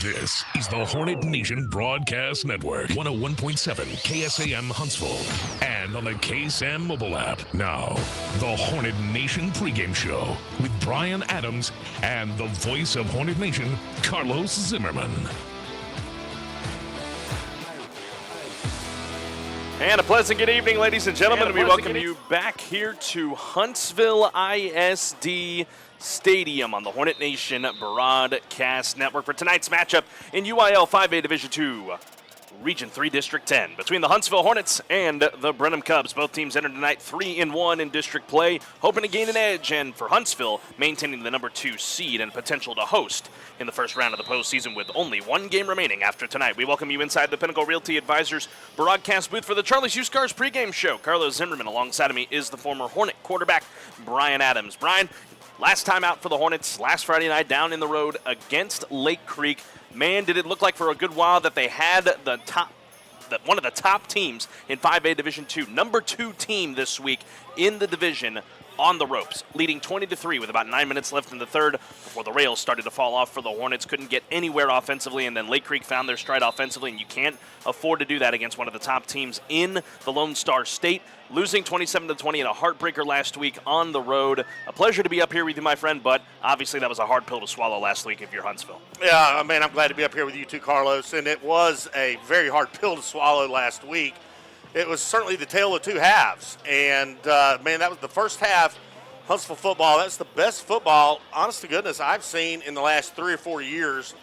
This is the Hornet Nation Broadcast Network, 101.7 KSAM Huntsville, and on the KSAM mobile app. Now, the Hornet Nation pregame show with Brian Adams and the voice of Hornet Nation, Carlos Zimmermann. And a pleasant good evening, ladies and gentlemen. We welcome you back here to Huntsville ISD Stadium on the Hornet Nation Broadcast Network for tonight's matchup in UIL 5A Division II, Region 3, District 10, between the Huntsville Hornets and the Brenham Cubs. Both teams enter tonight 3-1 in district play, hoping to gain an edge, and for Huntsville, maintaining the number 2 seed and potential to host in the first round of the postseason with only one game remaining after tonight. We welcome you inside the Pinnacle Realty Advisors broadcast booth for the Charlie's Used Cars pregame show. Carlos Zimmermann alongside of me is the former Hornet quarterback, Brian Adams. Brian, last time out for the Hornets, last Friday night down in the road against Lake Creek. Man, did it look like for a good while that they had one of the top teams in 5A Division II, number 2 team this week in the division, on the ropes, leading 20-3 with about 9 minutes left in the third before the rails started to fall off for the Hornets. Couldn't get anywhere offensively, and then Lake Creek found their stride offensively, and you can't afford to do that against one of the top teams in the Lone Star State. Losing 27-20 in a heartbreaker last week on the road. A pleasure to be up here with you, my friend, but obviously that was a hard pill to swallow last week if you're Huntsville. Yeah, man, I'm glad to be up here with you too, Carlos, and it was a very hard pill to swallow last week. It was certainly the tale of two halves, and, man, that was the first half. Huntsville football, that's the best football, honest to goodness, I've seen in the last 3 or 4 years,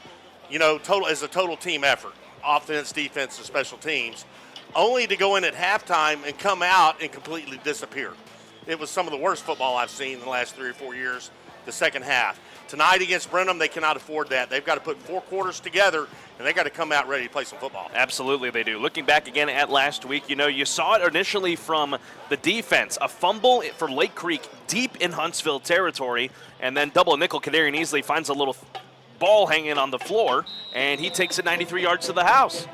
you know, as a total team effort, offense, defense, and special teams, only to go in at halftime and come out and completely disappear. It was some of the worst football I've seen in the last 3 or 4 years, the second half. Tonight against Brenham, they cannot afford that. They've got to put 4 quarters together, and they got to come out ready to play some football. Absolutely they do. Looking back again at last week, you know, you saw it initially from the defense. A fumble for Lake Creek deep in Huntsville territory, and then double nickel. Kadarian Easley finds a little ball hanging on the floor, and he takes it 93 yards to the house.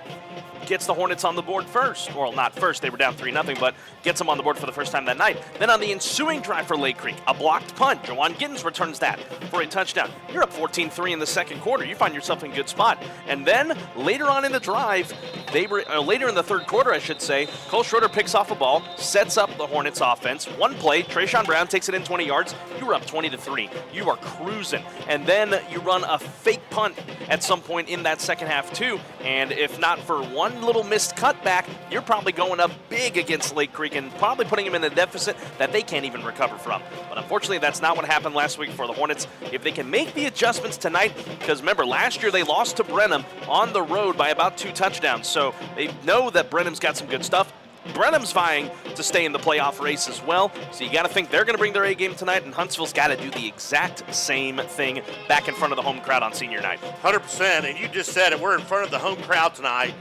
Gets the Hornets on the board first. Well, not first, they were down 3-0, but gets them on the board for the first time that night. Then on the ensuing drive for Lake Creek, a blocked punt. Jawan Giddens returns that for a touchdown. You're up 14-3 in the second quarter. You find yourself in a good spot. And then later on in the drive, later in the third quarter, I should say, Cole Schroeder picks off a ball, sets up the Hornets offense. One play, Trayshawn Brown takes it in 20 yards. You were up 20-3. You are cruising. And then you run a fake punt at some point in that second half too. And if not for one little missed cutback, you're probably going up big against Lake Creek and probably putting them in a deficit that they can't even recover from. But unfortunately, that's not what happened last week for the Hornets. If they can make the adjustments tonight, because remember, last year they lost to Brenham on the road by about 2 touchdowns, so they know that Brenham's got some good stuff. Brenham's vying to stay in the playoff race as well, so you got to think they're going to bring their A game tonight, and Huntsville's got to do the exact same thing back in front of the home crowd on senior night. 100%, and you just said it. We're in front of the home crowd tonight,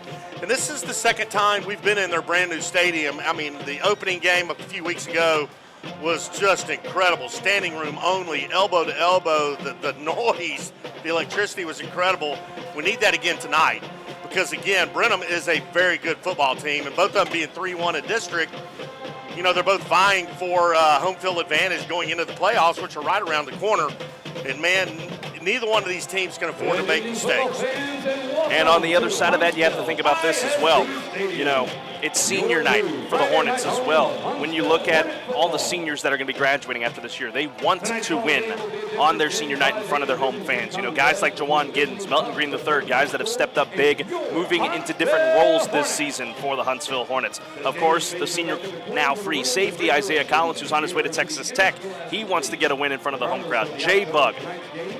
and this is the second time we've been in their brand new stadium. I mean, the opening game a few weeks ago was just incredible. Standing room only, elbow to elbow, the noise, the electricity was incredible. We need that again tonight. Because, again, Brenham is a very good football team, and both of them being 3-1 in district, you know, they're both vying for home field advantage going into the playoffs, which are right around the corner. And, man, neither one of these teams can afford to make mistakes. And on the other side of that, you have to think about this as well. You know, it's senior night for the Hornets as well. When you look at all the seniors that are going to be graduating after this year, they want to win on their senior night in front of their home fans. You know, guys like Jawan Giddens, Melton Green III, guys that have stepped up big, moving into different roles this season for the Huntsville Hornets. Of course, the senior now free safety, Isaiah Collins, who's on his way to Texas Tech, he wants to get a win in front of the home crowd. Jay Bug,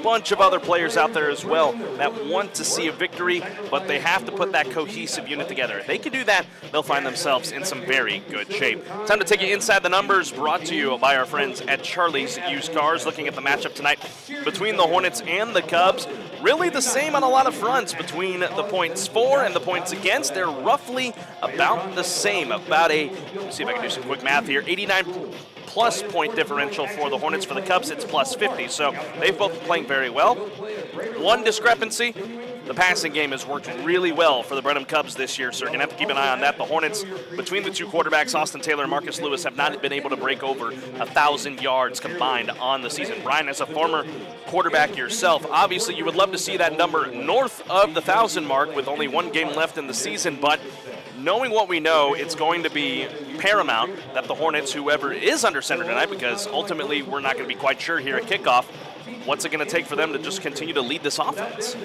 bunch of other players out there as well that want to see a victory, but they have to put that cohesive unit together. If they can do that, they'll find themselves in some very good shape. Time to take you inside the numbers, brought to you by our friends at Charlie's Used Cars. Looking at the matchup tonight between the Hornets and the Cubs, really the same on a lot of fronts between the points for and the points against. They're roughly about the same, about a, let me see if I can do some quick math here, 89+ point differential for the Hornets. For the Cubs, it's +50, so they've both been playing very well. One discrepancy, the passing game has worked really well for the Brenham Cubs this year, so you're going to have to keep an eye on that. The Hornets, between the two quarterbacks, Austin Taylor and Marcus Lewis, have not been able to break over 1,000 yards combined on the season. Brian, as a former quarterback yourself, obviously you would love to see that number north of the 1,000 mark with only one game left in the season, but knowing what we know, it's going to be paramount that the Hornets, whoever is under center tonight, because ultimately we're not going to be quite sure here at kickoff, what's it going to take for them to just continue to lead this offense?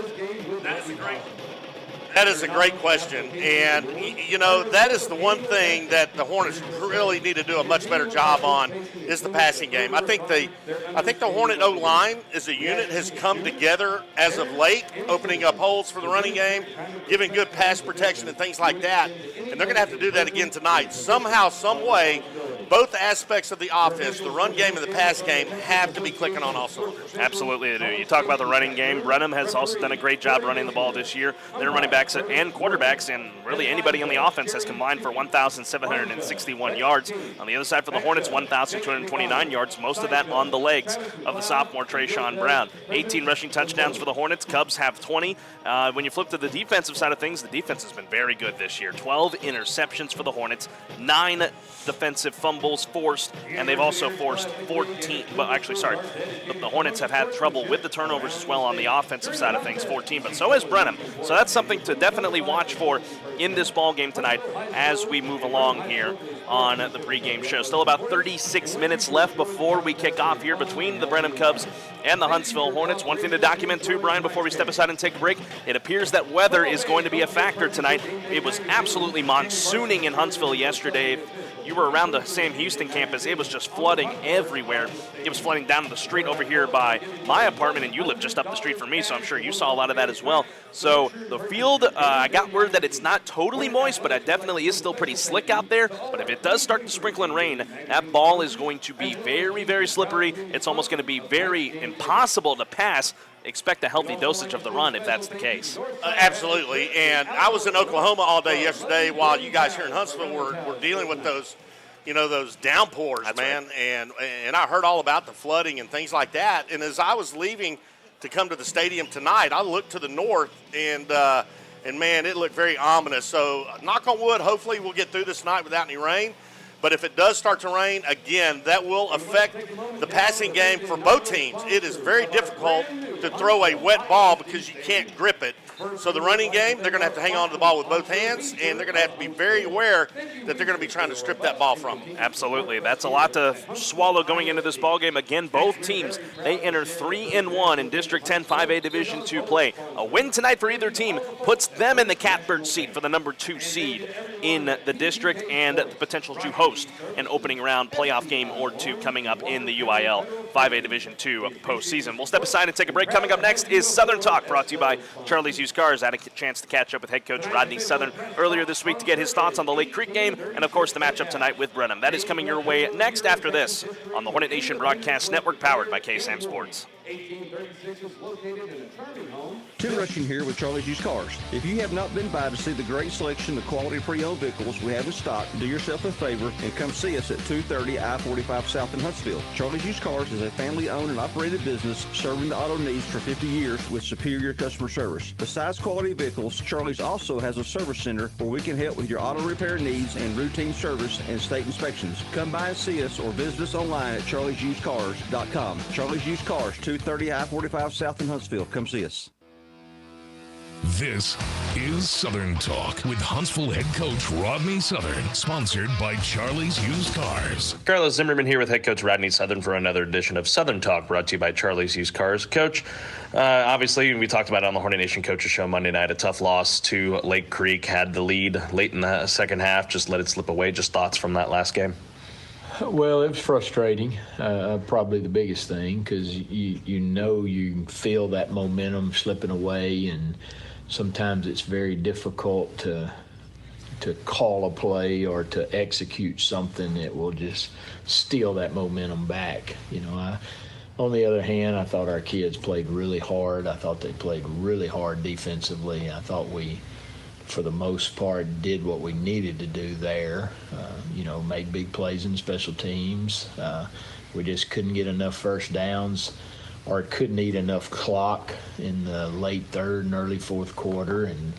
That is a great question, and that is the one thing that the Hornets really need to do a much better job on is the passing game. I think the Hornet O-line as a unit has come together as of late, opening up holes for the running game, giving good pass protection and things like that, and they're going to have to do that again tonight. Somehow, some way, both aspects of the offense, the run game and the pass game, have to be clicking on all cylinders. Absolutely they do. You talk about the running game. Brenham has also done a great job running the ball this year. Their running backs and quarterbacks and really anybody on the offense has combined for 1,761 yards. On the other side for the Hornets, 1,229 yards, most of that on the legs of the sophomore Trayshawn Brown. 18 rushing touchdowns for the Hornets. Cubs have 20. When you flip to the defensive side of things, the defense has been very good this year. 12 interceptions for the Hornets, 9 defensive fumbles forced, and they've also forced 14. Well, actually, sorry, the Hornets have had trouble with the turnovers as well on the offensive side of things, 14, but so has Brenham. So that's something to definitely watch for in this ball game tonight as we move along here on the pregame show. Still about 36 minutes left before we kick off here between the Brenham Cubs and the Huntsville Hornets. One thing to document too, Brian, before we step aside and take a break, it appears that weather is going to be a factor tonight. It was absolutely monsooning in Huntsville yesterday. You were around the Sam Houston campus, it was just flooding everywhere. It was flooding down the street over here by my apartment, and you live just up the street from me, so I'm sure you saw a lot of that as well. So the field, I got word that it's not totally moist, but it definitely is still pretty slick out there. But if it does start to sprinkle and rain, that ball is going to be very, very slippery. It's almost going to be very impossible to pass. Expect a healthy dosage of the run if that's the case. Absolutely, and I was in Oklahoma all day yesterday while you guys here in Huntsville were dealing with those, those downpours, that's man. Right. And I heard all about the flooding and things like that. And as I was leaving to come to the stadium tonight, I looked to the north, and man, it looked very ominous. So knock on wood, hopefully we'll get through this night without any rain. But if it does start to rain, again, that will affect the passing game for both teams. It is very difficult to throw a wet ball because you can't grip it. So the running game, they're going to have to hang on to the ball with both hands, and they're going to have to be very aware that they're going to be trying to strip that ball from you. Absolutely. That's a lot to swallow going into this ball game. Again, both teams, they enter 3-1 in District 10 5A Division II play. A win tonight for either team puts them in the catbird seat for the number 2 seed in the district and the potential to host an opening round playoff game or two coming up in the UIL 5A Division II postseason. We'll step aside and take a break. Coming up next is Southern Talk, brought to you by Charlie's Used Cars. I had a chance to catch up with head coach Rodney Southern earlier this week to get his thoughts on the Lake Creek game and, of course, the matchup tonight with Brenham. That is coming your way next after this on the Hornet Nation Broadcast Network, powered by KSAM Sports. Tim Rushing here with Charlie's Used Cars. If you have not been by to see the great selection of quality pre-owned vehicles we have in stock, do yourself a favor and come see us at 230 I-45 South in Huntsville. Charlie's Used Cars is a family-owned and operated business serving the auto needs for 50 years with superior customer service. Besides quality vehicles, Charlie's also has a service center where we can help with your auto repair needs and routine service and state inspections. Come by and see us or visit us online at charliesusedcars.com. Charlie's Used Cars, 230 I-45 South in Huntsville. Come see us. This is Southern Talk with Huntsville head coach Rodney Southern, sponsored by Charlie's Used Cars. Carlos Zimmermann here with head coach Rodney Southern for another edition of Southern Talk, brought to you by Charlie's Used Cars. Coach, obviously we talked about it on the Hornet Nation Coaches Show Monday night, a tough loss to Lake Creek, had the lead late in the second half, just let it slip away. Just thoughts from that last game? Well, it was frustrating, probably the biggest thing, because you can feel that momentum slipping away, and sometimes it's very difficult to call a play or to execute something that will just steal that momentum back. On the other hand, I thought our kids played really hard. I thought they played really hard defensively. I thought we, for the most part, did what we needed to do there. Made big plays in special teams. We just couldn't get enough first downs or couldn't eat enough clock in the late third and early fourth quarter. And,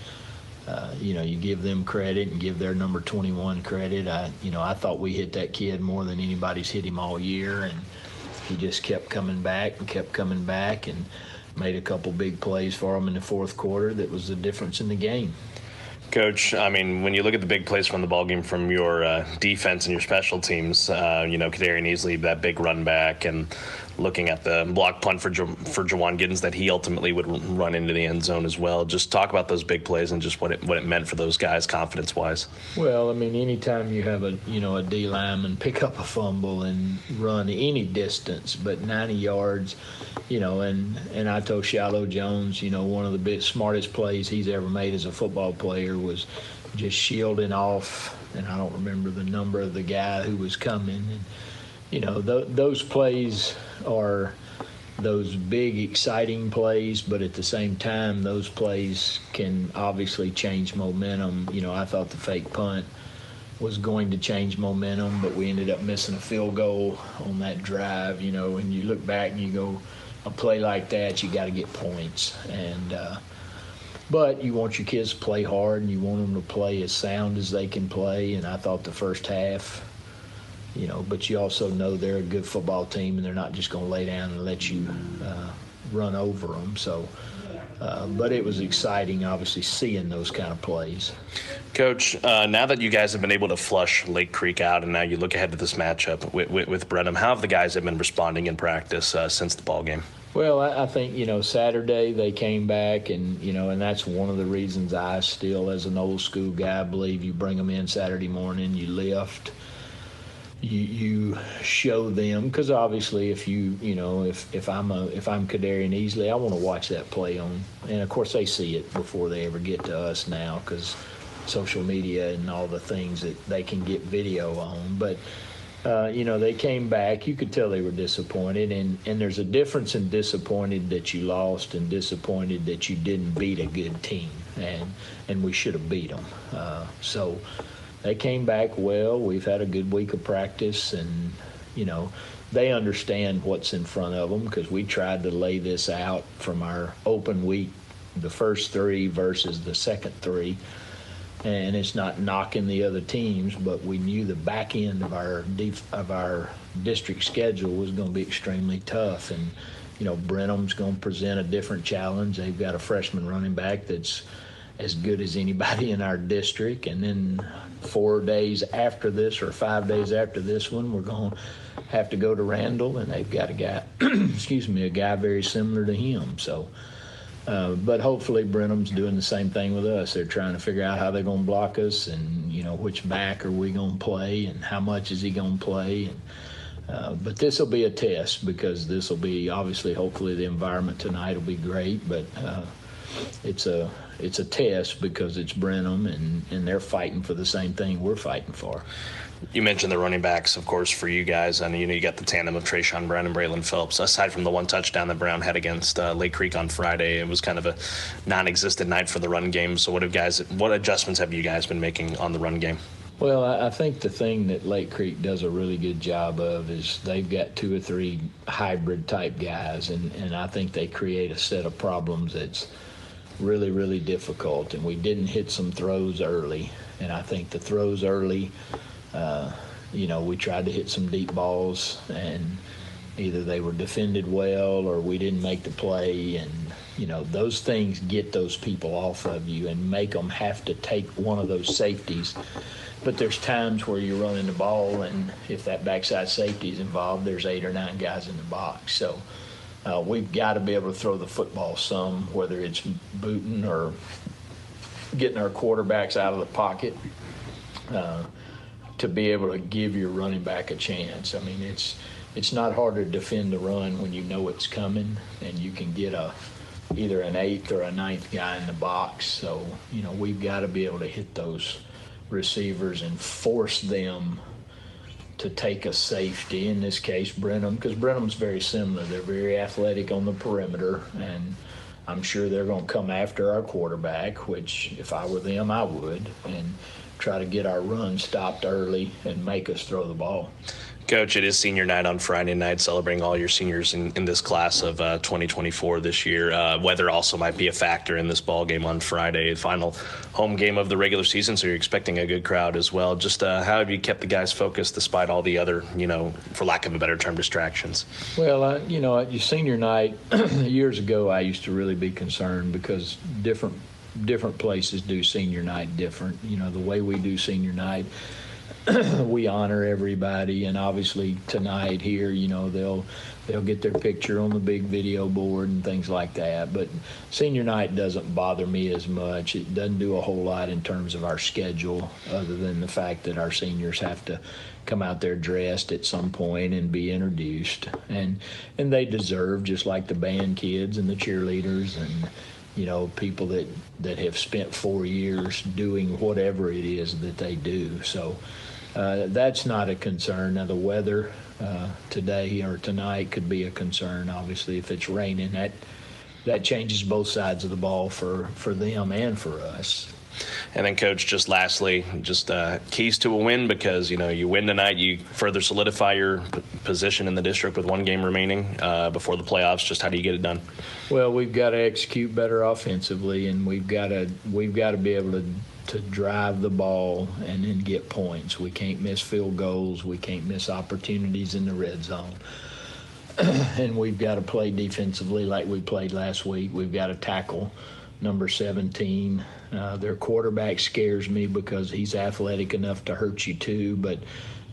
you give them credit and give their number 21 credit. I thought we hit that kid more than anybody's hit him all year, and he just kept coming back and made a couple big plays for him in the fourth quarter that was the difference in the game. Coach, I mean, when you look at the big plays from the ballgame from your defense and your special teams, Kadarian Easley, that big run back, and looking at the block punt for Jawan Giddens that he ultimately would run into the end zone as well. Just talk about those big plays and just what it meant for those guys confidence-wise. Well, I mean, anytime you have a D lineman pick up a fumble and run any distance but 90 yards, and I told Shiloh Jones, one of the smartest plays he's ever made as a football player was just shielding off, and I don't remember the number of the guy who was coming. And, those plays are those big, exciting plays, but at the same time, those plays can obviously change momentum. I thought the fake punt was going to change momentum, but we ended up missing a field goal on that drive, and you look back and you go, a play like that, you got to get points. And but you want your kids to play hard, and you want them to play as sound as they can play. And I thought the first half, but you also know they're a good football team, and they're not just going to lay down and let you run over them. So, but it was exciting, obviously, seeing those kind of plays. Coach, now that you guys have been able to flush Lake Creek out, and now you look ahead to this matchup with Brenham, how have the guys been responding in practice since the ball game? Well, I think, Saturday they came back, and, and that's one of the reasons I still, as an old school guy, believe you bring them in Saturday morning, you lift, you show them, because obviously if if I'm Kadarian Easley, I want to watch that play on, and of course they see it before they ever get to us now, because social media and all the things that they can get video on. But they came back. You could tell they were disappointed, and there's a difference in disappointed that you lost and disappointed that you didn't beat a good team, and we should have beat them. So they came back well. We've had a good week of practice, and they understand what's in front of them, because we tried to lay this out from our open week, the first three versus the second three. And it's not knocking the other teams, but we knew the back end of our district schedule was going to be extremely tough. And Brenham's going to present a different challenge. They've got a freshman running back that's as good as anybody in our district. And then 4 days after this, or 5 days after this one, we're going to have to go to Randall, and they've got a guy, a guy very similar to him. So. But hopefully Brenham's doing the same thing with us. They're trying to figure out how they're going to block us, and which back are we going to play, and how much is he going to play. And but this will be a test, because this will be obviously, hopefully the environment tonight will be great. But it's a test, because it's Brenham, and they're fighting for the same thing we're fighting for. You mentioned the running backs, of course, for you guys, and you got the tandem of Trayshawn Brown and Braylon Phillips. Aside from the one touchdown that Brown had against Lake Creek on Friday, it was kind of a non-existent night for the run game. So what adjustments have you guys been making on the run game? Well, I think the thing that Lake Creek does a really good job of is they've got 2 or 3 hybrid type guys, and I think they create a set of problems that's really, really difficult. And we didn't hit some throws early, and I think the throws early, we tried to hit some deep balls, and either they were defended well or we didn't make the play. And, those things get those people off of you and make them have to take one of those safeties. But there's times where you're running the ball, and if that backside safety is involved, there's 8 or 9 guys in the box. So we've got to be able to throw the football some, whether it's booting or getting our quarterbacks out of the pocket, to be able to give your running back a chance. I mean, it's not hard to defend the run when you know it's coming, and you can get either an 8th or a 9th guy in the box. So, we've got to be able to hit those receivers and force them to take a safety, in this case Brenham, because Brenham's very similar. They're very athletic on the perimeter, and I'm sure they're going to come after our quarterback, which if I were them, I would, and try to get our run stopped early and make us throw the ball. Coach, it is senior night on Friday night, celebrating all your seniors in this class of 2024 this year. Weather also might be a factor in this ball game on Friday, final home game of the regular season, so you're expecting a good crowd as well. Just how have you kept the guys focused despite all the other, for lack of a better term, distractions? Well, at your senior night, years ago, I used to really be concerned because different places do senior night different. The way we do senior night, we honor everybody, and obviously tonight here, they'll get their picture on the big video board and things like that. But senior night doesn't bother me as much. It doesn't do a whole lot in terms of our schedule, other than the fact that our seniors have to come out there dressed at some point and be introduced, and they deserve, just like the band kids and the cheerleaders and people that have spent 4 years doing whatever it is that they do. So that's not a concern. Now, the weather today or tonight could be a concern. Obviously, if it's raining, that changes both sides of the ball for them and for us. And then, Coach, just lastly, keys to a win, because, you win tonight, you further solidify your position in the district with one game remaining before the playoffs. Just how do you get it done? Well, we've got to execute better offensively, and we've got to be able to drive the ball and then get points. We can't miss field goals. We can't miss opportunities in the red zone. And we've got to play defensively like we played last week. We've got to tackle number 17. Their quarterback scares me because he's athletic enough to hurt you too, but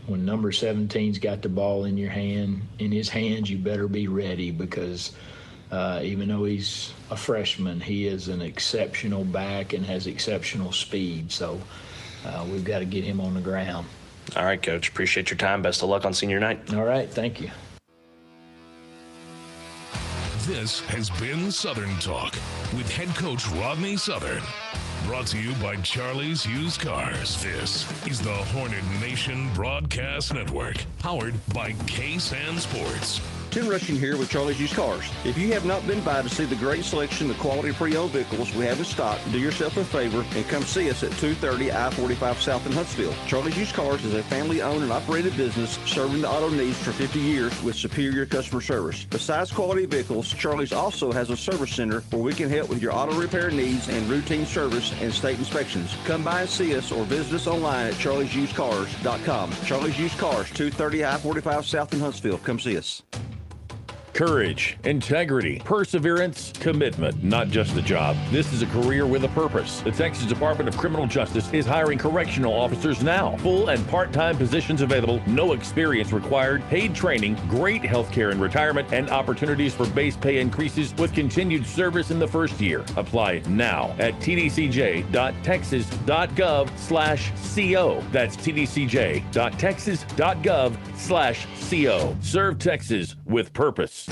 when number 17's got the ball in his hands, you better be ready, because even though he's a freshman, he is an exceptional back and has exceptional speed. So we've got to get him on the ground. All right, Coach. Appreciate your time. Best of luck on senior night. All right. Thank you. This has been Southern Talk with head coach Rodney Southern. Brought to you by Charlie's Used Cars. This is the Hornet Nation Broadcast Network, powered by KSAM Sports. Tim Rushing here with Charlie's Used Cars. If you have not been by to see the great selection of quality pre-owned vehicles we have in stock, do yourself a favor and come see us at 230 I-45 South in Huntsville. Charlie's Used Cars is a family-owned and operated business serving the auto needs for 50 years with superior customer service. Besides quality vehicles, Charlie's also has a service center where we can help with your auto repair needs and routine service and state inspections. Come by and see us or visit us online at charliesusedcars.com. Charlie's Used Cars, 230 I-45 South in Huntsville. Come see us. Courage, integrity, perseverance, commitment, not just a job. This is a career with a purpose. The Texas Department of Criminal Justice is hiring correctional officers now. Full and part-time positions available, no experience required, paid training, great health care and retirement, and opportunities for base pay increases with continued service in the first year. Apply now at tdcj.texas.gov/co. That's tdcj.texas.gov/co. Serve Texas with purpose.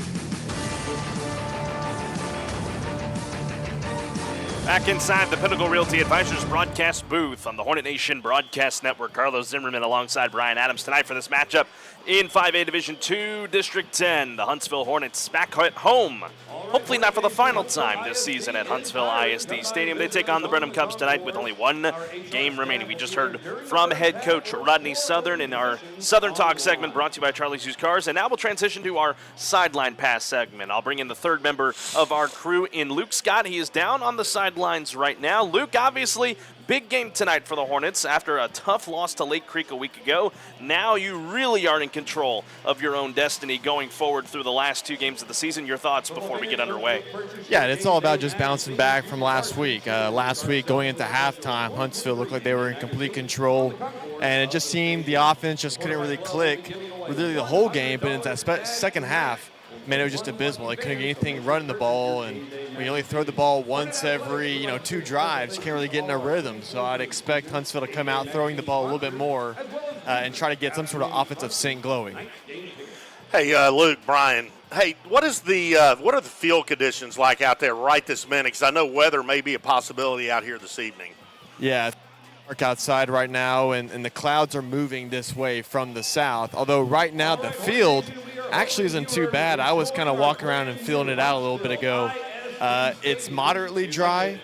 Back inside the Pinnacle Realty Advisors broadcast booth on the Hornet Nation Broadcast Network. Carlos Zimmermann alongside Brian Adams tonight for this matchup in 5A Division II, District 10. The Huntsville Hornets back at home. Hopefully not for the final time this season at Huntsville ISD Stadium. They take on the Brenham Cubs tonight with only one game remaining. We just heard from head coach Rodney Southern in our Southern Talk segment brought to you by Charlie's Used Cars. And now we'll transition to our Sideline Pass segment. I'll bring in the third member of our crew in Luke Scott. He is down on the sidelines right now. Luke, obviously, big game tonight for the Hornets after a tough loss to Lake Creek a week ago. Now you really are in control of your own destiny going forward through the last two games of the season. Your thoughts before we get underway? Yeah, it's all about just bouncing back from last week. Last week, going into halftime, Huntsville looked like they were in complete control, and it just seemed the offense just couldn't really click really the whole game, but in that second half, man, it was just abysmal. They couldn't get anything running the ball, and when you only throw the ball once every, 2 drives, you can't really get in a rhythm. So I'd expect Huntsville to come out throwing the ball a little bit more and try to get some sort of offensive sync glowing. Hey, Luke, Brian. Hey, what are the field conditions like out there right this minute? Because I know weather may be a possibility out here this evening. Yeah, it's dark outside right now, and the clouds are moving this way from the south. Although right now the field actually isn't too bad. I was kind of walking around and feeling it out a little bit ago. It's moderately dry.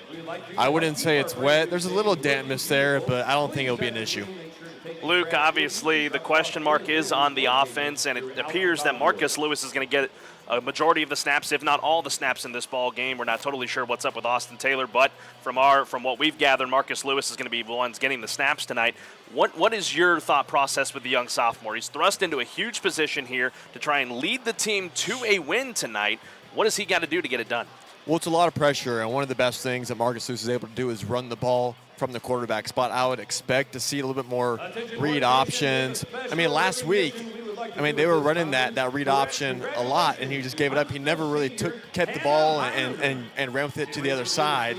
I wouldn't say it's wet. There's a little dampness there, but I don't think it'll be an issue. Luke, obviously the question mark is on the offense, and it appears that Marcus Lewis is going to get a majority of the snaps, if not all the snaps in this ball game. We're not totally sure what's up with Austin Taylor, but from what we've gathered, Marcus Lewis is going to be the ones getting the snaps tonight. What is your thought process with the young sophomore? He's thrust into a huge position here to try and lead the team to a win tonight. What does he got to do to get it done? Well, it's a lot of pressure, and one of the best things that Marcus Lewis is able to do is run the ball from the quarterback spot. I would expect to see a little bit more read options. I mean, last week, they were running that read option a lot, and he just gave it up. He never really kept the ball and ran with it to the other side.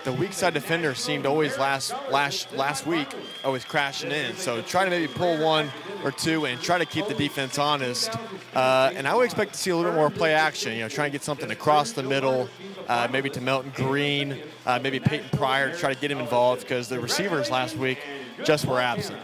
The weak side defender seemed always last week always crashing in. So try to maybe pull one or two and try to keep the defense honest. And I would expect to see a little bit more play action. Try and get something across the middle, maybe to Melton Green, maybe Peyton Pryor to try to get him involved, because the receivers last week just were absent.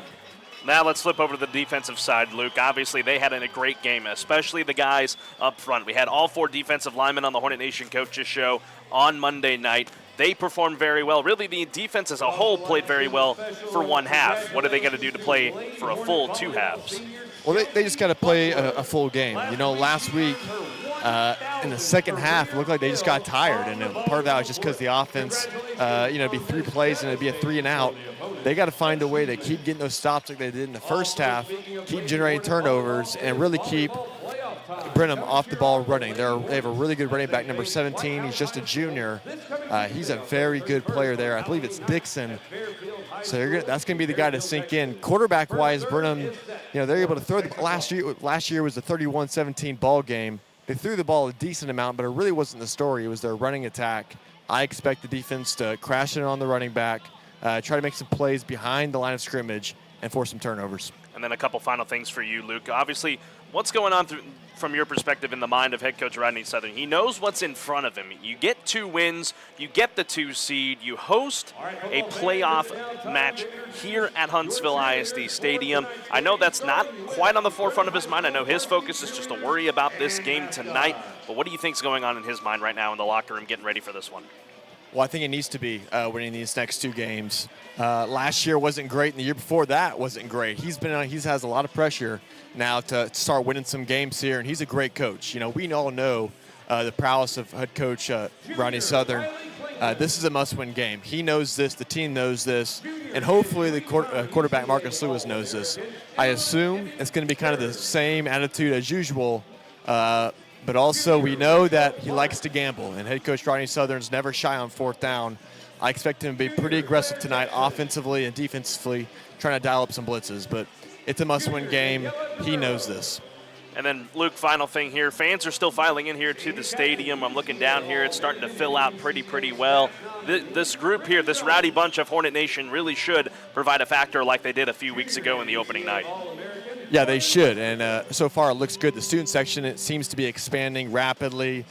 Now let's flip over to the defensive side, Luke. Obviously, they had a great game, especially the guys up front. We had all 4 defensive linemen on the Hornet Nation Coaches Show on Monday night. They performed very well. Really, the defense as a whole played very well for one half. What are they going to do to play for a full 2 halves? Well, they just got to play a full game. Last week in the second half, it looked like they just got tired, and part of that was just because the offense, it'd be 3 plays and it'd be a 3 and out. They got to find a way to keep getting those stops like they did in the first half, keep generating turnovers, and really keep Brenham off the ball running. They have a really good running back, number 17. He's just a junior. He's a very good player there. I believe it's Dixon. So that's going to be the guy to sink in. Quarterback-wise, Brenham, they're able to throw the last year was a 31-17 ball game. They threw the ball a decent amount, but it really wasn't the story. It was their running attack. I expect the defense to crash in on the running back, try to make some plays behind the line of scrimmage, and force some turnovers. And then a couple final things for you, Luke. Obviously, what's going on from your perspective in the mind of head coach Rodney Southern? He knows what's in front of him. You get 2 wins, you get the 2 seed, you host a playoff match here at Huntsville ISD Stadium. I know that's not quite on the forefront of his mind. I know his focus is just to worry about this game tonight. But what do you think is going on in his mind right now in the locker room getting ready for this one? Well, I think it needs to be winning these next 2 games. Last year wasn't great, and the year before that wasn't great. He has a lot of pressure now to start winning some games here, and he's a great coach. We all know the prowess of head coach Rodney Southern. This is a must-win game. He knows this, the team knows this, and hopefully the quarterback Marcus Lewis knows this. I assume it's going to be kind of the same attitude as usual, but also we know that he likes to gamble, and head coach Rodney Southern's never shy on 4th down. I expect him to be pretty aggressive tonight, offensively and defensively, trying to dial up some blitzes. But it's a must-win game. He knows this. And then, Luke, final thing here. Fans are still filing in here to the stadium. I'm looking down here. It's starting to fill out pretty well. This group here, this rowdy bunch of Hornet Nation, really should provide a factor like they did a few weeks ago in the opening night. Yeah, they should, and so far it looks good. The student section, it seems to be expanding rapidly.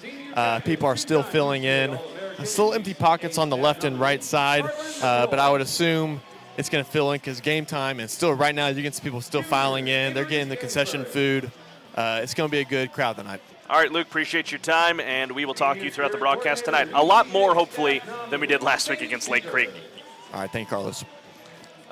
People are still filling in. Still empty pockets on the left and right side, but I would assume it's going to fill in because game time, and still right now you can see people still filing in. They're getting the concession food. It's going to be a good crowd tonight. All right, Luke, appreciate your time, and we will talk to you throughout the broadcast tonight. A lot more, hopefully, than we did last week against Lake Creek. All right, thank you, Carlos.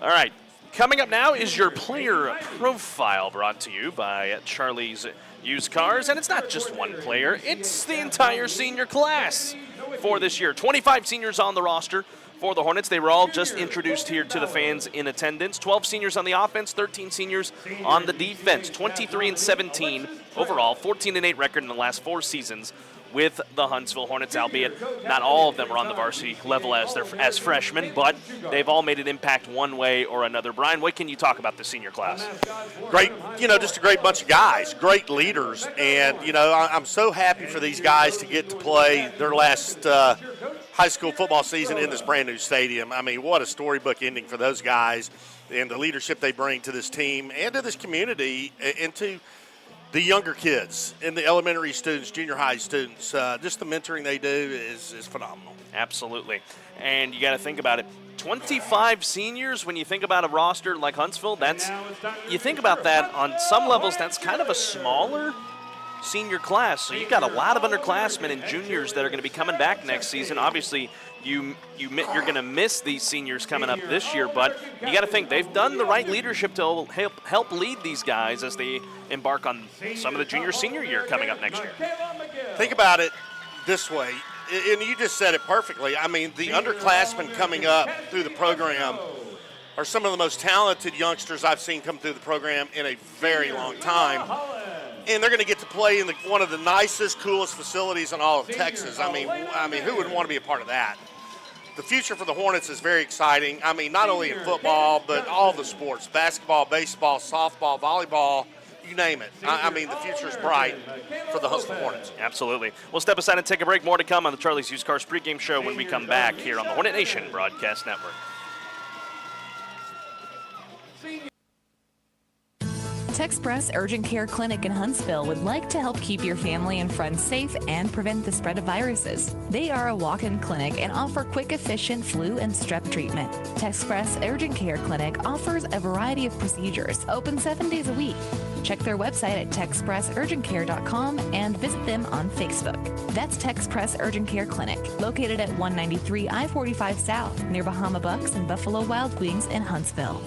All right. Coming up now is your player profile, brought to you by Charlie's Used Cars. And it's not just one player, it's the entire senior class for this year. 25 seniors on the roster for the Hornets. They were all just introduced here to the fans in attendance. 12 seniors on the offense, 13 seniors on the defense. 23-17 overall, 14-8 record in the last 4 seasons with the Huntsville Hornets, albeit not all of them are on the varsity level as freshmen, but they've all made an impact one way or another. Brian, what can you talk about the senior class? Great, just a great bunch of guys, great leaders, and, I'm so happy for these guys to get to play their last high school football season in this brand new stadium. I mean, what a storybook ending for those guys and the leadership they bring to this team and to this community and to the younger kids and the elementary students, junior high students. Just the mentoring they do is phenomenal. Absolutely. And you got to think about it. 25 seniors, when you think about a roster like Huntsville, you think about that on some levels, that's kind of a smaller senior class. So you've got a lot of underclassmen and juniors that are going to be coming back next season. Obviously, you're going to miss these seniors coming up this year, but you got to think they've done the right leadership to help lead these guys as they embark on some of the junior-senior year coming up next year. Think about it this way, and you just said it perfectly. I mean, the underclassmen coming up through the program are some of the most talented youngsters I've seen come through the program in a very long time. And they're going to get to play in one of the nicest, coolest facilities in all of Texas. I mean, who would want to be a part of that? The future for the Hornets is very exciting. I mean, not only in football, but all the sports, basketball, baseball, softball, volleyball, you name it. I mean, the future is bright for the Huntsville Hornets. Absolutely. We'll step aside and take a break. More to come on the Charlie's Used Cars pregame show when we come back here on the Hornet Nation Broadcast Network. TxHsfb Urgent Care Clinic in Huntsville would like to help keep your family and friends safe and prevent the spread of viruses. They are a walk-in clinic and offer quick, efficient flu and strep treatment. TxHsfb Urgent Care Clinic offers a variety of procedures, open 7 days a week. Check their website at txhsfburgentcare.com and visit them on Facebook. That's TxHsfb Urgent Care Clinic, located at 193 I-45 South, near Bahama Bucks and Buffalo Wild Wings in Huntsville.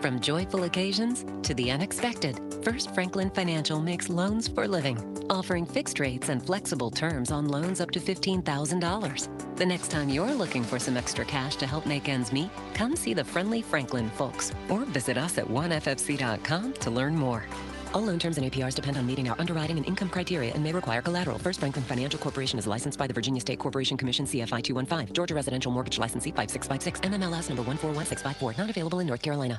From joyful occasions to the unexpected, First Franklin Financial makes loans for living, offering fixed rates and flexible terms on loans up to $15,000. The next time you're looking for some extra cash to help make ends meet, come see the friendly Franklin folks or visit us at oneffc.com to learn more. All loan terms and APRs depend on meeting our underwriting and income criteria and may require collateral. First Franklin Financial Corporation is licensed by the Virginia State Corporation Commission, CFI 215, Georgia Residential Mortgage Licensee 5656, MMLS number 141654, not available in North Carolina.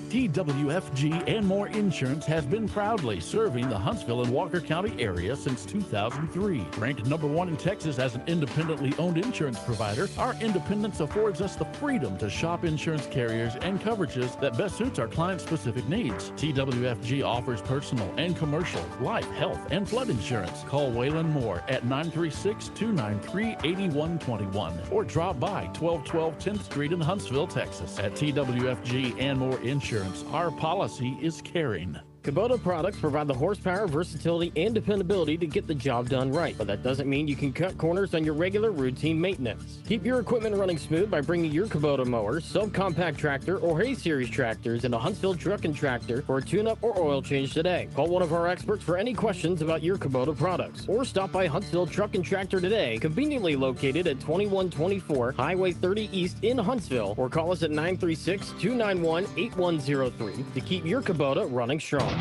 TWFG and More Insurance has been proudly serving the Huntsville and Walker County area since 2003. Ranked number 1 in Texas as an independently owned insurance provider, our independence affords us the freedom to shop insurance carriers and coverages that best suits our client-specific needs. TWFG offers personal and commercial, life, health, and flood insurance. Call Waylon Moore at 936-293-8121 or drop by 1212 10th Street in Huntsville, Texas. At TWFG and More Insurance, our policy is caring. Kubota products provide the horsepower, versatility, and dependability to get the job done right. But that doesn't mean you can cut corners on your regular routine maintenance. Keep your equipment running smooth by bringing your Kubota mower, subcompact tractor, or Hay Series tractors into Huntsville Truck and Tractor for a tune-up or oil change today. Call one of our experts for any questions about your Kubota products. Or stop by Huntsville Truck and Tractor today, conveniently located at 2124 Highway 30 East in Huntsville. Or call us at 936-291-8103 to keep your Kubota running strong.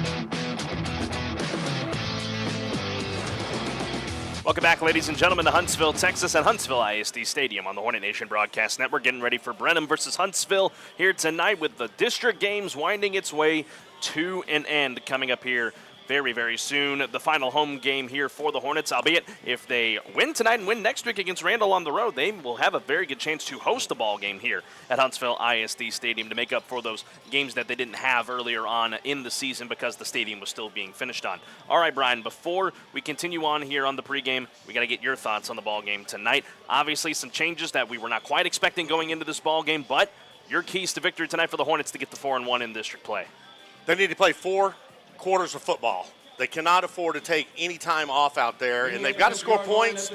Welcome back, ladies and gentlemen, to Huntsville, Texas, at Huntsville ISD Stadium on the Hornet Nation Broadcast Network. Getting ready for Brenham versus Huntsville here tonight with the district games winding its way to an end coming up here very, very soon. The final home game here for the Hornets, albeit if they win tonight and win next week against Randall on the road, they will have a very good chance to host the ball game here at Huntsville ISD Stadium to make up for those games that they didn't have earlier on in the season because the stadium was still being finished on. All right, Brian, before we continue on here on the pregame, we got to get your thoughts on the ball game tonight. Obviously, some changes that we were not quite expecting going into this ball game, but your keys to victory tonight for the Hornets to get to 4-1 in district play. They need to play 4 quarters of football. They cannot afford to take any time off out there, and they've got to score points.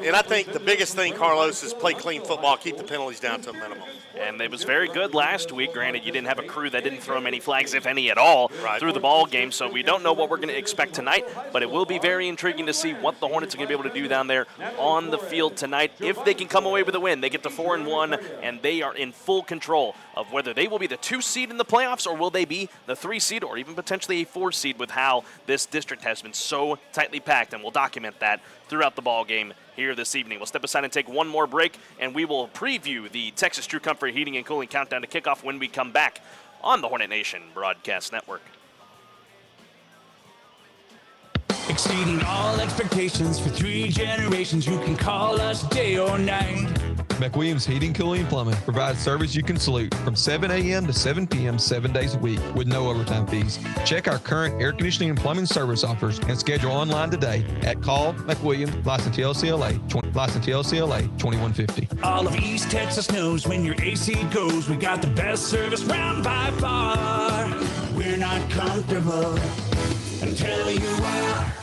And I think the biggest thing, Carlos, is play clean football, keep the penalties down to a minimum. And it was very good last week. Granted, you didn't have a crew that didn't throw many flags, if any at all, through the ball game, so we don't know what we're going to expect tonight, but it will be very intriguing to see what the Hornets are going to be able to do down there on the field tonight. If they can come away with a win, they get to 4-1, and they are in full control of whether they will be the 2 seed in the playoffs or will they be the 3 seed or even potentially a 4 seed with how this district has been so tightly packed, and we'll document that throughout the ball game here this evening. We'll step aside and take one more break, and we will preview the Texas True Comfort Heating and Cooling Countdown to Kickoff when we come back on the Hornet Nation Broadcast Network. Exceeding all expectations for 3 generations, you can call us day or night. McWilliams Heating, Cooling, and Plumbing provides service you can salute from 7 a.m. to 7 p.m. 7 days a week with no overtime fees. Check our current air conditioning and plumbing service offers and schedule online today at Call McWilliams, license TLCLA 2150. All of East Texas knows when your AC goes, we got the best service round by far. We're not comfortable until you are.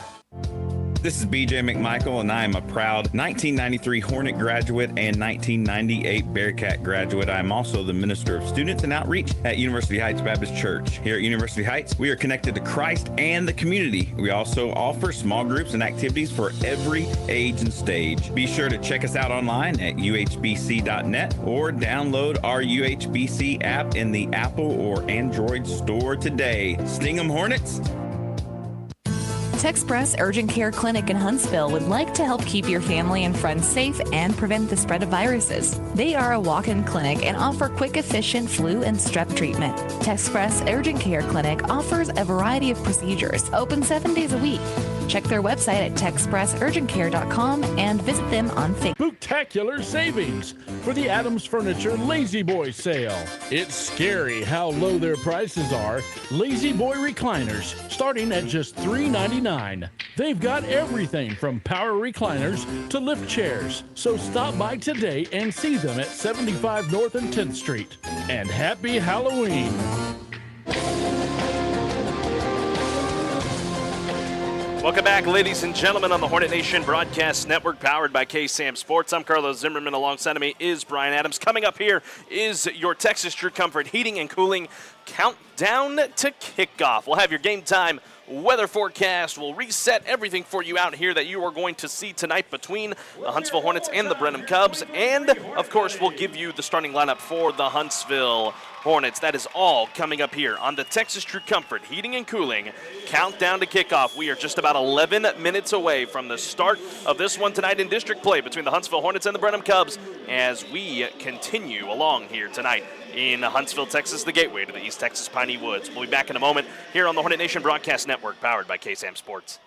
This is BJ McMichael, and I am a proud 1993 Hornet graduate and 1998 Bearcat graduate. I am also the Minister of Students and Outreach at University Heights Baptist Church. Here at University Heights, we are connected to Christ and the community. We also offer small groups and activities for every age and stage. Be sure to check us out online at uhbc.net or download our UHBC app in the Apple or Android store today. Sting 'em, Hornets! TxHsfb Urgent Care Clinic in Huntsville would like to help keep your family and friends safe and prevent the spread of viruses. They are a walk-in clinic and offer quick, efficient flu and strep treatment. TxHsfb Urgent Care Clinic offers a variety of procedures, open 7 days a week. Check their website at TxHsfburgentCare.com and visit them on Facebook. Spectacular savings for the Adams Furniture Lazy Boy sale. It's scary how low their prices are. Lazy Boy recliners starting at just $3.99. They've got everything from power recliners to lift chairs. So stop by today and see them at 75 North and 10th Street. And happy Halloween. Welcome back, ladies and gentlemen, on the Hornet Nation Broadcast Network, powered by KSAM Sports. I'm Carlos Zimmermann. Alongside of me is Brian Adams. Coming up here is your Texas True Comfort Heating and Cooling Countdown to Kickoff. We'll have your game time weather forecast. We'll reset everything for you out here that you are going to see tonight between the Huntsville Hornets and the Brenham Cubs. And, of course, we'll give you the starting lineup for the Huntsville Hornets. That is all coming up here on the Texas True Comfort Heating and Cooling Countdown to Kickoff. We are just about 11 minutes away from the start of this one tonight in district play between the Huntsville Hornets and the Brenham Cubs as we continue along here tonight in Huntsville, Texas, the gateway to the East Texas Piney Woods. We'll be back in a moment here on the Hornet Nation Broadcast Network, powered by KSAM Sports.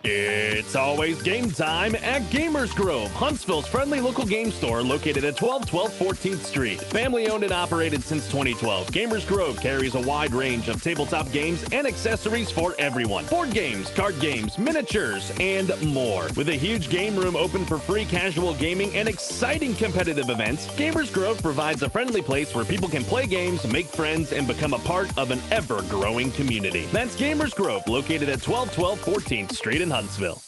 It's always game time at Gamers Grove, Huntsville's friendly local game store located at 1212 14th Street. Family owned and operated since 2012, Gamers Grove carries a wide range of tabletop games and accessories for everyone. Board games, card games, miniatures, and more. With a huge game room open for free casual gaming and exciting competitive events, Gamers Grove provides a friendly place where people can play games, make friends, and become a part of an ever-growing community. That's Gamers Grove, located at 1212 14th Street in Huntsville.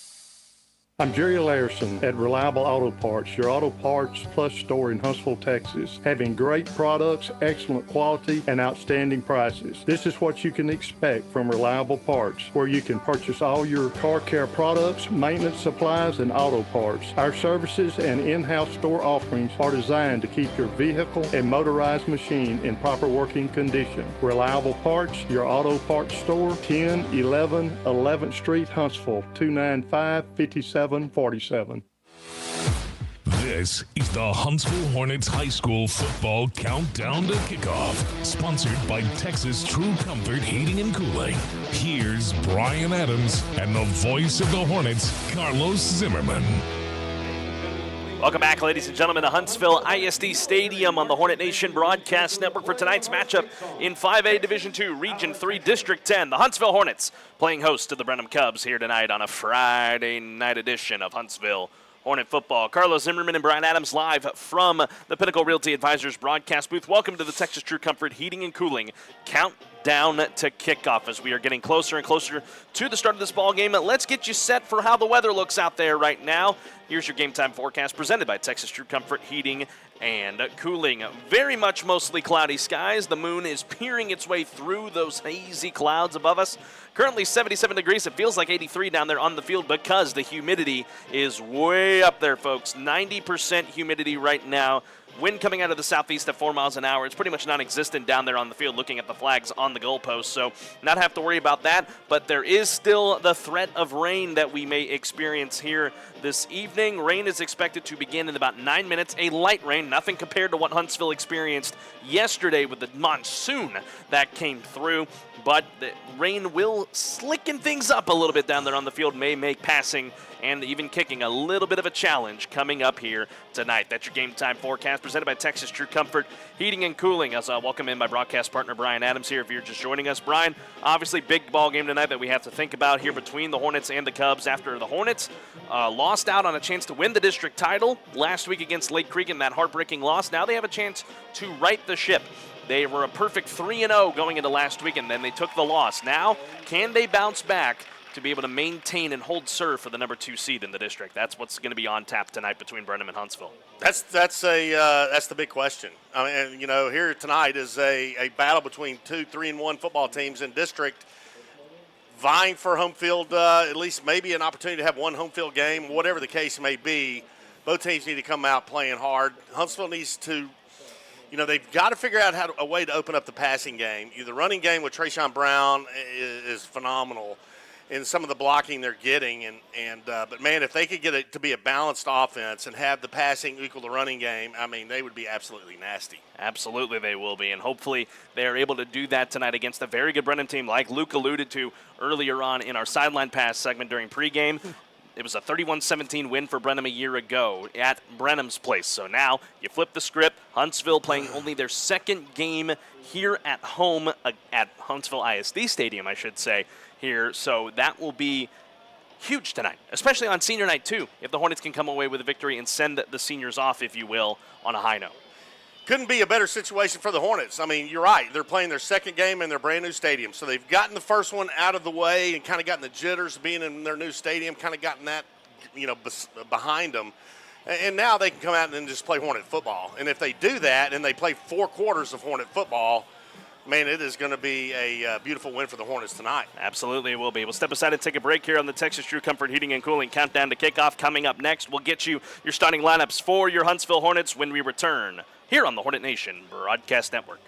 I'm Jerry Larson at Reliable Auto Parts, your auto parts plus store in Huntsville, Texas, having great products, excellent quality, and outstanding prices. This is what you can expect from Reliable Parts, where you can purchase all your car care products, maintenance supplies, and auto parts. Our services and in-house store offerings are designed to keep your vehicle and motorized machine in proper working condition. Reliable Parts, your auto parts store, 1011 11th Street, Huntsville, 295-5747. This is the Huntsville Hornets High School Football Countdown to Kickoff, sponsored by Texas True Comfort Heating and Cooling. Here's Brian Adams and the voice of the Hornets, Carlos Zimmermann. Welcome back, ladies and gentlemen, to Huntsville ISD Stadium on the Hornet Nation Broadcast Network for tonight's matchup in 5A Division II, Region 3, District 10. The Huntsville Hornets playing host to the Brenham Cubs here tonight on a Friday night edition of Huntsville Hornet Football. Carlos Zimmermann and Brian Adams live from the Pinnacle Realty Advisors broadcast booth. Welcome to the Texas True Comfort Heating and Cooling Countdown to Kickoff as we are getting closer and closer to the start of this ball game. Let's get you set for how the weather looks out there right now. Here's your game time forecast presented by Texas True Comfort Heating and Cooling. Very much mostly cloudy skies. The moon is peering its way through those hazy clouds above us. Currently 77 degrees. It feels like 83 down there on the field because the humidity is way up there, folks. 90% humidity right now. Wind coming out of the southeast at 4 miles an hour. It's pretty much non-existent down there on the field looking at the flags on the goalpost, so not have to worry about that. But there is still the threat of rain that we may experience here this evening. Rain is expected to begin in about 9 minutes. A light rain, nothing compared to what Huntsville experienced yesterday with the monsoon that came through. But the rain will slicken things up a little bit down there on the field, may make passing and even kicking a little bit of a challenge coming up here tonight. That's your game time forecast presented by Texas True Comfort Heating and Cooling. As I welcome in my broadcast partner Brian Adams here if you're just joining us. Brian, obviously big ball game tonight that we have to think about here between the Hornets and the Cubs after the Hornets lost out on a chance to win the district title last week against Lake Creek in that heartbreaking loss. Now they have a chance to right the ship They were a perfect 3-0 going into last week, and then they took the loss. Now, can they bounce back to be able to maintain and hold serve for the number 2 seed in the district? That's what's going to be on tap tonight between Brenham and Huntsville. That's the big question. I mean, and, here tonight is a battle between 2 3-1 football teams in district, vying for home field, at least maybe an opportunity to have one home field game, whatever the case may be. Both teams need to come out playing hard. Huntsville needs to, they've got to figure out a way to open up the passing game. The running game with Trayshawn Brown is phenomenal in some of the blocking they're getting. But, man, if they could get it to be a balanced offense and have the passing equal the running game, I mean, they would be absolutely nasty. Absolutely they will be, and hopefully they're able to do that tonight against a very good Brenham team, like Luke alluded to earlier on in our Sideline Pass segment during pregame. It was a 31-17 win for Brenham a year ago at Brenham's place. So now you flip the script. Huntsville playing only their second game here at home at Huntsville ISD Stadium, I should say, here. So that will be huge tonight, especially on senior night, too, if the Hornets can come away with a victory and send the seniors off, if you will, on a high note. Couldn't be a better situation for the Hornets. I mean, you're right. They're playing their second game in their brand-new stadium. So they've gotten the first one out of the way and kind of gotten the jitters of being in their new stadium, kind of gotten that, behind them. And now they can come out and just play Hornet football. And if they do that and they play 4 quarters of Hornet football, man, it is going to be a beautiful win for the Hornets tonight. Absolutely, it will be. We'll step aside and take a break here on the Texas True Comfort Heating and Cooling Countdown to Kickoff. Coming up next, we'll get you your starting lineups for your Huntsville Hornets when we return here on the Hornet Nation Broadcast Network.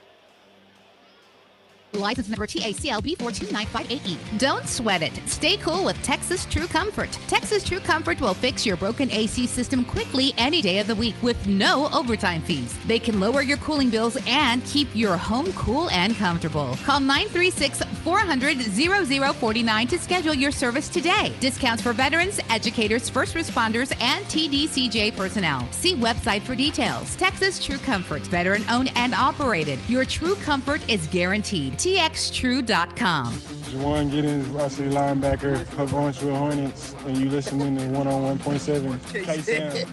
License number TACLB 42958E. Don't sweat it. Stay cool with Texas True Comfort. Texas True Comfort will fix your broken AC system quickly any day of the week with no overtime fees. They can lower your cooling bills and keep your home cool and comfortable. Call 936-400-0049 to schedule your service today. Discounts for veterans, educators, first responders, and TDCJ personnel. See website for details. Texas True Comfort. Veteran owned and operated. Your true comfort is guaranteed. txtrue.com. Juwan Giddens, varsity linebacker of Huntsville Hornets, and you listening to 101.7 KSAM.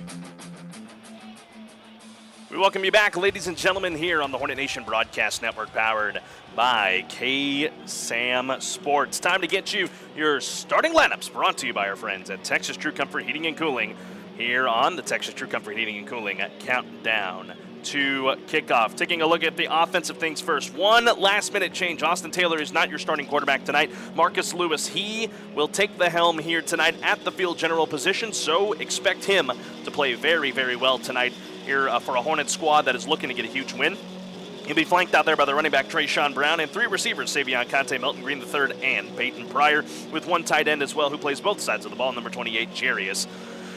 We welcome you back, ladies and gentlemen, here on the Hornet Nation Broadcast Network, powered by KSAM Sports. Time to get you your starting lineups, brought to you by our friends at Texas True Comfort Heating and Cooling, here on the Texas True Comfort Heating and Cooling Countdown to Kickoff. Taking a look at the offensive things first. One last-minute change. Austin Taylor is not your starting quarterback tonight. Marcus Lewis, he will take the helm here tonight at the field general position, so expect him to play very, very well tonight here for a Hornet squad that is looking to get a huge win. He'll be flanked out there by the running back Trayshawn Brown and 3 receivers, Savion Conte, Melton Green III, and Peyton Pryor, with 1 tight end as well who plays both sides of the ball, number 28, Jarius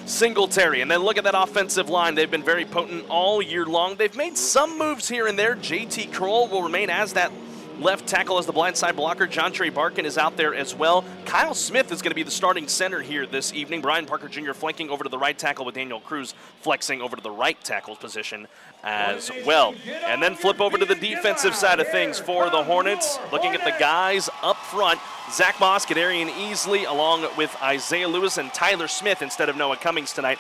Singletary. And then look at that offensive line. They've been very potent all year long. They've made some moves here and there. JT Kroll will remain as that left tackle as the blindside blocker. John Trey Barkin is out there as well. Kyle Smith is going to be the starting center here this evening. Brian Parker Jr. flanking over to the right tackle with Daniel Cruz flexing over to the right tackle position as well. And then flip over to the defensive side of things for the Hornets. Looking at the guys up front, Zach Moss, Kadarian Easley, along with Isaiah Lewis and Tyler Smith instead of Noah Cummings tonight.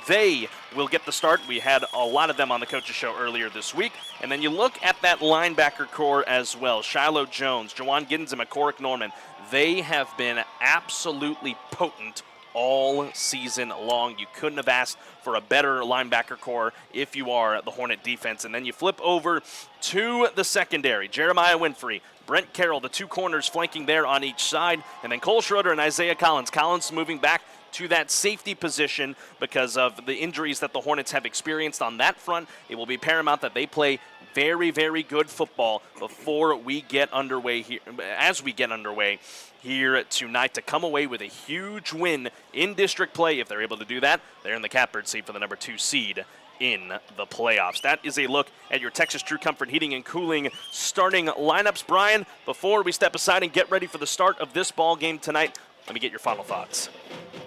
They will get the start. We had a lot of them on the Coaches Show earlier this week. And then you look at that linebacker core as well. Shiloh Jones, Juwan Giddens, and McCorrick Norman. They have been absolutely potent all season long. You couldn't have asked for a better linebacker core if you are the Hornet defense. And then you flip over to the secondary. Jeremiah Winfrey, Brent Carroll, the 2 corners flanking there on each side. And then Cole Schroeder and Isaiah Collins. Collins moving back to that safety position because of the injuries that the Hornets have experienced on that front. It will be paramount that they play very, very good football before we get underway here, as we get underway here tonight, to come away with a huge win in district play. If they're able to do that, they're in the catbird seat for the number 2 seed in the playoffs. That is a look at your Texas True Comfort Heating and Cooling starting lineups. Brian, before we step aside and get ready for the start of this ball game tonight, let me get your final thoughts.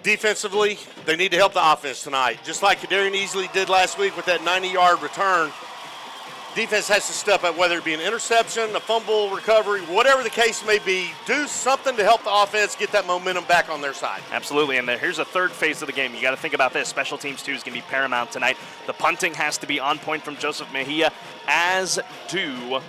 Defensively, they need to help the offense tonight. Just like Kadarian Easley did last week with that 90-yard return, defense has to step up, whether it be an interception, a fumble recovery, whatever the case may be. Do something to help the offense get that momentum back on their side. Absolutely, and here's a third phase of the game. You got to think about this. Special teams, too, is going to be paramount tonight. The punting has to be on point from Joseph Mejia, as do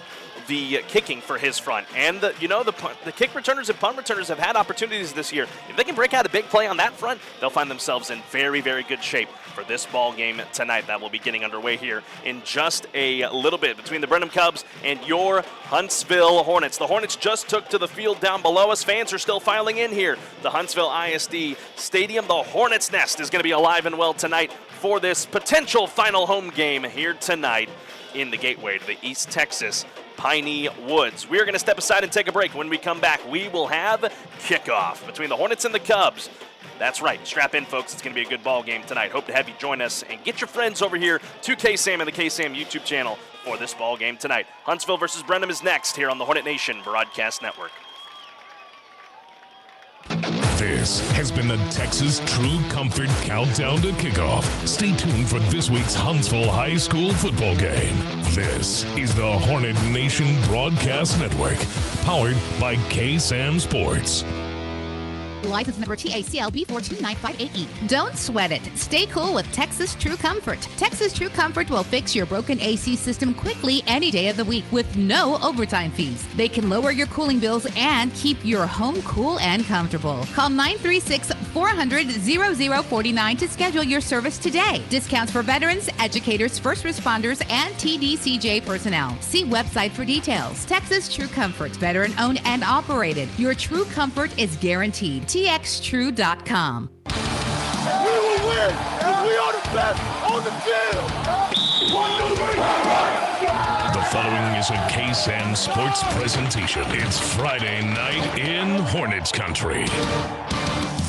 the kicking for his front. And the kick returners and punt returners have had opportunities this year. If they can break out a big play on that front, they'll find themselves in very, very good shape for this ball game tonight. That will be getting underway here in just a little bit between the Brenham Cubs and your Huntsville Hornets. The Hornets just took to the field down below us. Fans are still filing in here. The Huntsville ISD Stadium, the Hornets' nest is going to be alive and well tonight for this potential final home game here tonight in the gateway to the East Texas Piney Woods. We're going to step aside and take a break. When we come back, we will have kickoff between the Hornets and the Cubs. That's right. Strap in, folks. It's going to be a good ball game tonight. Hope to have you join us and get your friends over here to KSAM and the KSAM YouTube channel for this ball game tonight. Huntsville versus Brenham is next here on the Hornet Nation Broadcast Network. This has been the Texas True Comfort Countdown to Kickoff. Stay tuned for this week's Huntsville High School football game. This is the Hornet Nation Broadcast Network, powered by KSAM Sports. License number TACLB 42958E. Don't sweat it. Stay cool with Texas True Comfort. Texas True Comfort will fix your broken AC system quickly any day of the week with no overtime fees. They can lower your cooling bills and keep your home cool and comfortable. Call 936-400-0049 to schedule your service today. Discounts for veterans, educators, first responders, and TDCJ personnel. See website for details. Texas True Comfort, veteran owned and operated. Your true comfort is guaranteed. txhsfb.com. We will win because we are the best on the field. The following is a KSAM Sports presentation. It's Friday night in Hornets country.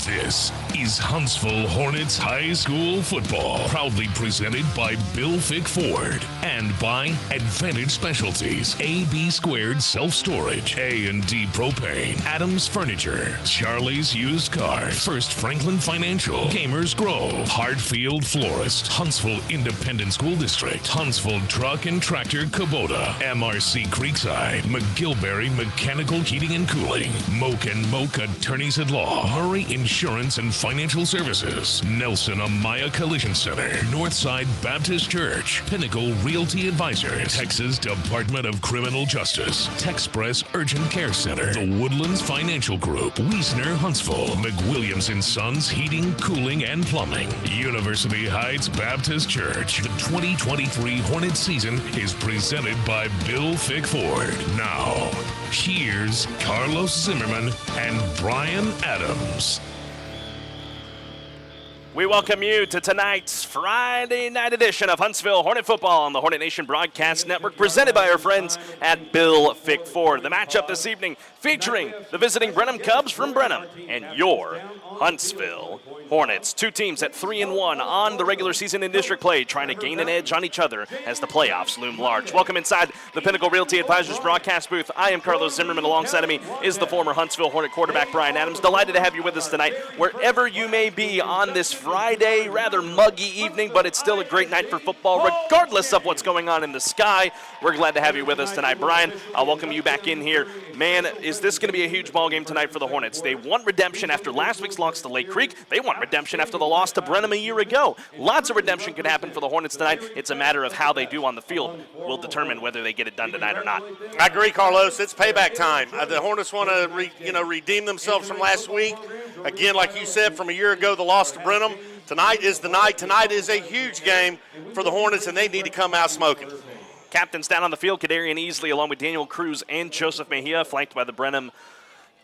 This is Huntsville Hornets High School football, proudly presented by Bill Fick Ford and by Advantage Specialties, AB Squared Self-Storage, A&D Propane, Adams Furniture, Charlie's Used Cars, First Franklin Financial, Gamers Grove, Hartfield Florist, Huntsville Independent School District, Huntsville Truck and Tractor Kubota, MRC Creekside, McGilberry Mechanical Heating and Cooling, Moak and Moak Attorneys at Law, Murray Insurance and Financial Services, Nelson Amaya Collision Center, Northside Baptist Church, Pinnacle Realty Advisors, Texas Department of Criminal Justice, Texpress Urgent Care Center, The Woodlands Financial Group, Wiesner Huntsville, McWilliams & Sons Heating, Cooling, and Plumbing, University Heights Baptist Church. The 2023 Hornet season is presented by Bill Fick Ford. Now, here's Carlos Zimmermann and Brian Adams. We welcome you to tonight's Friday night edition of Huntsville Hornet Football on the Hornet Nation Broadcast Network, presented by our friends at Bill Fick Ford. The matchup this evening featuring the visiting Brenham Cubs from Brenham and your Huntsville Hornets. Two teams at 3-1 on the regular season in district play, trying to gain an edge on each other as the playoffs loom large. Welcome inside the Pinnacle Realty Advisors broadcast booth. I am Carlos Zimmermann. Alongside of me is the former Huntsville Hornet quarterback Brian Adams. Delighted to have you with us tonight, wherever you may be on this Friday, rather muggy evening, but it's still a great night for football, regardless of what's going on in the sky. We're glad to have you with us tonight. Brian, I'll welcome you back in here. Man, is this going to be a huge ball game tonight for the Hornets? They want redemption after last week's loss to Lake Creek. They want redemption after the loss to Brenham a year ago. Lots of redemption could happen for the Hornets tonight. It's a matter of how they do on the field will determine whether they get it done tonight or not. I agree, Carlos. It's payback time. The Hornets want to redeem themselves from last week. Again, like you said, from a year ago, the loss to Brenham. Tonight is the night. Tonight is a huge game for the Hornets, and they need to come out smoking. Captains down on the field, Kadarian Easley along with Daniel Cruz and Joseph Mejia, flanked by the Brenham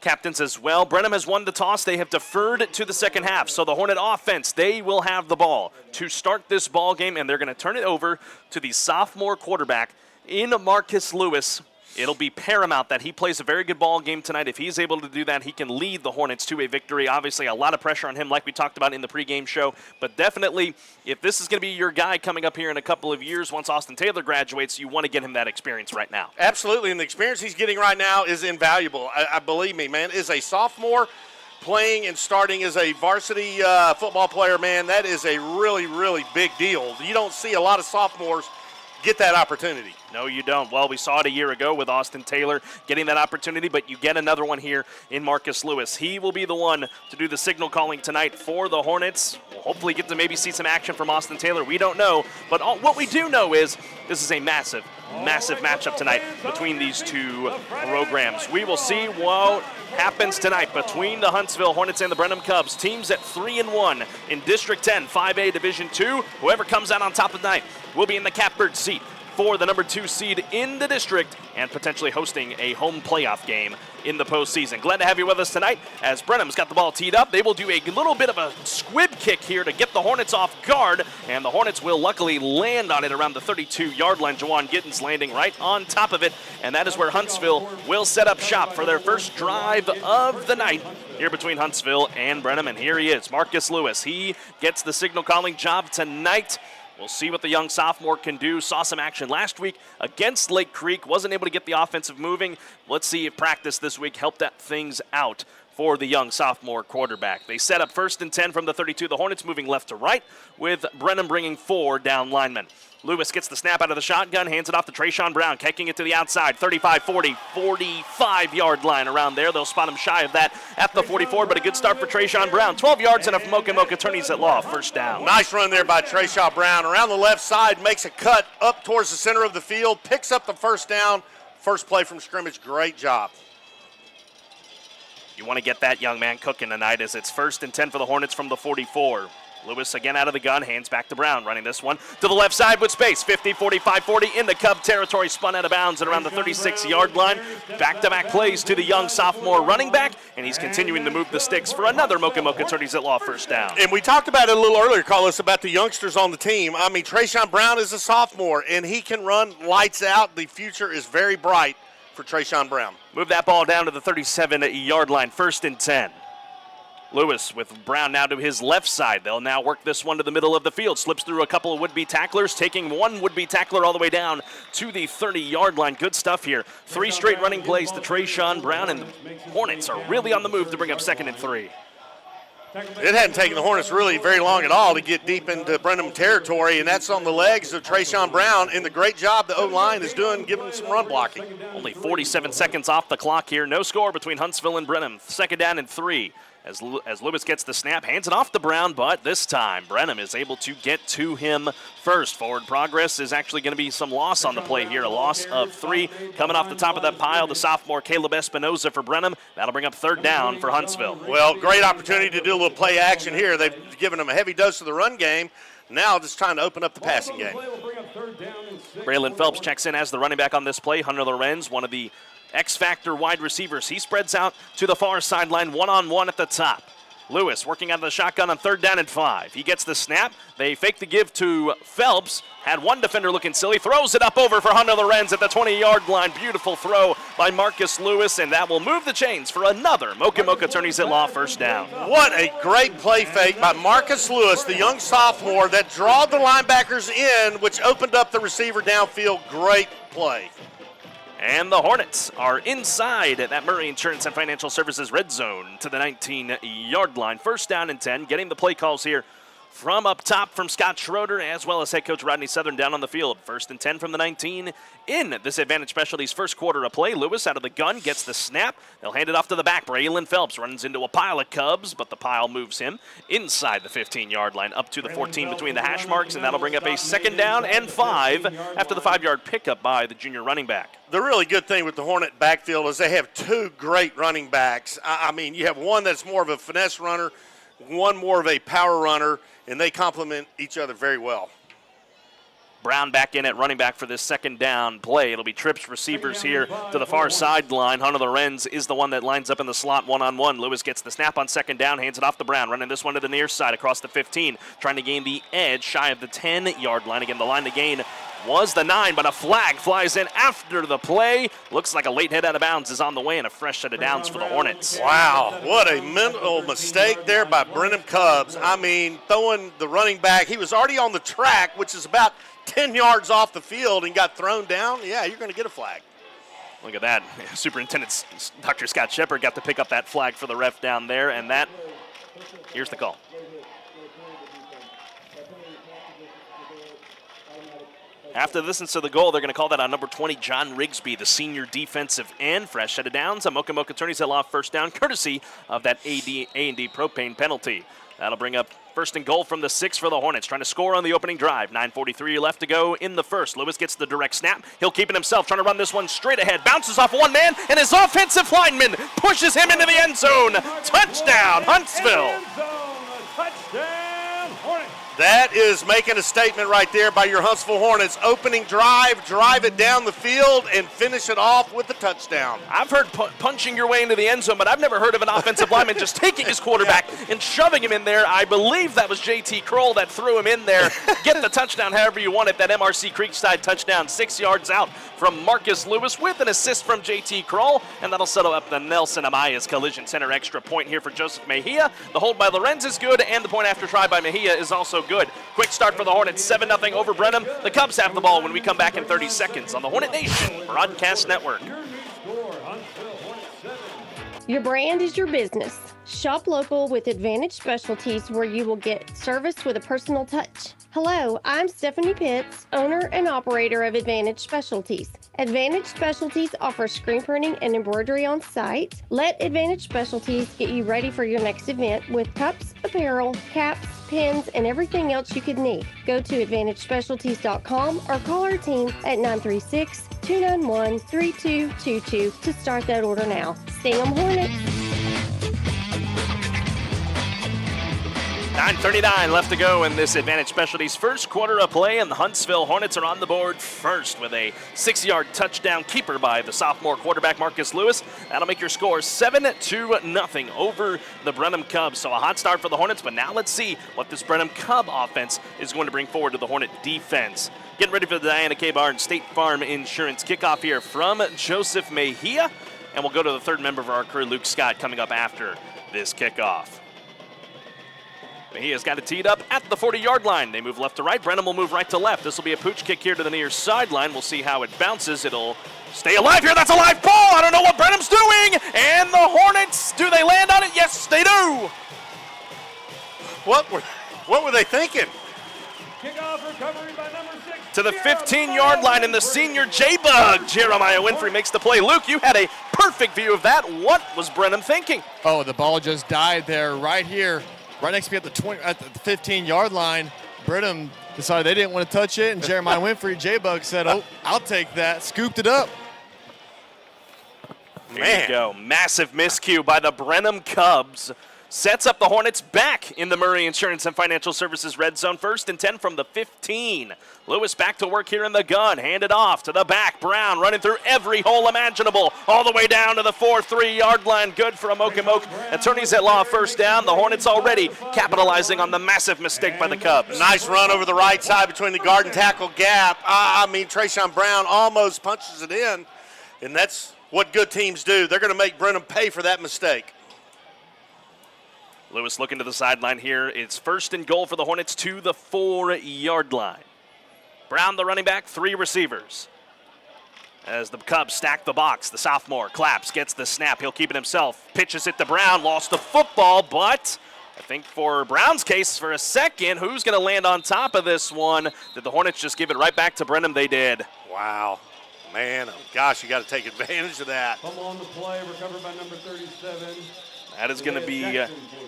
captains as well. Brenham has won the toss. They have deferred to the second half. So the Hornet offense, they will have the ball to start this ball game, and they're going to turn it over to the sophomore quarterback in Marcus Lewis. It'll be paramount that he plays a very good ball game tonight. If he's able to do that, he can lead the Hornets to a victory. Obviously, a lot of pressure on him like we talked about in the pregame show. But definitely, if this is going to be your guy coming up here in a couple of years, once Austin Taylor graduates, you want to get him that experience right now. Absolutely, and the experience he's getting right now is invaluable. I believe me, man, is a sophomore playing and starting as a varsity football player, man, that is a really, really big deal. You don't see a lot of sophomores get that opportunity. No, you don't. Well, we saw it a year ago with Austin Taylor getting that opportunity, but you get another one here in Marcus Lewis. He will be the one to do the signal calling tonight for the Hornets. We'll hopefully get to maybe see some action from Austin Taylor. We don't know, but what we do know is this is a massive matchup tonight between these two programs. We will see what happens tonight between the Huntsville Hornets and the Brenham Cubs. Teams at 3-1 in District 10, 5A Division 2. Whoever comes out on top of the night will be in the catbird seat for the number 2 seed in the district and potentially hosting a home playoff game in the postseason. Glad to have you with us tonight as Brenham's got the ball teed up. They will do a little bit of a squib kick here to get the Hornets off guard, and the Hornets will luckily land on it around the 32-yard line. Jawan Gittens landing right on top of it, and that is where Huntsville will set up shop for their first drive of the night here between Huntsville and Brenham. And here he is, Marcus Lewis. He gets the signal calling job tonight. We'll see what the young sophomore can do. Saw some action last week against Lake Creek. Wasn't able to get the offensive moving. Let's see if practice this week helped that things out for the young sophomore quarterback. They set up 1st and 10 from the 32. The Hornets moving left to right with Brenham bringing 4 down linemen. Lewis gets the snap out of the shotgun, hands it off to Trayshawn Brown, kicking it to the outside, 35, 40, 45-yard line around there. They'll spot him shy of that at the 44, but a good start for Trayshawn Brown. 12 yards and a Mocha attorneys at law, first down. Nice run there by Trayshawn Brown. Around the left side, makes a cut up towards the center of the field, picks up the first down. First play from scrimmage, great job. You want to get that young man cooking tonight as it's 1st and 10 for the Hornets from the 44. Lewis again out of the gun, hands back to Brown, running this one to the left side with space. 50, 45, 40 in the Cub territory, spun out of bounds at around the 36-yard line. Back-to-back plays to the young sophomore running back, and he's continuing to move the sticks for another Mocha attorneys at law first down. And we talked about it a little earlier, Carlos, about the youngsters on the team. I mean, Trayshawn Brown is a sophomore, and he can run lights out. The future is very bright for Trayshawn Brown. Move that ball down to the 37-yard line, 1st and 10. Lewis with Brown now to his left side. They'll now work this one to the middle of the field. Slips through a couple of would-be tacklers, taking one would-be tackler all the way down to the 30-yard line. Good stuff here. 3 straight running plays to Trayshawn Brown, and the Hornets are really on the move to bring up 2nd and 3. It hadn't taken the Hornets really very long at all to get deep into Brenham territory, and that's on the legs of Trayshawn Brown, and the great job the O-line is doing, giving him some run blocking. Only 47 seconds off the clock here. No score between Huntsville and Brenham. 2nd down and 3. As Lewis gets the snap, hands it off to Brown, but this time Brenham is able to get to him first. Forward progress is actually going to be some loss on the play here, a loss of 3. Coming off the top of that pile, the sophomore Caleb Espinoza for Brenham. That'll bring up 3rd down for Huntsville. Well, great opportunity to do a little play action here. They've given them a heavy dose of the run game. Now just trying to open up the passing game. Braylon Phelps checks in as the running back on this play. Hunter Lorenz, one of the X-Factor wide receivers. He spreads out to the far sideline, one-on-one at the top. Lewis working out of the shotgun on 3rd down and 5. He gets the snap. They fake the give to Phelps. Had one defender looking silly. Throws it up over for Hunter Lorenz at the 20-yard line. Beautiful throw by Marcus Lewis, and that will move the chains for another Mocha attorneys at law first down. What a great play fake by Marcus Lewis, the young sophomore that drawed the linebackers in, which opened up the receiver downfield. Great play. And the Hornets are inside that Murray Insurance and Financial Services red zone to the 19-yard line. 1st down and 10, getting the play calls here from up top from Scott Schroeder, as well as head coach Rodney Southern down on the field. 1st and 10 from the 19 in this Advantage Specialties first quarter of play. Lewis out of the gun, gets the snap. They'll hand it off to the back. Braylon Phelps runs into a pile of Cubs, but the pile moves him inside the 15-yard line up to the 14 between the hash marks, and that'll bring up a 2nd down and 5 after the 5-yard pickup by the junior running back. The really good thing with the Hornet backfield is they have 2 great running backs. I mean, you have one that's more of a finesse runner, one more of a power runner, and they complement each other very well. Brown back in at running back for this 2nd down play. It'll be trips receivers here to the far sideline. Hunter Lorenz is the one that lines up in the slot one-on-one. Lewis gets the snap on 2nd down, hands it off to Brown, running this one to the near side across the 15, trying to gain the edge shy of the 10-yard line. Again, the line to gain was the 9, but a flag flies in after the play. Looks like a late hit out of bounds is on the way, and a fresh set of downs for the Hornets. Wow, what a mental mistake there by Brenham Cubs. I mean, throwing the running back. He was already on the track, which is about 10 yards off the field, and got thrown down. Yeah, you're going to get a flag. Look at that. Superintendent Dr. Scott Shepard got to pick up that flag for the ref down there, and that, here's the call. After the distance to the goal, they're going to call that on number 20, John Rigsby, the senior defensive end. Fresh set of downs. A Mocha attorneys at law first down, courtesy of that A&D propane penalty. That'll bring up first and goal from the 6 for the Hornets, trying to score on the opening drive. 9:43 left to go in the first. Lewis gets the direct snap. He'll keep it himself, trying to run this one straight ahead. Bounces off one man, and his offensive lineman pushes him into the end zone. Touchdown, Huntsville. Touchdown, Hornets. That is making a statement right there by your Huntsville Hornets. Opening drive it down the field, and finish it off with the touchdown. I've heard punching your way into the end zone, but I've never heard of an offensive lineman just taking his quarterback and shoving him in there. I believe that was J.T. Kroll that threw him in there. Get the touchdown however you want it. That MRC Creekside touchdown, 6 yards out from Marcus Lewis with an assist from J.T. Kroll, and that'll settle up the Nelson Amaya's collision center extra point here for Joseph Mejia. The hold by Lorenz is good, and the point after try by Mejia is also good. Quick start for the Hornets, 7-0 over Brenham. The Cubs have the ball when we come back in 30 seconds on the Hornet Nation Broadcast Network. Your brand is your business. Shop local with Advantage Specialties, where you will get service with a personal touch. Hello, I'm Stephanie Pitts, owner and operator of Advantage Specialties. Advantage Specialties offers screen printing and embroidery on site. Let Advantage Specialties get you ready for your next event with cups, apparel, caps, pins, and everything else you could need. Go to AdvantageSpecialties.com or call our team at 936-291-3222 to start that order now. Sting 'em Hornets! 9:39 left to go in this Advantage Specialties first quarter of play, and the Huntsville Hornets are on the board first with a 6-yard touchdown keeper by the sophomore quarterback Marcus Lewis. That'll make your score 7-0 over the Brenham Cubs. So a hot start for the Hornets, but now let's see what this Brenham Cub offense is going to bring forward to the Hornet defense. Getting ready for the Diana K. Barnes State Farm Insurance kickoff here from Joseph Mejia, and we'll go to the third member of our crew, Luke Scott, coming up after this kickoff. Mejia's got it teed up at the 40-yard line. They move left to right. Brenham will move right to left. This will be a pooch kick here to the near sideline. We'll see how it bounces. It'll stay alive here. That's a live ball. I don't know what Brenham's doing. And the Hornets, do they land on it? Yes, they do. What were they thinking? Kickoff recovery by number 6. To the 15-yard line, and the senior J-Bug, Jeremiah Winfrey, makes the play. Luke, you had a perfect view of that. What was Brenham thinking? Oh, the ball just died there right here. Right next to me at the 15-yard line. Brenham decided they didn't want to touch it, and Jeremiah Winfrey, J-Bug, said, oh, I'll take that. Scooped it up. There you go. Massive miscue by the Brenham Cubs. Sets up the Hornets back in the Murray Insurance and Financial Services red zone. 1st and 10 from the 15. Lewis back to work here in the gun. Handed off to the back. Brown running through every hole imaginable. All the way down to the 4-3-yard line. Good for a Mocha. Attorneys at law first down. The Hornets already capitalizing on the massive mistake by the Cubs. Nice run over the right side between the guard and tackle gap. Trayshawn Brown almost punches it in, and that's what good teams do. They're going to make Brenham pay for that mistake. Lewis looking to the sideline here. It's 1st and goal for the Hornets to the 4-yard line. Brown, the running back, 3 receivers. As the Cubs stack the box, the sophomore claps, gets the snap. He'll keep it himself. Pitches it to Brown, lost the football, but I think for Brown's case for a second, who's going to land on top of this one? Did the Hornets just give it right back to Brenham? They did. Wow. Man, oh gosh, you got to take advantage of that. Come on the play, recovered by number 37. That is going to be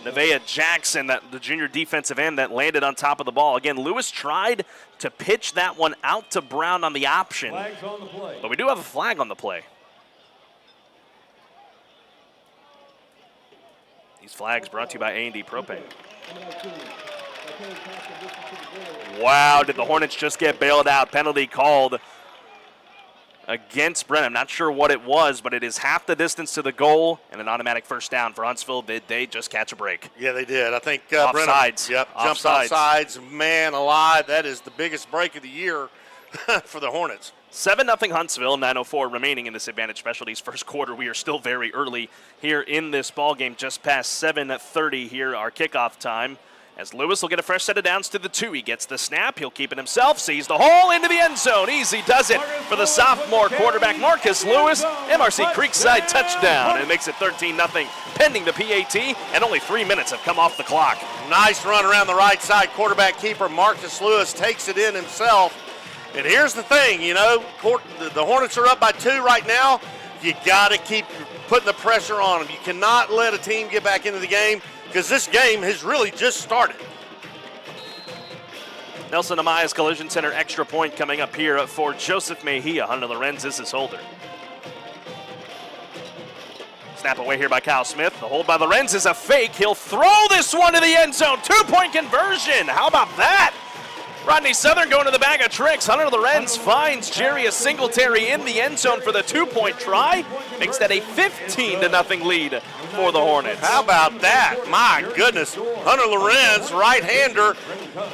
Nevaeh Jackson, the junior defensive end that landed on top of the ball. Again, Lewis tried to pitch that one out to Brown on the option. Flags on the play. But we do have a flag on the play. These flags brought to you by A&D Propane. Wow, did the Hornets just get bailed out? Penalty called against Brenham. Not sure what it was, but it is half the distance to the goal and an automatic first down for Huntsville. Did they just catch a break? Yeah, they did. I think offsides. Brenham jumped offsides. Man alive, that is the biggest break of the year for the Hornets. 7-0 Huntsville, 9:04 remaining in this Advantage Specialties first quarter. We are still very early here in this ball game, just past 7:30 here, our kickoff time. As Lewis will get a fresh set of downs to the 2. He gets the snap. He'll keep it himself. Sees the hole into the end zone. Easy does it for the sophomore quarterback, Marcus Lewis. MRC Creekside touchdown. It makes it 13-0 pending the PAT, and only 3 minutes have come off the clock. Nice run around the right side. Quarterback keeper Marcus Lewis takes it in himself. And here's the thing, you know, the Hornets are up by 2 right now. You got to keep putting the pressure on them. You cannot let a team get back into the game because this game has really just started. Nelson Amaya's Collision Center extra point coming up here for Joseph Mejia. Hunter Lorenz is his holder. Snap away here by Kyle Smith. The hold by Lorenz is a fake. He'll throw this one to the end zone. 2-point conversion. How about that? Rodney Southern going to the bag of tricks. Hunter Lorenz finds Jarius Singletary in the end zone for the 2-point try. Makes that a 15-0 lead for the Hornets. How about that? My goodness. Hunter Lorenz, right-hander,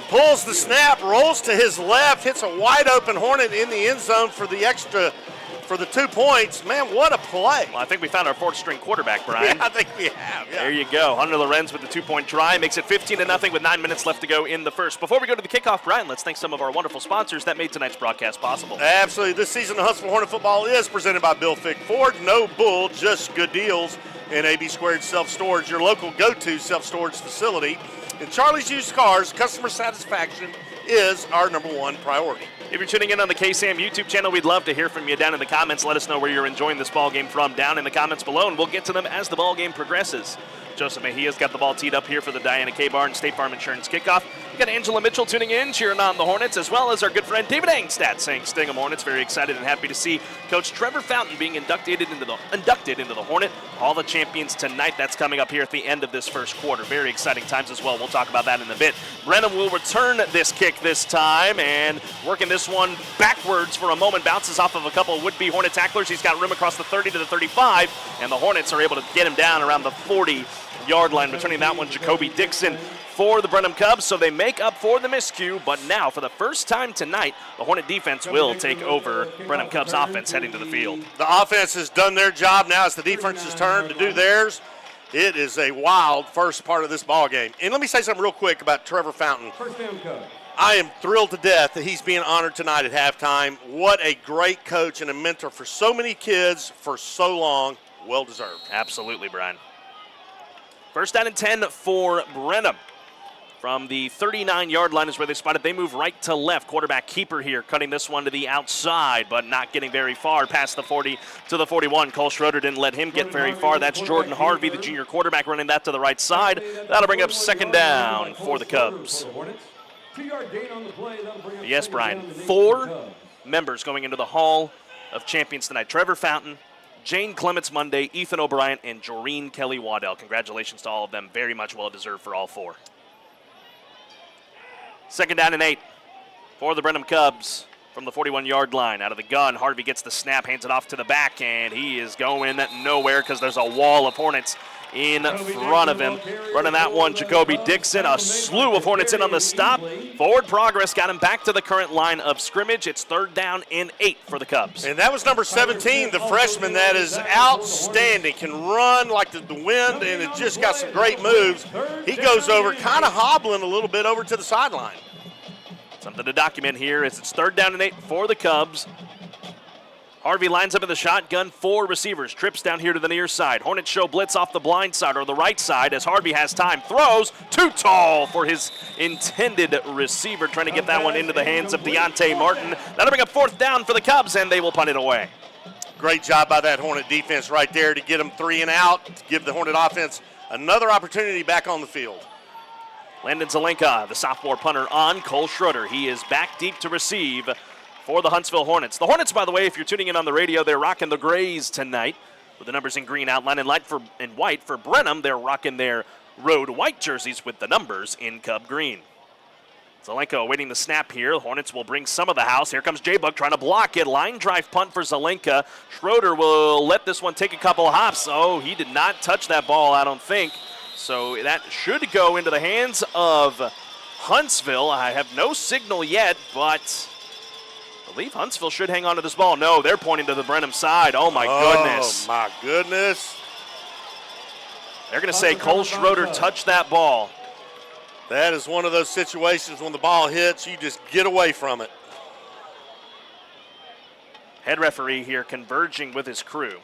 pulls the snap, rolls to his left, hits a wide-open Hornet in the end zone for the 2 points. Man, what a play. Well, I think we found our 4th-string quarterback, Brian. Yeah, I think we have. Yeah. There you go. Hunter Lorenz with the 2-point try. Makes it 15-0 with 9 minutes left to go in the first. Before we go to the kickoff, Brian, let's thank some of our wonderful sponsors that made tonight's broadcast possible. Absolutely. This season of Huntsville Hornet football is presented by Bill Fick Ford. No bull, just good deals. And AB Squared Self-Storage, your local go-to self-storage facility. In Charlie's Used Cars, customer satisfaction is our #1 priority. If you're tuning in on the KSAM YouTube channel, we'd love to hear from you down in the comments. Let us know where you're enjoying this ball game from down in the comments below, and we'll get to them as the ball game progresses. Joseph Mejia's got the ball teed up here for the Diana K. Barnes State Farm Insurance kickoff. We got Angela Mitchell tuning in, cheering on the Hornets, as well as our good friend David Angstad saying Sting 'em Hornets. Very excited and happy to see Coach Trevor Fountain being inducted into the Hornet Hall of Champions tonight. That's coming up here at the end of this first quarter. Very exciting times as well. We'll talk about that in a bit. Brenham will return this kick this time, and working this one backwards for a moment, bounces off of a couple of would-be Hornet tacklers. He's got room across the 30 to the 35, and the Hornets are able to get him down around the 40-yard line. Returning that one, Jacoby Dixon for the Brenham Cubs, so they make up for the miscue. But now, for the first time tonight, the Hornet defense will take over Brenham Cubs offense heading to the field. The offense has done their job. Now it's the defense's turn to do theirs. It is a wild first part of this ball game. And let me say something real quick about Trevor Fountain. I am thrilled to death that he's being honored tonight at halftime. What a great coach and a mentor for so many kids for so long. Well deserved. Absolutely, Brian. First down and 10 for Brenham. From the 39-yard line is where they spotted. They move right to left. Quarterback keeper here, cutting this one to the outside, but not getting very far past the 40 to the 41. Cole Schroeder didn't let him get very far. That's Jordan Harvey, the junior quarterback, running that to the right side. That'll bring up second down for the Cubs. Yes, Brian, 4 members going into the Hall of Champions tonight. Trevor Fountain, Jane Clements Monday, Ethan O'Brien, and Joreen Kelly Waddell. Congratulations to all of them. Very much well-deserved for all 4. Second down and 8 for the Brenham Cubs from the 41-yard line. Out of the gun, Harvey gets the snap, hands it off to the back, and he is going nowhere because there's a wall of Hornets in front of him. Running that one, Jacoby Dixon. A slew of Hornets in on the stop. Forward progress got him back to the current line of scrimmage. It's third down and 8 for the Cubs. And that was number 17, the freshman that is outstanding. Can run like the wind, and it just got some great moves. He goes over, kind of hobbling a little bit over to the sideline. Something to document here as it's third down and 8 for the Cubs. Harvey lines up in the shotgun, 4 receivers, trips down here to the near side. Hornets show blitz off the blind side or the right side as Harvey has time, throws, too tall for his intended receiver, trying to get that one into the hands of Deontay Martin. That'll bring up fourth down for the Cubs, and they will punt it away. Great job by that Hornet defense right there to get them 3 and out, to give the Hornet offense another opportunity back on the field. Landon Zelenka, the sophomore punter, on Cole Schroeder. He is back deep to receive for the Huntsville Hornets. The Hornets, by the way, if you're tuning in on the radio, they're rocking the grays tonight with the numbers in green outline and white. For Brenham, they're rocking their road white jerseys with the numbers in Cub green. Zelenka awaiting the snap here. The Hornets will bring some of the house. Here comes J-Bug trying to block it. Line drive punt for Zelenka. Schroeder will let this one take a couple of hops. Oh, he did not touch that ball, I don't think. So that should go into the hands of Huntsville. I have no signal yet, but I believe Huntsville should hang on to this ball. No, they're pointing to the Brenham side. Oh, my goodness. Oh, my goodness. They're going to say Cole Schroeder touched that ball. That is one of those situations when the ball hits, you just get away from it. Head referee here converging with his crew.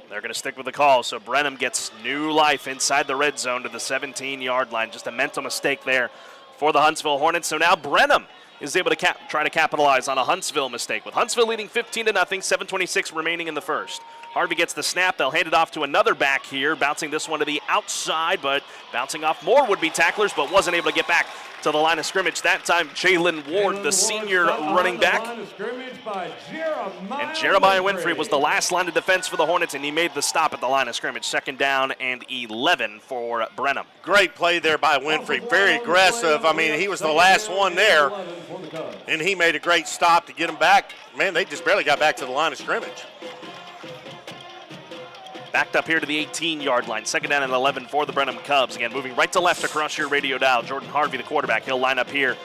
They're going to stick with the call, so Brenham gets new life inside the red zone to the 17-yard line. Just a mental mistake there for the Huntsville Hornets. So now Brenham is able to try to capitalize on a Huntsville mistake. With Huntsville leading 15-0, 7:26 remaining in the first. Harvey gets the snap. They'll hand it off to another back here, bouncing this one to the outside, but bouncing off more would-be tacklers, but wasn't able to get back to the line of scrimmage. That time, Jalen Ward, the senior running back. And Jeremiah Winfrey was the last line of defense for the Hornets, and he made the stop at the line of scrimmage. 2nd down and 11 for Brenham. Great play there by Winfrey. Very aggressive. I mean, he was the last one there, and he made a great stop to get him back. Man, they just barely got back to the line of scrimmage. Backed up here to the 18-yard line. 2nd down and 11 for the Brenham Cubs. Again, moving right to left across your radio dial. Jordan Harvey, the quarterback. He'll line up here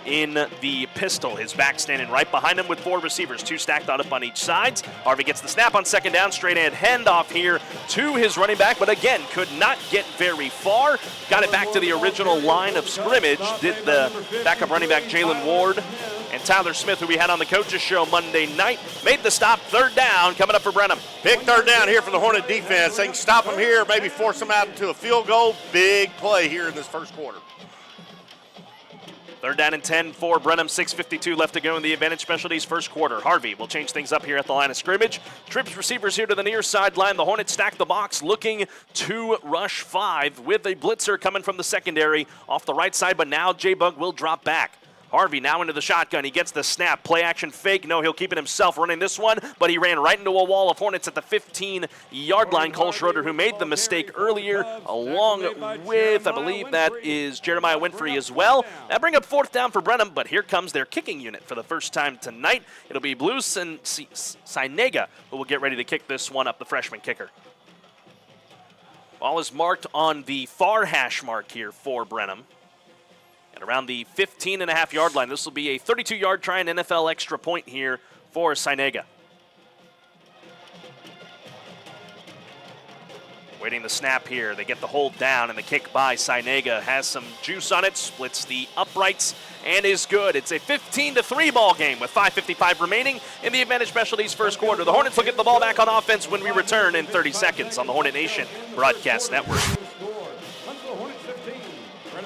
in the pistol. His back standing right behind him with 4 receivers, 2 stacked out up on each side. Harvey gets the snap on 2nd down. Straight ahead handoff here to his running back, but again, could not get very far. Got it back to the original line of scrimmage. Did the backup running back Jalen Ward. And Tyler Smith, who we had on the coaches show Monday night, made the stop. 3rd down coming up for Brenham. Big 3rd down here for the Hornet defense. They can stop them here, maybe force them out into a field goal. Big play here in this first quarter. 3rd down and 10 for Brenham. 6:52 left to go in the Advantage Specialties first quarter. Harvey will change things up here at the line of scrimmage. Trips receivers here to the near sideline. The Hornets stack the box, looking to rush 5 with a blitzer coming from the secondary off the right side, but now J-Bug will drop back. Harvey now into the shotgun. He gets the snap. Play action fake. No, he'll keep it himself running this one, but he ran right into a wall of Hornets at the 15-yard line. Cole Schroeder, who made the mistake earlier, along with, I believe that is Jeremiah Winfrey as well. That bring up 4th down for Brenham, but here comes their kicking unit for the first time tonight. It'll be Blues and Sinega who will get ready to kick this one up, the freshman kicker. Ball is marked on the far hash mark here for Brenham. And around the 15.5-yard line, this will be a 32-yard try and NFL extra point here for Sinega. Waiting the snap here. They get the hold down, and the kick by Sinega has some juice on it, splits the uprights, and is good. It's a 15-3 ball game with 5:55 remaining in the Advantage Specialties first quarter. The Hornets will get the ball back on offense when we return in 30 seconds on the Hornet Nation Broadcast Network.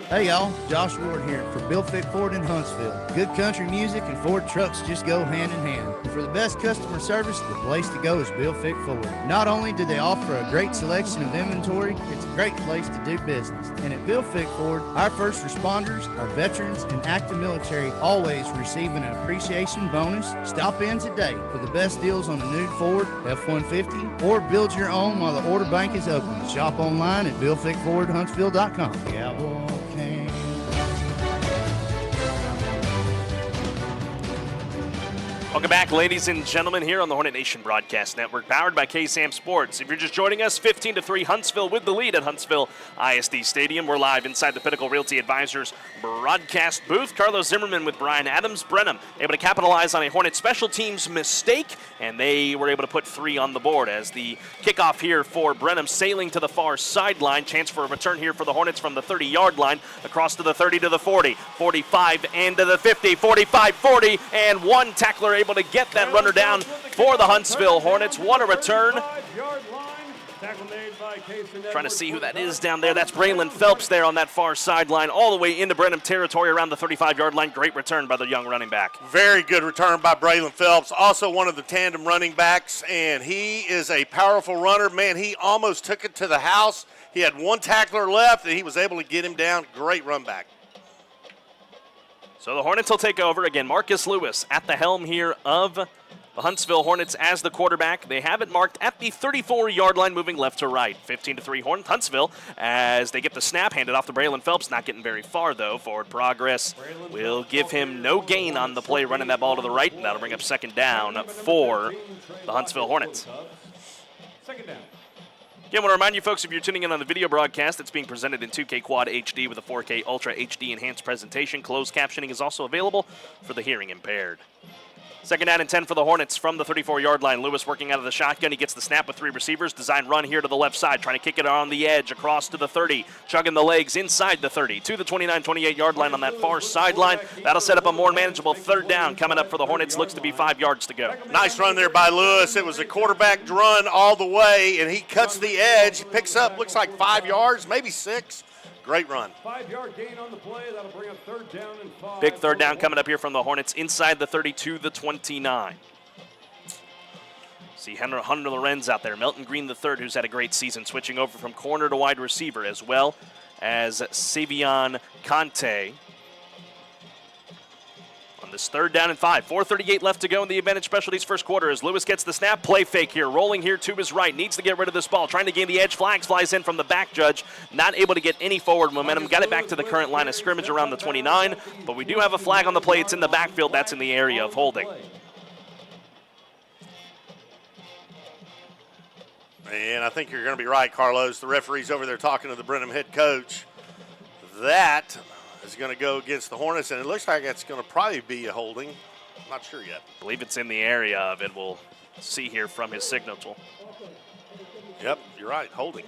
Hey y'all, Josh Ward here for Bill Fick Ford in Huntsville. Good country music and Ford trucks just go hand in hand. And for the best customer service, the place to go is Bill Fick Ford. Not only do they offer a great selection of inventory, it's a great place to do business. And at Bill Fick Ford, our first responders, our veterans, and active military always receive an appreciation bonus. Stop in today for the best deals on a new Ford F-150 or build your own while the order bank is open. Shop online at BillFickFordHuntsville.com. Cowboy. Welcome back, ladies and gentlemen, here on the Hornet Nation Broadcast Network, powered by KSAM Sports. If you're just joining us, 15-3 Huntsville with the lead at Huntsville ISD Stadium. We're live inside the Pinnacle Realty Advisors broadcast booth. Carlos Zimmermann with Brian Adams. Brenham able to capitalize on a Hornet special teams mistake, and they were able to put 3 on the board as the kickoff here for Brenham, sailing to the far sideline. Chance for a return here for the Hornets from the 30-yard line across to the 30 to the 40, 45 and to the 50, 45, 40, and one tackler able to get that runner down for the Huntsville Hornets. What a return. Trying to see who that is down there. That's Braylon Phelps there on that far sideline, all the way into Brenham territory around the 35-yard line. Great return by the young running back. Very good return by Braylon Phelps, also one of the tandem running backs, and he is a powerful runner. Man, he almost took it to the house. He had one tackler left, and he was able to get him down. Great run back. So the Hornets will take over. Again, Marcus Lewis at the helm here of the Huntsville Hornets as the quarterback. They have it marked at the 34-yard line, moving left to right. 15-3 Huntsville as they get the snap handed off to Braylon Phelps. Not getting very far, though. Forward progress will give him no gain on the play, running that ball to the right, and that'll bring up 2nd down for the Huntsville Hornets. 2nd down. Again, I want to remind you folks, if you're tuning in on the video broadcast, it's being presented in 2K Quad HD with a 4K Ultra HD enhanced presentation. Closed captioning is also available for the hearing impaired. Second down and 10 for the Hornets from the 34-yard line. Lewis working out of the shotgun. He gets the snap with 3 receivers. Design run here to the left side. Trying to kick it on the edge across to the 30. Chugging the legs inside the 30 to the 29, 28-yard line on that far sideline. That'll set up a more manageable third down coming up for the Hornets. Looks to be 5 yards to go. Nice run there by Lewis. It was a quarterback run all the way, and he cuts the edge. Picks up, looks like 5 yards, maybe 6. Great run. 5-yard gain on the play. That'll bring up third down and 5. Big third down coming up here from the Hornets inside the 32, the 29. See Hunter Lorenz out there. Melton Green III, who's had a great season, switching over from corner to wide receiver, as well as Savion Conte. On this third down and 5. 4:38 left to go in the Advantage Specialties first quarter as Lewis gets the snap. Play fake here. Rolling here to his right. Needs to get rid of this ball. Trying to gain the edge. Flags flies in from the back judge. Not able to get any forward momentum. Got it back to the current line of scrimmage around the 29. But we do have a flag on the play. It's in the backfield. That's in the area of holding. And I think you're going to be right, Carlos. The referee's over there talking to the Brenham head coach. That is going to go against the Hornets, and it looks like it's going to probably be a holding. I'm not sure yet. I believe it's in the area of it. We'll see here from his signature. Yep, you're right, holding.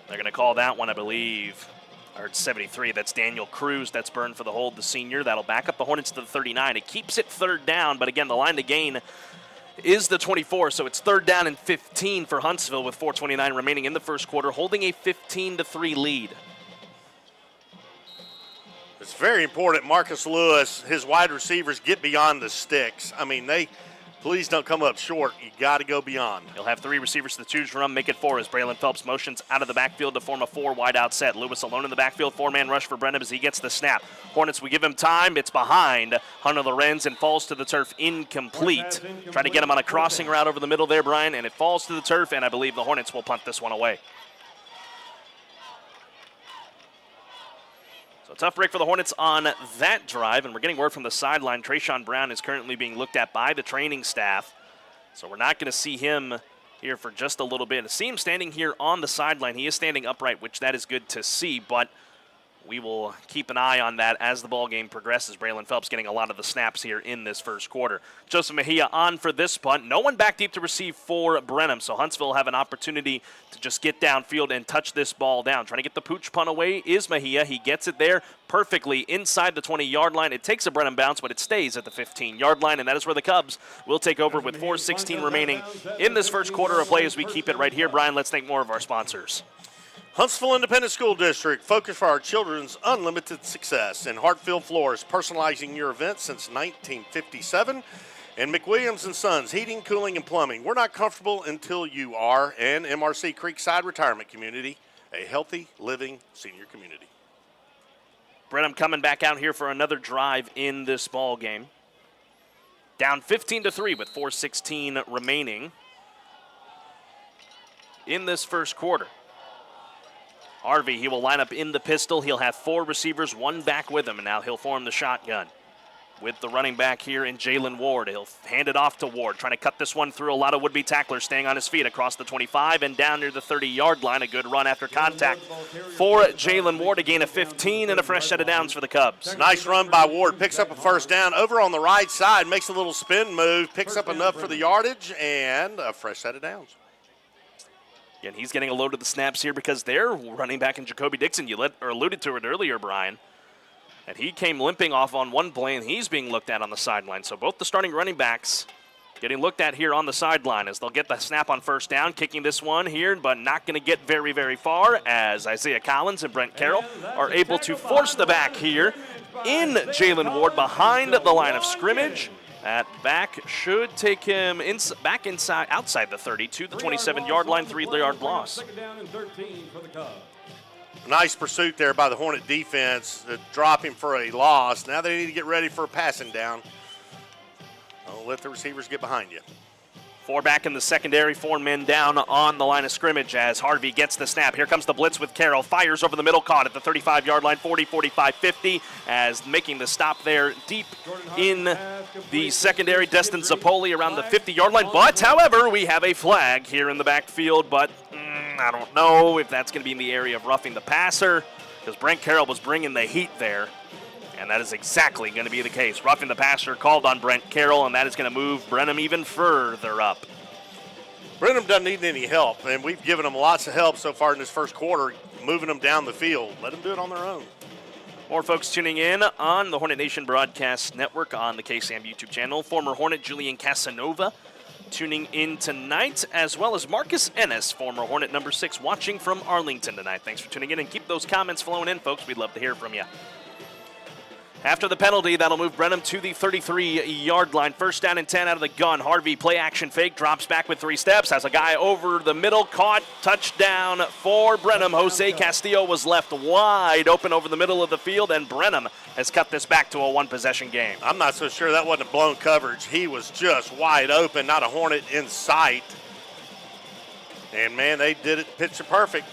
They're going to call that one, I believe. I heard 73. That's Daniel Cruz. That's burned for the hold, the senior. That'll back up the Hornets to the 39. It keeps it third down, but again, the line to gain is the 24, so it's third down and 15 for Huntsville with 4:29 remaining in the first quarter, holding a 15-3 lead. It's very important Marcus Lewis, his wide receivers, get beyond the sticks. I mean, please don't come up short. You got to go beyond. He'll have 3 receivers to choose from, make it 4 as Braylon Phelps motions out of the backfield to form a 4 wide out set. Lewis alone in the backfield, 4-man rush for Brenham as he gets the snap. Hornets, we give him time. It's behind Hunter Lorenz and falls to the turf incomplete. Trying to get him on a crossing route over the middle there, Brian, and it falls to the turf, and I believe the Hornets will punt this one away. So a tough break for the Hornets on that drive, and we're getting word from the sideline. Trayshawn Brown is currently being looked at by the training staff, so we're not going to see him here for just a little bit. I see him standing here on the sideline. He is standing upright, which that is good to see, but we will keep an eye on that as the ball game progresses. Braylon Phelps getting a lot of the snaps here in this first quarter. Joseph Mejia on for this punt. No one back deep to receive for Brenham, so Huntsville will have an opportunity to just get downfield and touch this ball down. Trying to get the pooch punt away is Mejia. He gets it there perfectly inside the 20-yard line. It takes a Brenham bounce, but it stays at the 15-yard line, and that is where the Cubs will take over with 4:16 remaining in this first quarter of play as we keep it right here. Brian, let's thank more of our sponsors. Huntsville Independent School District, focus for our children's unlimited success. And Hartfield Floors, personalizing your event since 1957. And McWilliams & Sons, heating, cooling, and plumbing. We're not comfortable until you are. And MRC Creekside Retirement Community, a healthy living senior community. Brenham coming back out here for another drive in this ball game. Down 15-3 with 4:16 remaining in this first quarter. Harvey, he will line up in the pistol. He'll have 4 receivers, 1 back with him, and now he'll form the shotgun with the running back here in Jalen Ward. He'll hand it off to Ward, trying to cut this one through a lot of would-be tacklers, staying on his feet across the 25 and down near the 30-yard line. A good run after contact for Jalen Ward to gain a 15 and a fresh set of downs for the Cubs. Nice run by Ward, picks up a first down. Over on the right side, makes a little spin move, picks up enough for the yardage, and a fresh set of downs. And he's getting a load of the snaps here because they're running back in Jacoby Dixon. You alluded to it earlier, Brian. And he came limping off on one play, and he's being looked at on the sideline. So both the starting running backs getting looked at here on the sideline as they'll get the snap on first down, kicking this one here, but not going to get very, very far as Isaiah Collins and Brent Carroll are able to force the back here in Jalen Ward behind the line of scrimmage. That back should take him back inside, outside the 30 to the 27-yard line, 3-yard loss. Second down and 13 for the Cubs. Nice pursuit there by the Hornet defense to drop him for a loss. Now they need to get ready for a passing down. Don't let the receivers get behind you. 4 back in the secondary, 4 men down on the line of scrimmage as Harvey gets the snap. Here comes the blitz with Carroll. Fires over the middle, caught at the 35-yard line, 40, 45, 50, as making the stop there deep in the secondary. Destin Zapoli around the 50-yard line. But, however, we have a flag here in the backfield, but I don't know if that's going to be in the area of roughing the passer because Brent Carroll was bringing the heat there. And that is exactly going to be the case. Roughing the passer called on Brent Carroll, and that is going to move Brenham even further up. Brenham doesn't need any help, and we've given them lots of help so far in this first quarter, moving them down the field. Let them do it on their own. More folks tuning in on the Hornet Nation Broadcast Network on the KSAM YouTube channel. Former Hornet Julian Casanova tuning in tonight, as well as Marcus Ennis, former Hornet number 6, watching from Arlington tonight. Thanks for tuning in, and keep those comments flowing in, folks. We'd love to hear from you. After the penalty, that'll move Brenham to the 33-yard line. First down and 10 out of the gun. Harvey, play action fake, drops back with 3 steps, has a guy over the middle, caught, touchdown for Brenham. Jose Castillo was left wide open over the middle of the field, and Brenham has cut this back to a one-possession game. I'm not so sure that wasn't a blown coverage. He was just wide open, not a Hornet in sight. And, man, they did it picture perfect.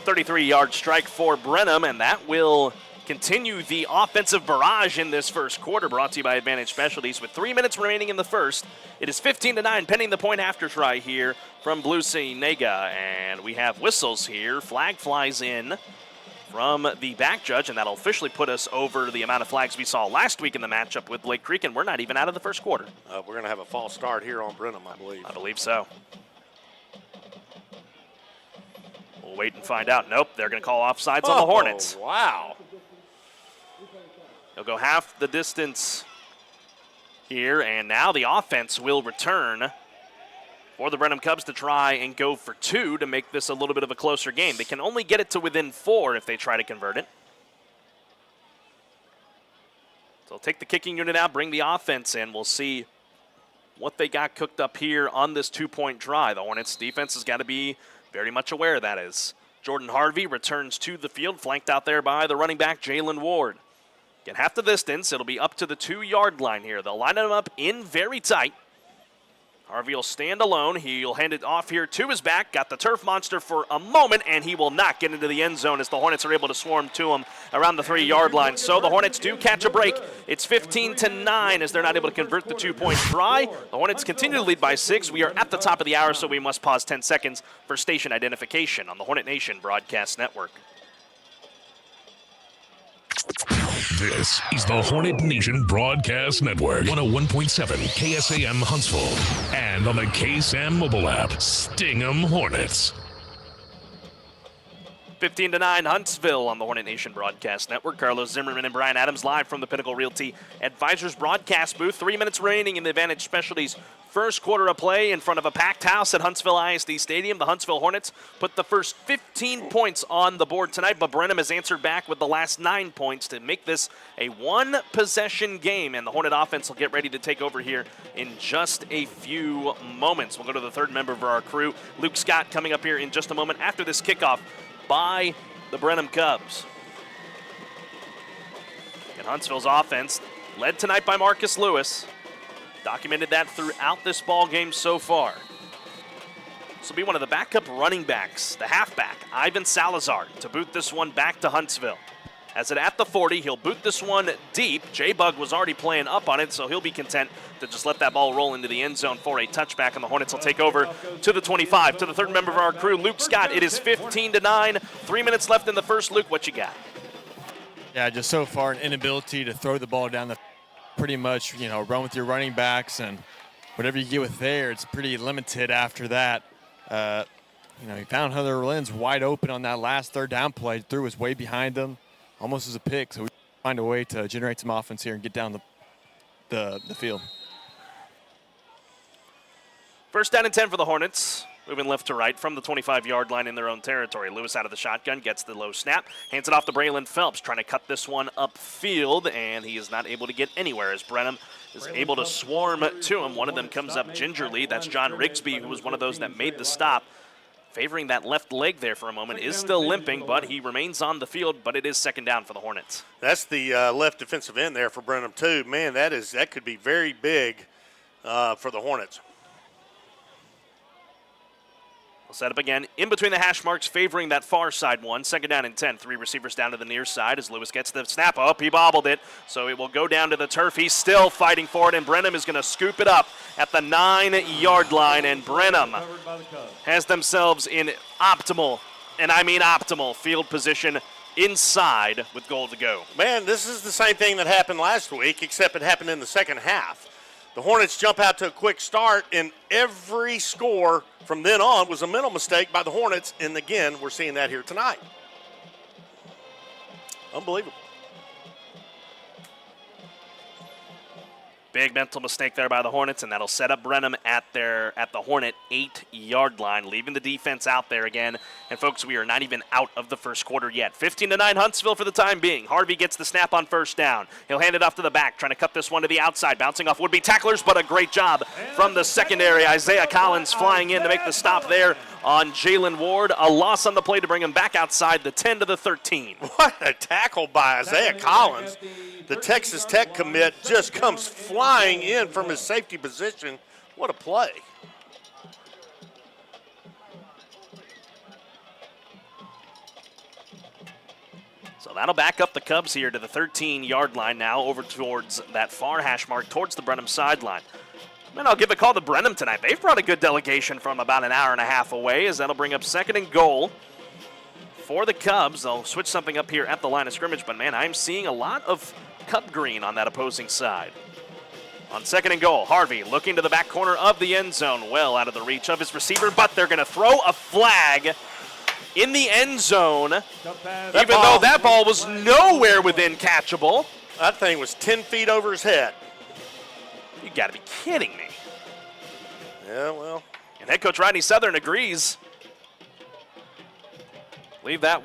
33-yard strike for Brenham, and that will continue the offensive barrage in this first quarter, brought to you by Advantage Specialties. With 3 minutes remaining in the first, it is 15-9, pending the point after try here from Blue Nega. And we have whistles here. Flag flies in from the back judge, and that'll officially put us over the amount of flags we saw last week in the matchup with Lake Creek, and we're not even out of the first quarter. We're going to have a false start here on Brenham, I believe. I believe so. We'll wait and find out. Nope, they're going to call offsides on the Hornets. Wow. They'll go half the distance here, and now the offense will return for the Brenham Cubs to try and go for 2 to make this a little bit of a closer game. They can only get it to within 4 if they try to convert it. So they'll take the kicking unit out, bring the offense in. We'll see what they got cooked up here on this 2-point try. The Hornets defense has got to be very much aware of that. As Jordan Harvey returns to the field, flanked out there by the running back Jalen Ward. Get half the distance. It'll be up to the 2-yard line here. They'll line him up in very tight. Harvey will stand alone. He'll hand it off here to his back. Got the turf monster for a moment, and he will not get into the end zone as the Hornets are able to swarm to him around the 3-yard line. So the Hornets do catch a break. It's 15-9 as they're not able to convert the 2-point try. The Hornets continue to lead by 6. We are at the top of the hour, so we must pause 10 seconds for station identification on the Hornet Nation Broadcast Network. This is the Hornet Nation Broadcast Network, 101.7 KSAM Huntsville, and on the KSAM mobile app, Sting 'em Hornets. 15-9 Huntsville on the Hornet Nation Broadcast Network. Carlos Zimmermann and Brian Adams live from the Pinnacle Realty Advisors broadcast booth. 3 minutes remaining in the Advantage Specialties first quarter of play in front of a packed house at Huntsville ISD Stadium. The Huntsville Hornets put the first 15 points on the board tonight, but Brenham has answered back with the last 9 points to make this a one-possession game, and the Hornet offense will get ready to take over here in just a few moments. We'll go to the third member of our crew, Luke Scott, coming up here in just a moment after this kickoff by the Brenham Cubs. And Huntsville's offense, led tonight by Marcus Lewis, documented that throughout this ball game so far. This will be one of the backup running backs, the halfback, Ivan Salazar, to boot this one back to Huntsville. As it at the 40, he'll boot this one deep. J-Bug was already playing up on it, so he'll be content to just let that ball roll into the end zone for a touchback, and the Hornets will take over to the 25. To the third member of our crew, Luke Scott. It is 15-9. 3 minutes left in the first. Luke, what you got? Yeah, just so far an inability to throw the ball down the pretty much, run with your running backs, and whatever you get with there, it's pretty limited after that. He found Heather Lynn's wide open on that last third down play, threw his way behind him, almost as a pick, so we find a way to generate some offense here and get down the field. First down and 10 for the Hornets. Moving left to right from the 25-yard line in their own territory. Lewis out of the shotgun, gets the low snap, hands it off to Braylon Phelps, trying to cut this one upfield, and he is not able to get anywhere as Brenham is able to swarm to him. One of them comes up gingerly. That's John Rigsby, who was one of those that made the stop. Favoring that left leg there for a moment, is still limping, but he remains on the field, but it is second down for the Hornets. That's the left defensive end there for Brenham, too. Man, that could be very big for the Hornets. We'll set up again in between the hash marks, favoring that far side one. Second down and 10. 3 receivers down to the near side as Lewis gets the snap up. He bobbled it, so it will go down to the turf. He's still fighting for it, and Brenham is going to scoop it up at the 9-yard line. And Brenham has themselves in optimal, and I mean optimal, field position inside with goal to go. Man, this is the same thing that happened last week, except it happened in the second half. The Hornets jump out to a quick start, and every score from then on was a mental mistake by the Hornets, and again, we're seeing that here tonight. Unbelievable. Big mental mistake there by the Hornets, and that'll set up Brenham at the Hornet 8-yard line, leaving the defense out there again. And folks, we are not even out of the first quarter yet. 15-9 Huntsville for the time being. Harvey gets the snap on first down. He'll hand it off to the back, trying to cut this one to the outside, bouncing off would-be tacklers, but a great job from the secondary. Isaiah Collins flying in to make the stop there on Jalen Ward. A loss on the play to bring him back outside the 10 to the 13. What a tackle by Isaiah Collins. The Texas Tech commit just comes flying in from his safety position. What a play. So that'll back up the Cubs here to the 13-yard line now, over towards that far hash mark, towards the Brenham sideline. And I'll give a call to Brenham tonight. They've brought a good delegation from about an hour and a half away, as that'll bring up second and goal for the Cubs. They'll switch something up here at the line of scrimmage, but man, I'm seeing a lot of Cub green on that opposing side. On second and goal, Harvey looking to the back corner of the end zone, well out of the reach of his receiver, but they're going to throw a flag in the end zone, even though that ball was nowhere within catchable. That thing was 10 feet over his head. You got to be kidding me. Yeah, well. And head coach Rodney Southern agrees. I believe that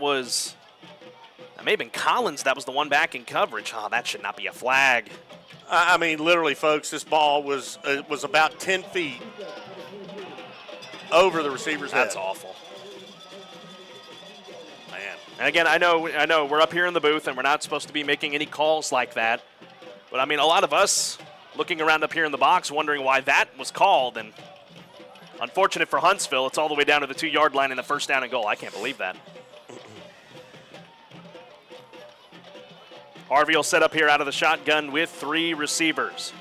may have been Collins. That was the one back in coverage. Oh, that should not be a flag. I mean, literally, folks, this ball was about 10 feet over the receiver's head. That's awful. Man. And again, I know we're up here in the booth and we're not supposed to be making any calls like that. But, I mean, a lot of us looking around up here in the box wondering why that was called. And unfortunate for Huntsville, it's all the way down to the 2-yard line in the first down and goal. I can't believe that. Harvey will set up here out of the shotgun with 3 receivers.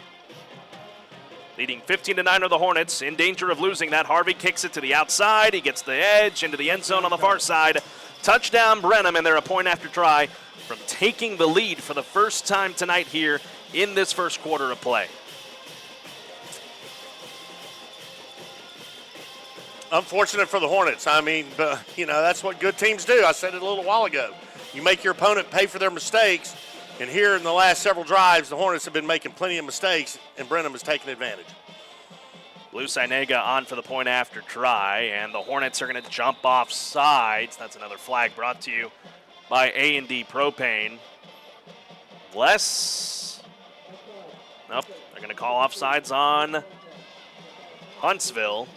Leading 15-9 are the Hornets. In danger of losing that, Harvey kicks it to the outside. He gets the edge into the end zone on the far side. Touchdown Brenham, and they're a point after try from taking the lead for the first time tonight here in this first quarter of play. Unfortunate for the Hornets. I mean, that's what good teams do. I said it a little while ago. You make your opponent pay for their mistakes. And here in the last several drives, the Hornets have been making plenty of mistakes, and Brenham has taken advantage. Blue Sinega on for the point after try, and the Hornets are going to jump off sides. That's another flag brought to you by A&D Propane. Nope, they're going to call offsides on Huntsville.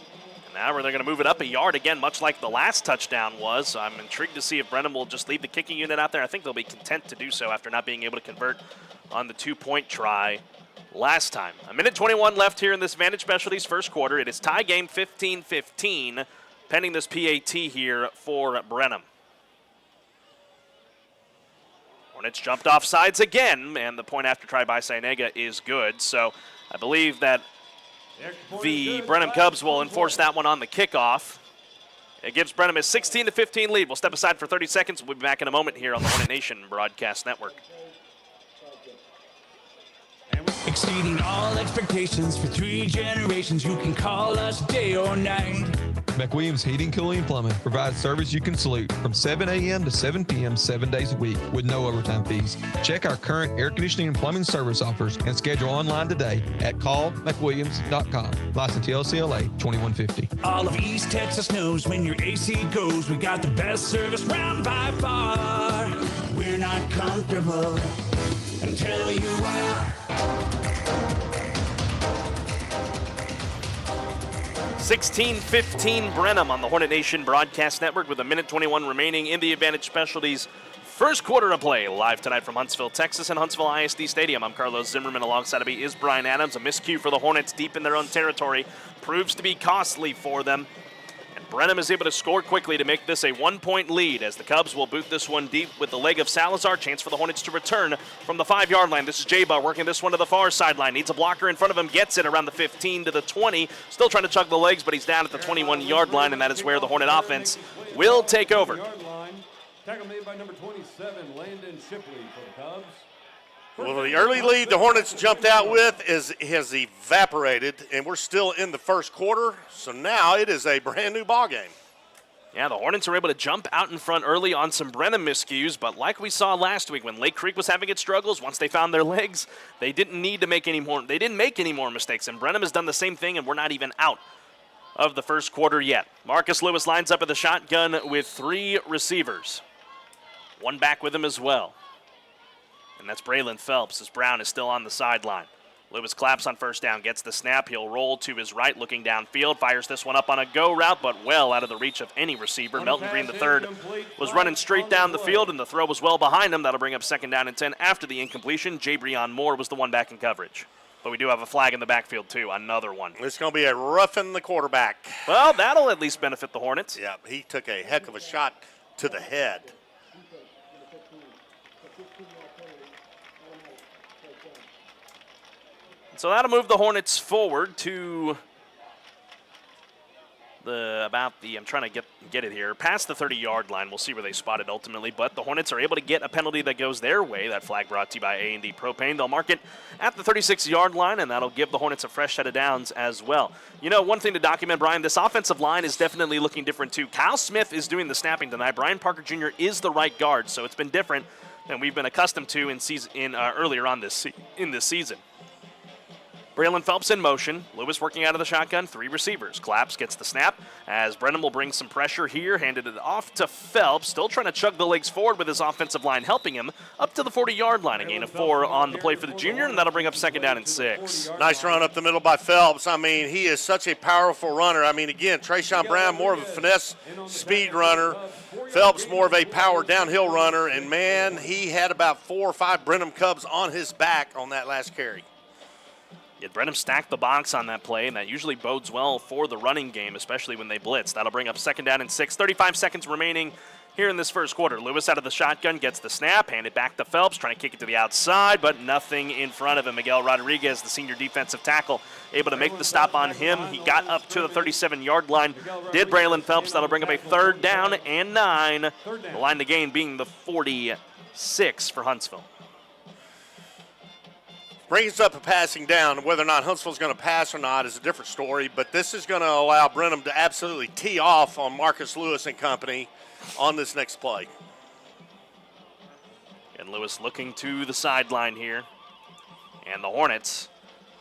Now they're going to move it up a yard again, much like the last touchdown was. So I'm intrigued to see if Brenham will just leave the kicking unit out there. I think they'll be content to do so after not being able to convert on the 2-point try last time. 1:21 left here in this Vantage Specialties first quarter. It is tie game 15-15, pending this PAT here for Brenham. Hornets jumped off sides again, and the point after try by Sinega is good. So I believe that the Brenham Cubs will enforce that one on the kickoff. It gives Brenham a 16-15 lead. We'll step aside for 30 seconds. We'll be back in a moment here on the Hornet Nation Broadcast Network. Exceeding all expectations for 3 generations. You can call us day or night. McWilliams Heating, Cooling, and Plumbing provides service you can salute from 7 a.m. to 7 p.m. 7 days a week with no overtime fees. Check our current air conditioning and plumbing service offers and schedule online today at callmcwilliams.com. License TLCLA 2150. All of East Texas knows when your AC goes, we got the best service round by far. We're not comfortable until you are. 16-15 Brenham on the Hornet Nation Broadcast Network with 1:21 remaining in the Advantage Specialties first quarter of play. Live tonight from Huntsville, Texas and Huntsville ISD Stadium. I'm Carlos Zimmermann. Alongside of me is Brian Adams. A miscue for the Hornets deep in their own territory proves to be costly for them. And Brenham is able to score quickly to make this a 1-point lead as the Cubs will boot this one deep with the leg of Salazar. Chance for the Hornets to return from the 5-yard line. This is J-Bar working this one to the far sideline. Needs a blocker in front of him. Gets it around the 15 to the 20. Still trying to chug the legs, but he's down at the 21-yard line, and that is where the Hornet offense will take over. Tackle made by number 27, Landon Shipley for the Cubs. Well, the early lead the Hornets jumped out with has evaporated, and we're still in the first quarter, so now it is a brand-new ball game. Yeah, the Hornets are able to jump out in front early on some Brenham miscues, but like we saw last week when Lake Creek was having its struggles, once they found their legs, they didn't need to make any more. They didn't make any more mistakes, and Brenham has done the same thing, and we're not even out of the first quarter yet. Marcus Lewis lines up at the shotgun with 3 receivers. One back with him as well. And that's Braylon Phelps as Brown is still on the sideline. Lewis claps on first down, gets the snap. He'll roll to his right, looking downfield, fires this one up on a go route, but well out of the reach of any receiver. Melton Green III was running straight down the field, and the throw was well behind him. That'll bring up 2nd down and 10 after the incompletion. Jabrion Moore was the one back in coverage. But we do have a flag in the backfield, too, another one. It's going to be a roughing the quarterback. Well, that'll at least benefit the Hornets. Yeah, he took a heck of a shot to the head. So that'll move the Hornets forward to I'm trying to get it here, past the 30-yard line. We'll see where they spot it ultimately, but the Hornets are able to get a penalty that goes their way. That flag brought to you by A&D Propane. They'll mark it at the 36-yard line, and that'll give the Hornets a fresh set of downs as well. You know, one thing to document, Brian, this offensive line is definitely looking different too. Kyle Smith is doing the snapping tonight. Brian Parker Jr. is the right guard, so it's been different than we've been accustomed to earlier on in this season. Braylon Phelps in motion. Lewis working out of the shotgun. 3 receivers. Claps gets the snap as Brenham will bring some pressure here. Handed it off to Phelps. Still trying to chug the legs forward with his offensive line helping him up to the 40-yard line. A gain of 4 on the play for the junior, and that'll bring up 2nd down and 6. Nice run up the middle by Phelps. I mean, he is such a powerful runner. I mean, again, Trayshawn Brown, more of a finesse speed runner. Phelps, more of a power downhill runner. And, man, he had about 4 or 5 Brenham Cubs on his back on that last carry. Yeah, Brenham stacked the box on that play, and that usually bodes well for the running game, especially when they blitz. That'll bring up 2nd down and 6. 35 seconds remaining here in this first quarter. Lewis out of the shotgun, gets the snap, handed back to Phelps, trying to kick it to the outside, but nothing in front of him. Miguel Rodriguez, the senior defensive tackle, able to make the stop on him. He got up to the 37-yard line. Did Braylon Phelps. That'll bring up a 3rd down and 9. The line to gain being the 46 for Huntsville. Brings up a passing down. Whether or not Huntsville's going to pass or not is a different story, but this is going to allow Brenham to absolutely tee off on Marcus Lewis and company on this next play. And Lewis looking to the sideline here. And the Hornets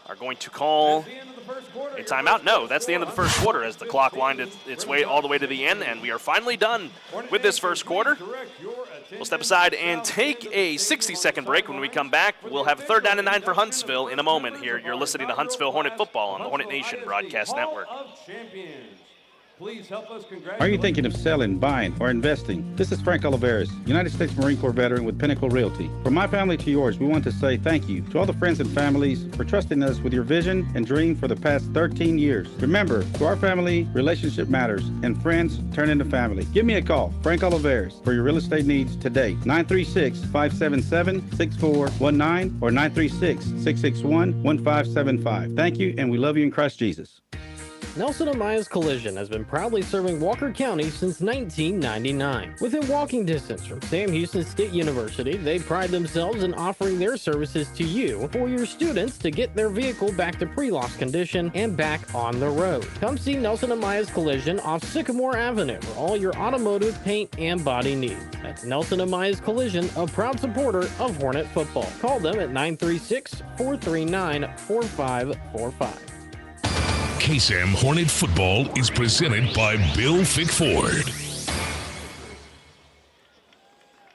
are going to call a timeout. No, that's the end of the first quarter as the clock winded its way all the way to the end, and we are finally done with this first quarter. We'll step aside and take a 60-second break. When we come back, we'll have a 3rd down and 9 for Huntsville in a moment here. You're listening to Huntsville Hornet Football on the Hornet Nation Broadcast Network. Please help us congratulate. Are you thinking of selling, buying, or investing? This is Frank Oliveris, United States Marine Corps veteran with Pinnacle Realty. From my family to yours, we want to say thank you to all the friends and families for trusting us with your vision and dream for the past 13 years. Remember, to our family, relationship matters, and friends turn into family. Give me a call, Frank Oliveris, for your real estate needs today. 936-577-6419 or 936-661-1575. Thank you, and we love you in Christ Jesus. Nelson Amaya's Collision has been proudly serving Walker County since 1999. Within walking distance from Sam Houston State University, they pride themselves in offering their services to you for your students to get their vehicle back to pre-loss condition and back on the road. Come see Nelson Amaya's Collision off Sycamore Avenue for all your automotive paint and body needs. That's Nelson Amaya's Collision, a proud supporter of Hornet football. Call them at 936-439-4545. KSAM Hornet Football is presented by Bill Fick Ford.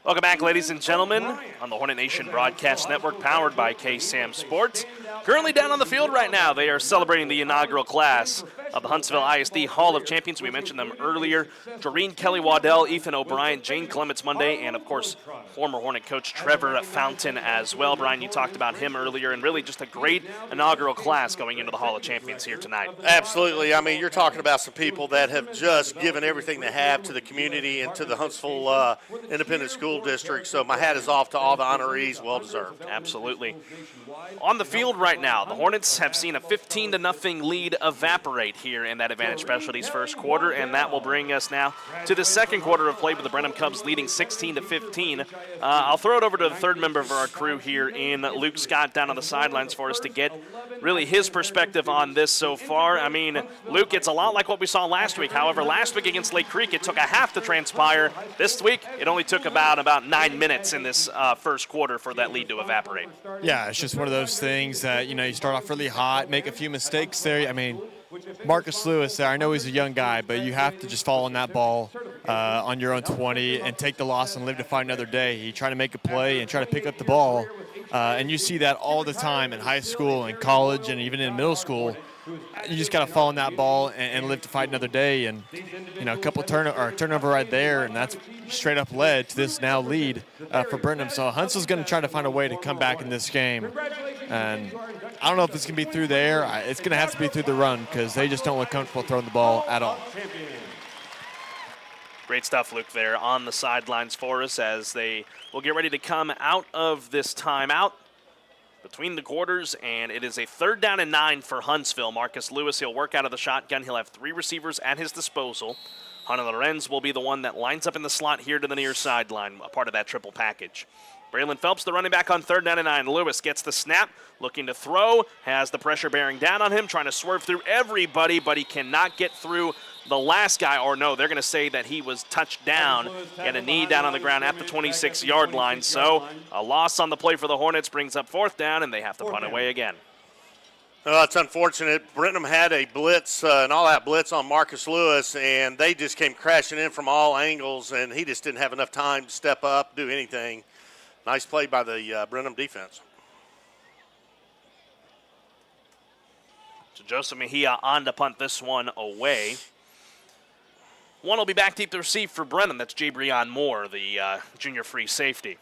Welcome back, ladies and gentlemen, on the Hornet Nation Broadcast Network, powered by KSAM Sports. Currently down on the field right now, they are celebrating the inaugural class of the Huntsville ISD Hall of Champions. We mentioned them earlier. Doreen Kelly-Waddell, Ethan O'Brien, Jane Clements Monday, and, of course, former Hornet coach Trevor Fountain as well. Brian, you talked about him earlier, and really just a great inaugural class going into the Hall of Champions here tonight. Absolutely. I mean, you're talking about some people that have just given everything they have to the community and to the Huntsville Independent School District, so my hat is off to all the honorees. Well deserved. Absolutely. On the field right now, the Hornets have seen a 15-0 lead evaporate here in that Advantage Specialties first quarter, and that will bring us now to the second quarter of play with the Brenham Cubs leading 16-15. I'll throw it over to the third member of our crew here in Luke Scott down on the sidelines for us to get really his perspective on this so far. I mean, Luke, it's a lot like what we saw last week. However, last week against Lake Creek, it took a half to transpire. This week, it only took about 9 minutes in this first quarter for that lead to evaporate. Yeah, it's just one of those things that, you start off really hot, make a few mistakes there. I mean, Marcus Lewis there, I know he's a young guy, but you have to just fall on that ball on your own 20 and take the loss and live to fight another day. You try to make a play and try to pick up the ball, and you see that all the time in high school and college and even in middle school. You just got to fall on that ball and live to fight another day. And, a couple turnover right there, and that's straight up led to this now lead for Brenham. So Huntsville's going to try to find a way to come back in this game. And I don't know if it's going to be through the air. It's going to have to be through the run because they just don't look comfortable throwing the ball at all. Great stuff, Luke, there on the sidelines for us as they will get ready to come out of this timeout between the quarters, and it is a 3rd down and 9 for Huntsville. Marcus Lewis, he'll work out of the shotgun. He'll have 3 receivers at his disposal. Hunter Lorenz will be the one that lines up in the slot here to the near sideline, a part of that triple package. Braylon Phelps, the running back on 3rd down and 9. Lewis gets the snap, looking to throw, has the pressure bearing down on him, trying to swerve through everybody, but he cannot get through the last guy, or no, they're going to say that he was touched down, had a knee down on the ground at the 26-yard line. So a loss on the play for the Hornets brings up 4th down, and they have to punt away again. Oh, it's unfortunate. Brenham had a blitz, an all-out blitz on Marcus Lewis, and they just came crashing in from all angles, and he just didn't have enough time to step up, do anything. Nice play by the Brenham defense. So Joseph Mejia on to punt this one away. One will be back deep to receive for Brenham. That's Jabrion Moore, the junior free safety.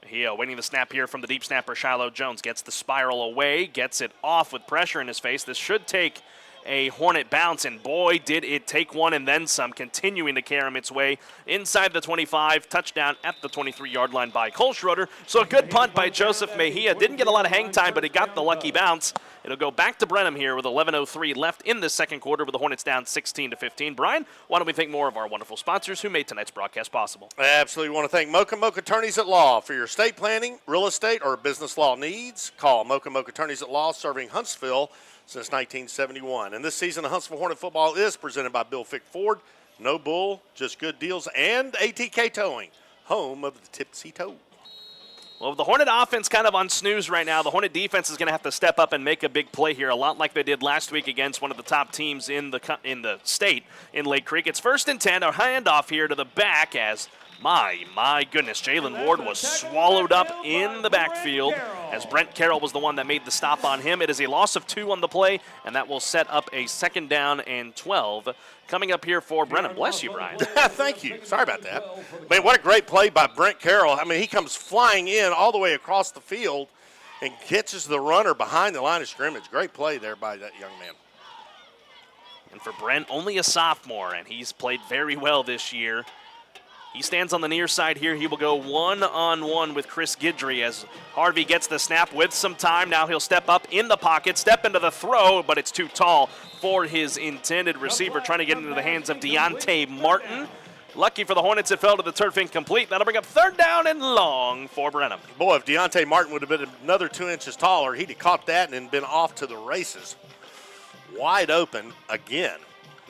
Mejia waiting the snap here from the deep snapper, Shiloh Jones. Gets the spiral away, gets it off with pressure in his face. This should take a Hornet bounce, and boy, did it take one and then some, continuing to carry him its way inside the 25. Touchdown at the 23-yard line by Cole Schroeder. So a good punt by Joseph Mejia. Didn't get a lot of hang time, but he got the lucky bounce. It'll go back to Brenham here with 11:03 left in the second quarter with the Hornets down 16-15. Brian, why don't we thank more of our wonderful sponsors who made tonight's broadcast possible? I absolutely want to thank Mocha Mocha Attorneys at Law. For your estate planning, real estate, or business law needs, call Mocha Mocha Attorneys at Law, serving Huntsville since 1971. And this season of Huntsville Hornet football is presented by Bill Fick Ford, No Bull, Just Good Deals, and ATK Towing, home of the Tipsy Toe. Well, the Hornet offense kind of on snooze right now. The Hornet defense is going to have to step up and make a big play here, a lot like they did last week against one of the top teams in the state in Lake Creek. It's 1st and 10, a handoff here to the back as my goodness, Jalen Ward was swallowed up in the backfield as Brent Carroll was the one that made the stop on him. It is a loss of 2 on the play, and that will set up a 2nd down and 12. Coming up here for Brenham. Bless you, Brian. Thank you. Sorry about that. Man, what a great play by Brent Carroll. I mean, he comes flying in all the way across the field and catches the runner behind the line of scrimmage. Great play there by that young man. And for Brent, only a sophomore, and he's played very well this year. He stands on the near side here. He will go one-on-one with Chris Guidry as Harvey gets the snap with some time. Now he'll step up in the pocket, step into the throw, but it's too tall for his intended receiver, trying to get into the hands of Deontay Martin. Lucky for the Hornets, it fell to the turf incomplete. That'll bring up 3rd down and long for Brenham. Boy, if Deontay Martin would have been another 2 inches taller, he'd have caught that and been off to the races. Wide open again.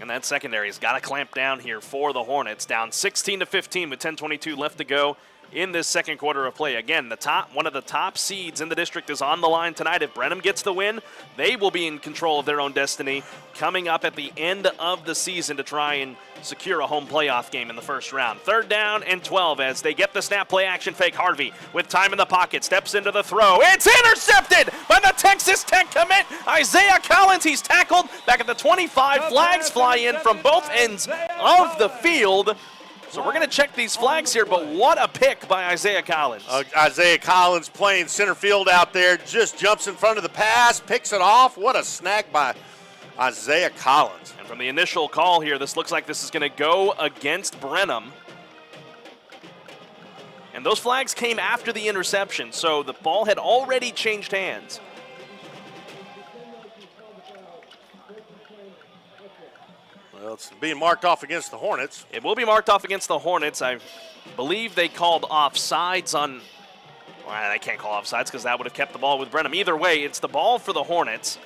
And that secondary has got to clamp down here for the Hornets. Down 16-15 with 10:22 left to go in this second quarter of play. Again, one of the top seeds in the district is on the line tonight. If Brenham gets the win, they will be in control of their own destiny coming up at the end of the season to try and secure a home playoff game in the first round. 3rd down and 12 as they get the snap, play action fake. Harvey with time in the pocket, steps into the throw. It's intercepted by the Texas Tech commit, Isaiah Collins. He's tackled back at the 25. Flags fly in from both ends of the field. So we're going to check these flags here, but what a pick by Isaiah Collins. Isaiah Collins playing center field out there, just jumps in front of the pass, picks it off. What a snack by Isaiah Collins. And from the initial call here, this looks like this is going to go against Brenham. And those flags came after the interception, so the ball had already changed hands. Well, it's being marked off against the Hornets. It will be marked off against the Hornets. I believe they called offsides on. Well, they can't call offsides because that would have kept the ball with Brenham. Either way, it's the ball for the Hornets.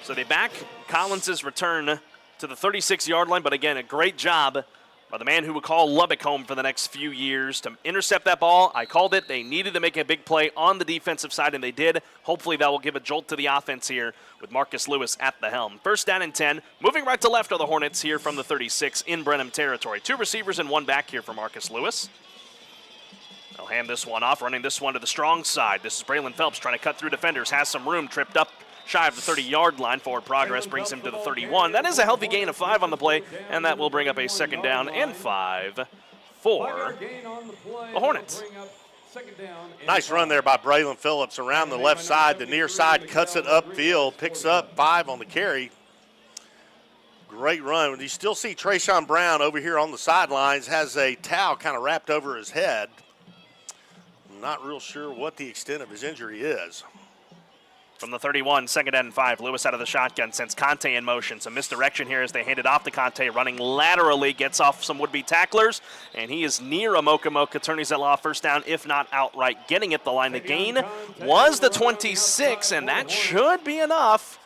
So they back Collins' return to the 36-yard line, but again, a great job by the man who would call Lubbock home for the next few years to intercept that ball. I called it. They needed to make a big play on the defensive side, and they did. Hopefully that will give a jolt to the offense here with Marcus Lewis at the helm. First down and 10. Moving right to left are the Hornets here from the 36 in Brenham territory. 2 receivers and 1 back here for Marcus Lewis. They'll hand this one off, running this one to the strong side. This is Braylon Phelps trying to cut through defenders, has some room, tripped up shy of the 30-yard line. Forward progress brings him to the 31. That is a healthy gain of 5 on the play, and that will bring up a second down and 5 for the Hornets. Nice run there by Braylon Phillips around the left side. The near side cuts it upfield, picks up 5 on the carry. Great run. You still see Trayshawn Brown over here on the sidelines, has a towel kind of wrapped over his head. I'm not real sure what the extent of his injury is. From the 31, second down and 5. Lewis out of the shotgun, sends Conte in motion. Some misdirection here as they hand it off to Conte, running laterally, gets off some would-be tacklers, and he is near a Mocha attorneys at law first down, if not outright getting it. The line to gain was the 26, and that should be enough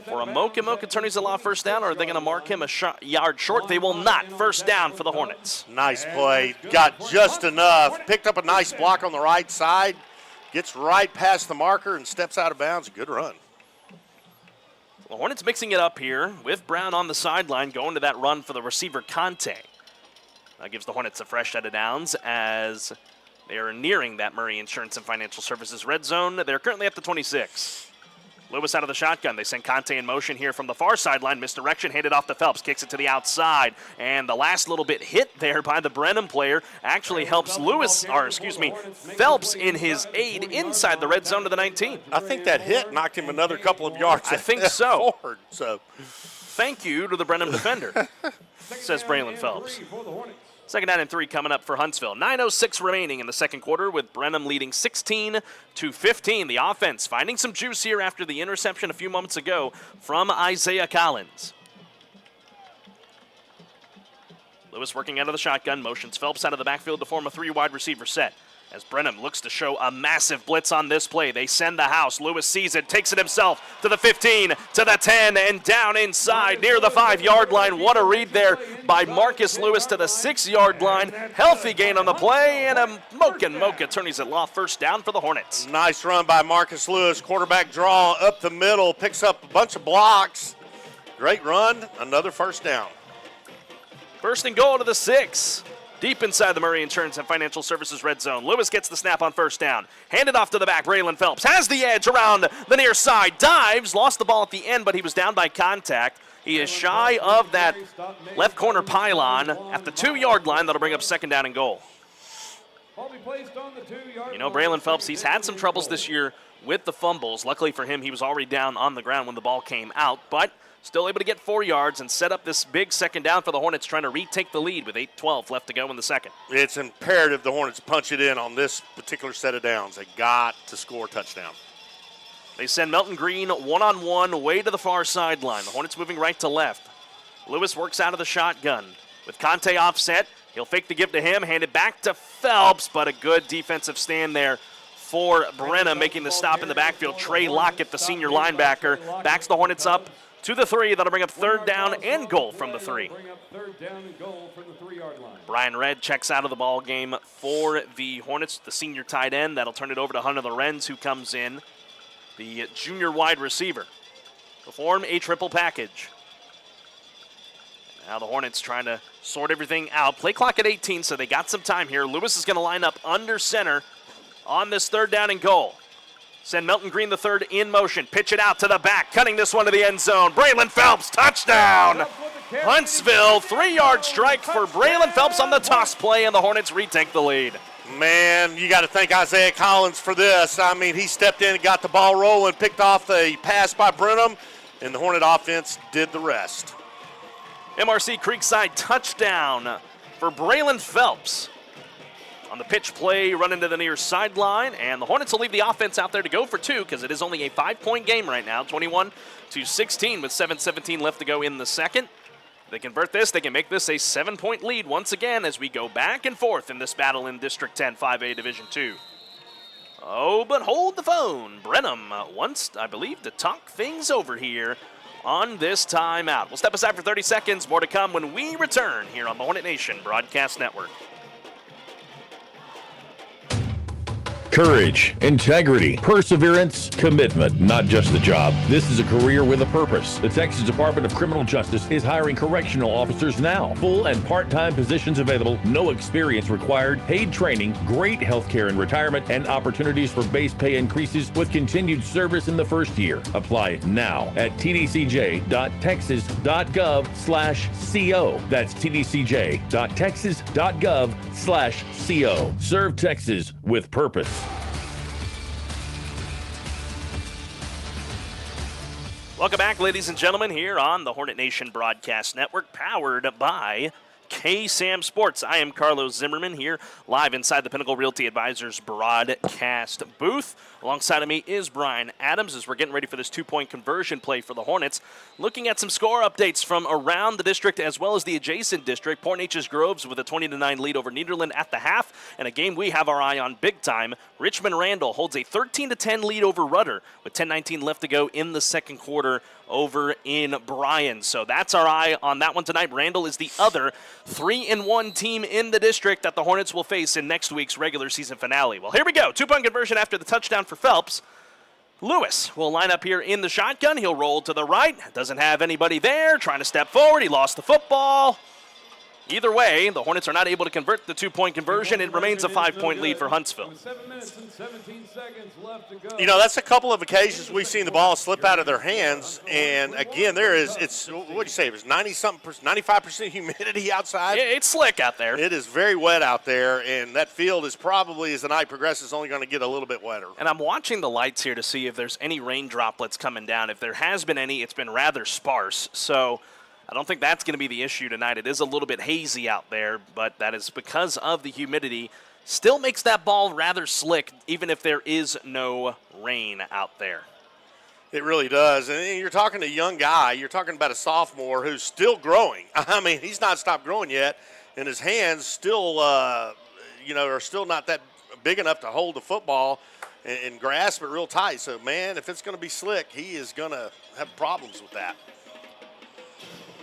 for a Mocha attorneys at law first down, or are they going to mark him a yard short? They will not. First down for the Hornets. Nice play. Got just enough. Picked up a nice block on the right side. Gets right past the marker and steps out of bounds. A good run. The Hornets mixing it up here with Brown on the sideline, going to that run for the receiver Conte. That gives the Hornets a fresh set of downs as they are nearing that Murray Insurance and Financial Services red zone. They're currently at the 26. Lewis out of the shotgun. They send Conte in motion here from the far sideline. Misdirection, handed off to Phelps. Kicks it to the outside. And the last little bit hit there by the Brenham player actually helps Phelps in his aid inside the red zone to the 19. I think that hit knocked him another couple of yards. I think so. Forward, so. Thank you to the Brenham defender, says Braylon Phelps. Second down and 3 coming up for Huntsville. 9:06 remaining in the second quarter with Brenham leading 16-15. The offense finding some juice here after the interception a few moments ago from Isaiah Collins. Lewis working out of the shotgun, motions Phelps out of the backfield to form a 3-wide receiver set. As Brenham looks to show a massive blitz on this play, they send the house. Lewis sees it, takes it himself to the 15, to the 10, and down inside near the 5-yard line. What a read there by Marcus Lewis to the 6-yard line. Healthy gain on the play, and a Mocha attorneys at law first down for the Hornets. Nice run by Marcus Lewis. Quarterback draw up the middle, picks up a bunch of blocks. Great run, another first down. First and goal to the 6. Deep inside the Murray Insurance and Financial Services red zone. Lewis gets the snap on first down. Handed off to the back. Braylon Phelps has the edge around the near side. Dives. Lost the ball at the end, but he was down by contact. He is shy of that left corner pylon at the 2-yard line. That'll bring up second down and goal. You know, Braylon Phelps, he's had some troubles this year with the fumbles. Luckily for him, he was already down on the ground when the ball came out, but still able to get 4 yards and set up this big second down for the Hornets, trying to retake the lead with 8:12 left to go in the second. It's imperative the Hornets punch it in on this particular set of downs. They got to score a touchdown. They send Melton Green one-on-one way to the far sideline. The Hornets moving right to left. Lewis works out of the shotgun. With Conte offset, he'll fake the give to him, hand it back to Phelps, but a good defensive stand there for Brenham, making the stop in the backfield. Trey Lockett, the senior linebacker, backs the Hornets up to the 3. That'll bring up third down and goal from the 3. Brian Redd checks out of the ball game for the Hornets, the senior tight end. That'll turn it over to Hunter Lorenz, who comes in, the junior wide receiver, to form a triple package. Now the Hornets trying to sort everything out. Play clock at 18, so they got some time here. Lewis is going to line up under center on this third down and goal. Send Melton Green the third in motion. Pitch it out to the back, cutting this one to the end zone. Braylon Phelps, touchdown! Huntsville, 3-yard strike for Braylon Phelps on the toss play, and the Hornets retake the lead. Man, you got to thank Isaiah Collins for this. I mean, he stepped in and got the ball rolling, picked off a pass by Brenham, and the Hornet offense did the rest. MRC Creekside touchdown for Braylon Phelps on the pitch play, run into the near sideline, and the Hornets will leave the offense out there to go for two because it is only a 5-point game right now, 21-16 with 7:17 left to go in the second. If they convert this, they can make this a 7-point lead once again as we go back and forth in this battle in District 10 5A Division 2. Oh, but hold the phone. Brenham wants, I believe, to talk things over here on this timeout. We'll step aside for 30 seconds. More to come when we return here on the Hornet Nation Broadcast Network. Courage, integrity, perseverance, commitment, not just a job. This is a career with a purpose. The Texas Department of Criminal Justice is hiring correctional officers now. Full and part-time positions available, no experience required, paid training, great health care and retirement, and opportunities for base pay increases with continued service in the first year. Apply now at tdcj.texas.gov/co. That's tdcj.texas.gov/co. Serve Texas with purpose. Welcome back, ladies and gentlemen, here on the Hornet Nation Broadcast Network, powered by KSAM Sports. I am Carlos Zimmermann here, live inside the Pinnacle Realty Advisors broadcast booth. Alongside of me is Brian Adams as we're getting ready for this 2-point conversion play for the Hornets. Looking at some score updates from around the district as well as the adjacent district. Port Neches Groves with a 20-9 lead over Nederland at the half, and a game we have our eye on big time. Richmond Randall holds a 13-10 lead over Rudder with 10:19 left to go in the second quarter over in Bryan. So that's our eye on that one tonight. Randall is the other 3-1 team in the district that the Hornets will face in next week's regular season finale. Well, here we go. 2-point conversion after the touchdown for Phelps. Lewis will line up here in the shotgun. He'll roll to the right. Doesn't have anybody there. Trying to step forward. He lost the football. Either way, the Hornets are not able to convert the 2-point conversion. It remains a 5-point lead for Huntsville. 7 minutes and 17 seconds left to go. You know, that's a couple of occasions we've seen the ball slip out of their hands. And, again, it's what do you say, it was 95% humidity outside? Yeah, it's slick out there. It is very wet out there, and that field is probably, as the night progresses, only going to get a little bit wetter. And I'm watching the lights here to see if there's any rain droplets coming down. If there has been any, it's been rather sparse. So I don't think that's going to be the issue tonight. It is a little bit hazy out there, but that is because of the humidity. Still makes that ball rather slick, even if there is no rain out there. It really does. And you're talking to a young guy. You're talking about a sophomore who's still growing. I mean, he's not stopped growing yet, and his hands still, are still not that big enough to hold the football and grasp it real tight. So, man, if it's going to be slick, he is going to have problems with that.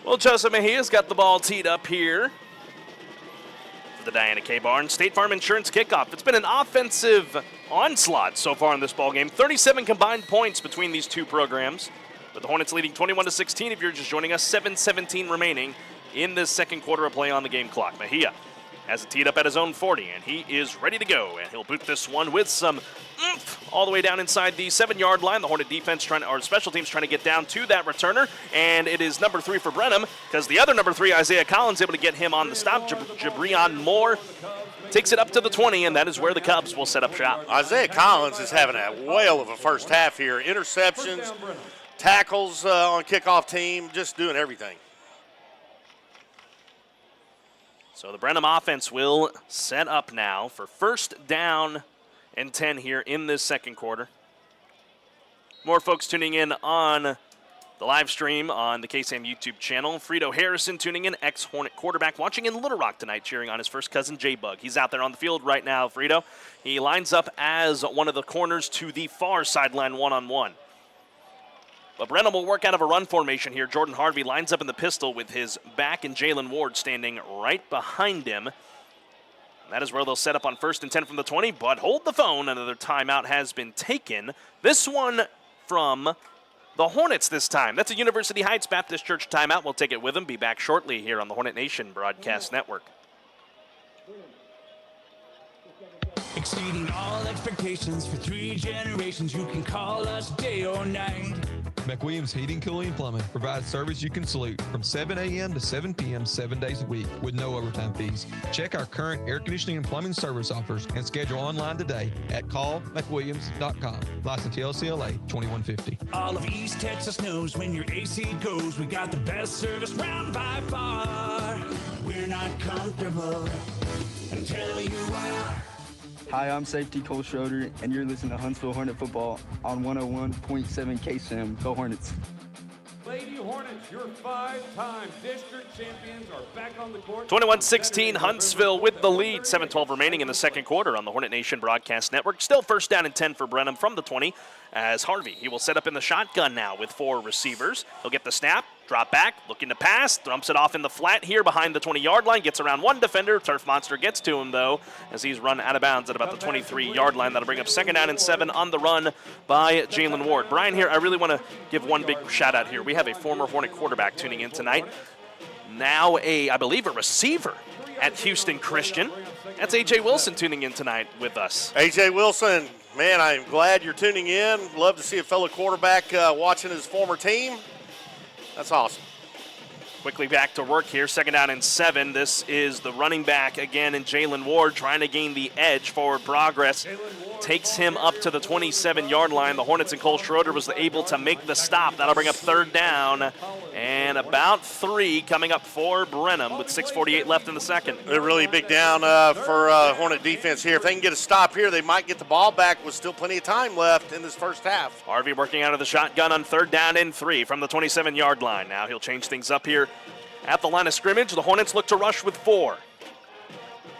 Well, Joseph Mejia's got the ball teed up here for the Diana K. Barnes State Farm Insurance kickoff. It's been an offensive onslaught so far in this ballgame. 37 combined points between these two programs, with the Hornets leading 21-16. If you're just joining us, 7:17 remaining in this second quarter of play on the game clock. Mejia has it teed up at his own 40, and he is ready to go. And he'll boot this one with some oomph all the way down inside the 7-yard line. The Hornet defense special teams trying to get down to that returner, and it is number 3 for Brenham, because the other number 3, Isaiah Collins, able to get him on the stop. Jabrion Moore takes it up to the 20, and that is where the Cubs will set up shop. Isaiah Collins is having a whale of a first half here. Interceptions, tackles on kickoff team, just doing everything. So the Brenham offense will set up now for first down and 10 here in this second quarter. More folks tuning in on the live stream on the KSAM YouTube channel. Frito Harrison tuning in, ex-Hornet quarterback, watching in Little Rock tonight, cheering on his first cousin, J-Bug. He's out there on the field right now, Frito. He lines up as one of the corners to the far sideline one-on-one. But Brenham will work out of a run formation here. Jordan Harvey lines up in the pistol with his back and Jalen Ward standing right behind him. That is where they'll set up on 1st and 10 from the 20, but hold the phone. Another timeout has been taken. This one from the Hornets this time. That's a University Heights Baptist Church timeout. We'll take it with them. Be back shortly here on the Hornet Nation Broadcast Network. Exceeding all expectations for 3 generations. You can call us day or night. McWilliams Heating, Cooling, and Plumbing provides service you can salute from 7 a.m. to 7 p.m. 7 days a week with no overtime fees. Check our current air conditioning and plumbing service offers and schedule online today at callmcwilliams.com. License TLCLA 2150. All of East Texas knows when your AC goes, we got the best service round by far. We're not comfortable until you are. Hi, I'm safety Cole Schroeder, and you're listening to Huntsville Hornet football on 101.7 KSAM. Go Hornets. Lady Hornets, your 5-time district champions, are back on the court. 21-16, Huntsville with the lead. 7:12 remaining in the second quarter on the Hornet Nation Broadcast Network. Still first down and 10 for Brenham from the 20 as Harvey. He will set up in the shotgun now with 4 receivers. He'll get the snap, drop back, looking to pass, dumps it off in the flat here behind the 20-yard line, gets around one defender. Turf Monster gets to him, though, as he's run out of bounds at about the 23-yard line. That'll bring up second down and 7 on the run by Jalen Ward. Brian, here, I really want to give one big shout-out here. We have a former Hornet quarterback tuning in tonight. Now I believe, a receiver at Houston Christian. That's A.J. Wilson tuning in tonight with us. A.J. Wilson, man, I'm glad you're tuning in. Love to see a fellow quarterback watching his former team. That's awesome. Quickly back to work here, second down and 7. This is the running back again, and Jalen Ward trying to gain the edge. Forward progress takes him up to the 27-yard line. The Hornets and Cole Schroeder was able to make the stop. That'll bring up third down and about 3 coming up for Brenham with 6:48 left in the second. A really big down for Hornet defense here. If they can get a stop here, they might get the ball back with still plenty of time left in this first half. Harvey working out of the shotgun on third down and 3 from the 27-yard line. Now he'll change things up here at the line of scrimmage. The Hornets look to rush with 4.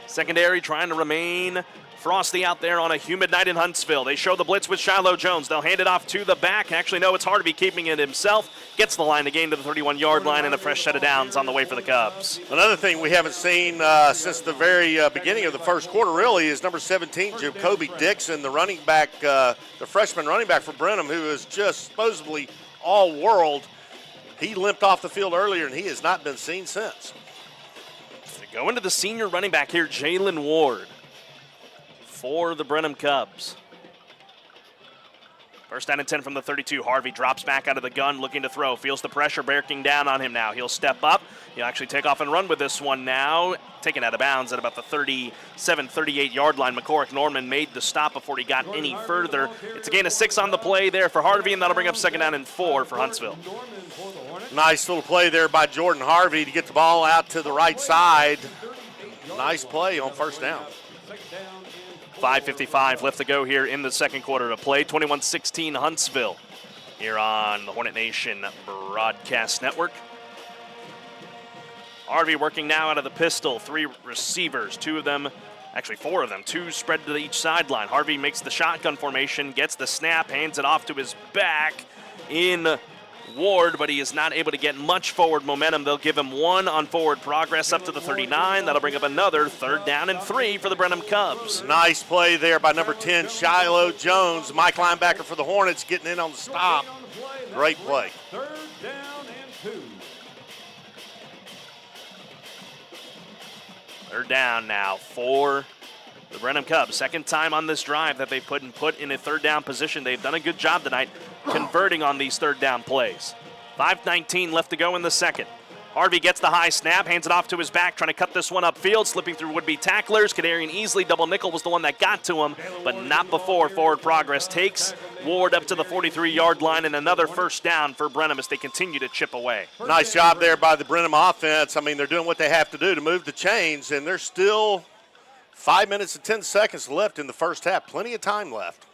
Secondary trying to remain frosty out there on a humid night in Huntsville. They show the blitz with Shiloh Jones. They'll hand it off to the back. Actually, no, it's Harvey keeping it himself. Gets the line to gain to the 31-yard line, and a fresh set of downs on the way for the Cubs. Another thing we haven't seen since the very beginning of the first quarter, really, is number 17, Jacoby Dixon, the running back, the freshman running back for Brenham, who is just supposedly all-world. He limped off the field earlier, and he has not been seen since. Go into the senior running back here, Jalen Ward, for the Brenham Cubs. First down and 10 from the 32. Harvey drops back out of the gun, looking to throw. Feels the pressure bearing down on him now. He'll step up. He'll actually take off and run with this one now. Taken out of bounds at about the 37, 38-yard line. McCorrick Norman made the stop before he got any further. It's a gain of 6 on the play there for Harvey, and that'll bring up second down and 4 for Huntsville. Nice little play there by Jordan Harvey to get the ball out to the right side. Nice play on first down. 5:55 left to go here in the second quarter to play. 21-16 Huntsville here on the Hornet Nation Broadcast Network. Harvey working now out of the pistol. 3 receivers, 2 of them, actually 4 of them, 2 spread to each sideline. Harvey makes the shotgun formation, gets the snap, hands it off to his back in Ward, but he is not able to get much forward momentum. They'll give him 1 on forward progress up to the 39. That'll bring up another third down and 3 for the Brenham Cubs. Nice play there by number 10, Shiloh Jones, Mike linebacker for the Hornets, getting in on the stop. Great play. Third down and 2. Third down now for the Brenham Cubs. Second time on this drive that they've put in a third down position. They've done a good job tonight converting on these third down plays. 5:19 left to go in the second. Harvey gets the high snap, hands it off to his back, trying to cut this one upfield, slipping through would-be tacklers. Kadarian Easley, double nickel was the one that got to him, but not before forward progress takes Ward up to the 43-yard line, and another first down for Brenham as they continue to chip away. Nice job there by the Brenham offense. I mean, they're doing what they have to do to move the chains, and there's still 5 minutes and 10 seconds left in the first half. Plenty of time left.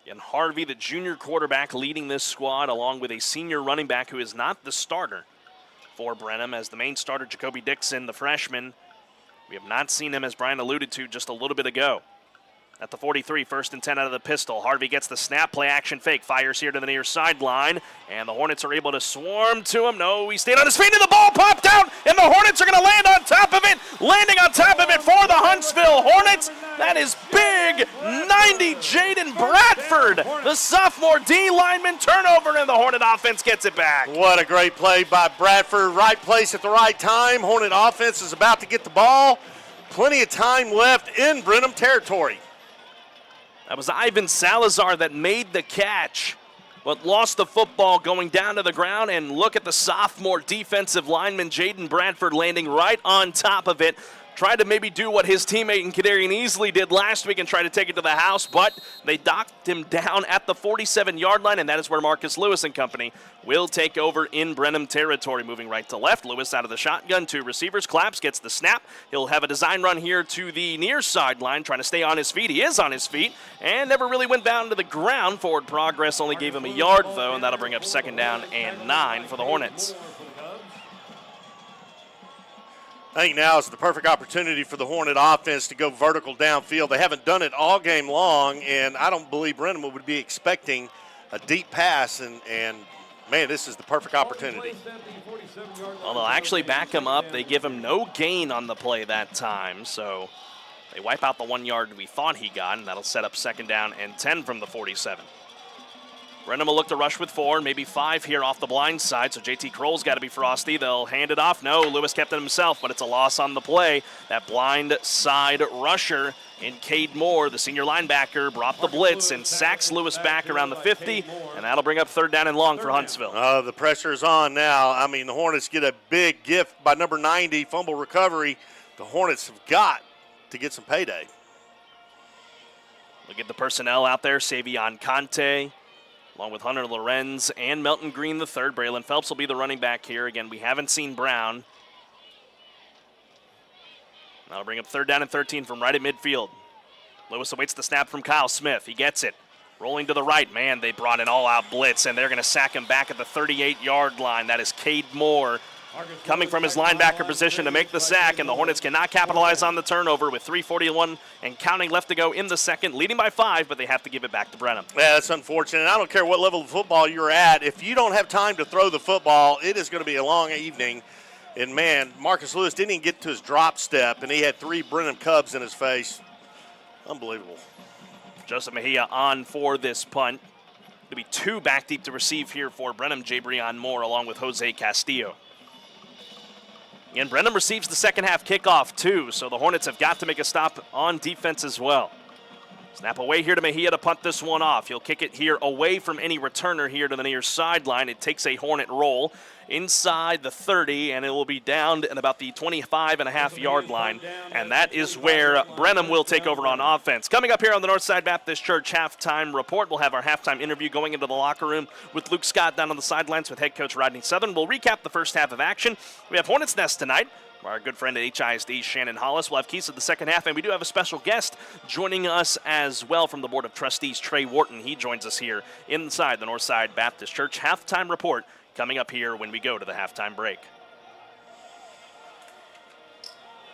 And Harvey, the junior quarterback, leading this squad, along with a senior running back who is not the starter for Brenham, as the main starter, Jacoby Dixon, the freshman. We have not seen him, as Brian alluded to just a little bit ago. At the 43, first and 10 out of the pistol. Harvey gets the snap, play action fake, fires here to the near sideline, and the Hornets are able to swarm to him. No, he stayed on his feet, and the ball popped out, and the Hornets are going to land on top of it. Landing on top of it for the Huntsville Hornets. That is big 90, Jaden Bradford, the sophomore D lineman. Turnover, and the Hornet offense gets it back. What a great play by Bradford. Right place at the right time. Hornet offense is about to get the ball. Plenty of time left in Brenham territory. That was Ivan Salazar that made the catch, but lost the football going down to the ground. And look at the sophomore defensive lineman, Jaden Bradford, landing right on top of it. Tried to maybe do what his teammate in Kadarian Easley did last week and try to take it to the house, but they docked him down at the 47-yard line, and that is where Marcus Lewis and company will take over in Brenham territory. Moving right to left, Lewis out of the shotgun, 2 receivers, claps, gets the snap. He'll have a design run here to the near sideline, trying to stay on his feet. He is on his feet and never really went down to the ground. Forward progress only gave him a yard, though, and that'll bring up 2nd down and 9 for the Hornets. I think now is the perfect opportunity for the Hornet offense to go vertical downfield. They haven't done it all game long, and I don't believe Brenham would be expecting a deep pass, and man, this is the perfect opportunity. Well, they'll actually back him up. They give him no gain on the play that time, so they wipe out the 1 yard we thought he got, and that'll set up 2nd down and 10 from the 47. Brenham will look to rush with 4, maybe 5 here off the blind side, so JT Kroll's got to be frosty. They'll hand it off. No, Lewis kept it himself, but it's a loss on the play. That blind side rusher in Cade Moore, the senior linebacker, brought the blitz and sacks Lewis back around the 50, and that'll bring up 3rd down and long for Huntsville. The pressure's on now. I mean, the Hornets get a big gift by number 90, fumble recovery. The Hornets have got to get some payday. Look at the personnel out there. Savion Conte, along with Hunter Lorenz and Melton Green III. Braylon Phelps will be the running back here. Again, we haven't seen Brown. That'll bring up 3rd down and 13 from right at midfield. Lewis awaits the snap from Kyle Smith. He gets it. Rolling to the right. Man, they brought an all-out blitz, and they're going to sack him back at the 38-yard line. That is Cade Moore coming from his linebacker position to make the sack, and the Hornets cannot capitalize on the turnover with 3:41 and counting left to go in the second, leading by 5, but they have to give it back to Brenham. Yeah, that's unfortunate. I don't care what level of football you're at. If you don't have time to throw the football, it is going to be a long evening. And, man, Marcus Lewis didn't even get to his drop step, and he had 3 Brenham Cubs in his face. Unbelievable. Joseph Mejia on for this punt. There'll be 2 back deep to receive here for Brenham, Jabrion Moore, along with Jose Castillo. And Brenham receives the second half kickoff, too, so the Hornets have got to make a stop on defense as well. Snap away here to Mejia to punt this one off. He'll kick it here away from any returner here to the near sideline. It takes a Hornet roll inside the 30, and it will be downed at about the 25.5-yard line. And that is where Brenham will take over on offense. Coming up here on the Northside Baptist Church halftime report, we'll have our halftime interview going into the locker room with Luke Scott down on the sidelines with head coach Rodney Southern. We'll recap the first half of action. We have Hornets Nest tonight. Our good friend at HISD, Shannon Hollis, will have keys to the second half, and we do have a special guest joining us as well from the Board of Trustees, Trey Wharton. He joins us here inside the Northside Baptist Church halftime report coming up here when we go to the halftime break.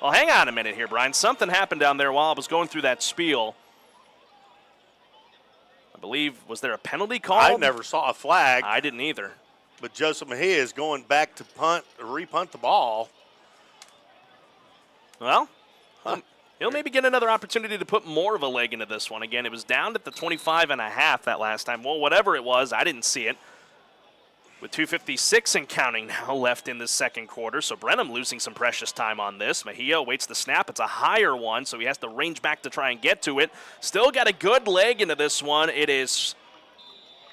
Well, hang on a minute here, Brian. Something happened down there while I was going through that spiel. I believe, was there a penalty call? I never saw a flag. I didn't either. But Joseph Mejia is going back to repunt the ball. Well, he'll maybe get another opportunity to put more of a leg into this one. Again, it was down at the 25.5 that last time. Well, whatever it was, I didn't see it. With 2:56 and counting now left in the second quarter, so Brenham losing some precious time on this. Mejia awaits the snap. It's a higher one, so he has to range back to try and get to it. Still got a good leg into this one. It is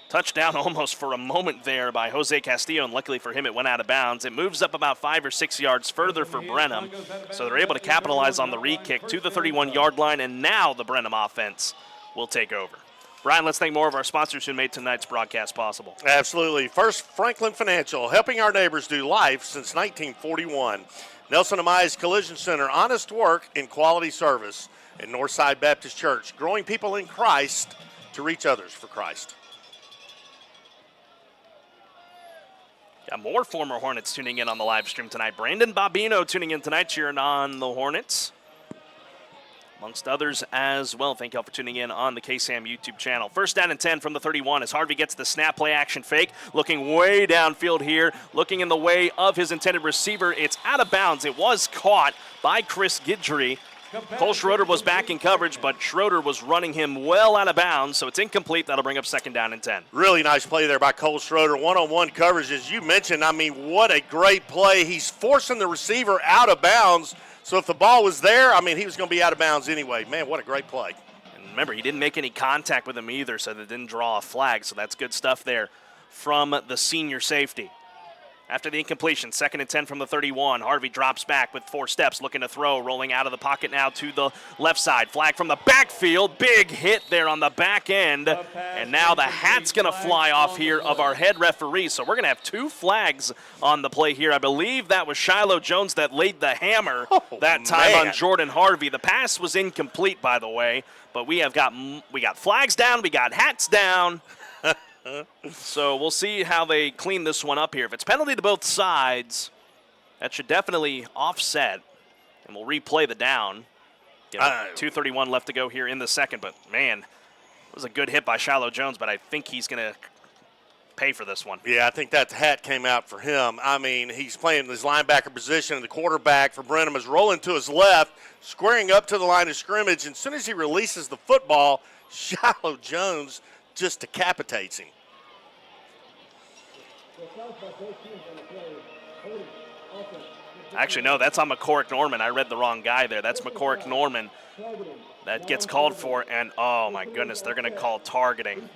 touchdown almost for a moment there by Jose Castillo, and luckily for him it went out of bounds. It moves up about 5 or 6 yards further for Brenham, so they're able to capitalize on the re-kick to the 31-yard line, and now the Brenham offense will take over. Brian, let's thank more of our sponsors who made tonight's broadcast possible. Absolutely. First, Franklin Financial, helping our neighbors do life since 1941. Nelson Amai's Collision Center, honest work and quality service. And Northside Baptist Church, growing people in Christ to reach others for Christ. Got more former Hornets tuning in on the live stream tonight. Brandon Bobino tuning in tonight, cheering on the Hornets, amongst others as well. Thank you all for tuning in on the KSAM YouTube channel. First down and 10 from the 31 as Harvey gets the snap, play action fake, looking way downfield here, looking in the way of his intended receiver. It's out of bounds. It was caught by Chris Guidry. Cole Schroeder was back in coverage, but Schroeder was running him well out of bounds, so it's incomplete. That'll bring up second down and 10. Really nice play there by Cole Schroeder. One-on-one coverage, as you mentioned. I mean, what a great play. He's forcing the receiver out of bounds, so if the ball was there, I mean, he was going to be out of bounds anyway. Man, what a great play. And Remember, he didn't make any contact with him either, so they didn't draw a flag. So that's good stuff there from the senior safety. After the incompletion, 2nd and 10 from the 31. Harvey drops back with 4 steps, looking to throw, rolling out of the pocket now to the left side. Flag from the backfield. Big hit there on the back end. And now the hat's going to fly off here of our head referee. So we're going to have 2 flags on the play here. I believe that was Shiloh Jones that laid the hammer that time on Jordan Harvey. The pass was incomplete, by the way. But we got flags down. We got hats down. So we'll see how they clean this one up here. If it's penalty to both sides, that should definitely offset, and we'll replay the down. 2:31 left to go here in the second, but man, it was a good hit by Shiloh Jones, but I think he's going to pay for this one. Yeah, I think that hat came out for him. I mean, he's playing his linebacker position, and the quarterback for Brenham is rolling to his left, squaring up to the line of scrimmage, and as soon as he releases the football, Shiloh Jones just decapitates him. Actually, no, that's on McCorrick Norman. I read the wrong guy there. That's McCorrick Norman that gets called for, and oh my goodness, they're going to call targeting.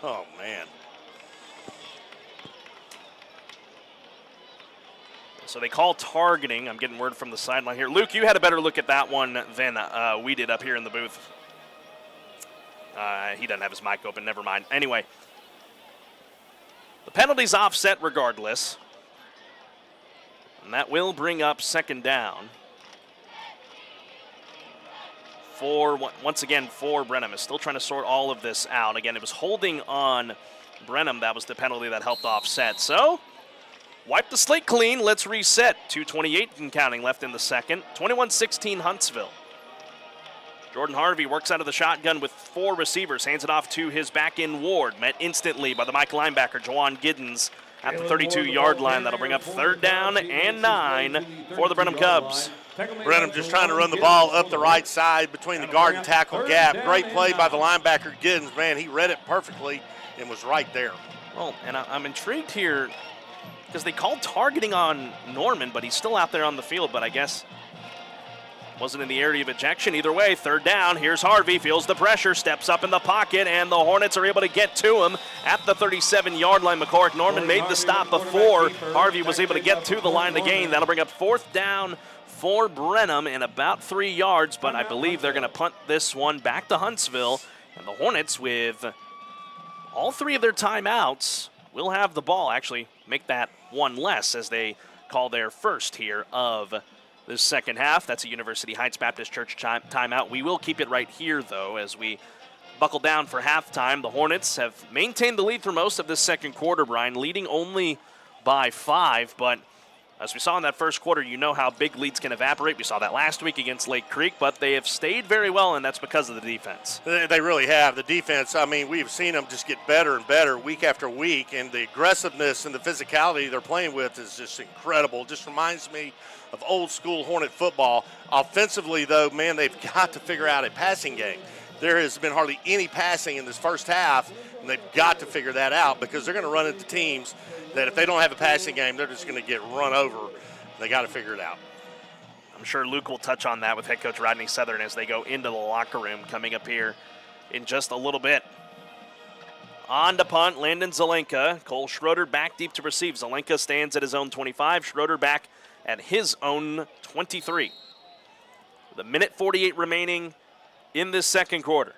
Oh, man. So they call targeting. I'm getting word from the sideline here. Luke, you had a better look at that one than we did up here in the booth. He doesn't have his mic open. Never mind. Anyway. The penalty's offset regardless. And that will bring up 2nd down. Once again, for Brenham. Is still trying to sort all of this out. Again, it was holding on Brenham. That was the penalty that helped offset. So, wipe the slate clean. Let's reset. 2:28 and counting left in the second. 21-16 Huntsville. Jordan Harvey works out of the shotgun with 4 receivers, hands it off to his back-end Ward, met instantly by the Mike linebacker, Jawan Giddens, at the 32-yard line. That'll bring up 3rd down and 9 for the Brenham Cubs. Brenham just trying to run the ball up the right side between the guard and tackle gap. Great play by the linebacker, Giddens. Man, he read it perfectly and was right there. Well, and I'm intrigued here because they called targeting on Norman, but he's still out there on the field, but I guess wasn't in the area of ejection. Either way, 3rd down. Here's Harvey, feels the pressure, steps up in the pocket, and the Hornets are able to get to him at the 37-yard line. McCorrick Norman made the stop before Harvey was able to get to the line of the game. That'll bring up 4th down for Brenham and about 3 yards, but I believe they're going to punt this one back to Huntsville. And the Hornets, with all 3 of their timeouts, will have the ball. Actually, make that 1 less as they call their first here of this second half. That's a University Heights Baptist Church timeout. We will keep it right here, though, as we buckle down for halftime. The Hornets have maintained the lead for most of this second quarter, Brian, leading only by 5. But as we saw in that first quarter, you know how big leads can evaporate. We saw that last week against Lake Creek, but they have stayed very well, and that's because of the defense. They really have. The defense, I mean, we've seen them just get better and better week after week, and the aggressiveness and the physicality they're playing with is just incredible. Just reminds me of old school Hornet football. Offensively, though, man, they've got to figure out a passing game. There has been hardly any passing in this first half, and they've got to figure that out because they're going to run into teams that if they don't have a passing game, they're just going to get run over. They got to figure it out. I'm sure Luke will touch on that with head coach Rodney Southern as they go into the locker room coming up here in just a little bit. On to punt, Landon Zelenka. Cole Schroeder back deep to receive. Zelenka stands at his own 25. Schroeder back at his own 23. The 1:48 remaining in this second quarter.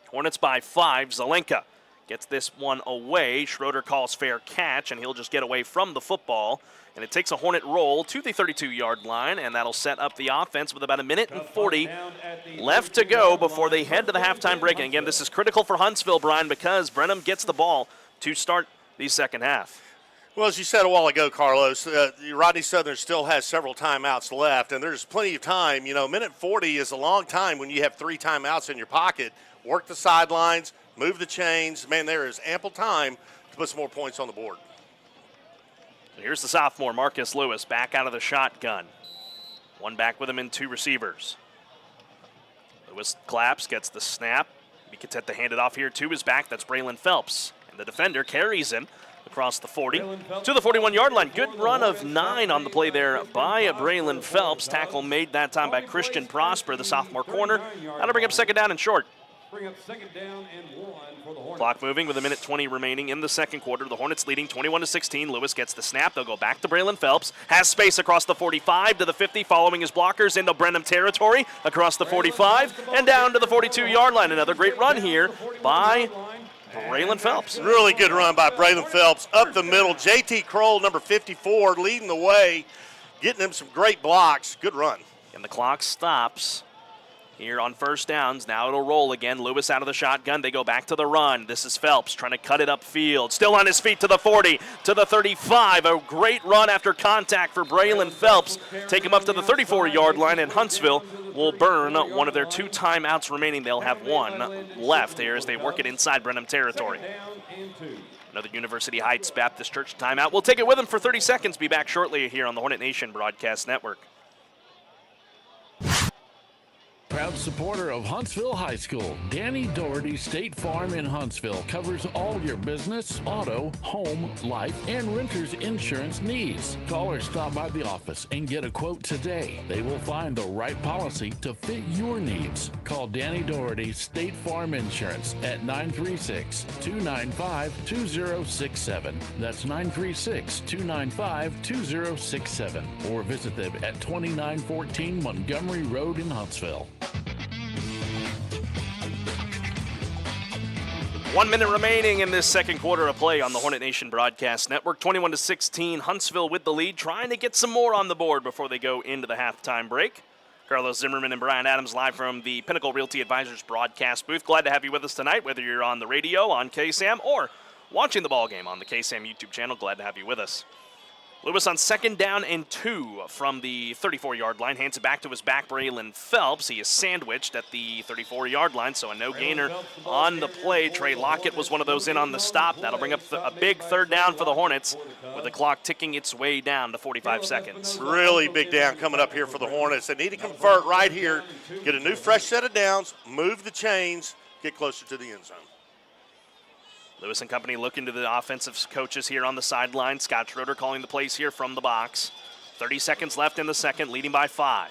Hornets by 5. Zelenka gets this one away. Schroeder calls fair catch, and he'll just get away from the football. And it takes a Hornet roll to the 32-yard line, and that'll set up the offense with about 1:40 left to go before they head to the halftime break. And again, this is critical for Huntsville, Brian, because Brenham gets the ball to start the second half. Well, as you said a while ago, Carlos, Rodney Southern still has several timeouts left, and there's plenty of time. You know, 1:40 is a long time when you have 3 timeouts in your pocket. Work the sidelines, move the chains. Man, there is ample time to put some more points on the board. So here's the sophomore, Marcus Lewis, back out of the shotgun. One back with him in 2 receivers. Lewis claps, gets the snap. He gets to hand it off here to his back. That's Braylon Phelps. And the defender carries him. across the 40 to the 41-yard line. Good run of 9 on the play there by Braylon Phelps. Tackle made that time by Christian Prosper, the sophomore corner. That'll bring up second down and short. Bring up second down and 1 for the Hornets. Clock moving with 1:20 remaining in the second quarter. The Hornets leading 21-16. Lewis gets the snap. They'll go back to Braylon Phelps. Has space across the 45 to the 50, following his blockers into Brenham territory across the 45 and down to the 42-yard line. Another great run here by Braylon Phelps. Really good run by Braylon Phelps up the middle. J.T. Kroll, number 54, leading the way, getting him some great blocks. Good run. And the clock stops here on first downs. Now it'll roll again. Lewis out of the shotgun. They go back to the run. This is Phelps trying to cut it upfield. Still on his feet to the 40, to the 35. A great run after contact for Braylon Phelps. Take him up to the 34-yard line, and Huntsville will burn one of their 2 timeouts remaining. They'll have 1 left here as they work it inside Brenham territory. Another University Heights Baptist Church timeout. We'll take it with them for 30 seconds. Be back shortly here on the Hornet Nation Broadcast Network. Proud supporter of Huntsville High School, Danny Doherty State Farm in Huntsville covers all your business, auto, home, life, and renter's insurance needs. Call or stop by the office and get a quote today. They will find the right policy to fit your needs. Call Danny Doherty State Farm Insurance at 936-295-2067. That's 936-295-2067. Or visit them at 2914 Montgomery Road in Huntsville. 1 minute remaining in this second quarter of play on the Hornet Nation Broadcast Network. 21-16, Huntsville with the lead, trying to get some more on the board before they go into the halftime break. Carlos Zimmermann and Brian Adams live from the Pinnacle Realty Advisors broadcast booth. Glad to have you with us tonight, whether you're on the radio, on KSAM, or watching the ball game on the KSAM YouTube channel. Glad to have you with us. Lewis on second down and 2 from the 34-yard line. Hands it back to his back, Braylon Phelps. He is sandwiched at the 34-yard line, so a no-gainer on the play. Trey Lockett was one of those in on the stop. That'll bring up a big third down for the Hornets with the clock ticking its way down to 45 seconds. Really big down coming up here for the Hornets. They need to convert right here, get a new fresh set of downs, move the chains, get closer to the end zone. Lewis and company looking to the offensive coaches here on the sideline. Scott Schroeder calling the plays here from the box. 30 seconds left in the second, leading by 5.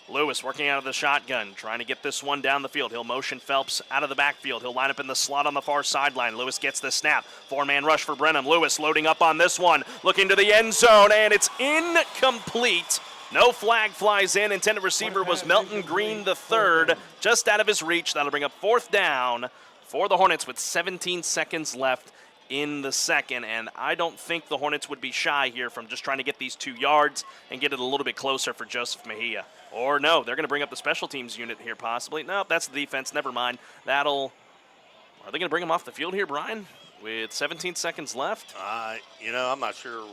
Lewis working out of the shotgun, trying to get this one down the field. He'll motion Phelps out of the backfield. He'll line up in the slot on the far sideline. Lewis gets the snap. 4-man rush for Brenham. Lewis loading up on this one, looking to the end zone, and it's incomplete. No flag flies in. Intended receiver was Melton Green III, just out of his reach. That'll bring up 4th down for the Hornets with 17 seconds left in the second, and I don't think the Hornets would be shy here from just trying to get these 2 yards and get it a little bit closer for Joseph Mejia. Or no, they're going to bring up the special teams unit here possibly. No, that's the defense. Never mind. Are they going to bring him off the field here, Brian, with 17 seconds left? I'm not sure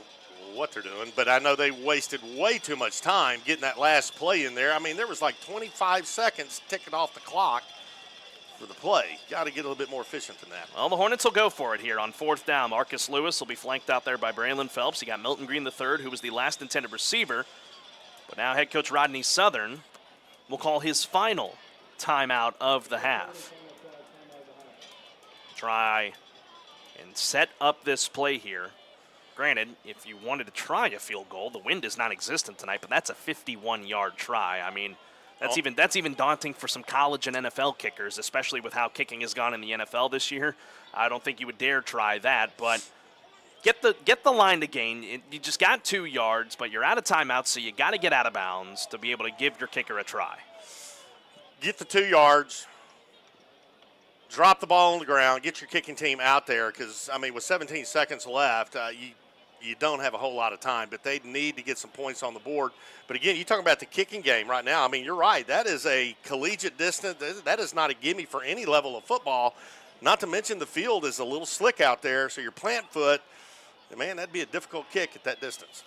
what they're doing, but I know they wasted way too much time getting that last play in there. I mean, there was like 25 seconds ticking off the clock for the play. Got to get a little bit more efficient than that. Well, the Hornets will go for it here on 4th down. Marcus Lewis will be flanked out there by Braylon Phelps. You got Melton Green III, who was the last intended receiver. But now head coach Rodney Southern will call his final timeout of the half. Try and set up this play here. Granted, if you wanted to try a field goal, the wind is non-existent tonight, but that's a 51-yard try. I mean, That's even daunting for some college and NFL kickers, especially with how kicking has gone in the NFL this year. I don't think you would dare try that, but get the line to gain. You just got 2 yards, but you're out of timeouts, so you got to get out of bounds to be able to give your kicker a try. Get the 2 yards, drop the ball on the ground, get your kicking team out there because, I mean, with 17 seconds left, you don't have a whole lot of time, but they need to get some points on the board. But again, you're talking about the kicking game right now. I mean, you're right. That is a collegiate distance. That is not a gimme for any level of football. Not to mention the field is a little slick out there, so your plant foot, man, that'd be a difficult kick at that distance.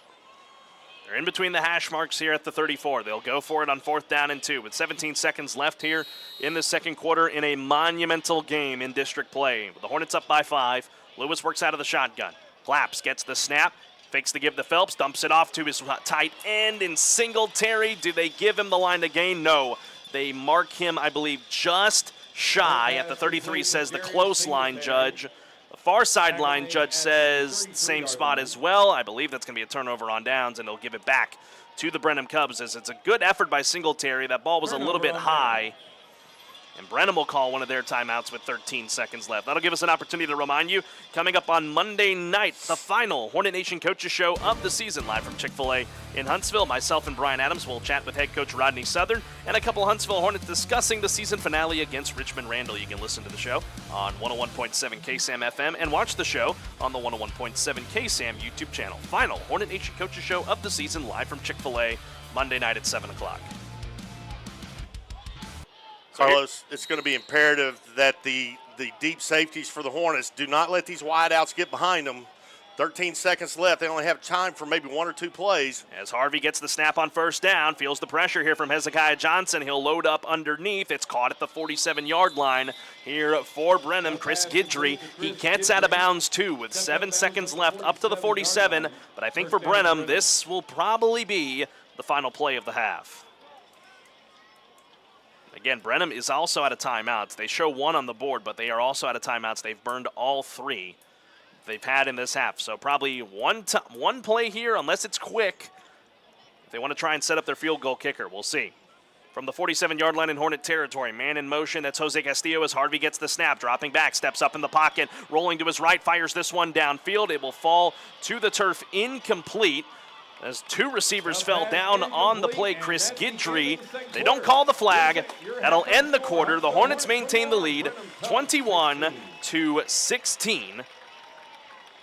They're in between the hash marks here at the 34. They'll go for it on 4th down and 2 with 17 seconds left here in the second quarter in a monumental game in district play. With the Hornets up by 5, Lewis works out of the shotgun. Claps, gets the snap, fakes to give to Phelps, dumps it off to his tight end in Singletary. Do they give him the line to gain? No. They mark him, I believe, just shy at the 33, says the close line judge, of far sideline. Judge says same spot as well. I believe that's going to be a turnover on downs, and he'll give it back to the Brenham Cubs as it's a good effort by Singletary. That ball was a little bit high. And Brenham will call one of their timeouts with 13 seconds left. That'll give us an opportunity to remind you, coming up on Monday night, the final Hornet Nation Coaches Show of the season, live from Chick-fil-A in Huntsville. Myself and Brian Adams will chat with head coach Rodney Southern and a couple Huntsville Hornets discussing the season finale against Richmond Randall. You can listen to the show on 101.7 KSAM-FM and watch the show on the 101.7 KSAM YouTube channel. Final Hornet Nation Coaches Show of the season, live from Chick-fil-A, Monday night at 7 o'clock. Carlos, it's going to be imperative that the deep safeties for the Hornets do not let these wideouts get behind them. 13 seconds left. They only have time for maybe one or two plays. As Harvey gets the snap on first down, feels the pressure here from Hezekiah Johnson. He'll load up underneath. It's caught at the 47-yard line here for Brenham. Chris Guidry, he gets out of bounds too with 7 seconds left up to the 47. But I think for Brenham, this will probably be the final play of the half. Again, Brenham is also out of timeouts. They show one on the board, but they are also out of timeouts. They've burned all three they've had in this half. So probably one play here, unless it's quick. If they want to try and set up their field goal kicker, we'll see. From the 47-yard line in Hornet territory, man in motion. That's Jose Castillo as Harvey gets the snap, dropping back, steps up in the pocket, rolling to his right, fires this one downfield. It will fall to the turf incomplete. As two receivers fell down on the play, Chris Guidry. They don't call the flag. That'll end the quarter. The Hornets maintain the lead, 21-16.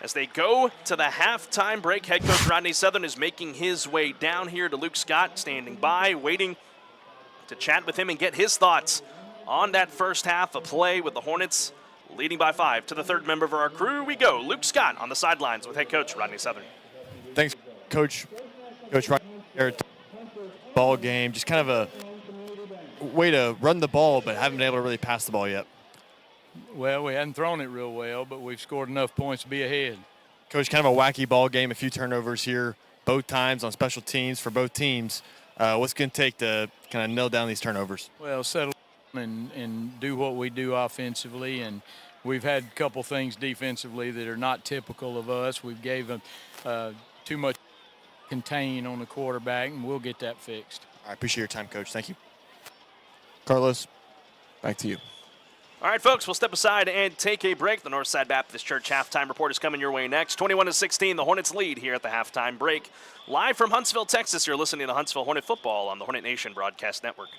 As they go to the halftime break, head coach Rodney Southern is making his way down here to Luke Scott, standing by, waiting to chat with him and get his thoughts on that first half of play with the Hornets leading by 5. To the third member of our crew we go. Luke Scott on the sidelines with head coach Rodney Southern. Thanks, Coach Rodney. Ball game, just kind of a way to run the ball, but haven't been able to really pass the ball yet. Well, we hadn't thrown it real well, but we've scored enough points to be ahead. Coach, kind of a wacky ball game, a few turnovers here, both times on special teams for both teams. What's going to take to kind of nail down these turnovers? Well, settle and do what we do offensively, and we've had a couple things defensively that are not typical of us. We've gave them too much contain on the quarterback, and we'll get that fixed. I appreciate your time, Coach. Thank you. Carlos, back to you. All right, folks, we'll step aside and take a break. The Northside Baptist Church halftime report is coming your way next. 21-16, the Hornets lead here at the halftime break. Live from Huntsville, Texas, you're listening to Huntsville Hornet football on the Hornet Nation Broadcast Network.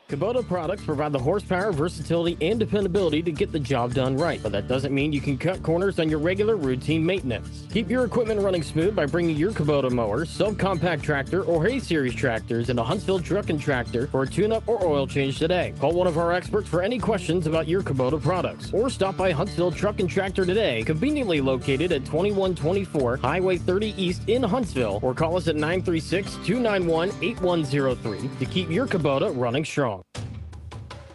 Kubota products provide the horsepower, versatility, and dependability to get the job done right. But that doesn't mean you can cut corners on your regular routine maintenance. Keep your equipment running smooth by bringing your Kubota mower, sub-compact tractor, or hay series tractors into Huntsville Truck and Tractor for a tune-up or oil change today. Call one of our experts for any questions about your Kubota products. Or stop by Huntsville Truck and Tractor today, conveniently located at 2124 Highway 30 East in Huntsville. Or call us at 936-291-8103 to keep your Kubota running strong.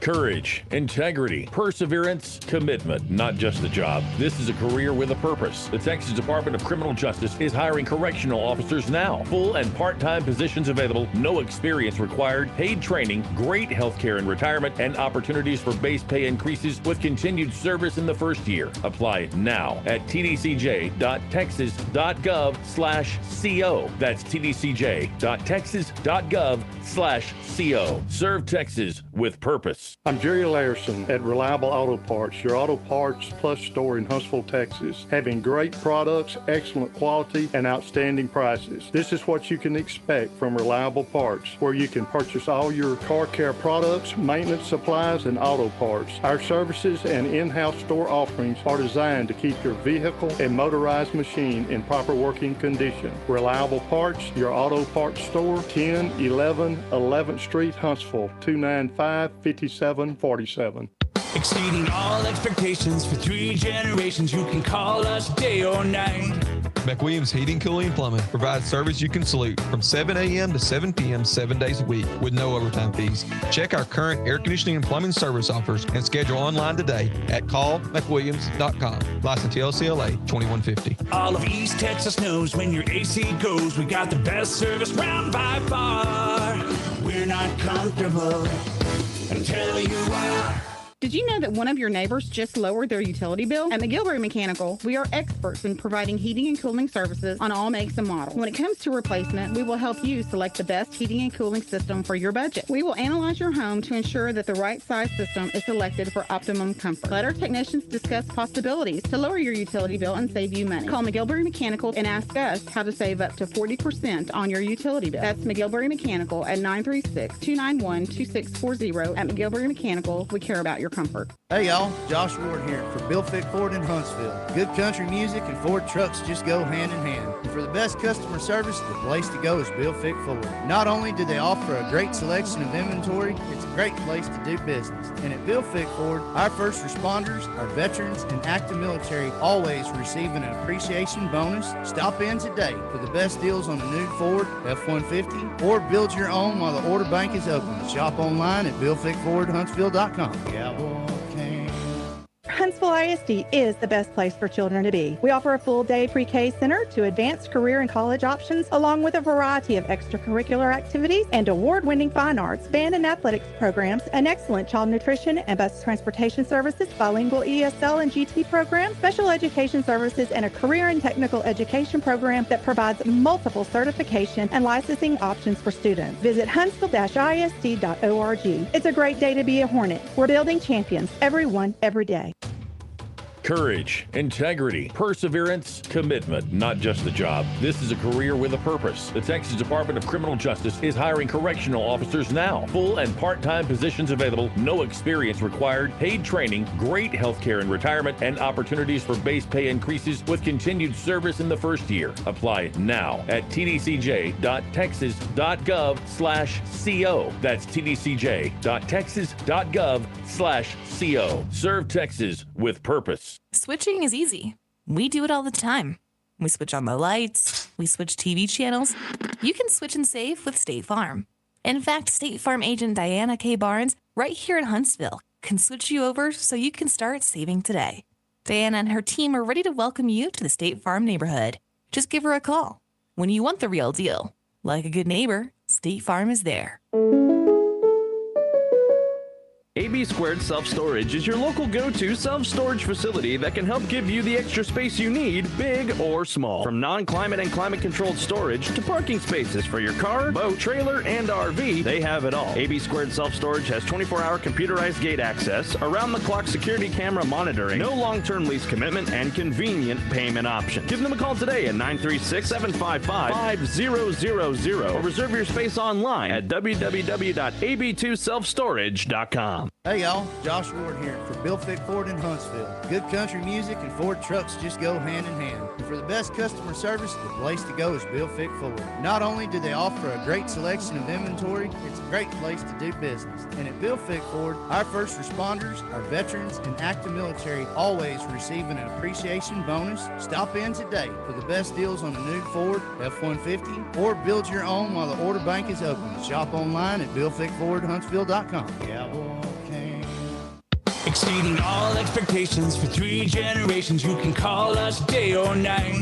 Courage, integrity, perseverance, commitment, not just a job. This is a career with a purpose. The Texas Department of Criminal Justice is hiring correctional officers now. Full and part-time positions available, no experience required, paid training, great health care and retirement, and opportunities for base pay increases with continued service in the first year. Apply now at tdcj.texas.gov/co. That's tdcj.texas.gov/co. Serve Texas with purpose. I'm Jerry Larson at Reliable Auto Parts, your auto parts plus store in Huntsville, Texas, having great products, excellent quality, and outstanding prices. This is what you can expect from Reliable Parts, where you can purchase all your car care products, maintenance supplies, and auto parts. Our services and in-house store offerings are designed to keep your vehicle and motorized machine in proper working condition. Reliable Parts, your auto parts store, 1011 11th Street, Huntsville, 295-5747. Exceeding all expectations for 3 generations. You can call us day or night. McWilliams Heating, Cooling, and Plumbing provides service you can salute from 7 a.m. to 7 p.m. 7 days a week with no overtime fees. Check our current air conditioning and plumbing service offers and schedule online today at callmcwilliams.com. License TLCLA 2150. All of East Texas knows when your AC goes, we got the best service round by far. We're not comfortable until you are. Did you know that one of your neighbors just lowered their utility bill? At McGilvery Mechanical, we are experts in providing heating and cooling services on all makes and models. When it comes to replacement, we will help you select the best heating and cooling system for your budget. We will analyze your home to ensure that the right size system is selected for optimum comfort. Let our technicians discuss possibilities to lower your utility bill and save you money. Call McGilvery Mechanical and ask us how to save up to 40% on your utility bill. That's McGilvery Mechanical at 936-291-2640. At McGilvery Mechanical, we care about your comfort. Hey y'all, Josh Ward here for Bill Fick Ford in Huntsville. Good country music and Ford trucks just go hand in hand. And for the best customer service, the place to go is Bill Fick Ford. Not only do they offer a great selection of inventory, it's a great place to do business. And at Bill Fick Ford, our first responders, our veterans, and active military always receive an appreciation bonus. Stop in today for the best deals on a new Ford F-150 or build your own while the order bank is open. Shop online at BillFickFordHuntsville.com. Huntsville ISD is the best place for children to be. We offer a full-day pre-K center to advanced career and college options, along with a variety of extracurricular activities and award-winning fine arts, band and athletics programs, an excellent child nutrition and bus transportation services, bilingual ESL and GT programs, special education services, and a career and technical education program that provides multiple certification and licensing options for students. Visit huntsville-isd.org. It's a great day to be a Hornet. We're building champions, everyone, every day. Courage, integrity, perseverance, commitment, not just a job. This is a career with a purpose. The Texas Department of Criminal Justice is hiring correctional officers now. Full and part-time positions available, no experience required, paid training, great health care and retirement, and opportunities for base pay increases with continued service in the first year. Apply now at tdcj.texas.gov/co. That's tdcj.texas.gov/co. Serve Texas with purpose. Switching is easy. We do it all the time. We switch on the lights. We switch TV channels. You can switch and save with State Farm. In fact, State Farm agent Diana K. Barnes, right here in Huntsville, can switch you over so you can start saving today. Diana and her team are ready to welcome you to the State Farm neighborhood. Just give her a call. When you want the real deal, like a good neighbor, State Farm is there. AB Squared Self-Storage is your local go-to self-storage facility that can help give you the extra space you need, big or small. From non-climate and climate-controlled storage to parking spaces for your car, boat, trailer, and RV, they have it all. AB Squared Self-Storage has 24-hour computerized gate access, around-the-clock security camera monitoring, no long-term lease commitment, and convenient payment option. Give them a call today at 936-755-5000 or reserve your space online at www.ab2selfstorage.com. Hey y'all, Josh Ward here for Bill Fick Ford in Huntsville. Good country music and Ford trucks just go hand in hand. And for the best customer service, the place to go is Bill Fick Ford. Not only do they offer a great selection of inventory, it's a great place to do business. And at Bill Fick Ford, our first responders, our veterans, and active military always receive an appreciation bonus. Stop in today for the best deals on a new Ford F-150 or build your own while the order bank is open. Shop online at BillFickFordHuntsville.com. Exceeding all expectations for 3 generations. You can call us day or night.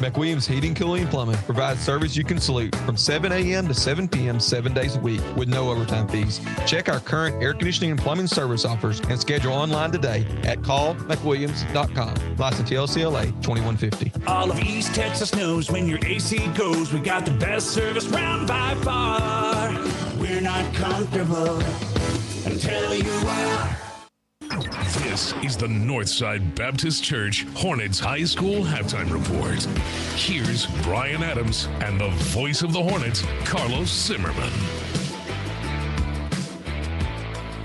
McWilliams Heating, Cooling, and Plumbing provides service you can salute from 7 a.m. to 7 p.m. 7 days a week with no overtime fees. Check our current air conditioning and plumbing service offers and schedule online today at callmcwilliams.com. License TLCLA 2150. All of East Texas knows when your AC goes, we got the best service round by far. We're not comfortable until you are. This is the Northside Baptist Church Hornets High School Halftime Report. Here's Brian Adams and the voice of the Hornets, Carlos Zimmermann.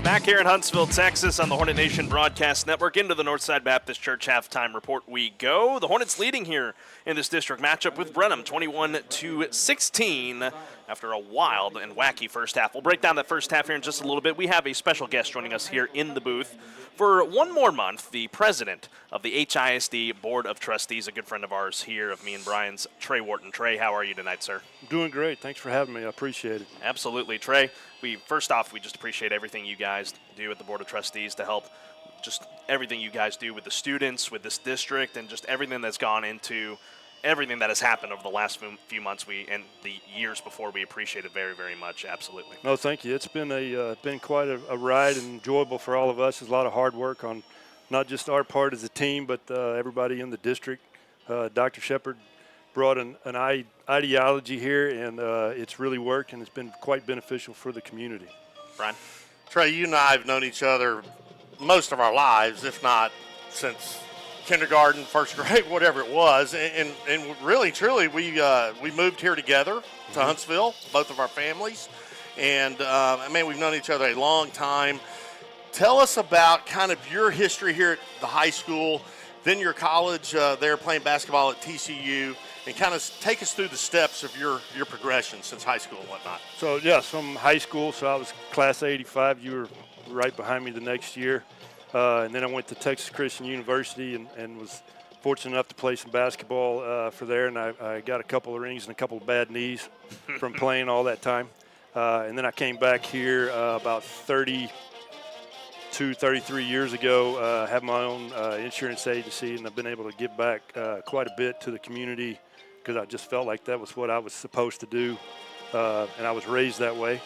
Back here in Huntsville, Texas on the Hornet Nation Broadcast Network. Into the Northside Baptist Church Halftime Report we go. The Hornets leading here in this district matchup with Brenham, 21-16 after a wild and wacky first half. We'll break down that first half here in just a little bit. We have a special guest joining us here in the booth. For one more month, the president of the HISD Board of Trustees, a good friend of ours here, of me and Brian's, Trey Wharton. Trey, how are you tonight, sir? I'm doing great. Thanks for having me. I appreciate it. Absolutely, Trey. First off, we just appreciate everything you guys do at the Board of Trustees to help, just everything you guys do with the students, with this district, and just everything that's gone into everything that has happened over the last few months and the years before. We appreciate it very, very much. Absolutely. No, thank you. It's been quite a ride and enjoyable for all of us. There's a lot of hard work on not just our part as a team, but everybody in the district. Dr. Shepard brought an ideology here, and it's really worked, and it's been quite beneficial for the community. Brian? Trey, you and I have known each other most of our lives, if not since kindergarten, first grade, whatever it was. And really, truly, we moved here together to Huntsville, both of our families. And, man, we've known each other a long time. Tell us about kind of your history here at the high school, then your college there playing basketball at TCU, and kind of take us through the steps of your progression since high school and whatnot. So, yes, from high school, so I was class of 85. You were right behind me the next year. And then I went to Texas Christian University and was fortunate enough to play some basketball for there. And I got a couple of rings and a couple of bad knees from playing all that time. And then I came back here about 33 years ago, have my own insurance agency, and I've been able to give back quite a bit to the community because I just felt like that was what I was supposed to do, and I was raised that way.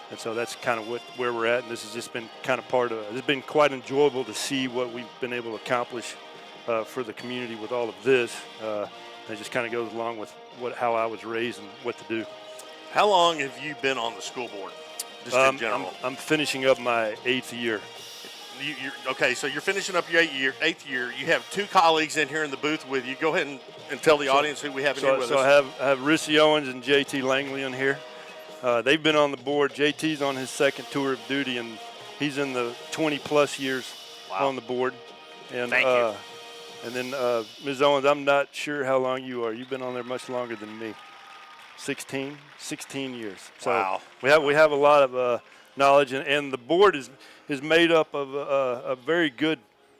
And so that's kind of where we're at, and this has just been kind of part of it. It's been quite enjoyable to see what we've been able to accomplish for the community with all of this. It just kind of goes along with how I was raised and what to do. How long have you been on the school board, just in general? I'm finishing up my 8th year. Okay, so you're finishing up your 8th year. You have 2 colleagues in here in the booth with you. Go ahead and tell the audience who we have in here with us. So I have Rissy Owens and JT Langley in here. They've been on the board. JT's on his 2nd tour of duty, and he's in the 20-plus years on the board. And, Thank you. And then Ms. Owens, I'm not sure how long you are. You've been on there much longer than me. 16 years. So wow. We have a lot of knowledge, and the board is made up of a very good.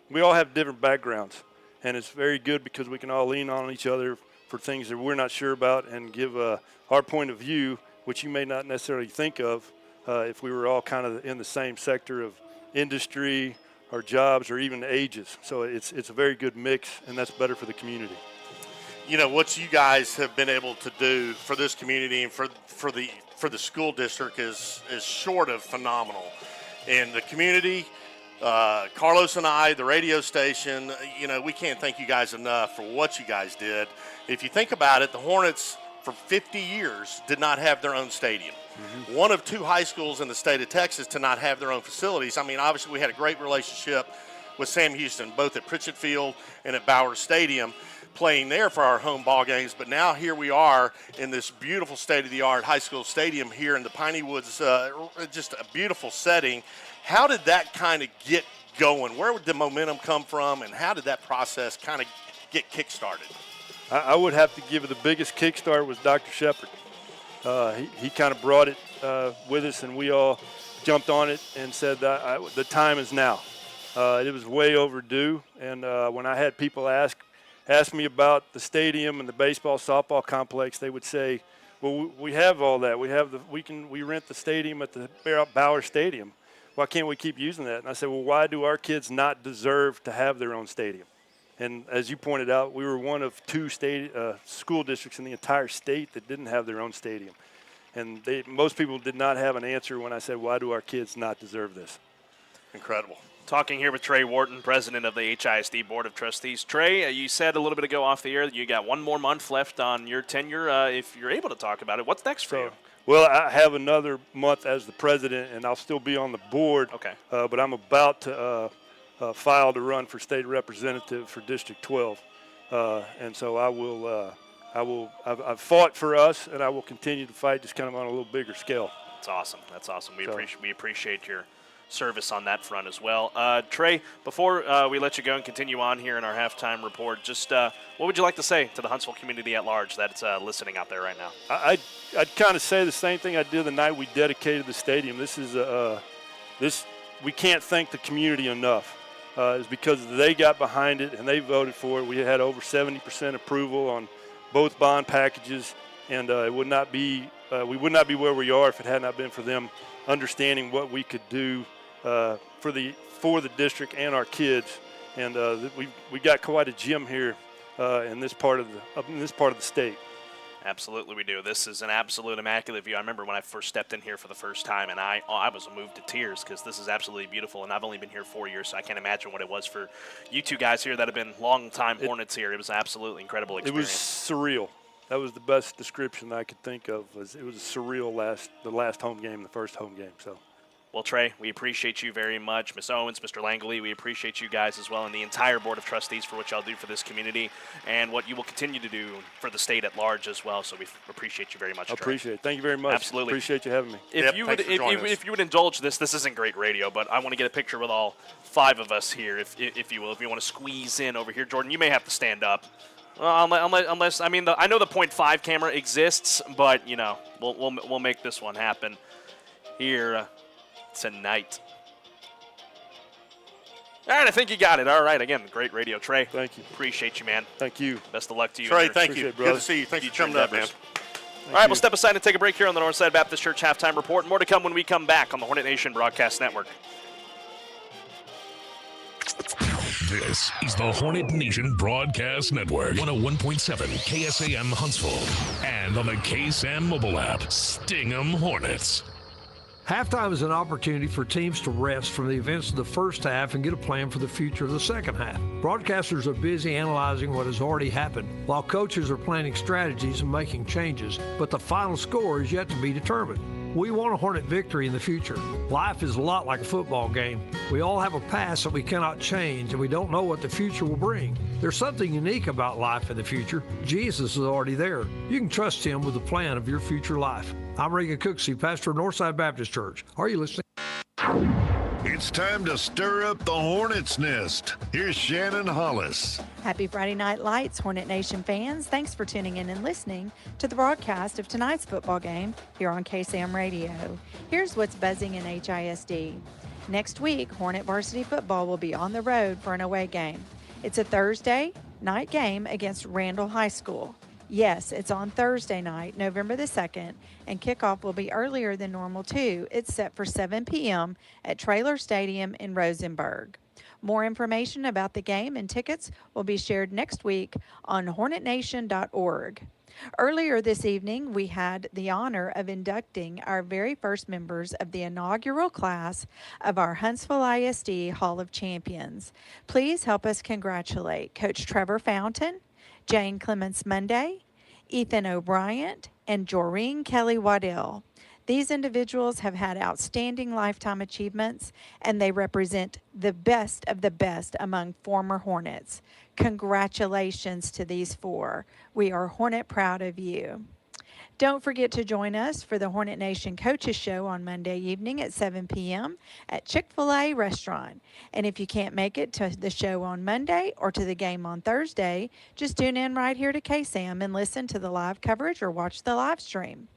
We all have different backgrounds, and it's very good because we can all lean on each other for things that we're not sure about and give our point of view, which you may not necessarily think of if we were all kind of in the same sector of industry or jobs or even ages. So it's a very good mix, and that's better for the community. You know, what you guys have been able to do for this community and for the school district is short of phenomenal. And the community, Carlos and I, the radio station, you know, we can't thank you guys enough for what you guys did. If you think about it, the Hornets for 50 years did not have their own stadium. Mm-hmm. One of 2 high schools in the state of Texas to not have their own facilities. I mean, obviously we had a great relationship with Sam Houston, both at Pritchett Field and at Bowers Stadium, playing there for our home ball games. But now here we are in this beautiful state-of-the-art high school stadium here in the Piney Woods, just a beautiful setting. How did that kind of get going? Where would the momentum come from, and how did that process kind of get kick-started? I would have to give it the biggest kickstart was Dr. Shepard. He kind of brought it with us, and we all jumped on it and said that the time is now. It was way overdue, and when I had people ask me about the stadium and the baseball softball complex, they would say, well, we have all that. We rent the stadium at the Bauer Stadium. Why can't we keep using that? And I said, well, why do our kids not deserve to have their own stadium? And as you pointed out, we were one of 2 school districts in the entire state that didn't have their own stadium. And most people did not have an answer when I said, why do our kids not deserve this? Incredible. Talking here with Trey Wharton, president of the HISD Board of Trustees. Trey, you said a little bit ago off the air that you got 1 more month left on your tenure. If you're able to talk about it, what's next for you? Well, I have another month as the president, and I'll still be on the board. Okay. But I'm about to file to run for state representative for District 12, and so I've fought for us, and I will continue to fight, just kind of on a little bigger scale. That's awesome. That's awesome. We appreciate your service on that front as well. Trey, before we let you go and continue on here in our halftime report, just what would you like to say to the Huntsville community at large that's listening out there right now? I'd kind of say the same thing I did the night we dedicated the stadium. We can't thank the community enough. It's because they got behind it and they voted for it. We had over 70% approval on both bond packages, and we would not be where we are if it had not been for them understanding what we could do for the district and our kids. And we got quite a gym here in this part of the state. Absolutely, we do. This is an absolute immaculate view. I remember when I first stepped in here for the first time, and I was moved to tears because this is absolutely beautiful. And I've only been here 4 years, so I can't imagine what it was for you two guys here that have been long-time Hornets here. It was an absolutely incredible experience. It was surreal. That was the best description I could think of. It was surreal the last home game, the first home game. So. Well, Trey, we appreciate you very much. Ms. Owens, Mr. Langley, we appreciate you guys as well, and the entire Board of Trustees for what y'all do for this community and what you will continue to do for the state at large as well. So we appreciate you very much, Trey. I appreciate it. Thank you very much. Absolutely. Appreciate you having me. If you would indulge this isn't great radio, but I want to get a picture with all 5 of us here, if you will. If you want to squeeze in over here, Jordan, you may have to stand up. Unless I mean, I know the .5 camera exists, but we'll make this one happen here tonight. All right, I think you got it. All right, again, great radio, Trey. Thank you. Appreciate you, man. Thank you. Best of luck to you. Trey, thank you. Good to see you. Thanks for coming up, man. All right, we'll step aside and take a break here on the Northside Baptist Church Halftime Report. More to come when we come back on the Hornet Nation Broadcast Network. This is the Hornet Nation Broadcast Network, 101.7 KSAM Huntsville, and on the KSAM mobile app, Sting 'em Hornets. Halftime is an opportunity for teams to rest from the events of the first half and get a plan for the future of the second half. Broadcasters are busy analyzing what has already happened, while coaches are planning strategies and making changes, but the final score is yet to be determined. We want a Hornet victory in the future. Life is a lot like a football game. We all have a past that we cannot change, and we don't know what the future will bring. There's something unique about life in the future. Jesus is already there. You can trust him with the plan of your future life. I'm Reagan Cooksey, pastor of Northside Baptist Church. Are you listening? It's time to stir up the Hornets' nest. Here's Shannon Hollis. Happy Friday Night Lights, Hornet Nation fans. Thanks for tuning in and listening to the broadcast of tonight's football game here on KSAM Radio. Here's what's buzzing in HISD. Next week, Hornet varsity football will be on the road for an away game. It's a Thursday night game against Randall High School. Yes, it's on Thursday night, November the 2nd, and kickoff will be earlier than normal, too. It's set for 7 p.m. at Traylor Stadium in Rosenberg. More information about the game and tickets will be shared next week on hornetnation.org. Earlier this evening, we had the honor of inducting our very first members of the inaugural class of our Huntsville ISD Hall of Champions. Please help us congratulate Coach Trevor Fountain, Jane Clements Monday, Ethan O'Brien, and Joreen Kelly Waddell. These individuals have had outstanding lifetime achievements, and they represent the best of the best among former Hornets. Congratulations to these 4. We are Hornet proud of you. Don't forget to join us for the Hornet Nation Coaches Show on Monday evening at 7 p.m. at Chick-fil-A Restaurant. And if you can't make it to the show on Monday or to the game on Thursday, just tune in right here to KSAM and listen to the live coverage or watch the live stream.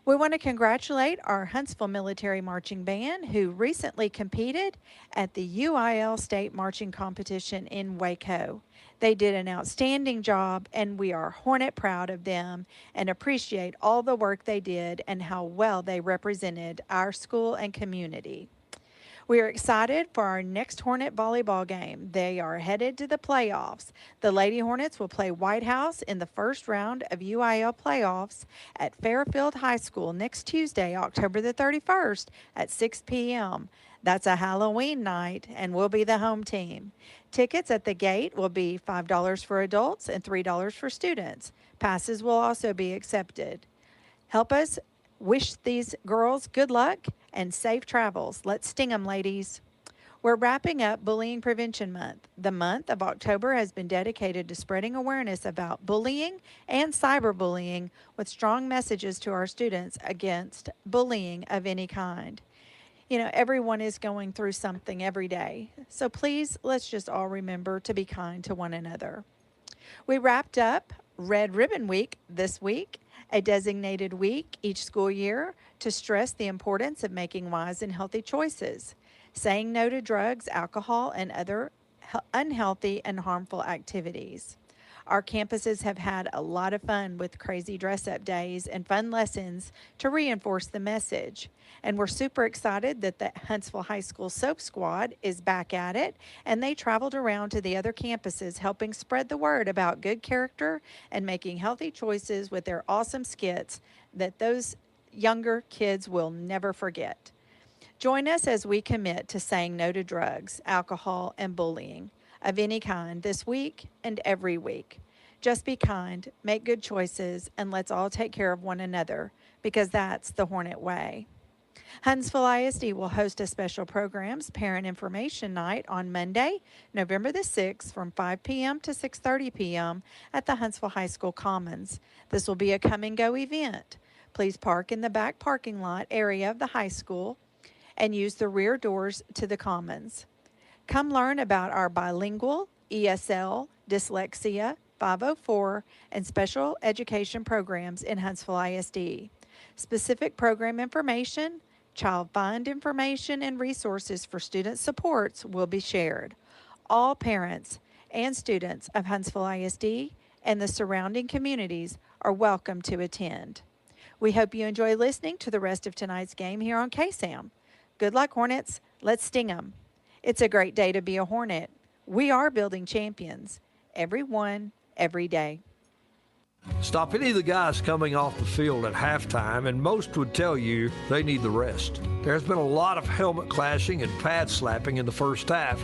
We want to congratulate our Huntsville Military Marching Band, who recently competed at the UIL State Marching Competition in Waco. They did an outstanding job, and we are Hornet proud of them and appreciate all the work they did and how well they represented our school and community. We are excited for our next Hornet volleyball game. They are headed to the playoffs. The Lady Hornets will play White House in the first round of UIL playoffs at Fairfield High School next Tuesday, October the 31st at 6 p.m. That's a Halloween night, and we'll be the home team. Tickets at the gate will be $5 for adults and $3 for students. Passes will also be accepted. Help us wish these girls good luck and safe travels. Let's sting them, ladies. We're wrapping up Bullying Prevention Month. The month of October has been dedicated to spreading awareness about bullying and cyberbullying with strong messages to our students against bullying of any kind. You know, everyone is going through something every day. So please, let's just all remember to be kind to one another. We wrapped up Red Ribbon Week this week, a designated week each school year to stress the importance of making wise and healthy choices, saying no to drugs, alcohol, and other unhealthy and harmful activities. Our campuses have had a lot of fun with crazy dress-up days and fun lessons to reinforce the message. And we're super excited that the Huntsville High School Soap Squad is back at it, and they traveled around to the other campuses helping spread the word about good character and making healthy choices with their awesome skits that those younger kids will never forget. Join us as we commit to saying no to drugs, alcohol, and bullying of any kind this week and every week. Just be kind, make good choices, and let's all take care of one another, because that's the Hornet way. Huntsville ISD will host a special programs Parent Information Night on Monday, November the 6th from 5 p.m. to 6:30 p.m. at the Huntsville High School Commons. This will be a come-and-go event. Please park in the back parking lot area of the high school and use the rear doors to the Commons. Come learn about our bilingual, ESL, dyslexia, 504, and special education programs in Huntsville ISD. Specific program information, child find information, and resources for student supports will be shared. All parents and students of Huntsville ISD and the surrounding communities are welcome to attend. We hope you enjoy listening to the rest of tonight's game here on KSAM. Good luck, Hornets. Let's sting 'em. It's a great day to be a Hornet. We are building champions. Everyone, every day. Stop any of the guys coming off the field at halftime, and most would tell you they need the rest. There's been a lot of helmet clashing and pad slapping in the first half.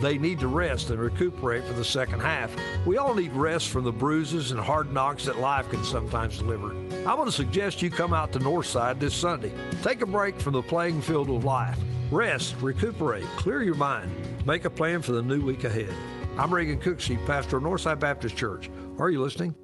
They need to rest and recuperate for the second half. We all need rest from the bruises and hard knocks that life can sometimes deliver. I'm going to suggest you come out to Northside this Sunday. Take a break from the playing field of life. Rest, recuperate, clear your mind. Make a plan for the new week ahead. I'm Reagan Cooksey, pastor of Northside Baptist Church. Are you listening?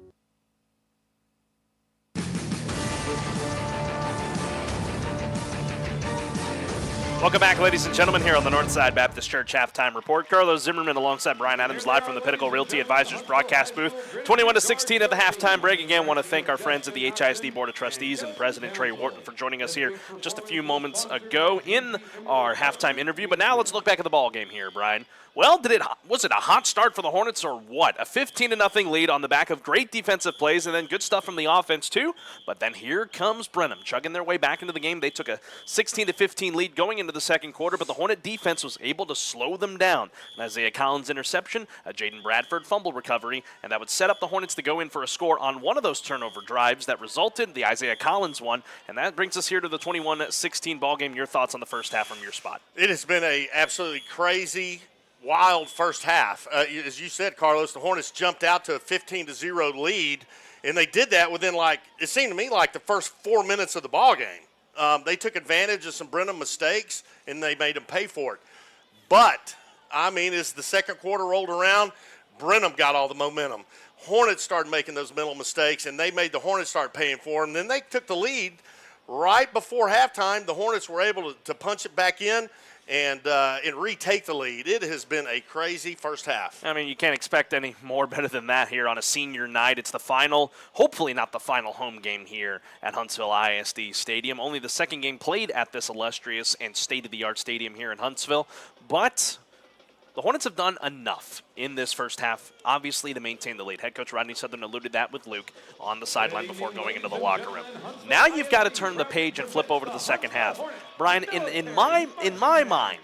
Welcome back, ladies and gentlemen, here on the Northside Baptist Church Halftime Report. Carlos Zimmermann alongside Brian Adams live from the Pinnacle Realty Advisors broadcast booth. 21-16 at the halftime break. Again, want to thank our friends at the HISD Board of Trustees and President Trey Wharton for joining us here just a few moments ago in our halftime interview. But now let's look back at the ball game here, Brian. Well, was it a hot start for the Hornets or what? A 15-0 lead on the back of great defensive plays and then good stuff from the offense too. But then here comes Brenham chugging their way back into the game. They took a 16-15 lead going into the second quarter, but the Hornet defense was able to slow them down. An Isaiah Collins interception, a Jaden Bradford fumble recovery, and that would set up the Hornets to go in for a score on one of those turnover drives that resulted, the Isaiah Collins one, and that brings us here to the 21-16 ball game. Your thoughts on the first half from your spot? It has been a absolutely crazy, wild first half. As you said, Carlos, the Hornets jumped out to a 15-0 lead, and they did that within, it seemed to me like the first 4 minutes of the ball game. They took advantage of some Brenham mistakes, and they made them pay for it. But, as the second quarter rolled around, Brenham got all the momentum. Hornets started making those mental mistakes, and they made the Hornets start paying for them. Then they took the lead right before halftime. The Hornets were able to punch it back in and retake the lead. It has been a crazy first half. You can't expect any more better than that here on a senior night. It's the final, hopefully not the final home game here at Huntsville ISD Stadium. Only the second game played at this illustrious and state-of-the-art stadium here in Huntsville. But the Hornets have done enough in this first half, obviously, to maintain the lead. Head coach Rodney Southern alluded that with Luke on the sideline before going into the locker room. Now you've got to turn the page and flip over to the second half. Brian, in my mind,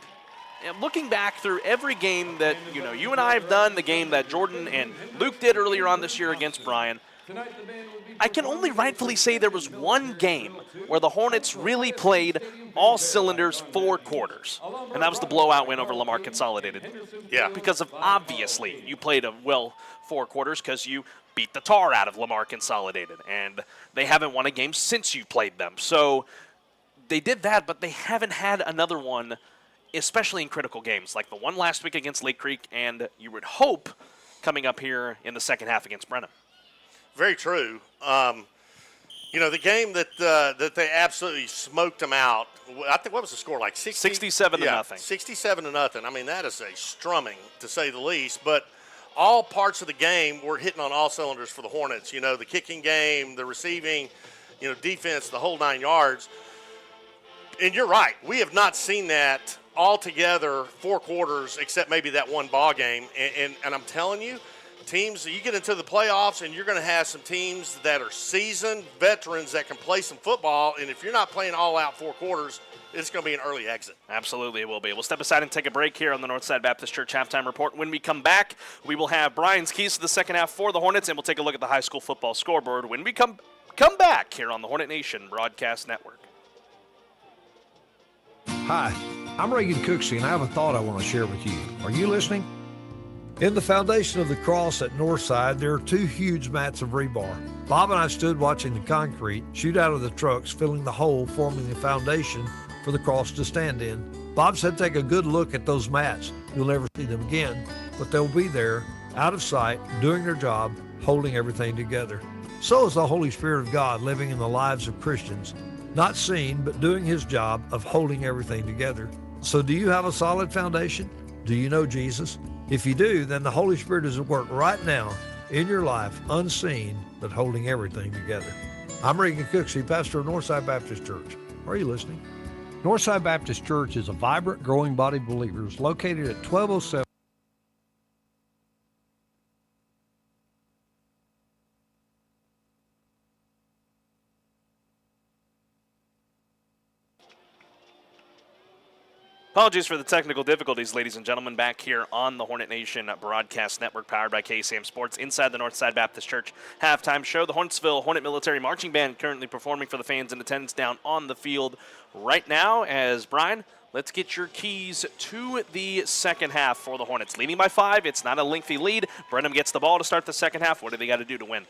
looking back through every game that you and I have done, the game that Jordan and Luke did earlier on this year against Brian, I can only rightfully say there was one game where the Hornets really played all cylinders 4 quarters, and that was the blowout win over Lamar Consolidated. Yeah. Because of, obviously, you played a 4 quarters because you beat the tar out of Lamar Consolidated, and they haven't won a game since you played them. So they did that, but they haven't had another one, especially in critical games, like the one last week against Lake Creek, and you would hope coming up here in the second half against Brenham. Very true. The game that they absolutely smoked them out, I think, what was the score, 67 to nothing. 67 to nothing. That is a strumming, to say the least. But all parts of the game were hitting on all cylinders for the Hornets. The kicking game, the receiving, defense, the whole 9 yards. And you're right. We have not seen that all together 4 quarters, except maybe that one ball game. And I'm telling you, teams, you get into the playoffs and you're going to have some teams that are seasoned veterans that can play some football. And if you're not playing all out 4 quarters, it's going to be an early exit. Absolutely, it will be. We'll step aside and take a break here on the Northside Baptist Church Halftime Report. When we come back, we will have Brian's keys to the second half for the Hornets, and we'll take a look at the high school football scoreboard when we come back here on the Hornet Nation Broadcast Network. Hi, I'm Reagan Cooksey, and I have a thought I want to share with you. Are you listening? In the foundation of the cross at Northside, there are 2 huge mats of rebar. Bob and I stood watching the concrete shoot out of the trucks, filling the hole, forming the foundation for the cross to stand in. Bob said take a good look at those mats. You'll never see them again, but they'll be there, out of sight, doing their job, holding everything together. So is the Holy Spirit of God living in the lives of Christians, not seen, but doing his job of holding everything together. So do you have a solid foundation? Do you know Jesus? If you do, then the Holy Spirit is at work right now in your life, unseen, but holding everything together. I'm Reagan Cooksey, pastor of Northside Baptist Church. Are you listening? Northside Baptist Church is a vibrant, growing body of believers located at 1207. Apologies for the technical difficulties, ladies and gentlemen, back here on the Hornet Nation Broadcast Network, powered by KSAM Sports, inside the Northside Baptist Church halftime show. The Huntsville Hornet Military Marching Band currently performing for the fans in attendance down on the field right now. As Brian, let's get your keys to the second half for the Hornets. Leading by 5, it's not a lengthy lead. Brenham gets the ball to start the second half. What do they got to do to win?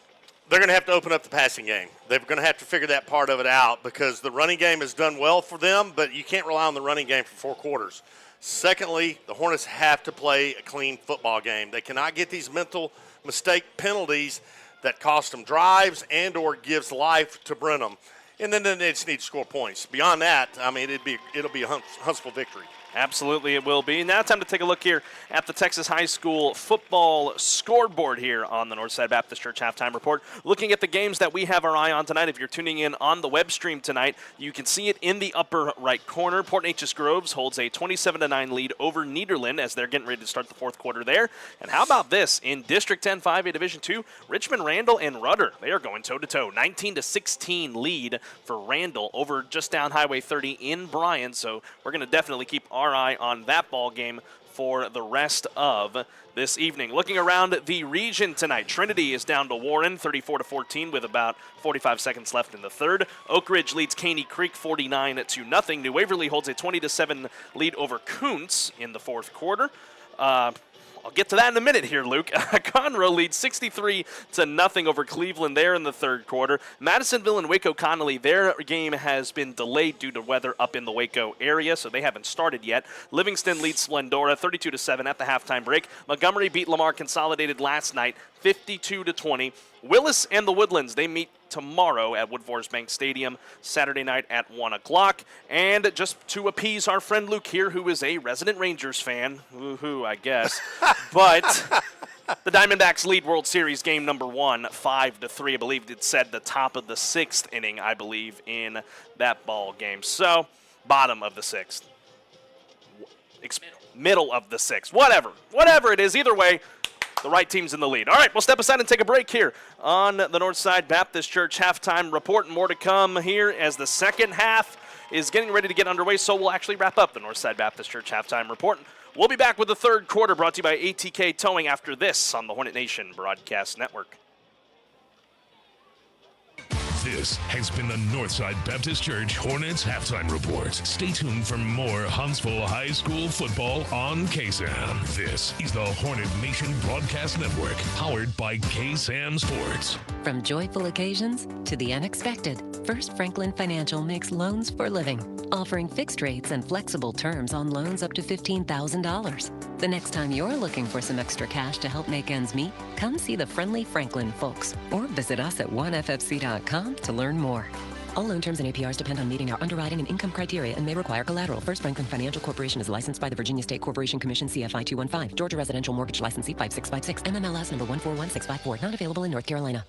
They're going to have to open up the passing game. They're going to have to figure that part of it out because the running game has done well for them, but you can't rely on the running game for 4 quarters. Secondly, the Hornets have to play a clean football game. They cannot get these mental mistake penalties that cost them drives and or gives life to Brenham. And then they just need to score points. Beyond that, I mean, it'll be a Huntsville victory. Absolutely, it will be. Now time to take a look here at the Texas High School football scoreboard here on the Northside Baptist Church Halftime Report. Looking at the games that we have our eye on tonight. If you're tuning in on the web stream tonight, you can see it in the upper right corner. Port Neches Groves holds a 27-9 lead over Nederland as they're getting ready to start the 4th quarter there. And how about this? In District 10 5A Division II, Richmond, Randall, and Rudder, they are going toe-to-toe. 19-16 lead for Randall over just down Highway 30 in Bryan. So we're going to definitely keep our eye on that ball game for the rest of this evening. Looking around the region tonight, Trinity is down to Warren 34-14 with about 45 seconds left in the third. Oak Ridge leads Caney Creek 49-0. New Waverly holds a 20-7 lead over Kuntz in the 4th quarter. I'll get to that in a minute here, Luke. Conroe leads 63-0 over Cleveland there in the 3rd quarter. Madisonville and Waco Connolly, their game has been delayed due to weather up in the Waco area, so they haven't started yet. Livingston leads Splendora 32-7 at the halftime break. Montgomery beat Lamar Consolidated last night 52-20. Willis and the Woodlands, they meet tomorrow at Woodforest Bank Stadium, Saturday night at 1 o'clock. And just to appease our friend Luke here, who is a resident Rangers fan, woohoo, I guess, but the Diamondbacks lead World Series game number 1, 5-3. I believe it said the top of the 6th inning, I believe, in that ball game. So, bottom of the 6th. Middle of the 6th. Whatever it is, either way, the right team's in the lead. All right, we'll step aside and take a break here on the Northside Baptist Church halftime report. More to come here as the second half is getting ready to get underway, so we'll actually wrap up the Northside Baptist Church halftime report. We'll be back with the 3rd quarter brought to you by ATK Towing after this on the Hornet Nation Broadcast Network. This has been the Northside Baptist Church Hornets Halftime Report. Stay tuned for more Huntsville High School football on KSAM. This is the Hornet Nation Broadcast Network, powered by KSAM Sports. From joyful occasions to the unexpected, First Franklin Financial makes loans for living, offering fixed rates and flexible terms on loans up to $15,000. The next time you're looking for some extra cash to help make ends meet, come see the friendly Franklin folks or visit us at oneffc.com to learn more. All loan terms and APRs depend on meeting our underwriting and income criteria and may require collateral. First Franklin Financial Corporation is licensed by the Virginia State Corporation Commission CFI 215, Georgia Residential Mortgage Licensee 5656, MMLS number 141654, not available in North Carolina.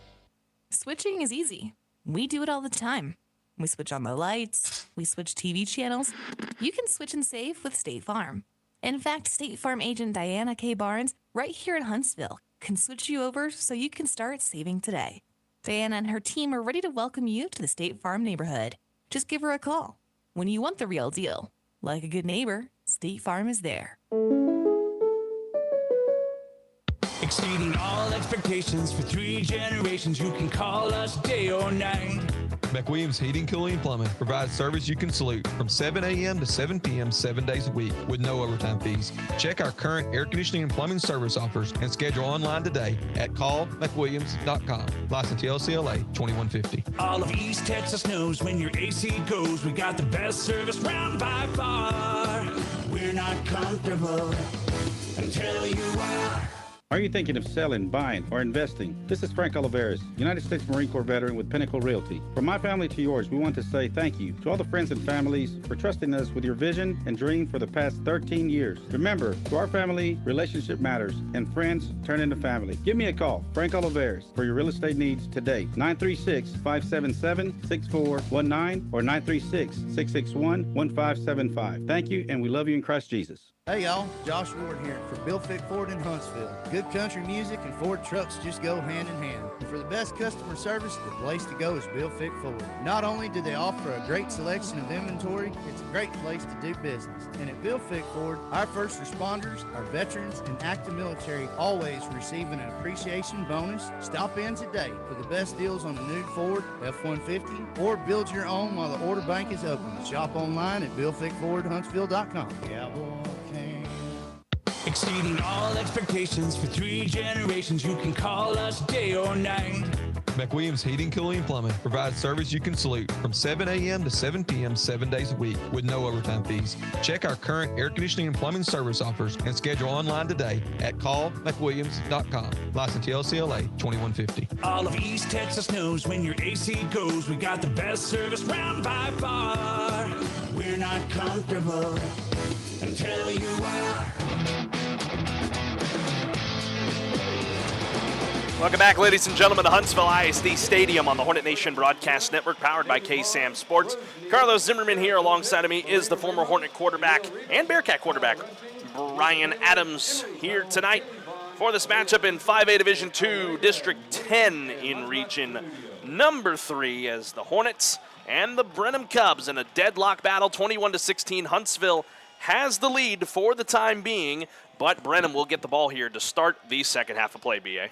Switching is easy. We do it all the time. We switch on the lights, we switch TV channels. You can switch and save with State Farm. In fact, State Farm agent Diana K. Barnes, right here in Huntsville, can switch you over so you can start saving today. Diana and her team are ready to welcome you to the State Farm neighborhood. Just give her a call. When you want the real deal, like a good neighbor, State Farm is there. Exceeding all expectations for 3 generations. You can call us day or night. McWilliams Heating, Cooling, and Plumbing provides service you can salute from 7 a.m. to 7 p.m. 7 days a week with no overtime fees. Check our current air conditioning and plumbing service offers and schedule online today at callmcwilliams.com. License LCLA 2150. All of East Texas knows when your AC goes, we got the best service round by far. We're not comfortable until you are. Are you thinking of selling, buying, or investing? This is Frank Oliveras, United States Marine Corps veteran with Pinnacle Realty. From my family to yours, we want to say thank you to all the friends and families for trusting us with your vision and dream for the past 13 years. Remember, to our family, relationship matters, and friends turn into family. Give me a call, Frank Oliveras, for your real estate needs today. 936-577-6419 or 936-661-1575. Thank you, and we love you in Christ Jesus. Hey y'all, Josh Ward here for Bill Fick Ford in Huntsville. Good country music and Ford trucks just go hand in hand. And for the best customer service, the place to go is Bill Fick Ford. Not only do they offer a great selection of inventory, it's a great place to do business. And at Bill Fick Ford, our first responders, our veterans, and active military always receive an appreciation bonus. Stop in today for the best deals on the new Ford F-150 or build your own while the order bank is open. Shop online at BillFickFordHuntsville.com. Yeah, boy. Exceeding all expectations for 3 generations. You can call us day or night. McWilliams Heating, Cooling, and Plumbing provides service you can salute from 7 a.m. to 7 p.m. 7 days a week with no overtime fees. Check our current air conditioning and plumbing service offers and schedule online today at callmcwilliams.com. License LCLA 2150. All of East Texas knows when your AC goes, we got the best service round by far. We're not comfortable until you are. Welcome back, ladies and gentlemen, to Huntsville ISD Stadium on the Hornet Nation Broadcast Network, powered by KSAM Sports. Carlos Zimmermann here alongside of me is the former Hornet quarterback and Bearcat quarterback, Brian Adams, here tonight for this matchup in 5A Division II, District 10 in Region number 3, as the Hornets and the Brenham Cubs in a deadlock battle, 21-16. Huntsville has the lead for the time being, but Brenham will get the ball here to start the second half of play, B.A.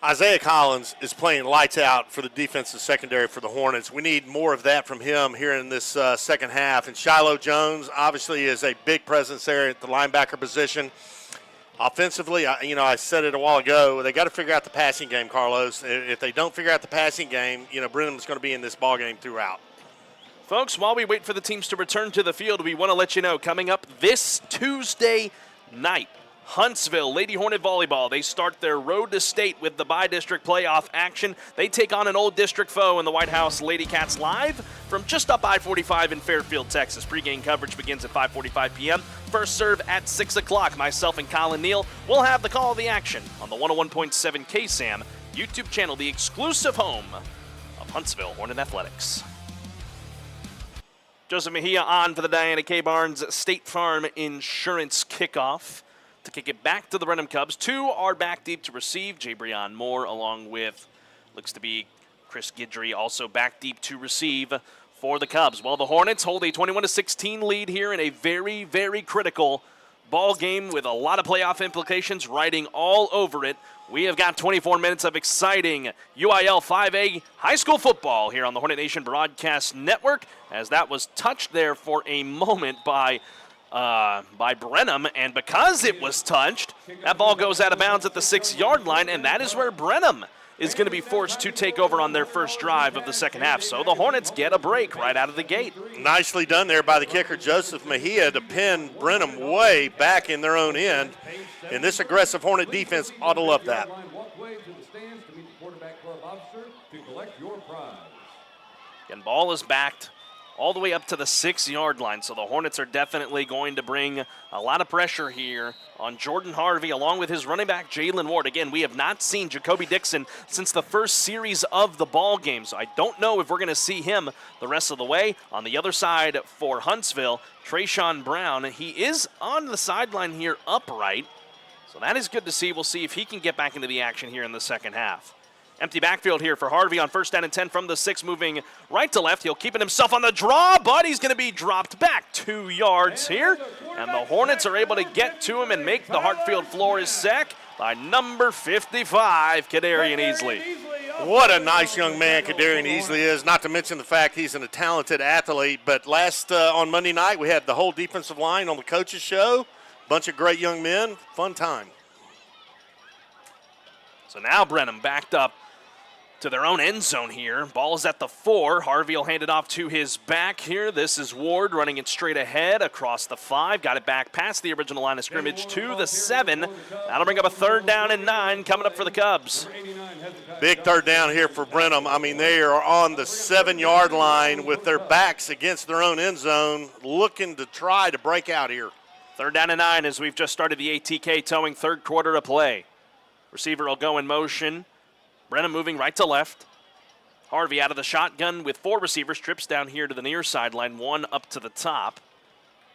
Isaiah Collins is playing lights out for the defensive secondary for the Hornets. We need more of that from him here in this second half. And Shiloh Jones obviously is a big presence there at the linebacker position. Offensively, I said it a while ago, they got to figure out the passing game, Carlos. If they don't figure out the passing game, Brenham's going to be in this ball game throughout. Folks, while we wait for the teams to return to the field, we want to let you know, coming up this Tuesday night, Huntsville Lady Hornet Volleyball, they start their road to state with the bi-district playoff action. They take on an old district foe in the White House Lady Cats live from just up I-45 in Fairfield, Texas. Pre-game coverage begins at 5:45 p.m. First serve at 6 o'clock. Myself and Colin Neal will have the call of the action on the 101.7 KSAM YouTube channel, the exclusive home of Huntsville Hornet Athletics. Joseph Mejia on for the Diana K. Barnes State Farm Insurance kickoff. To kick it back to the Brenham Cubs. 2 are back deep to receive. J. Breon Moore along with, looks to be Chris Guidry, also back deep to receive for the Cubs. While the Hornets hold a 21-16 lead here in a very, very critical ball game with a lot of playoff implications riding all over it. We have got 24 minutes of exciting UIL 5A high school football here on the Hornet Nation Broadcast Network, as that was touched there for a moment by Brenham, and because it was touched, that ball goes out of bounds at the 6-yard line, and that is where Brenham is going to be forced to take over on their first drive of the second half. So the Hornets get a break right out of the gate. Nicely done there by the kicker, Joseph Mejia, to pin Brenham way back in their own end. And this aggressive Hornet defense ought to love that. And ball is backed all the way up to the 6-yard line. So the Hornets are definitely going to bring a lot of pressure here on Jordan Harvey along with his running back, Jalen Ward. Again, we have not seen Jacoby Dixon since the first series of the ball game, so I don't know if we're going to see him the rest of the way. On the other side for Huntsville, Trayshawn Brown, he is on the sideline here upright. So that is good to see. We'll see if he can get back into the action here in the second half. Empty backfield here for Harvey on 1st down and 10 from the 6, moving right to left. He'll keep it himself on the draw, but he's going to be dropped back 2 yards here. And the Hornets are able to get to him and make the Hartfield Flores sack by number 55, Kadarian Easley. What a nice young man Kadarian Easley is, not to mention the fact he's a talented athlete. But on Monday night, we had the whole defensive line on the coach's show. Bunch of great young men. Fun time. So now Brenham backed up to their own end zone here. Ball is at the 4. Harvey will hand it off to his back here. This is Ward running it straight ahead across the 5. Got it back past the original line of scrimmage to the 7. That'll bring up a 3rd down and 9 coming up for the Cubs. Big 3rd down here for Brenham. I mean, they are on the 7-yard line with their backs against their own end zone, looking to try to break out here. 3rd down and 9 as we've just started the ATK towing 3rd quarter of play. Receiver will go in motion. Brenham moving right to left. Harvey out of the shotgun with 4 receivers. Trips down here to the near sideline, 1 up to the top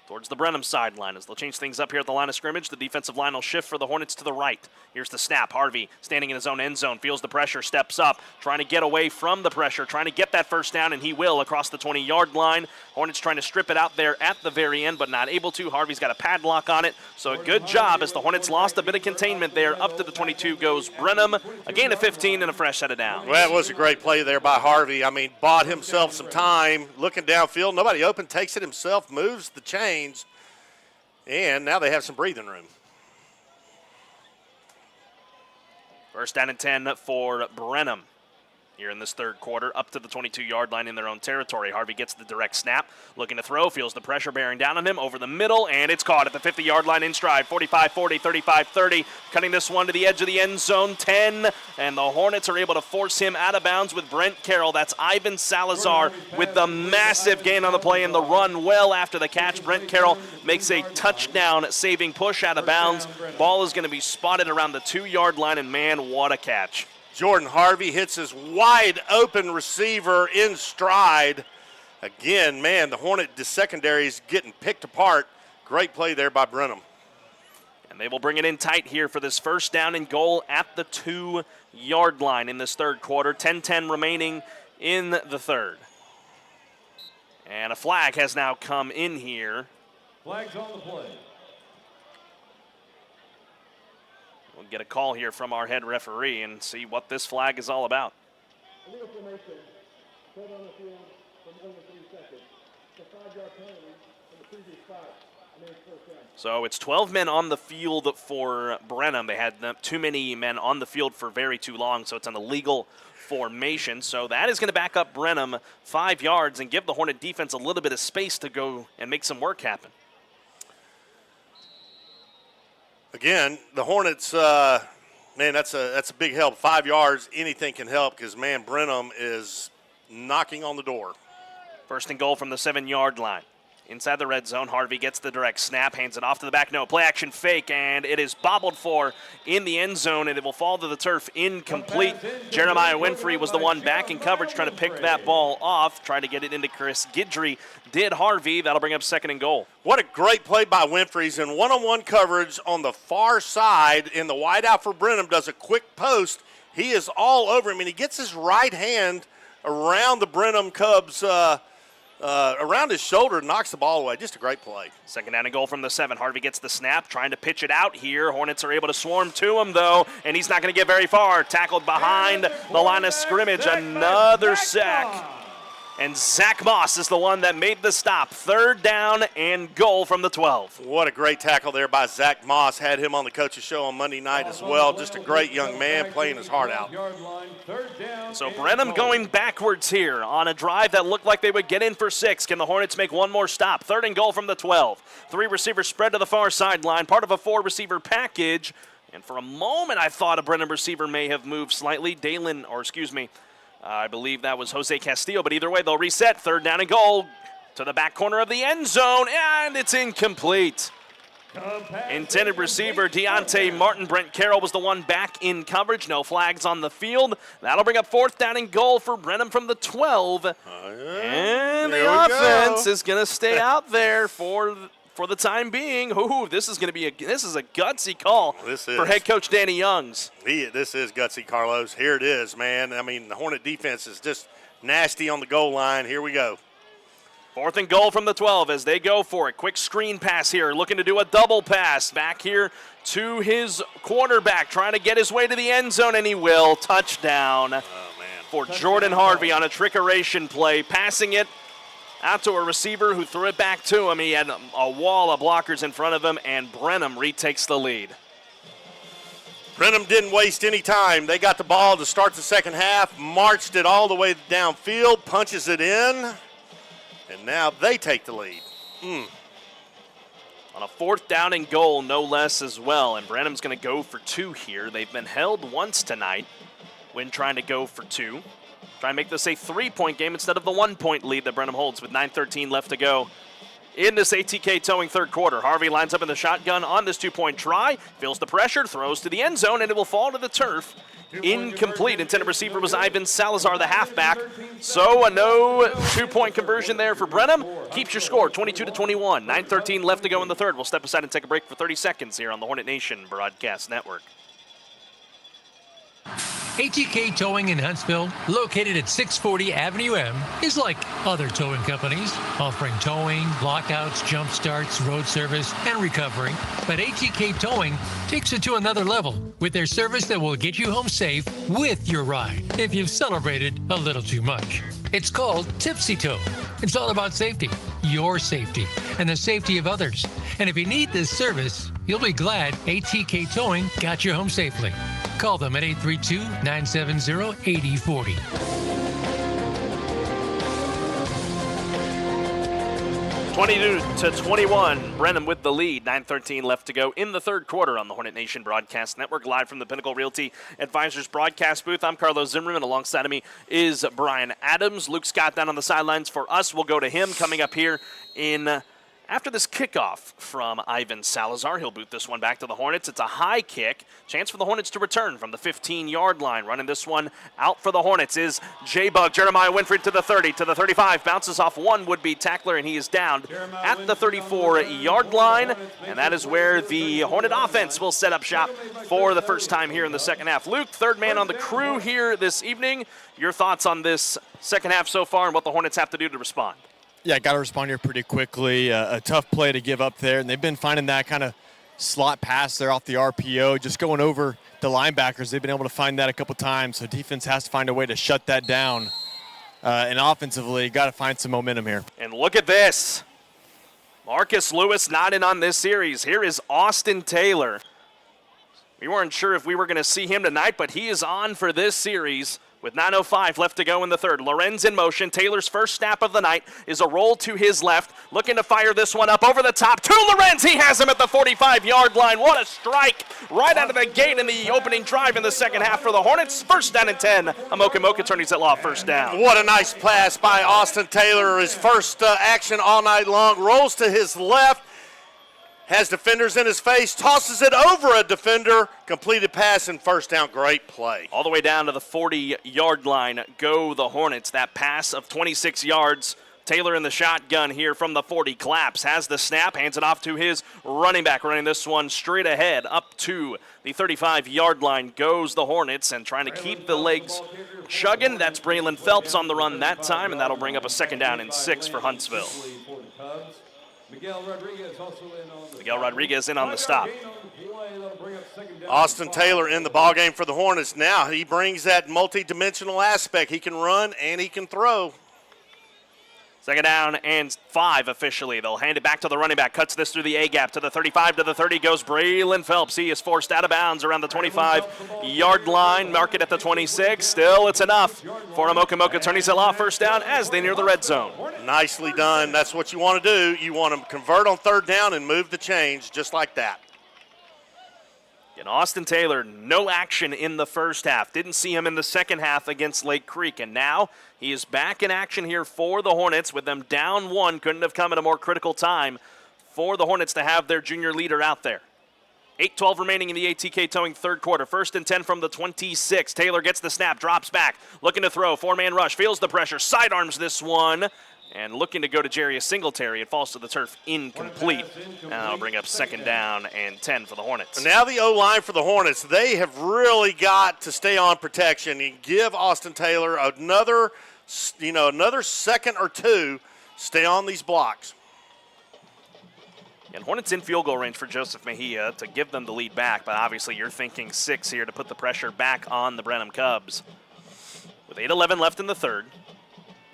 towards the Brenham sideline. As they'll change things up here at the line of scrimmage, the defensive line will shift for the Hornets to the right. Here's the snap. Harvey standing in his own end zone, feels the pressure, steps up, trying to get away from the pressure, trying to get that 1st down, and he will across the 20-yard line. Hornets trying to strip it out there at the very end, but not able to. Harvey's got a padlock on it, so a good job as the Hornets lost a bit of containment there. Up to the 22 goes Brenham. A gain of 15 and a fresh set of downs. Well, that was a great play there by Harvey. I mean, bought himself some time, looking downfield. Nobody open, takes it himself, moves the chains. And now they have some breathing room. 1st down and 10 for Brenham here in this 3rd quarter, up to the 22-yard line in their own territory. Harvey gets the direct snap, looking to throw, feels the pressure bearing down on him over the middle, and it's caught at the 50-yard line in stride. 45-40, 35-30, cutting this one to the edge of the end zone, 10, and the Hornets are able to force him out of bounds with Brent Carroll. That's Ivan Salazar with the massive gain on the play and the run well after the catch. Brent Carroll makes a touchdown-saving push out of bounds. Ball is going to be spotted around the 2-yard line, and man, what a catch. Jordan Harvey hits his wide open receiver in stride. Again, man, the Hornet secondary is getting picked apart. Great play there by Brenham. And they will bring it in tight here for this 1st down and goal at the 2-yard line in this 3rd quarter. 10-10 remaining in the 3rd. And a flag has now come in here. Flags on the play. We'll get a call here from our head referee and see what this flag is all about. So it's 12 men on the field for Brenham. They had too many men on the field for very too long, so it's an illegal formation. So that is going to back up Brenham 5 yards and give the Hornet defense a little bit of space to go and make some work happen. Again, the Hornets, man, that's a big help. 5 yards, anything can help because, man, Brenham is knocking on the door. 1st and goal from the 7-yard line. Inside the red zone, Harvey gets the direct snap, hands it off to the back. No, play action fake, and it is bobbled for in the end zone, and it will fall to the turf incomplete. Jeremiah Winfrey was the one back in coverage trying to pick that ball off, trying to get it into Chris Guidry. Did Harvey. That'll bring up 2nd and goal. What a great play by Winfrey. He's in one-on-one coverage on the far side, in the wide out for Brenham, does a quick post. He is all over him, and he gets his right hand around the Brenham Cubs around his shoulder, knocks the ball away. Just a great play. 2nd down and goal from the 7. Harvey gets the snap, trying to pitch it out here. Hornets are able to swarm to him, though, and he's not going to get very far. Tackled behind the line of scrimmage. Another sack. And Zach Moss is the one that made the stop. 3rd down and goal from the 12. What a great tackle there by Zach Moss. Had him on the coach's show on Monday night as well. Just a great young man playing his heart out. So Brenham going backwards here on a drive that looked like they would get in for 6. Can the Hornets make one more stop? 3rd and goal from the 12. 3 receivers spread to the far sideline, part of a 4-receiver package. And for a moment, I thought a Brenham receiver may have moved slightly. I believe that was Jose Castillo, but either way, they'll reset. 3rd down and goal to the back corner of the end zone, and it's incomplete. Intended receiver Deontay Martin. Brent Carroll was the one back in coverage. No flags on the field. That'll bring up 4th down and goal for Brenham from the 12. And the offense is going to stay out there for for the time being. Ooh, this is going to be a gutsy call for head coach Danny Youngs. This is gutsy, Carlos. Here it is, man. I mean, the Hornet defense is just nasty on the goal line. Here we go. 4th and goal from the 12 as they go for it. Quick screen pass here, looking to do a double pass. Back here to his quarterback, trying to get his way to the end zone, and he will. Touchdown for Jordan Harvey on a trickeration play, passing it out to a receiver who threw it back to him. He had a wall of blockers in front of him, and Brenham retakes the lead. Brenham didn't waste any time. They got the ball to start the second half, marched it all the way downfield, punches it in, and now they take the lead. On a 4th down and goal, no less as well, and Brenham's going to go for 2 here. They've been held once tonight when trying to go for 2. Try and make this a 3-point game instead of the 1-point lead that Brenham holds with 9:13 left to go in this ATK towing third quarter. Harvey lines up in the shotgun on this 2-point try, feels the pressure, throws to the end zone, and it will fall to the turf. Incomplete. Intended receiver was Ivan Salazar, the halfback. So a no 2-point conversion there for Brenham. Keeps your score 22-21. 9:13 left to go in the third. We'll step aside and take a break for 30 seconds here on the Hornet Nation Broadcast Network. ATK Towing in Huntsville, located at 640 Avenue M, is like other towing companies, offering towing, lockouts, jump starts, road service, and recovery. But ATK Towing takes it to another level with their service that will get you home safe with your ride if you've celebrated a little too much. It's called Tipsy Tow. It's all about safety, your safety, and the safety of others. And if you need this service, you'll be glad ATK Towing got you home safely. Call them at 832-970-8040. (22-21). Brenham with the lead. 9:13 left to go in the third quarter on the Hornet Nation Broadcast Network, live from the Pinnacle Realty Advisors broadcast booth. I'm Carlos Zimmermann. Alongside of me is Brian Adams. Luke Scott down on the sidelines for us. We'll go to him coming up here in after this kickoff from Ivan Salazar. He'll boot this one back to the Hornets. It's a high kick. Chance for the Hornets to return from the 15-yard line. Running this one out for the Hornets is J-Bug. Jeremiah Winfrey to the 30, to the 35. Bounces off one would-be tackler, and he is downed at the 34-yard line. And that is where the Hornet offense will set up shop for the first time here in the second half. Luke, third man on the crew here this evening. Your thoughts on this second half so far and what the Hornets have to do to respond? Yeah, got to respond here pretty quickly. A tough play to give up there, and they've been finding that kind of slot pass there off the RPO, just going over the linebackers. They've been able to find that a couple times, so defense has to find a way to shut that down. And offensively, got to find some momentum here. And look at this. Marcus Lewis not in on this series. Here is Austin Taylor. We weren't sure if we were going to see him tonight, but he is on for this series. With 9:05 left to go in the third. Lorenz in motion. Taylor's first snap of the night is a roll to his left. Looking to fire this one up over the top to Lorenz. He has him at the 45-yard line. What a strike right out of the gate in the opening drive in the second half for the Hornets. First down and 10. Amoka attorneys at law, first down. What a nice pass by Austin Taylor. His first action all night long. Rolls to his left. Has defenders in his face, tosses it over a defender, completed pass and first down. Great play. All the way down to the 40-yard line go the Hornets. That pass of 26 yards. Taylor in the shotgun here from the 40. Claps, has the snap, hands it off to his running back. Running this one straight ahead up to the 35-yard line goes the Hornets, and trying to keep the legs chugging. That's Braylon Phelps on the run that time, and that'll bring up a second down and 6 for Huntsville. Miguel Rodriguez in on the stop. Austin Taylor in the ballgame for the Hornets now. He brings that multi-dimensional aspect. He can run and he can throw. Second down and 5 officially. They'll hand it back to the running back. Cuts this through the A-gap to the 35, to the 30 goes Braylon Phelps. He is forced out of bounds around the 25-yard line. Mark it at the 26. Still, it's enough for Amoka attorneys at law. First down as they near the red zone. Nicely done. That's what you want to do. You want to convert on third down and move the chains just like that. And Austin Taylor, no action in the first half. Didn't see him in the second half against Lake Creek. And now he is back in action here for the Hornets with them down 1. Couldn't have come at a more critical time for the Hornets to have their junior leader out there. 8:12 remaining in the ATK towing third quarter. First and 10 from the 26. Taylor gets the snap, drops back, looking to throw. 4-man rush, feels the pressure, sidearms this one. And looking to go to Jarius Singletary. It falls to the turf incomplete. And that'll bring up 2nd down and 10 for the Hornets. Now the O-line for the Hornets, they have really got to stay on protection and give Austin Taylor another second or two. Stay on these blocks. And Hornets in field goal range for Joseph Mejia to give them the lead back. But obviously you're thinking 6 here to put the pressure back on the Brenham Cubs. With 8:11 left in the third.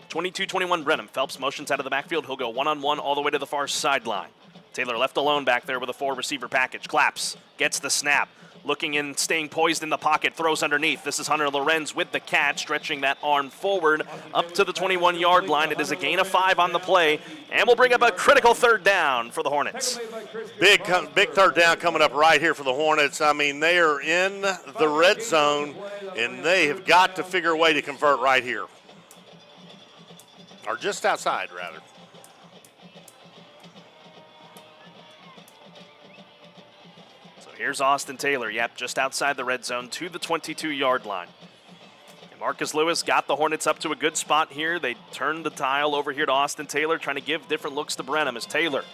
22-21 Brenham. Phelps motions out of the backfield. He'll go one-on-one all the way to the far sideline. Taylor left alone back there with a 4-receiver package. Claps, gets the snap. Looking in, staying poised in the pocket, throws underneath. This is Hunter Lorenz with the catch, stretching that arm forward up to the 21-yard line. It is a gain of 5 on the play, and we'll bring up a critical 3rd down for the Hornets. Big 3rd down coming up right here for the Hornets. I mean, they are in the red zone, and they have got to figure a way to convert right here. Or just outside, rather. So here's Austin Taylor. Yep, just outside the red zone to the 22-yard line. And Marcus Lewis got the Hornets up to a good spot here. They turned the tile over here to Austin Taylor, trying to give different looks to Brenham as Taylor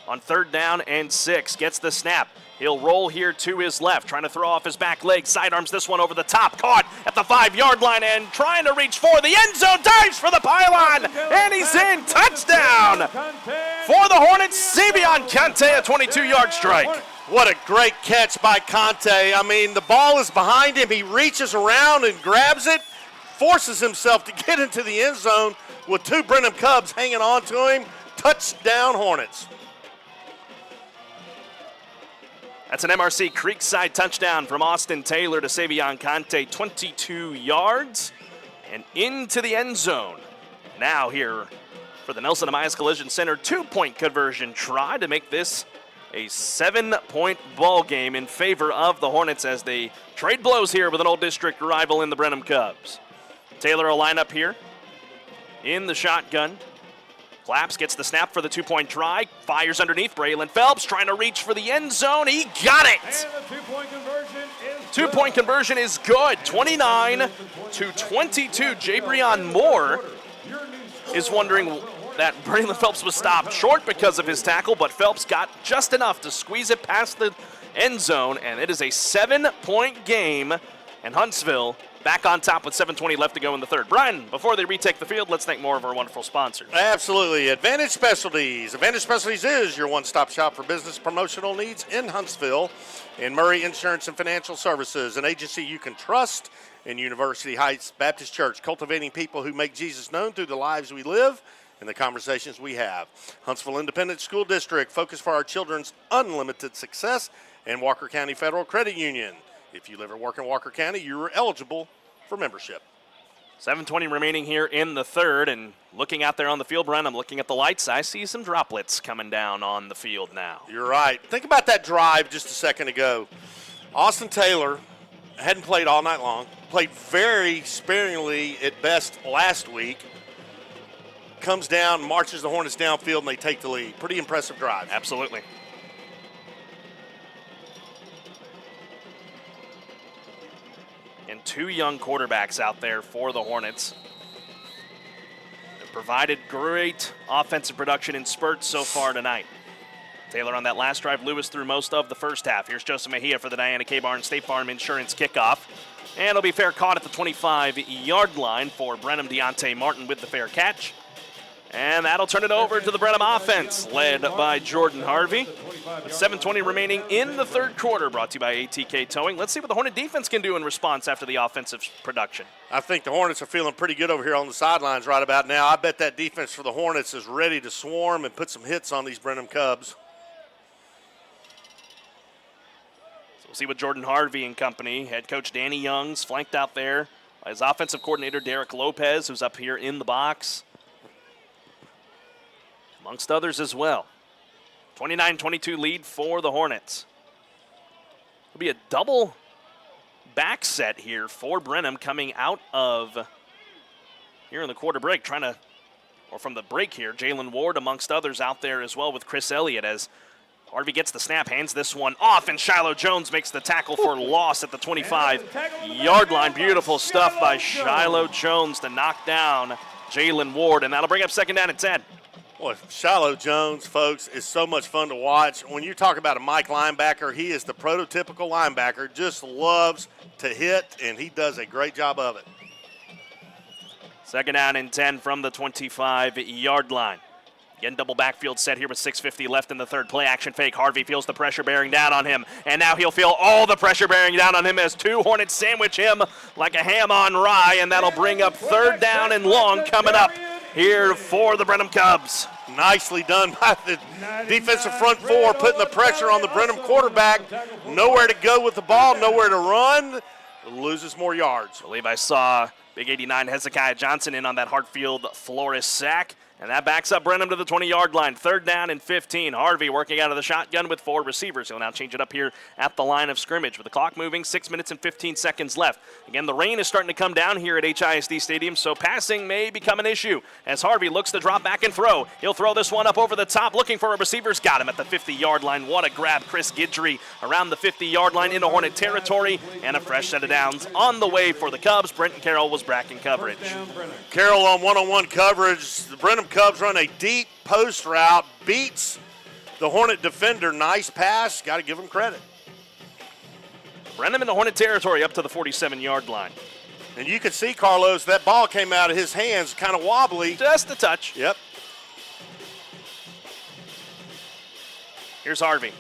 on 3rd down and 6 gets the snap. He'll roll here to his left, trying to throw off his back leg. Sidearms this one over the top. Caught at the 5-yard line and trying to reach for the end zone. Dives for the pylon, and he's in. Touchdown for the Hornets. Savion Kante, a 22-yard strike. What a great catch by Conte. I mean, the ball is behind him. He reaches around and grabs it, forces himself to get into the end zone with 2 Brenham Cubs hanging on to him. Touchdown, Hornets. That's an MRC Creekside touchdown from Austin Taylor to Savion Kante, 22 yards and into the end zone. Now here for the Nelson Amias Collision Center, 2-point conversion try to make this a 7-point ball game in favor of the Hornets as they trade blows here with an old district rival in the Brenham Cubs. Taylor will line up here in the shotgun. Claps, gets the snap for the 2-point try, fires underneath. Braylon Phelps trying to reach for the end zone. He got it. And the 2-point conversion is Two-point conversion is good. 29-22. Jabrion Moore is wondering that Braylon Phelps was stopped short because of his tackle, but Phelps got just enough to squeeze it past the end zone, and it is a 7-point game, and Huntsville back on top with 7:20 left to go in the third. Brian, before they retake the field, let's thank more of our wonderful sponsors. Absolutely. Advantage Specialties. Advantage Specialties is your one-stop shop for business promotional needs in Huntsville. And Murray Insurance and Financial Services, an agency you can trust. In University Heights Baptist Church, cultivating people who make Jesus known through the lives we live and the conversations we have. Huntsville Independent School District, focus for our children's unlimited success. And Walker County Federal Credit Union. If you live or work in Walker County, you are eligible for membership. 7:20 remaining here in the third, and looking out there on the field, Brian, I'm looking at the lights. I see some droplets coming down on the field now. You're right. Think about that drive just a second ago. Austin Taylor hadn't played all night long, played very sparingly at best last week, comes down, marches the Hornets downfield, and they take the lead. Pretty impressive drive. Absolutely. And two young quarterbacks out there for the Hornets. They've provided great offensive production in spurts so far tonight. Taylor on that last drive. Lewis threw most of the first half. Here's Joseph Mejia for the Diana K. Barnes State Farm Insurance kickoff. And it'll be fair caught at the 25-yard line for Brenham. Deontay Martin with the fair catch. And that'll turn it over to the Brenham offense, led by Jordan Harvey. With 7:20 remaining in the third quarter, brought to you by ATK Towing. Let's see what the Hornet defense can do in response after the offensive production. I think the Hornets are feeling pretty good over here on the sidelines right about now. I bet that defense for the Hornets is ready to swarm and put some hits on these Brenham Cubs. So we'll see what Jordan Harvey and company. Head coach Danny Young's flanked out there by his offensive coordinator Derek Lopez, who's up here in the box, amongst others as well. 29-22 lead for the Hornets. It'll be a double back set here for Brenham coming out of here in the quarter break, from the break here. Jalen Ward amongst others out there as well with Chris Elliott as Harvey gets the snap, hands this one off, and Shiloh Jones makes the tackle for loss at the 25-yard line. Beautiful stuff by Shiloh Jones to knock down Jalen Ward, and that'll bring up second down and 10. Boy, Shiloh Jones, folks, is so much fun to watch. When you talk about a Mike linebacker, he is the prototypical linebacker, just loves to hit, and he does a great job of it. Second down and 10 from the 25-yard line. Again, double backfield set here with 6:50 left in the third. Play action fake. Harvey feels the pressure bearing down on him, and now he'll feel all the pressure bearing down on him as two Hornets sandwich him like a ham on rye, and that'll bring up third down and long coming up here for the Brenham Cubs. Nicely done by the defensive front four, putting the pressure on the Brenham quarterback. Nowhere to go with the ball, nowhere to run. Loses more yards. I believe I saw Big 89 Hezekiah Johnson in on that Hartfield Flores sack. And that backs up Brenham to the 20-yard line. Third down and 15. Harvey working out of the shotgun with 4 receivers. He'll now change it up here at the line of scrimmage. With the clock moving, 6 minutes and 15 seconds left. Again, the rain is starting to come down here at HISD Stadium, so passing may become an issue as Harvey looks to drop back and throw. He'll throw this one up over the top, looking for a receiver's got him at the 50-yard line. What a grab. Chris Guidry around the 50-yard line into Hornet territory, and a fresh set of downs on the way for the Cubs. Brenton Carroll was bracking coverage. Carroll on one-on-one coverage. The Brenham Cubs run a deep post route, beats the Hornet defender. Nice pass. Got to give him credit. Brenham in the Hornet territory up to the 47-yard line. And you can see, Carlos, that ball came out of his hands kind of wobbly. Just a touch. Yep. Here's Harvey.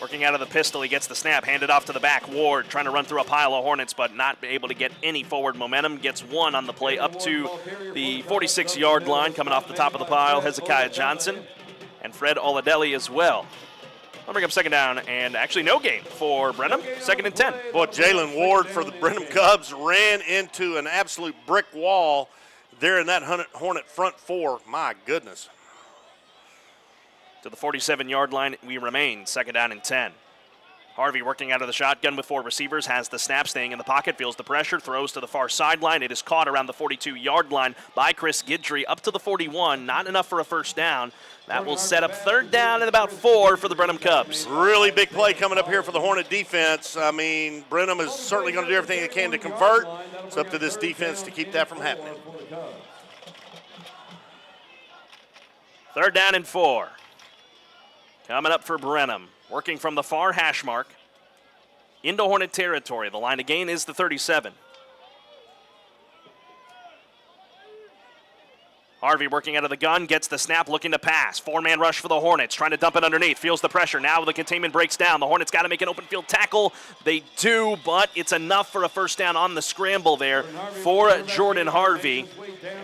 Working out of the pistol, he gets the snap, handed off to the back. Ward trying to run through a pile of Hornets, but not able to get any forward momentum. Gets one on the play up to the 46-yard line, coming off the top of the pile. Hezekiah Johnson and Fred Oladelli as well. I'll bring up second down, and actually no gain for Brenham. Second and 10. Boy, Jalen Ward for the Brenham Cubs ran into an absolute brick wall there in that Hornet front four. My goodness. To the 47-yard line we remain, second down and 10. Harvey working out of the shotgun with 4 receivers, has the snap, staying in the pocket, feels the pressure, throws to the far sideline. It is caught around the 42-yard line by Chris Guidry, up to the 41, not enough for a first down. That will set up third down and about 4 for the Brenham Cubs. Really big play coming up here for the Hornet defense. I mean, Brenham is certainly going to do everything they can to convert. It's up to this defense to keep that from happening. Third down and 4. Coming up for Brenham, working from the far hash mark into Hornet territory. The line to gain is the 37. Harvey working out of the gun, gets the snap, looking to pass. 4-man rush for the Hornets, trying to dump it underneath, feels the pressure. Now the containment breaks down. The Hornets got to make an open field tackle. They do, but it's enough for a first down on the scramble there for Jordan Harvey.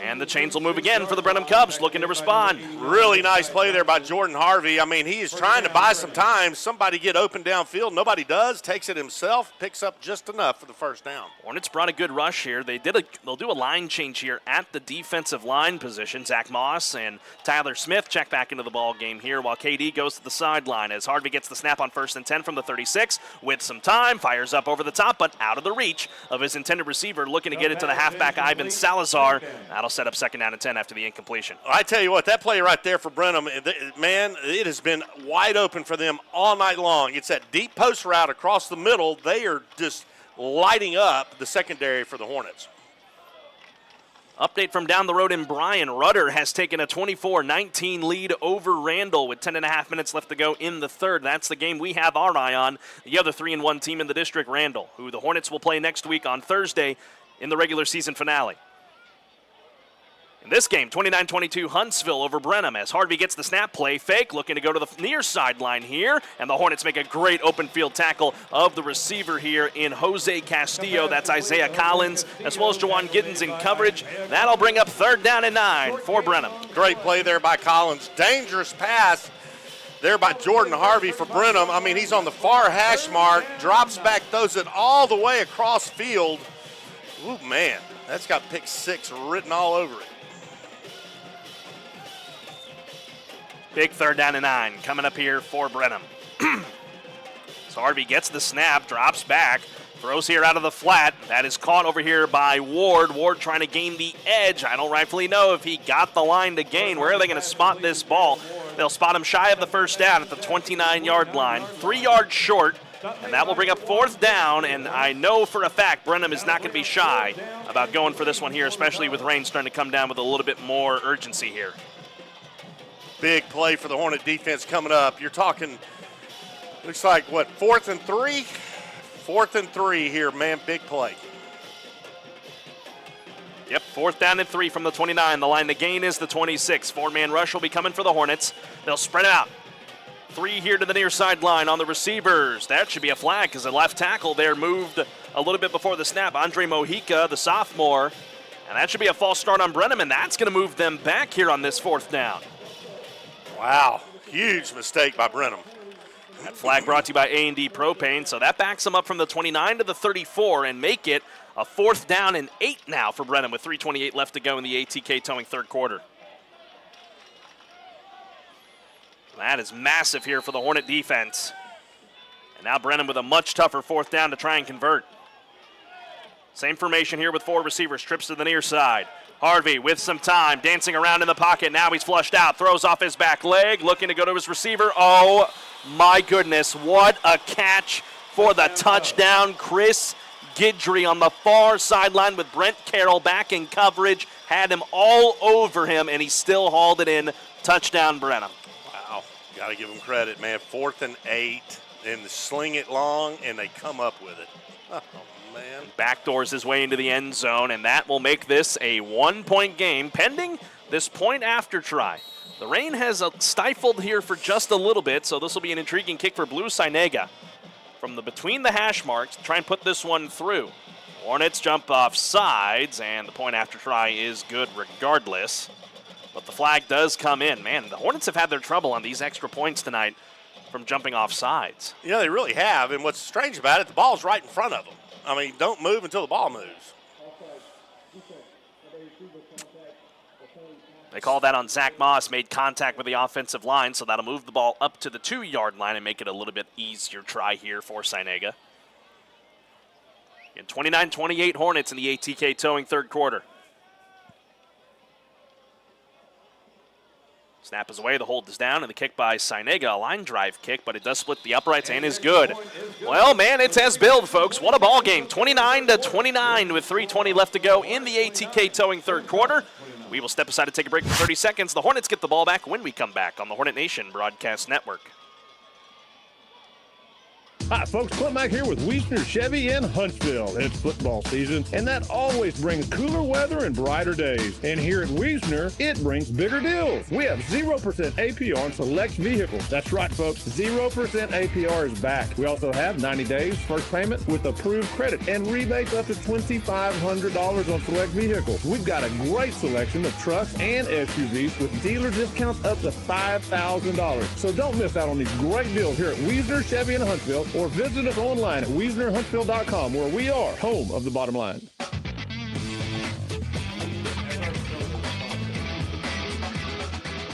And the chains will move again for the Brenham Cubs, looking to respond. Really nice play there by Jordan Harvey. I mean, he is trying to buy some time. Somebody get open downfield. Nobody does. Takes it himself. Picks up just enough for the first down. Hornets brought a good rush here. They'll do a line change here at the defensive line position. Zach Moss and Tyler Smith check back into the ball game here while KD goes to the sideline as Harvey gets the snap on first and 10 from the 36 with some time. Fires up over the top, but out of the reach of his intended receiver, looking to get it to the halfback Ivan Salazar. That'll set up second down and 10 after the incompletion. I tell you what, that play right there for Brenham, man, it has been wide open for them all night long. It's that deep post route across the middle. They are just lighting up the secondary for the Hornets. Update from down the road in Bryan. Rudder has taken a 24-19 lead over Randall with 10.5 minutes left to go in the third. That's the game we have our eye on. The other 3-1 team in the district, Randall, who the Hornets will play next week on Thursday in the regular season finale. In this game, 29-22 Huntsville over Brenham as Harvey gets the snap, play fake, looking to go to the near sideline here, and the Hornets make a great open field tackle of the receiver here in Jose Castillo. That's Isaiah Collins, as well as Jawan Giddens in coverage. That'll bring up third down and 9 for Brenham. Great play there by Collins. Dangerous pass there by Jordan Harvey for Brenham. I mean, he's on the far hash mark, drops back, throws it all the way across field. Ooh, man, that's got pick 6 written all over it. Big third down and 9 coming up here for Brenham. So Harvey gets the snap, drops back, throws here out of the flat. That is caught over here by Ward. Ward trying to gain the edge. I don't rightfully know if he got the line to gain. Where are they going to spot this ball? They'll spot him shy of the first down at the 29-yard line. 3 yards short And that will bring up 4th down, and I know for a fact Brenham is not going to be shy about going for this one here, especially with rain starting to come down with a little bit more urgency here. Big play for the Hornet defense coming up. You're talking, looks like, what, 4th and 3? 4th and 3 here, man, big play. Yep, 4th down and 3 from the 29. The line to gain is the 26. 4-man rush will be coming for the Hornets. They'll spread out. 3 here to the near sideline on the receivers. That should be a flag because the left tackle there moved a little bit before the snap. Andre Mojica, the sophomore. And that should be a false start on Brenham, and that's going to move them back here on this 4th down. Wow, huge mistake by Brenham. That flag brought to you by A&D Propane. So that backs them up from the 29 to the 34 and make it a 4th down and 8 now for Brenham with 3:28 left to go in the ATK Towing third quarter. That is massive here for the Hornet defense. And now Brenham with a much tougher 4th down to try and convert. Same formation here with 4 receivers. Trips to the near side. Harvey with some time, dancing around in the pocket. Now he's flushed out, throws off his back leg, looking to go to his receiver. Oh, my goodness, what a catch for the touchdown. Chris Guidry on the far sideline with Brent Carroll back in coverage. Had him all over him, and he still hauled it in. Touchdown, Brenham. Wow, got to give him credit, man. 4th and 8, and sling it long, and they come up with it. Oh, man. Backdoors his way into the end zone, and that will make this a 1-point game pending this point after try. The rain has stifled here for just a little bit, so this will be an intriguing kick for Blue Sinega from the between the hash marks to try and put this one through. Hornets jump off sides, and the point after try is good regardless. But the flag does come in. Man, the Hornets have had their trouble on these extra points tonight from jumping off sides. Yeah, they really have, and what's strange about it, the ball's right in front of them. I mean, don't move until the ball moves. They call that on Zach Moss, made contact with the offensive line, so that'll move the ball up to the 2-yard line and make it a little bit easier try here for Sinega. And 29-28 Hornets in the ATK Towing third quarter. Snap is away, the hold is down, and the kick by Sinega, a line drive kick, but it does split the uprights and is good. Well, man, it's as billed, folks. What a ball game. 29-29 with 3:20 left to go in the ATK Towing third quarter. We will step aside to take a break for 30 seconds. The Hornets get the ball back when we come back on the Hornet Nation Broadcast Network. Hi, folks. Clint Mack here with Wiesner Chevy in Huntsville. It's football season, and that always brings cooler weather and brighter days. And here at Wiesner, it brings bigger deals. We have 0% APR on select vehicles. That's right, folks. 0% APR is back. We also have 90 days first payment with approved credit and rebates up to $2,500 on select vehicles. We've got a great selection of trucks and SUVs with dealer discounts up to $5,000. So don't miss out on these great deals here at Wiesner Chevy in Huntsville, or visit us online at WiesnerHuntsville.com, where we are home of the bottom line.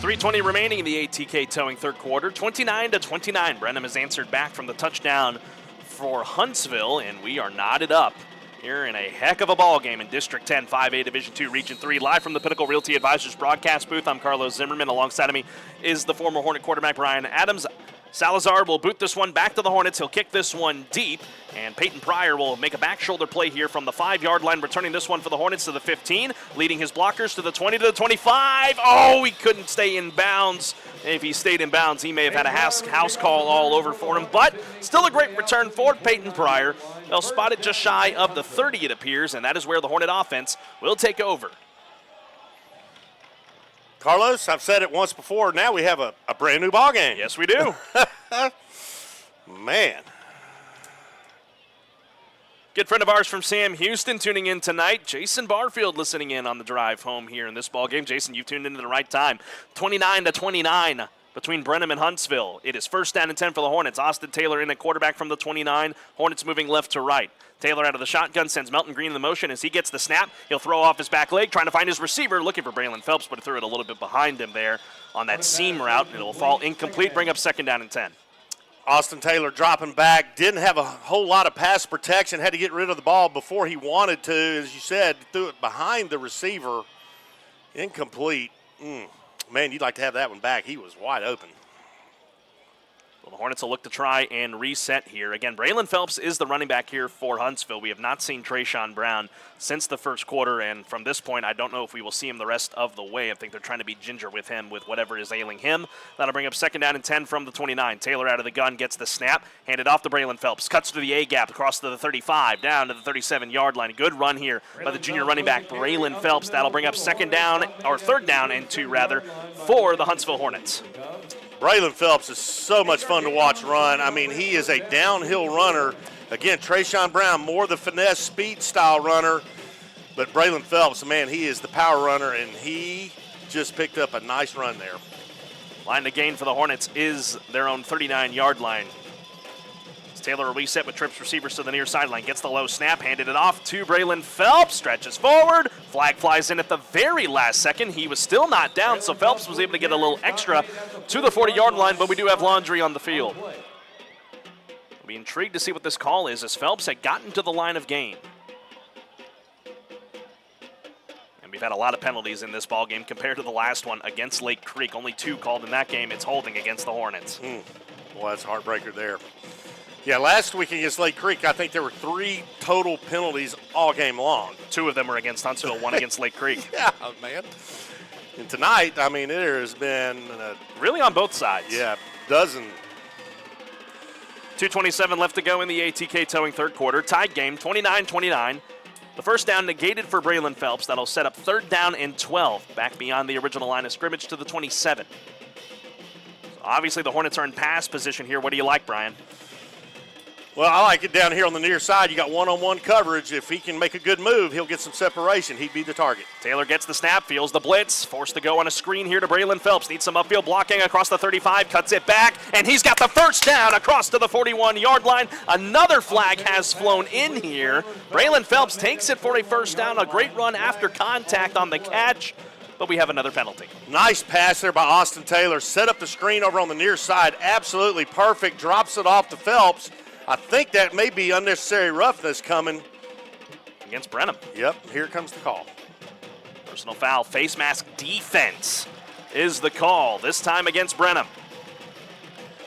.320 remaining in the ATK Towing third quarter. 29-29. Brenham has answered back from the touchdown for Huntsville, and we are knotted up here in a heck of a ball game in District 10, 5A Division II, Region 3. Live from the Pinnacle Realty Advisors broadcast booth, I'm Carlos Zimmermann. Alongside of me is the former Hornet quarterback, Brian Adams. Salazar will boot this one back to the Hornets. He'll kick this one deep, and Peyton Pryor will make a back shoulder play here from the 5-yard line, returning this one for the Hornets to the 15, leading his blockers to the 20 to the 25. Oh, he couldn't stay in bounds. If he stayed in bounds, he may have had a house call all over for him, but still a great return for Peyton Pryor. They'll spot it just shy of the 30, it appears, and that is where the Hornet offense will take over. Carlos, I've said it once before. Now we have a brand new ball game. Yes, we do. Man. Good friend of ours from Sam Houston tuning in tonight. Jason Barfield listening in on the drive home here in this ball game. Jason, you've tuned into the right time. 29-29 between Brenham and Huntsville. It is first down and 10 for the Hornets. Austin Taylor in at quarterback from the 29. Hornets moving left to right. Taylor out of the shotgun sends Melton Green in the motion. As he gets the snap, he'll throw off his back leg, trying to find his receiver, looking for Braylon Phelps, but threw it a little bit behind him there on that seam route, and it will fall incomplete, bring up second down and 10. Austin Taylor dropping back, didn't have a whole lot of pass protection, had to get rid of the ball before he wanted to. As you said, threw it behind the receiver, incomplete. Man, you'd like to have that one back. He was wide open. Well, the Hornets will look to try and reset here. Again, Braylon Phelps is the running back here for Huntsville. We have not seen Trayshawn Brown since the first quarter, and from this point, I don't know if we will see him the rest of the way. I think they're trying to be ginger with him with whatever is ailing him. That'll bring up 2nd down and 10 from the 29. Taylor out of the gun, gets the snap, handed off to Braylon Phelps, cuts through the A-gap across to the 35, down to the 37-yard line. Good run here by the junior running back, Braylon Phelps. That'll bring up 3rd down and 2 for the Huntsville Hornets. Braylon Phelps is so much fun to watch run. I mean, he is a downhill runner. Again, Trayshawn Brown, more the finesse speed style runner. But Braylon Phelps, man, he is the power runner, and he just picked up a nice run there. Line to gain for the Hornets is their own 39-yard line. Taylor will reset with trips receivers to the near sideline. Gets the low snap, handed it off to Braylon Phelps. Stretches forward. Flag flies in at the very last second. He was still not down, so Phelps was able to get a little extra to the 40-yard line, but we do have laundry on the field. I'll be intrigued to see what this call is, as Phelps had gotten to the line of gain. And we've had a lot of penalties in this ball game compared to the last one against Lake Creek. Only 2 called in that game. It's holding against the Hornets. Well, that's a heartbreaker there. Yeah, last week against Lake Creek, I think there were 3 total penalties all game long. 2 of them were against Huntsville, 1 against Lake Creek. Yeah, man. And tonight, I mean, there has been really on both sides. Yeah, dozen. 2:27 left to go in the ATK Towing third quarter. Tied game, 29-29. The first down negated for Braylon Phelps. That'll set up 3rd down and 12, back beyond the original line of scrimmage to the 27. So obviously, the Hornets are in pass position here. What do you like, Brian? Well, I like it down here on the near side. You got one-on-one coverage. If he can make a good move, he'll get some separation. He'd be the target. Taylor gets the snap, feels the blitz, forced to go on a screen here to Braylon Phelps. Needs some upfield blocking across the 35, cuts it back, and he's got the first down across to the 41-yard line. Another flag has flown in here. Braylon Phelps takes it for a first down. A great run after contact on the catch, but we have another penalty. Nice pass there by Austin Taylor. Set up the screen over on the near side. Absolutely perfect. Drops it off to Phelps. I think that may be unnecessary roughness coming against Brenham. Yep, here comes the call. Personal foul, face mask defense is the call, this time against Brenham.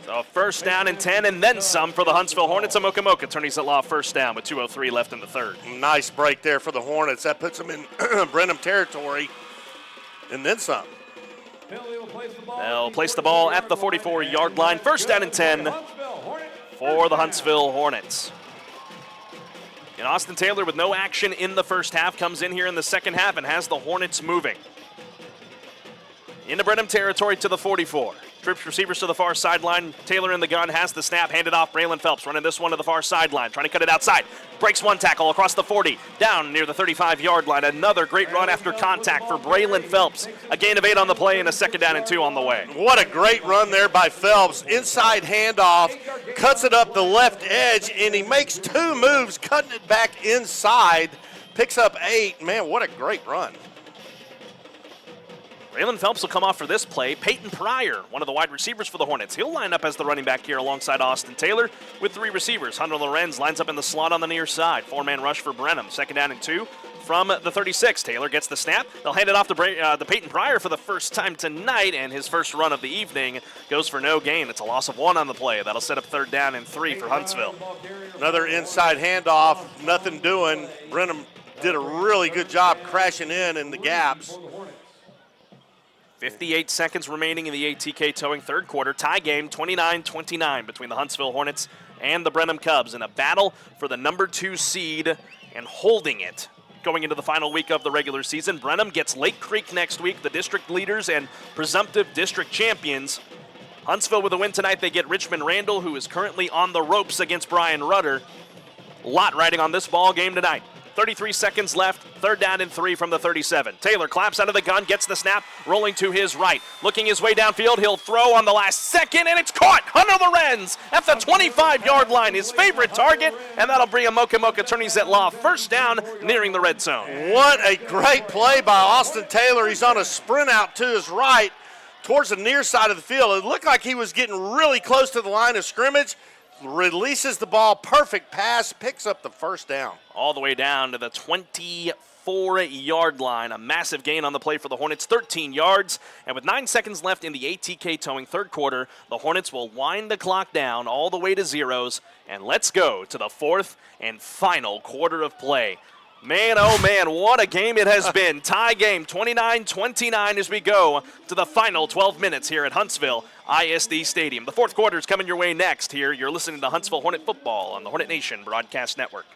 So 1st down and 10 and then some for the Huntsville Hornets. Moka attorneys at law, 1st down with 2:03 left in the 3rd. Nice break there for the Hornets. That puts them in Brenham territory and then some. They'll place the ball at the 44-yard line. 1st down and 10 for the Huntsville Hornets. And Austin Taylor, with no action in the first half, comes in here in the second half and has the Hornets moving. Into Brenham territory to the 44. Trips receivers to the far sideline. Taylor in the gun, has the snap, handed off. Braylon Phelps running this one to the far sideline, trying to cut it outside. Breaks one tackle across the 40, down near the 35-yard line. Another great run after contact for Braylon Phelps. A gain of 8 on the play and a 2nd down and 2 on the way. What a great run there by Phelps. Inside handoff, cuts it up the left edge, and he makes 2 moves, cutting it back inside. Picks up 8. Man, what a great run. Braylon Phelps will come off for this play. Peyton Pryor, one of the wide receivers for the Hornets. He'll line up as the running back here alongside Austin Taylor with 3 receivers. Hunter Lorenz lines up in the slot on the near side. 4-man rush for Brenham. 2nd down and 2 from the 36. Taylor gets the snap. They'll hand it off to Peyton Pryor for the first time tonight, and his first run of the evening goes for no gain. It's a loss of 1 on the play. That'll set up 3rd down and 3 for Huntsville. Another inside handoff, nothing doing. Brenham did a really good job crashing in the gaps. 58 seconds remaining in the ATK Towing third quarter. Tie game, 29-29 between the Huntsville Hornets and the Brenham Cubs in a battle for the number 2 seed and holding it going into the final week of the regular season. Brenham gets Lake Creek next week, the district leaders and presumptive district champions. Huntsville with a win tonight, they get Richmond Randall, who is currently on the ropes against Brian Rudder. A lot riding on this ball game tonight. 33 seconds left, 3rd down and 3 from the 37. Taylor claps out of the gun, gets the snap, rolling to his right. Looking his way downfield, he'll throw on the last second, and it's caught! Hunter Lorenz at the 25-yard line, his favorite target, and that'll bring a Moka attorneys at law. 1st down, nearing the red zone. What a great play by Austin Taylor. He's on a sprint out to his right towards the near side of the field. It looked like he was getting really close to the line of scrimmage. releases the ball, perfect pass, picks up the first down. All the way down to the 24-yard line. A massive gain on the play for the Hornets, 13 yards. And with 9 seconds left in the ATK Towing third quarter, the Hornets will wind the clock down all the way to zeros. And let's go to the fourth and final quarter of play. Man, oh man, what a game it has been. Tie game, 29-29 as we go to the final 12 minutes here at Huntsville ISD Stadium. The fourth quarter is coming your way next here. You're listening to Huntsville Hornet football on the Hornet Nation Broadcast Network.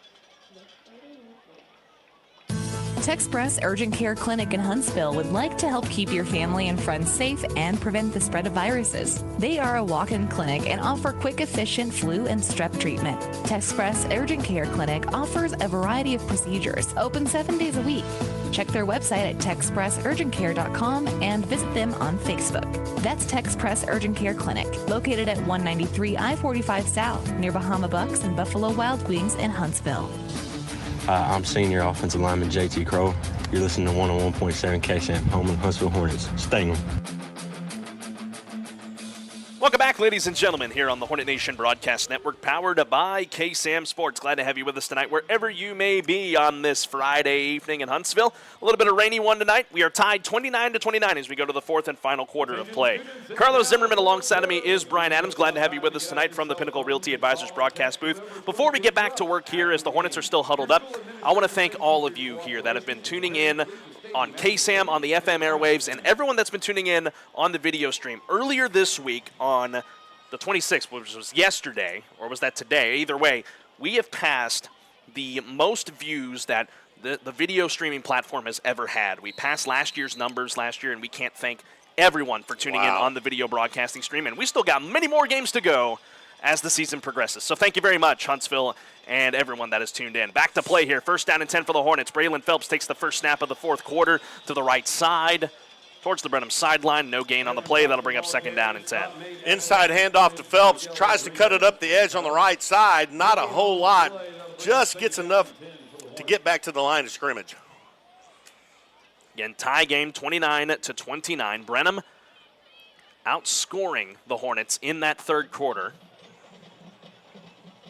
TxHsfb Urgent Care Clinic in Huntsville would like to help keep your family and friends safe and prevent the spread of viruses. They are a walk-in clinic and offer quick, efficient flu and strep treatment. TxHsfb Urgent Care Clinic offers a variety of procedures, open 7 days a week. Check their website at txhsfburgentcare.com and visit them on Facebook. That's TxHsfb Urgent Care Clinic, located at 193 I-45 South, near Bahama Bucks and Buffalo Wild Wings in Huntsville. I'm senior offensive lineman JT Crow. You're listening to 101.7 KSAM, home of Huntsville Hornets. Sting 'em. Welcome back, ladies and gentlemen, here on the Hornet Nation Broadcast Network, powered by KSAM Sports. Glad to have you with us tonight, wherever you may be on this Friday evening in Huntsville. A little bit of rainy one tonight. We are tied 29-29 as we go to the fourth and final quarter of play. Carlos Zimmermann alongside of me is Brian Adams. Glad to have you with us tonight from the Pinnacle Realty Advisors broadcast booth. Before we get back to work here, as the Hornets are still huddled up, I want to thank all of you here that have been tuning in on KSAM, on the FM airwaves, and everyone that's been tuning in on the video stream. Earlier this week on the 26th, which was yesterday, or was that today? Either way, we have passed the most views that the video streaming platform has ever had. We passed last year's numbers last year, and we can't thank everyone for tuning in on the video broadcasting stream. And we still got many more games to go as the season progresses. So thank you very much, Huntsville, and everyone that has tuned in. Back to play here. First down and 10 for the Hornets. Braylon Phelps takes the first snap of the fourth quarter to the right side towards the Brenham sideline. No gain on the play. That'll bring up second down and 10. Inside handoff to Phelps. Tries to cut it up the edge on the right side. Not a whole lot. Just gets enough to get back to the line of scrimmage. Again, tie game, 29-29. Brenham outscoring the Hornets in that third quarter.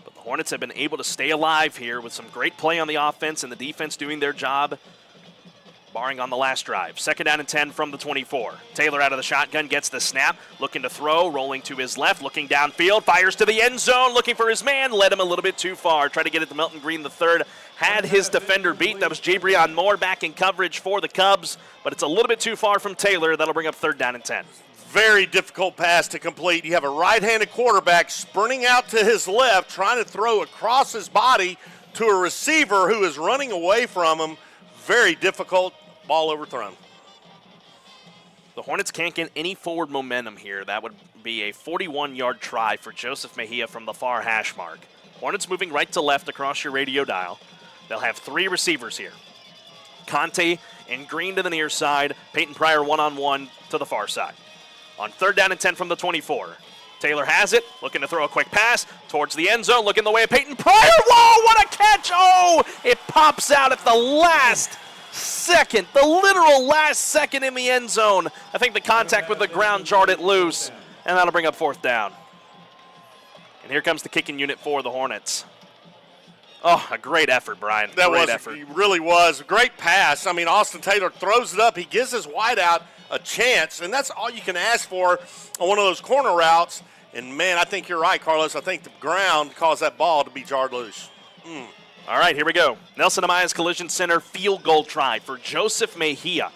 But the Hornets have been able to stay alive here with some great play on the offense and the defense doing their job, barring on the last drive. Second down and 10 from the 24. Taylor out of the shotgun, gets the snap, looking to throw, rolling to his left, looking downfield, fires to the end zone, looking for his man, led him a little bit too far. Tried to get it to Melton Green III, had his defender beat. That was Jabrion Moore back in coverage for the Cubs, but it's a little bit too far from Taylor. That'll bring up third down and 10. Very difficult pass to complete. You have a right-handed quarterback sprinting out to his left, trying to throw across his body to a receiver who is running away from him. Very difficult. Ball overthrown. The Hornets can't get any forward momentum here. That would be a 41-yard try for Joseph Mejia from the far hash mark. Hornets moving right to left across your radio dial. They'll have three receivers here. Conte and Green to the near side. Peyton Pryor one-on-one to the far side. On third down and 10 from the 24. Taylor has it, looking to throw a quick pass towards the end zone, looking the way of Peyton Pryor. Whoa, what a catch! Oh, it pops out at the last second, the literal last second in the end zone. I think the contact with the ground jarred it loose, and that'll bring up fourth down. And here comes the kicking unit for the Hornets. Oh, a great effort, Brian. Great effort. It really was. Great pass. I mean, Austin Taylor throws it up. He gives his wideout a chance, and that's all you can ask for on one of those corner routes. And, man, I think you're right, Carlos. I think the ground caused that ball to be jarred loose. All right, here we go. Nelson Amaya's Collision Center field goal try for Joseph Mejia.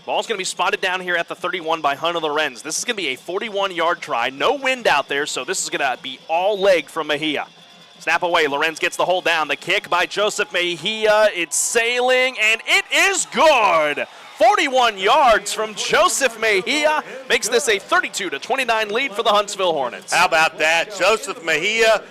Ball's going to be spotted down here at the 31 by Hunter Lorenz. This is going to be a 41-yard try. No wind out there, so this is going to be all leg from Mejia. Snap away. Lorenz gets the hold down. The kick by Joseph Mejia. It's sailing, and it is good. 41 yards from Joseph Mejia makes this a 32-29 lead for the Huntsville Hornets. How about that? Joseph Mejia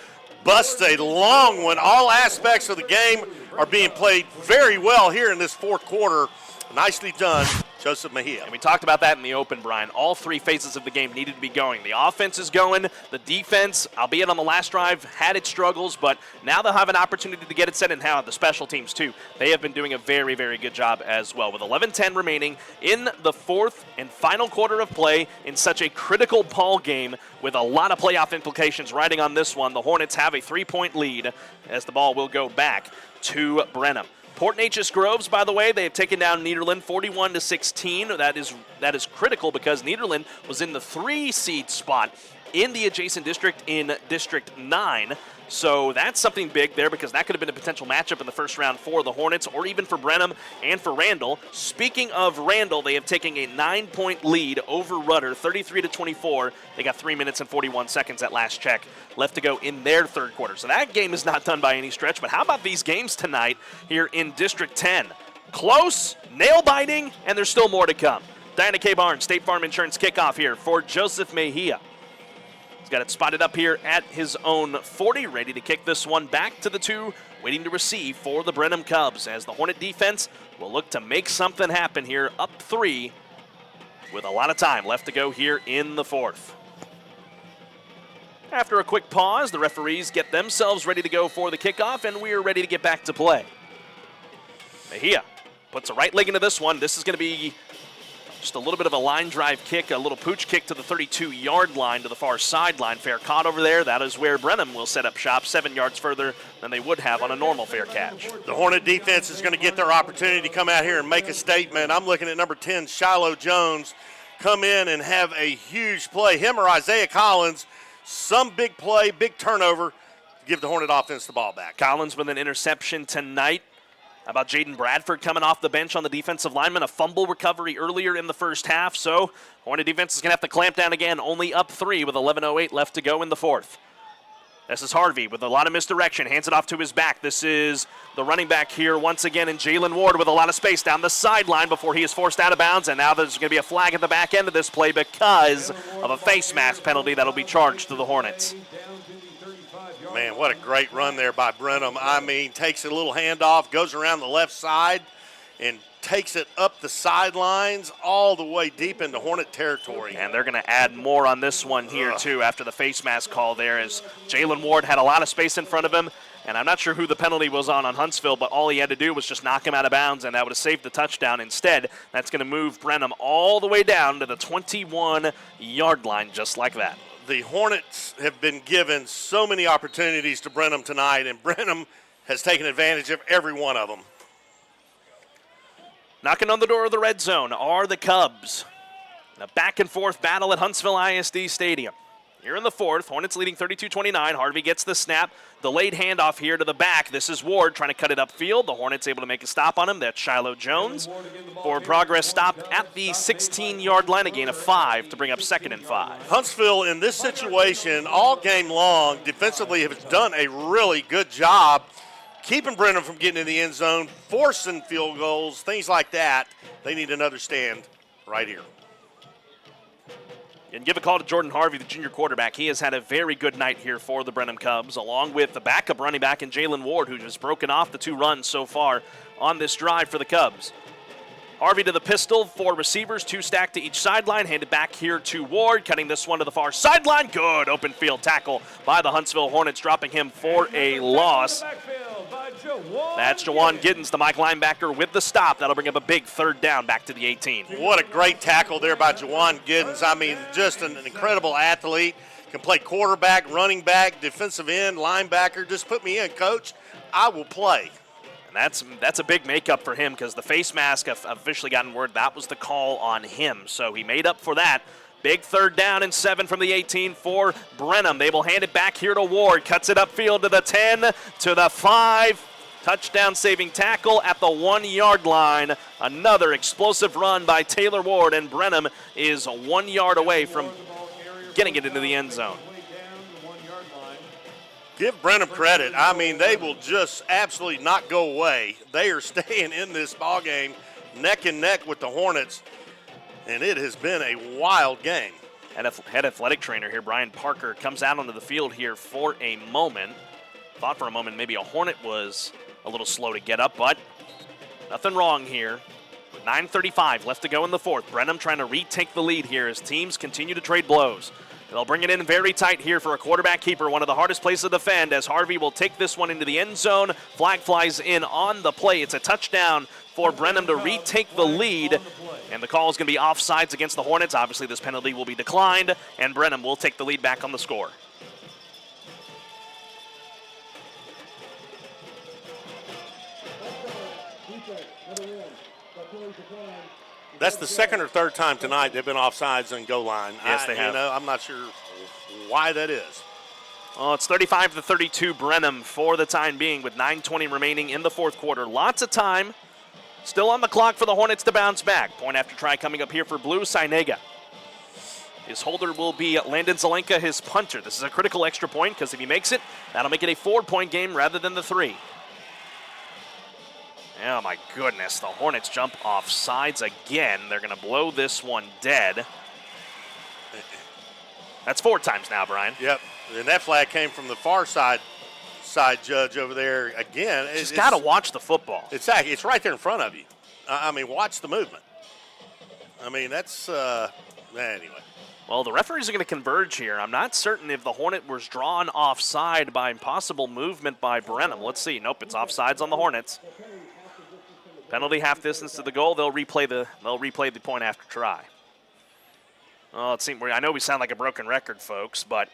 busts a long one. All aspects of the game are being played very well here in this fourth quarter. Nicely done Joseph Mejia. And we talked about that in the open, Brian. All three phases of the game needed to be going. The offense is going. The defense, albeit on the last drive, had its struggles, but now they'll have an opportunity to get it set, and how the special teams, too. They have been doing a very, very good job as well. With 11:10 remaining in the fourth and final quarter of play in such a critical ball game with a lot of playoff implications riding on this one, the Hornets have a 3-point lead as the ball will go back to Brenham. Port Neches Groves, by the way, they have taken down Nederland 41-16. That is critical because Nederland was in the 3-seed spot in the adjacent district in District 9. So that's something big there because that could have been a potential matchup in the first round for the Hornets or even for Brenham and for Randall. Speaking of Randall, they have taken a 9-point lead over Rudder, 33-24. They got 3 minutes and 41 seconds at last check left to go in their third quarter. So that game is not done by any stretch, but how about these games tonight here in District 10? Close, nail-biting, and there's still more to come. Diana K. Barnes, State Farm Insurance kickoff here for Joseph Mejia. Got it spotted up here at his own 40, ready to kick this one back to the 2, waiting to receive for the Brenham Cubs as the Hornet defense will look to make something happen here, up 3 with a lot of time left to go here in the fourth. After a quick pause, the referees get themselves ready to go for the kickoff, and we are ready to get back to play. Mejia puts a right leg into this one. This is going to be just a little bit of a line drive kick, a little pooch kick to the 32-yard line to the far sideline. Fair caught over there. That is where Brenham will set up shop 7 yards further than they would have on a normal fair catch. The Hornet defense is going to get their opportunity to come out here and make a statement. I'm looking at number 10, Shiloh Jones, come in and have a huge play. Him or Isaiah Collins, some big play, big turnover, give the Hornet offense the ball back. Collins with an interception tonight. How about Jaden Bradford coming off the bench on the defensive lineman? A fumble recovery earlier in the first half, so Hornet defense is going to have to clamp down again, only up 3 with 11:08 left to go in the fourth. This is Harvey with a lot of misdirection, hands it off to his back. This is the running back here once again, and Jalen Ward with a lot of space down the sideline before he is forced out of bounds, and now there's going to be a flag at the back end of this play because of a face mask penalty that will be charged to the Hornets. Man, what a great run there by Brenham. I mean, takes a little handoff, goes around the left side, and takes it up the sidelines all the way deep into Hornet territory. And they're going to add more on this one here, too, after the face mask call there, as Jalen Ward had a lot of space in front of him. And I'm not sure who the penalty was on Huntsville, but all he had to do was just knock him out of bounds, and that would have saved the touchdown. Instead, that's going to move Brenham all the way down to the 21-yard line, just like that. The Hornets have been given so many opportunities to Brenham tonight, and Brenham has taken advantage of every one of them. Knocking on the door of the red zone are the Cubs. A back-and-forth battle at Huntsville ISD Stadium. Here in the fourth, Hornets leading 32-29. Harvey gets the snap. Delayed handoff here to the back. This is Ward trying to cut it upfield. The Hornets able to make a stop on him. That's Shiloh Jones. Forward progress stopped at the 16-yard line, a gain of 5 to bring up 2nd and 5. Huntsville, in this situation, all game long, defensively has done a really good job keeping Brenham from getting in the end zone, forcing field goals, things like that. They need another stand right here. And give a call to Jordan Harvey, the junior quarterback. He has had a very good night here for the Brenham Cubs, along with the backup running back in Jalen Ward, who has broken off the 2 runs so far on this drive for the Cubs. Harvey to the pistol, 4 receivers, 2 stacked to each sideline. Handed back here to Ward, cutting this one to the far sideline. Good open field tackle by the Huntsville Hornets, dropping him for a loss. That's Jawan Giddens, the Mike linebacker, with the stop. That'll bring up a big 3rd down back to the 18. What a great tackle there by Jawan Giddens. I mean, just an incredible athlete. Can play quarterback, running back, defensive end, linebacker. Just put me in, coach. I will play. And that's a big makeup for him because the face mask officially gotten word that was the call on him. So he made up for that. Big 3rd down and 7 from the 18 for Brenham. They will hand it back here to Ward. Cuts it upfield to the 10, to the 5. Touchdown saving tackle at the 1-yard line. Another explosive run by Taylor Ward, and Brenham is 1 yard away from getting it into the end zone. Give Brenham credit. I mean, they will just absolutely not go away. They are staying in this ballgame neck and neck with the Hornets, and it has been a wild game. And head athletic trainer here, Brian Parker, comes out onto the field here for a moment. Thought for a moment maybe a Hornet was a little slow to get up, but nothing wrong here. 9:35 left to go in the fourth. Brenham trying to retake the lead here as teams continue to trade blows. They'll bring it in very tight here for a quarterback keeper, one of the hardest places to defend, as Harvey will take this one into the end zone. Flag flies in on the play. It's a touchdown for Brenham to retake the lead, and the call is going to be offsides against the Hornets. Obviously, this penalty will be declined, and Brenham will take the lead back on the score. That's the second or third time tonight they've been offsides on goal line. Yes, they have. I'm not sure why that is. Well, it's 35-32 Brenham for the time being with 9:20 remaining in the fourth quarter. Lots of time still on the clock for the Hornets to bounce back. Point after try coming up here for Blue. Sinega. His holder will be Landon Zelenka, his punter. This is a critical extra point because if he makes it, that'll make it a 4-point game rather than the 3. Oh, my goodness. The Hornets jump off sides again. They're going to blow this one dead. That's 4 times now, Brian. Yep. And that flag came from the far side judge over there again. Just got to watch the football. It's right there in front of you. I mean, watch the movement. I mean, that's anyway. Well, the referees are going to converge here. I'm not certain if the Hornet was drawn offside by possible movement by Brenham. Let's see. Nope, it's offsides on the Hornets. Penalty half distance to the goal. They'll replay the point after try. Oh, I know we sound like a broken record, folks, but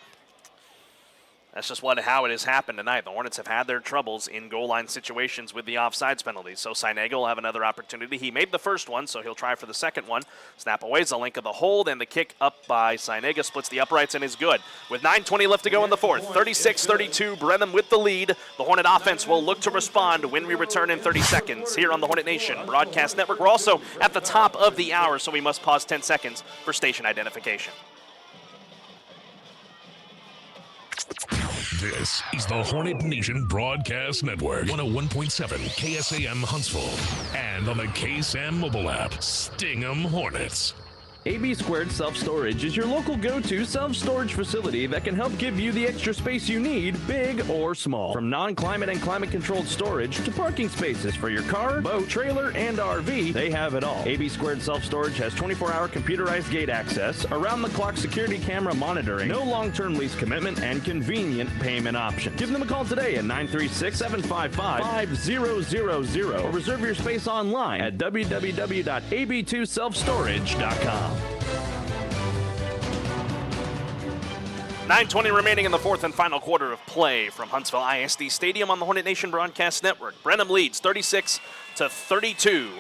that's just how it has happened tonight. The Hornets have had their troubles in goal line situations with the offsides penalties. So Sinega will have another opportunity. He made the first one, so he'll try for the second one. Snap away, Zelenka the hold, and the kick up by Sinega splits the uprights and is good. With 9:20 left to go in the fourth, 36-32, Brenham with the lead. The Hornet offense will look to respond when we return in 30 seconds here on the Hornet Nation Broadcast Network. We're also at the top of the hour, so we must pause 10 seconds for station identification. This is the Hornet Nation Broadcast Network, 101.7 KSAM Huntsville, and on the KSAM mobile app, Sting 'em Hornets. AB Squared Self-Storage is your local go-to self-storage facility that can help give you the extra space you need, big or small. From non-climate and climate-controlled storage to parking spaces for your car, boat, trailer, and RV, they have it all. AB Squared Self-Storage has 24-hour computerized gate access, around-the-clock security camera monitoring, no long-term lease commitment, and convenient payment option. Give them a call today at 936-755-5000 or reserve your space online at www.ab2selfstorage.com. 9:20 remaining in the fourth and final quarter of play from Huntsville ISD Stadium on the Hornet Nation Broadcast Network. Brenham leads 36-32.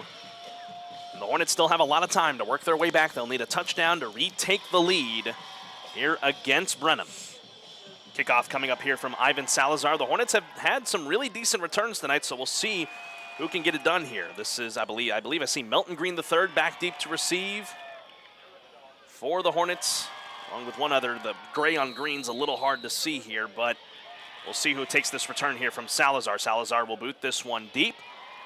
And the Hornets still have a lot of time to work their way back. They'll need a touchdown to retake the lead here against Brenham. Kickoff coming up here from Ivan Salazar. The Hornets have had some really decent returns tonight, so we'll see who can get it done here. This is, I believe I see Melton Green III back deep to receive for the Hornets, along with one other. The gray on green's a little hard to see here, but we'll see who takes this return here from Salazar. Salazar will boot this one deep.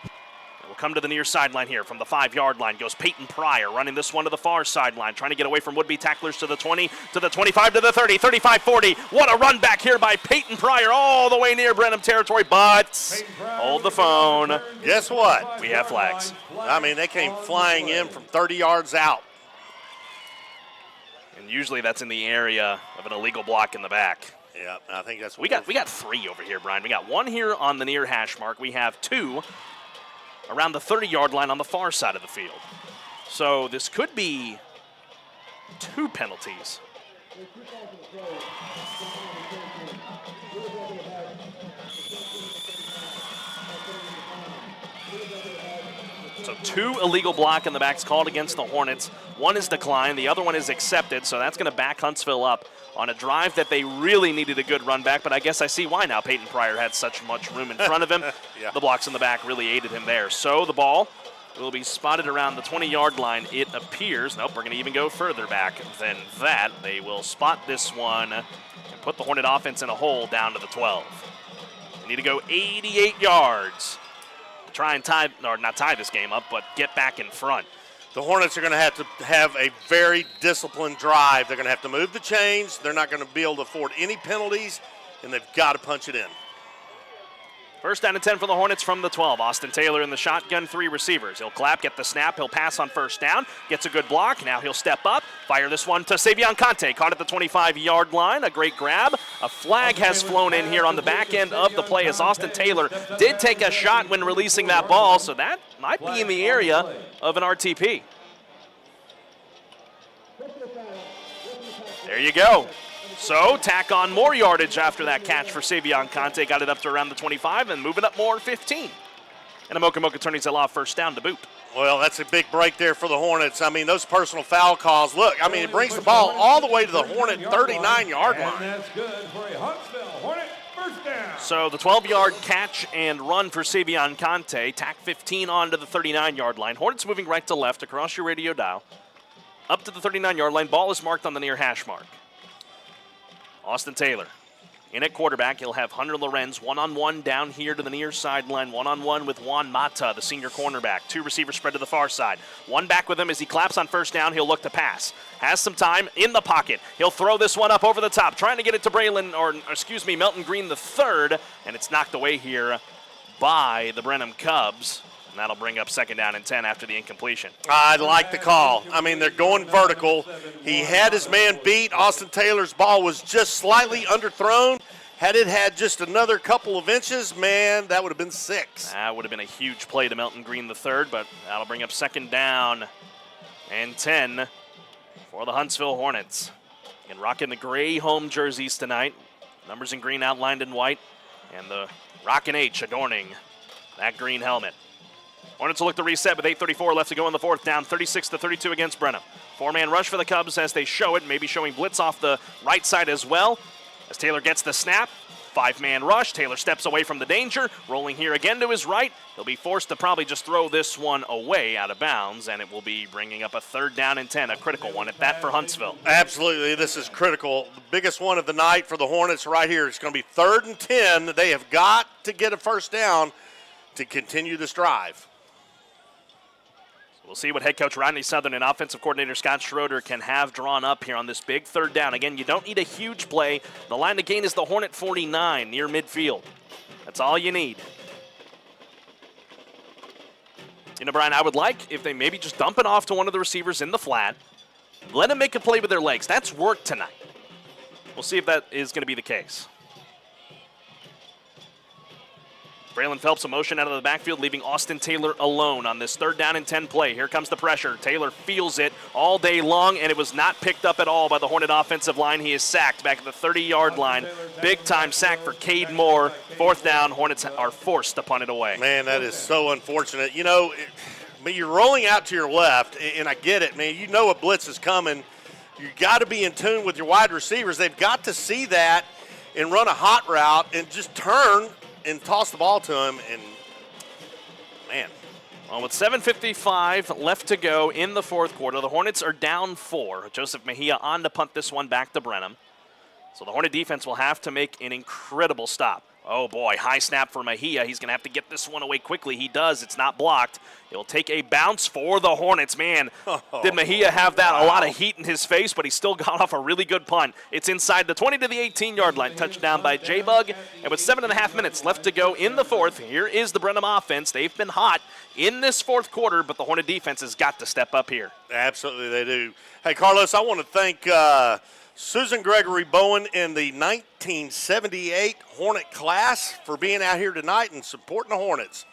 And we'll come to the near sideline here. From the 5-yard line goes Peyton Pryor, running this one to the far sideline, trying to get away from would-be tacklers to the 20, to the 25, to the 30, 35-40. What a run back here by Peyton Pryor all the way near Brenham territory, but hold the phone. Guess what? We have flags. I mean, they came flying in from 30 yards out. And usually that's in the area of an illegal block in the back. Yeah, I think that's what we got 3 over here, Brian. We got 1 here on the near hash mark. We have 2 around the 30-yard line on the far side of the field. So this could be 2 penalties. So 2 illegal block in the backs called against the Hornets. 1 is declined, the other one is accepted, so that's going to back Huntsville up on a drive that they really needed a good run back, but I guess I see why now. Peyton Pryor had such much room in front of him. Yeah. The blocks in the back really aided him there. So the ball will be spotted around the 20-yard line, it appears. Nope, we're going to even go further back than that. They will spot this one and put the Hornet offense in a hole down to the 12. They need to go 88 yards to try and not tie this game up, but get back in front. The Hornets are going to have a very disciplined drive. They're going to have to move the chains. They're not going to be able to afford any penalties, and they've got to punch it in. First down and 10 for the Hornets from the 12. Austin Taylor in the shotgun, 3 receivers. He'll clap, get the snap. He'll pass on first down. Gets a good block. Now he'll step up. Fire this one to Savion Conte. Caught at the 25-yard line. A great grab. A flag has flown in here on the back end of the play as Austin Taylor did take a shot when releasing that ball, so that might be in the area of an RTP. There you go. So, tack on more yardage after that catch for Savion Conte. Got it up to around the 25 and moving up more, 15. And Mocha turns it off first down to boot. Well, that's a big break there for the Hornets. I mean, those personal foul calls. Look, I mean, it brings the ball all the way to the Hornet 39-yard line. That's good for a Huntsville Hornet first down. So the 12-yard catch and run for Savion Conte. Tack 15 onto the 39-yard line. Hornets moving right to left across your radio dial. Up to the 39-yard line. Ball is marked on the near hash mark. Austin Taylor in at quarterback. He'll have Hunter Lorenz one-on-one down here to the near sideline. One-on-one with Juan Mata, the senior cornerback. 2 receivers spread to the far side. One back with him as he claps on first down. He'll look to pass. Has some time in the pocket. He'll throw this one up over the top, trying to get it to Melton Green the third, and it's knocked away here by the Brenham Cubs. And that'll bring up second down and 10 after the incompletion. I like the call. I mean, they're going vertical. He had his man beat. Austin Taylor's ball was just slightly underthrown. Had it had just another couple of inches, man, that would have been 6. That would have been a huge play to Melton Green the third, but that'll bring up second down and 10 for the Huntsville Hornets. And rocking the gray home jerseys tonight. Numbers in green outlined in white, and the Rockin' H adorning that green helmet. Hornets will look to reset with 8:34 left to go in the fourth, down 36-32 against Brenham. 4-man rush for the Cubs as they show it, maybe showing blitz off the right side as well. As Taylor gets the snap, 5-man rush. Taylor steps away from the danger, rolling here again to his right. He'll be forced to probably just throw this one away out of bounds, and it will be bringing up a third down and 10, a critical one at that for Huntsville. Absolutely, this is critical. The biggest one of the night for the Hornets right here. It's going to be 3rd and 10. They have got to get a first down to continue this drive. We'll see what head coach Rodney Southern and offensive coordinator Scott Schroeder can have drawn up here on this big third down. Again, you don't need a huge play. The line to gain is the Hornet 49 near midfield. That's all you need. You know, Brian, I would like if they maybe just dump it off to one of the receivers in the flat. Let them make a play with their legs. That's work tonight. We'll see if that is going to be the case. Braylon Phelps a motion out of the backfield, leaving Austin Taylor alone on this 3rd down and 10 play. Here comes the pressure. Taylor feels it all day long, and it was not picked up at all by the Hornet offensive line. He is sacked back at the 30-yard line. Big-time sack for Cade Moore. 4th down, Hornets are forced to punt it away. Man, that is so unfortunate. You know, you're rolling out to your left, and I get it, man. You know a blitz is coming. You got to be in tune with your wide receivers. They've got to see that and run a hot route and just turn and toss the ball to him, and man. Well, with 7:55 left to go in the fourth quarter, the Hornets are down 4. Joseph Mejia on to punt this one back to Brenham. So the Hornet defense will have to make an incredible stop. Oh boy, high snap for Mejia. He's going to have to get this one away quickly. He does. It's not blocked. He'll take a bounce for the Hornets. Man, did Mejia have that? A lot of heat in his face, but he still got off a really good punt. It's inside the 20 to the 18-yard line. Touchdown by J-Bug. And with 7.5 minutes left to go in the fourth, here is the Brenham offense. They've been hot in this fourth quarter, but the Hornet defense has got to step up here. Absolutely, they do. Hey, Carlos, I want to thank Susan Gregory Bowen in the 1978 Hornet class for being out here tonight and supporting the Hornets.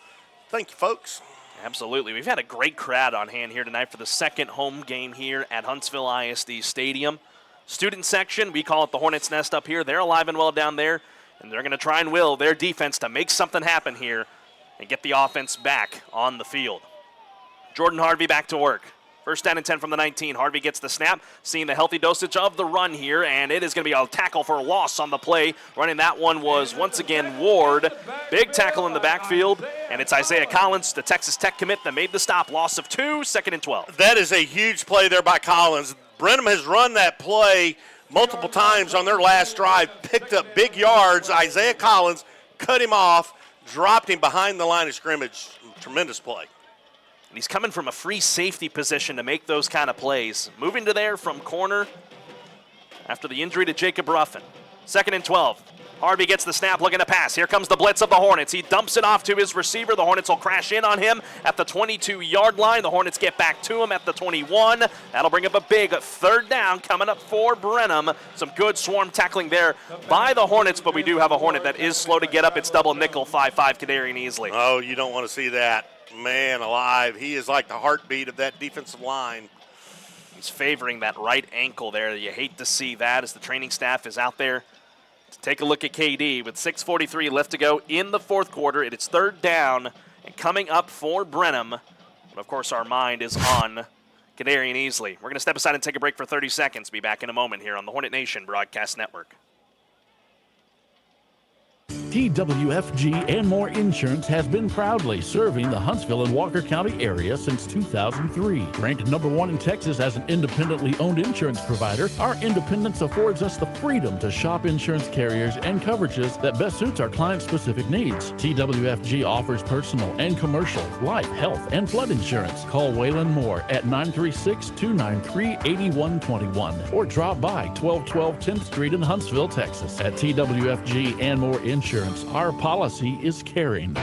Thank you, folks. Absolutely. We've had a great crowd on hand here tonight for the second home game here at Huntsville ISD Stadium. Student section, we call it the Hornets' Nest up here. They're alive and well down there, and they're going to try and will their defense to make something happen here and get the offense back on the field. Jordan Harvey back to work. First down and 10 from the 19. Harvey gets the snap, seeing the healthy dosage of the run here, and it is going to be a tackle for a loss on the play. Running that one was, once again, Ward. Big tackle in the backfield, and it's Isaiah Collins, the Texas Tech commit, that made the stop. Loss of 2, 2nd and 12. That is a huge play there by Collins. Brenham has run that play multiple times on their last drive, picked up big yards. Isaiah Collins cut him off, dropped him behind the line of scrimmage. Tremendous play. And he's coming from a free safety position to make those kind of plays. Moving to there from corner after the injury to Jacob Ruffin. 2nd and 12. Harvey gets the snap, looking to pass. Here comes the blitz of the Hornets. He dumps it off to his receiver. The Hornets will crash in on him at the 22-yard line. The Hornets get back to him at the 21. That'll bring up a big third down coming up for Brenham. Some good swarm tackling there by the Hornets, but we do have a Hornet that is slow to get up. It's double nickel, 5'5", Kadarian Easley. Oh, you don't want to see that. Man alive. He is like the heartbeat of that defensive line. He's favoring that right ankle there. You hate to see that as the training staff is out there. Take a look at KD with 6:43 left to go in the fourth quarter. It is third down and coming up for Brenham. But of course, our mind is on Kadarian Easley. We're going to step aside and take a break for 30 seconds. Be back in a moment here on the Hornet Nation Broadcast Network. TWFG and More Insurance has been proudly serving the Huntsville and Walker County area since 2003. Ranked #1 in Texas as an independently owned insurance provider, our independence affords us the freedom to shop insurance carriers and coverages that best suits our client-specific needs. TWFG offers personal and commercial, life, health, and flood insurance. Call Waylon Moore at 936-293-8121 or drop by 1212 10th Street in Huntsville, Texas. At TWFG and More Insurance, our policy is caring.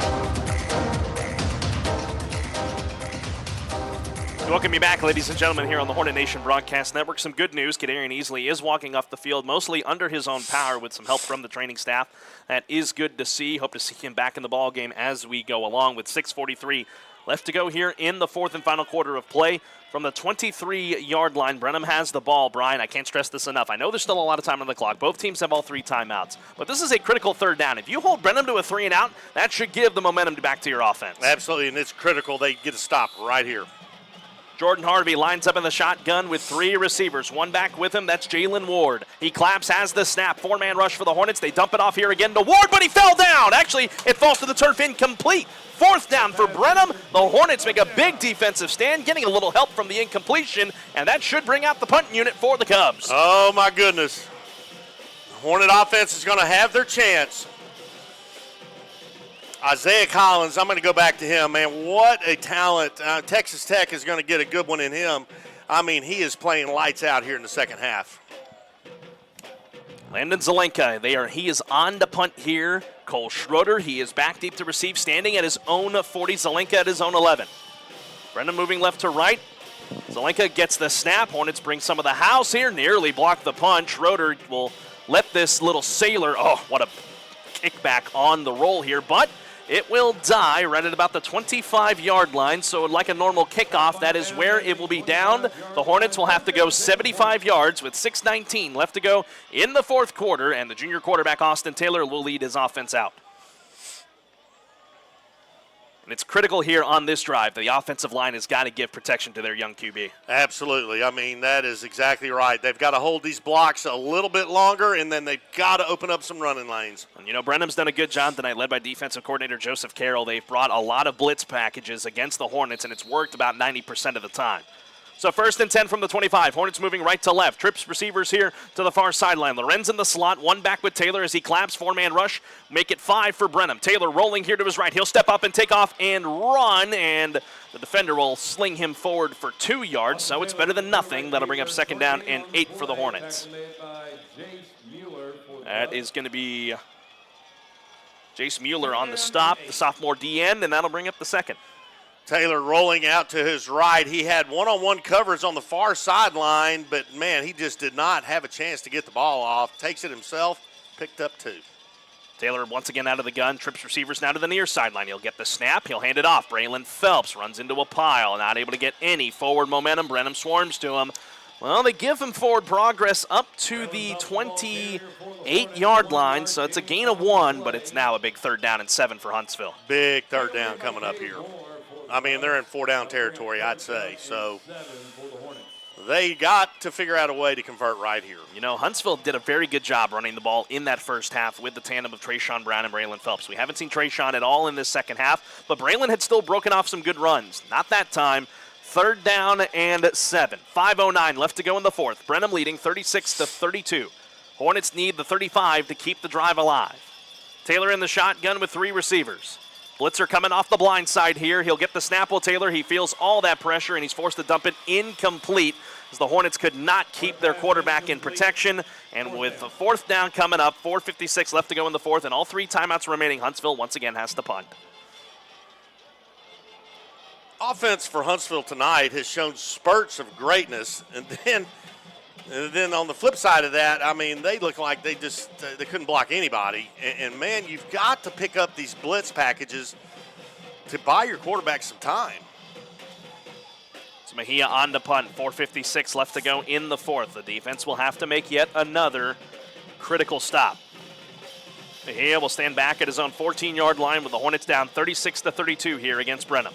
Welcome you back, ladies and gentlemen, here on the Hornet Nation Broadcast Network. Some good news. Kadarian Easley is walking off the field mostly under his own power with some help from the training staff. That is good to see. Hope to see him back in the ball game as we go along with 6:43 left to go here in the fourth and final quarter of play. From the 23-yard line, Brenham has the ball. Brian, I can't stress this enough. I know there's still a lot of time on the clock. Both teams have all 3 timeouts. But this is a critical third down. If you hold Brenham to a 3-and-out, that should give the momentum back to your offense. Absolutely, and it's critical they get a stop right here. Jordan Harvey lines up in the shotgun with 3 receivers. One back with him, that's Jalen Ward. He claps, has the snap. 4-man rush for the Hornets. They dump it off here again to Ward, but he fell down. Actually, it falls to the turf incomplete. Fourth down for Brenham. The Hornets make a big defensive stand, getting a little help from the incompletion, and that should bring out the punt unit for the Cubs. Oh, my goodness. The Hornet offense is going to have their chance. Isaiah Collins, I'm going to go back to him, man. What a talent. Texas Tech is going to get a good one in him. I mean, he is playing lights out here in the second half. Landon Zelenka, he is on the punt here. Cole Schroeder, he is back deep to receive, standing at his own 40. Zelenka at his own 11. Brenham moving left to right. Zelenka gets the snap. Hornets bring some of the house here. Nearly blocked the punt. Schroeder will let this little sailor, oh, what a kickback on the roll here, but it will die right at about the 25-yard line, so like a normal kickoff, that is where it will be downed. The Hornets will have to go 75 yards with 6:19 left to go in the fourth quarter, and the junior quarterback Austin Taylor will lead his offense out. And it's critical here on this drive. The offensive line has got to give protection to their young QB. Absolutely. I mean, that is exactly right. They've got to hold these blocks a little bit longer, and then they've got to open up some running lanes. And, Brenham's done a good job tonight, led by defensive coordinator Joseph Carroll. They've brought a lot of blitz packages against the Hornets, and it's worked about 90% of the time. So 1st and 10 from the 25. Hornets moving right to left. Trips receivers here to the far sideline. Lorenz in the slot. One back with Taylor as he claps. 4-man rush. Make it 5 for Brenham. Taylor rolling here to his right. He'll step up and take off and run. And the defender will sling him forward for 2 yards. So it's better than nothing. That'll bring up 2nd down and 8 for the Hornets. That is going to be Jace Mueller on the stop, the sophomore DN, and that'll bring up the 2nd. Taylor rolling out to his right. He had one-on-one coverage on the far sideline, but, man, he just did not have a chance to get the ball off. Takes it himself, picked up 2. Taylor once again out of the gun. Trips receivers now to the near sideline. He'll get the snap. He'll hand it off. Braylon Phelps runs into a pile. Not able to get any forward momentum. Brenham swarms to him. Well, they give him forward progress up to the 28-yard line, so it's a gain of 1, but it's now a big 3rd down and 7 for Huntsville. Big 3rd down coming up here. I mean, they're in 4-down territory, I'd say. So they got to figure out a way to convert right here. Huntsville did a very good job running the ball in that first half with the tandem of Trayshawn Brown and Braylon Phelps. We haven't seen Trayshawn at all in this second half, but Braylon had still broken off some good runs. Not that time. 3rd down and 7. 5:09 left to go in the fourth. Brenham leading 36-32. Hornets need the 35 to keep the drive alive. Taylor in the shotgun with 3 receivers. Blitzer coming off the blind side here. He'll get the snap with Taylor. He feels all that pressure, and he's forced to dump it incomplete. as the Hornets could not keep their quarterback in protection. And with the fourth down coming up, 4:56 left to go in the fourth, and all 3 timeouts remaining, Huntsville once again has to punt. Offense for Huntsville tonight has shown spurts of greatness, and then on the flip side of that, I mean, they look like they couldn't block anybody. And man, you've got to pick up these blitz packages to buy your quarterback some time. So Mejia on to punt, 4:56 left to go in the fourth. The defense will have to make yet another critical stop. Mejia will stand back at his own 14-yard line with the Hornets down 36-32 here against Brenham.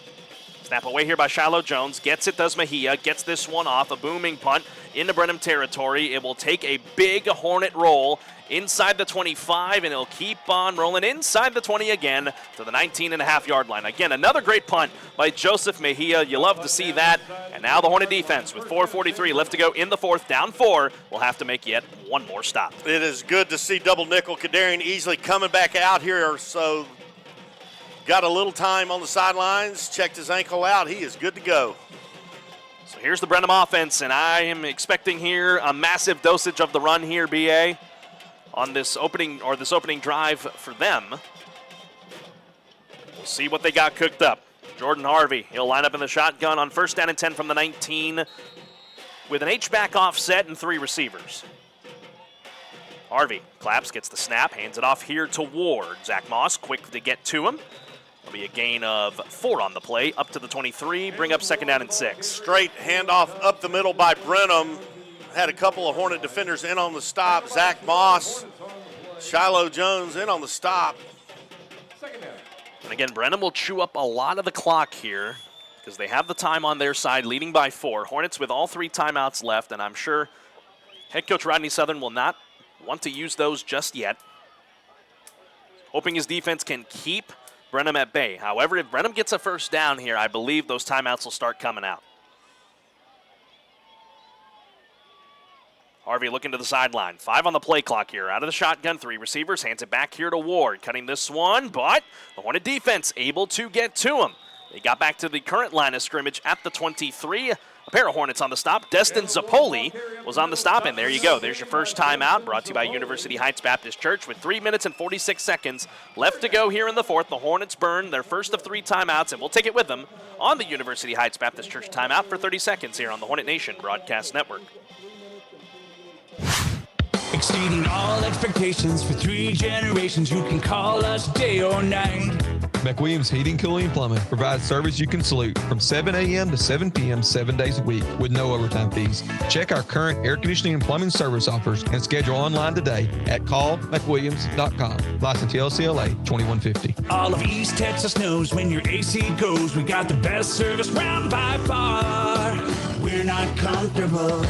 Snap away here by Shiloh Jones. Gets it, does Mejia. Gets this one off. A booming punt into Brenham territory. It will take a big Hornet roll inside the 25, and it'll keep on rolling inside the 20 again to the 19.5-yard line. Again, another great punt by Joseph Mejia. You love to see that. And now the Hornet defense with 4:43 left to go in the fourth, down 4, will have to make yet one more stop. It is good to see double nickel Kadarian Easley coming back out here. So got a little time on the sidelines, checked his ankle out. He is good to go. So here's the Brenham offense, and I am expecting here a massive dosage of the run here, BA, on this opening drive for them. We'll see what they got cooked up. Jordan Harvey, he'll line up in the shotgun on 1st down and 10 from the 19 with an H-back offset and 3 receivers. Harvey claps, gets the snap, hands it off here to Ward. Zach Moss quick to get to him. It'll be a gain of 4 on the play, up to the 23, bring up 2nd down and 6. Straight handoff up the middle by Brenham. Had a couple of Hornet defenders in on the stop. Zach Moss, Shiloh Jones in on the stop. And again, Brenham will chew up a lot of the clock here because they have the time on their side, leading by 4. Hornets with all 3 timeouts left, and I'm sure head coach Rodney Southern will not want to use those just yet. Hoping his defense can keep Brenham at bay. However, if Brenham gets a first down here, I believe those timeouts will start coming out. Harvey looking to the sideline. 5 on the play clock here. Out of the shotgun, 3 receivers. Hands it back here to Ward. Cutting this one, but the Hornet defense able to get to him. They got back to the current line of scrimmage at the 23. A pair of Hornets on the stop. Destin Zapoli was on the stop, and there you go. There's your first timeout, brought to you by University Heights Baptist Church with 3 minutes and 46 seconds left to go here in the fourth. The Hornets burn their first of 3 timeouts, and we'll take it with them on the University Heights Baptist Church timeout for 30 seconds here on the Hornet Nation Broadcast Network. Exceeding all expectations for 3 generations. You can call us day or night. McWilliams Heating, Cooling, and Plumbing provides service you can salute from 7 a.m. to 7 p.m. 7 days a week with no overtime fees. Check our current air conditioning and plumbing service offers and schedule online today at callmcwilliams.com. License TLCLA 2150. All of East Texas knows when your AC goes, we got the best service round by far. We're not comfortable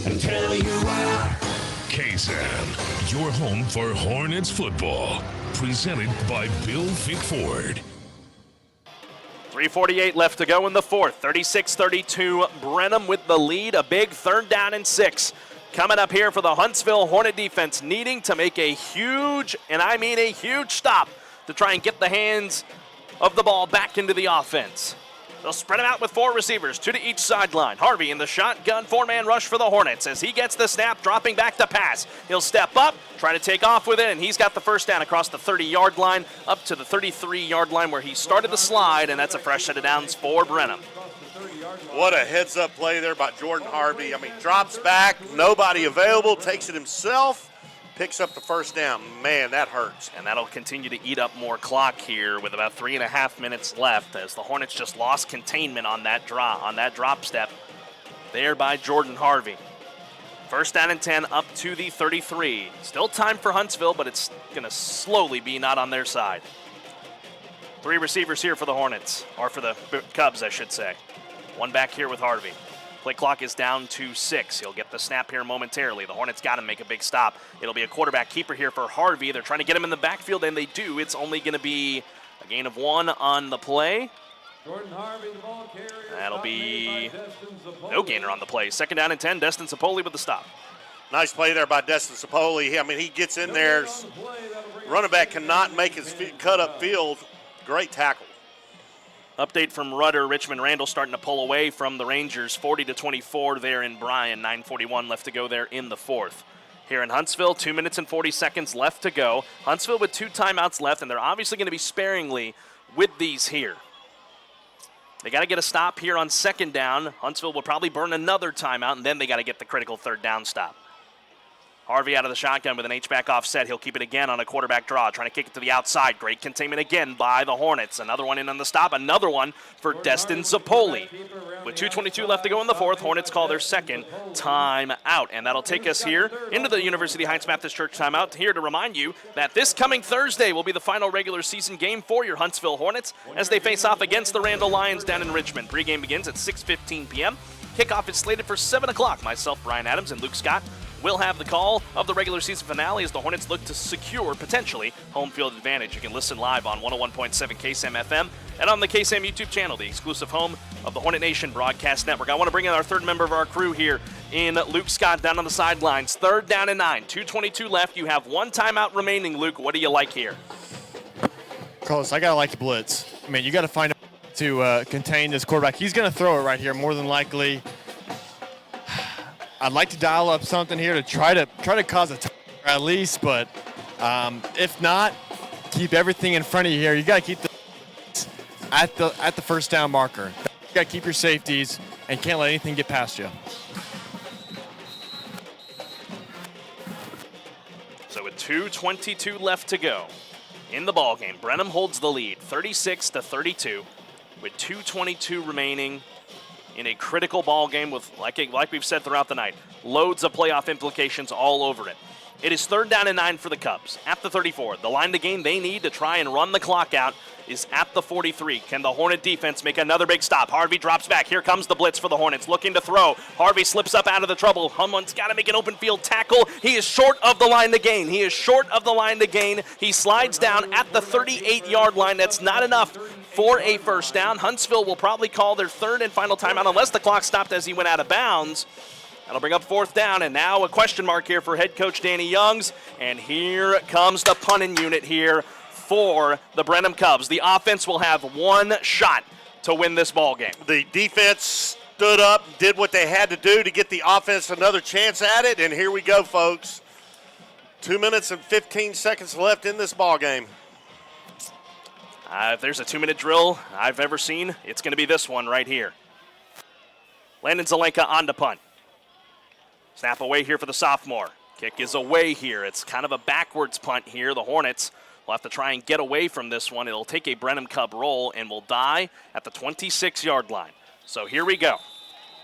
until you are. KSAM, your home for Hornets football. Presented by Bill Fick Ford. 3:48 left to go in the fourth. 36-32, Brenham with the lead. A big 3rd down and 6. Coming up here for the Huntsville Hornet defense, needing to make a huge, and I mean a huge stop to try and get the hands of the ball back into the offense. They'll spread it out with 4 receivers, 2 to each sideline. Harvey in the shotgun, 4-man rush for the Hornets as he gets the snap, dropping back to pass. He'll step up, try to take off with it, and he's got the first down across the 30-yard line up to the 33-yard line where he started the slide, and that's a fresh set of downs for Brenham. What a heads-up play there by Jordan Harvey. I mean, drops back, nobody available, takes it himself, picks up the first down. Man, that hurts. And that'll continue to eat up more clock here with about 3.5 minutes left as the Hornets just lost containment on that drop step there by Jordan Harvey. 1st down and 10 up to the 33. Still time for Huntsville, but it's going to slowly be not on their side. 3 receivers here for the Hornets, or for the Cubs, I should say. 1 back here with Harvey. Play clock is down to 6. He'll get the snap here momentarily. The Hornets got to make a big stop. It'll be a quarterback keeper here for Harvey. They're trying to get him in the backfield, and they do. It's only going to be a gain of 1 on the play. Jordan Harvey, the ball carrier. That'll be no gainer on the play. 2nd down and 10. Destin Zapoli with the stop. Nice play there by Destin Zapoli. I mean, he gets in there. Running back cannot make his cut up field. Great tackle. Update from Rudder. Richmond Randall starting to pull away from the Rangers. 40-24 there in Bryan. 9:41 left to go there in the fourth. Here in Huntsville, 2 minutes and 40 seconds left to go. Huntsville with 2 timeouts left, and they're obviously going to be sparingly with these here. They got to get a stop here on second down. Huntsville will probably burn another timeout, and then they got to get the critical third down stop. Harvey out of the shotgun with an H-back offset. He'll keep it again on a quarterback draw, trying to kick it to the outside. Great containment again by the Hornets. Another one in on the stop. Another one for Destin Zapoli. With 2:22 left to go in the fourth, Hornets call their second timeout. And that'll take us here into the University Heights Baptist Church timeout. Here to remind you that this coming Thursday will be the final regular season game for your Huntsville Hornets as they face off against the Randall Lions down in Richmond. Pregame begins at 6:15 p.m. Kickoff is slated for 7 o'clock. Myself, Brian Adams, and Luke Scott will have the call of the regular season finale as the Hornets look to secure, potentially, home field advantage. You can listen live on 101.7 KSAM-FM and on the KSAM YouTube channel, the exclusive home of the Hornet Nation Broadcast Network. I want to bring in our third member of our crew here in Luke Scott down on the sidelines. 3rd down and 9, 2:22 left. You have 1 timeout remaining, Luke. What do you like here? Carlos, I got to like the blitz. I mean, you got to find a to contain this quarterback. He's going to throw it right here, more than likely. I'd like to dial up something here to try to cause a touchdown at least, but if not, keep everything in front of you here. You got to keep the at the first down marker. You got to keep your safeties and can't let anything get past you. So with 2:22 left to go in the ball game, Brenham holds the lead, 36-32, with 2:22 remaining. In a critical ball game with, like we've said throughout the night, loads of playoff implications all over it. It is 3rd down and 9 for the Cubs at the 34. The line to gain they need to try and run the clock out is at the 43. Can the Hornet defense make another big stop? Harvey drops back. Here comes the blitz for the Hornets, looking to throw. Harvey slips up out of the trouble. Someone's got to make an open field tackle. He is short of the line to gain. He slides down at the 38-yard line. That's not enough for a first down. Huntsville will probably call their 3rd and final timeout unless the clock stopped as he went out of bounds. That'll bring up 4th down, and now a question mark here for head coach Danny Youngs. And here comes the punting unit here for the Brenham Cubs. The offense will have 1 shot to win this ball game. The defense stood up, did what they had to do to get the offense another chance at it, and here we go, folks. 2 minutes and 15 seconds left in this ball game. If there's a 2-minute drill I've ever seen, it's going to be this one right here. Landon Zelenka on to punt. Snap away here for the sophomore. Kick is away here. It's kind of a backwards punt here. The Hornets will have to try and get away from this one. It'll take a Brenham Cub roll and will die at the 26-yard line. So here we go.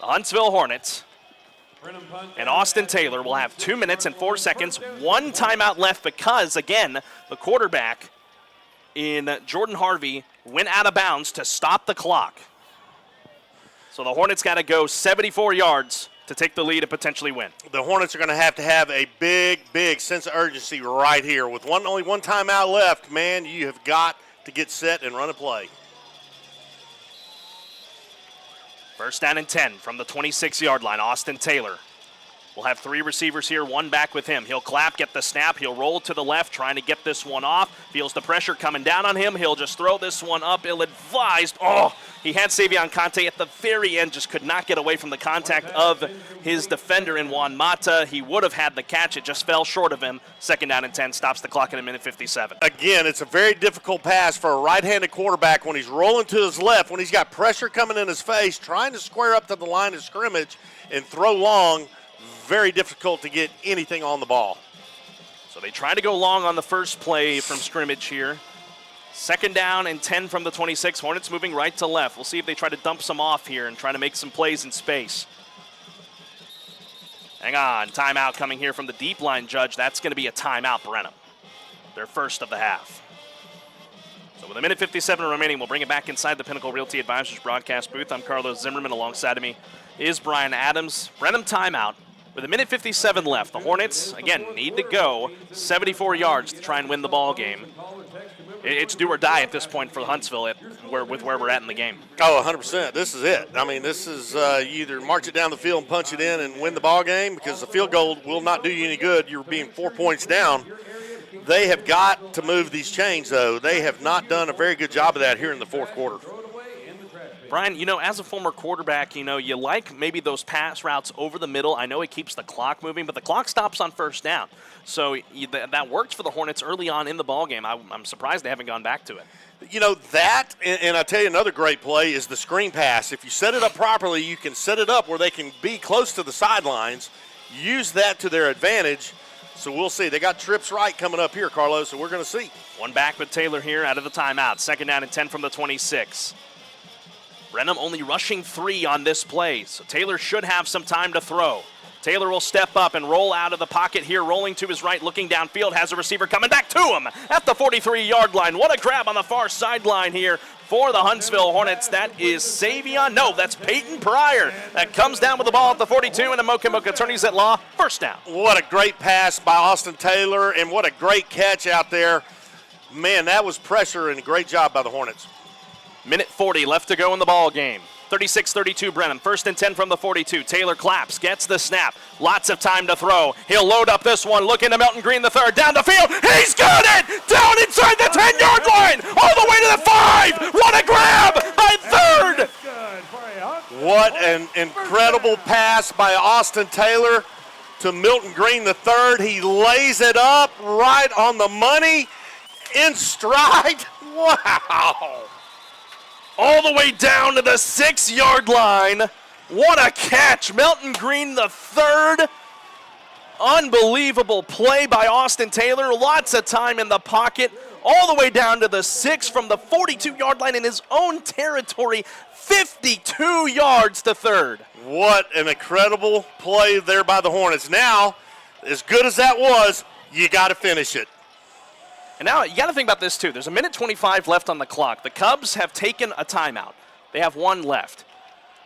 The Huntsville Hornets and Austin Taylor will have 2 minutes and 4 seconds. 1 timeout left because, again, the quarterback in Jordan Harvey went out of bounds to stop the clock. So the Hornets got to go 74 yards to take the lead and potentially win. The Hornets are going to have a big sense of urgency right here. With only one timeout left, man, you have got to get set and run a play. 1st down and 10 from the 26-yard line. Austin Taylor will have 3 receivers here, 1 back with him. He'll clap, get the snap. He'll roll to the left, trying to get this one off. Feels the pressure coming down on him. He'll just throw this one up, ill-advised. Oh, he had Savion Conte at the very end, just could not get away from the contact of his defender in Juan Mata. He would have had the catch. It just fell short of him. 2nd down and 10, stops the clock at 1:57. Again, it's a very difficult pass for a right-handed quarterback when he's rolling to his left, when he's got pressure coming in his face, trying to square up to the line of scrimmage and throw long. Very difficult to get anything on the ball. So they try to go long on the first play from scrimmage here. 2nd down and 10 from the 26. Hornets moving right to left. We'll see if they try to dump some off here and try to make some plays in space. Hang on, timeout coming here from the deep line judge. That's going to be a timeout, Brenham. Their first of the half. So with 1:57 remaining, we'll bring it back inside the Pinnacle Realty Advisors broadcast booth. I'm Carlos Zimmermann. Alongside of me is Brian Adams. Brenham timeout. With 1:57 left, the Hornets, again, need to go 74 yards to try and win the ball game. It's do or die at this point for Huntsville with where we're at in the game. Oh, 100%. This is it. I mean, this is you either march it down the field and punch it in and win the ball game, because the field goal will not do you any good. You're being 4 points down. They have got to move these chains, though. They have not done a very good job of that here in the fourth quarter. Brian, as a former quarterback, you like maybe those pass routes over the middle. I know it keeps the clock moving, but the clock stops on first down. So that worked for the Hornets early on in the ballgame. I'm surprised they haven't gone back to it. That, and I tell you another great play is the screen pass. If you set it up properly, you can set it up where they can be close to the sidelines, use that to their advantage. So we'll see. They got trips right coming up here, Carlos, so we're going to see. One back with Taylor here out of the timeout. 2nd down and 10 from the 26. Brenham only rushing 3 on this play, so Taylor should have some time to throw. Taylor will step up and roll out of the pocket here, rolling to his right, looking downfield, has a receiver coming back to him at the 43-yard line. What a grab on the far sideline here for the Huntsville Hornets. That is Savion. No, that's Peyton Pryor. That comes down with the ball at the 42, and the Mocha attorneys at law. First down. What a great pass by Austin Taylor, and what a great catch out there. Man, that was pressure, and a great job by the Hornets. Minute 40 left to go in the ball game. 36-32 Brenham. 1st and 10 from the 42. Taylor claps, gets the snap. Lots of time to throw. He'll load up this one. Looking to Milton Green the third. Down the field. He's got it! Down inside the 10-yard line. All the way to the 5. What a grab by third! What an incredible pass by Austin Taylor to Milton Green the third. He lays it up right on the money in stride. Wow. All the way down to the 6-yard line. What a catch. Milton Green the third. Unbelievable play by Austin Taylor. Lots of time in the pocket. All the way down to the 6 from the 42-yard line in his own territory. 52 yards to third. What an incredible play there by the Hornets. Now, as good as that was, you got to finish it. And now you got to think about this too. There's a minute 25 left on the clock. The Cubs have taken a timeout. They have one left.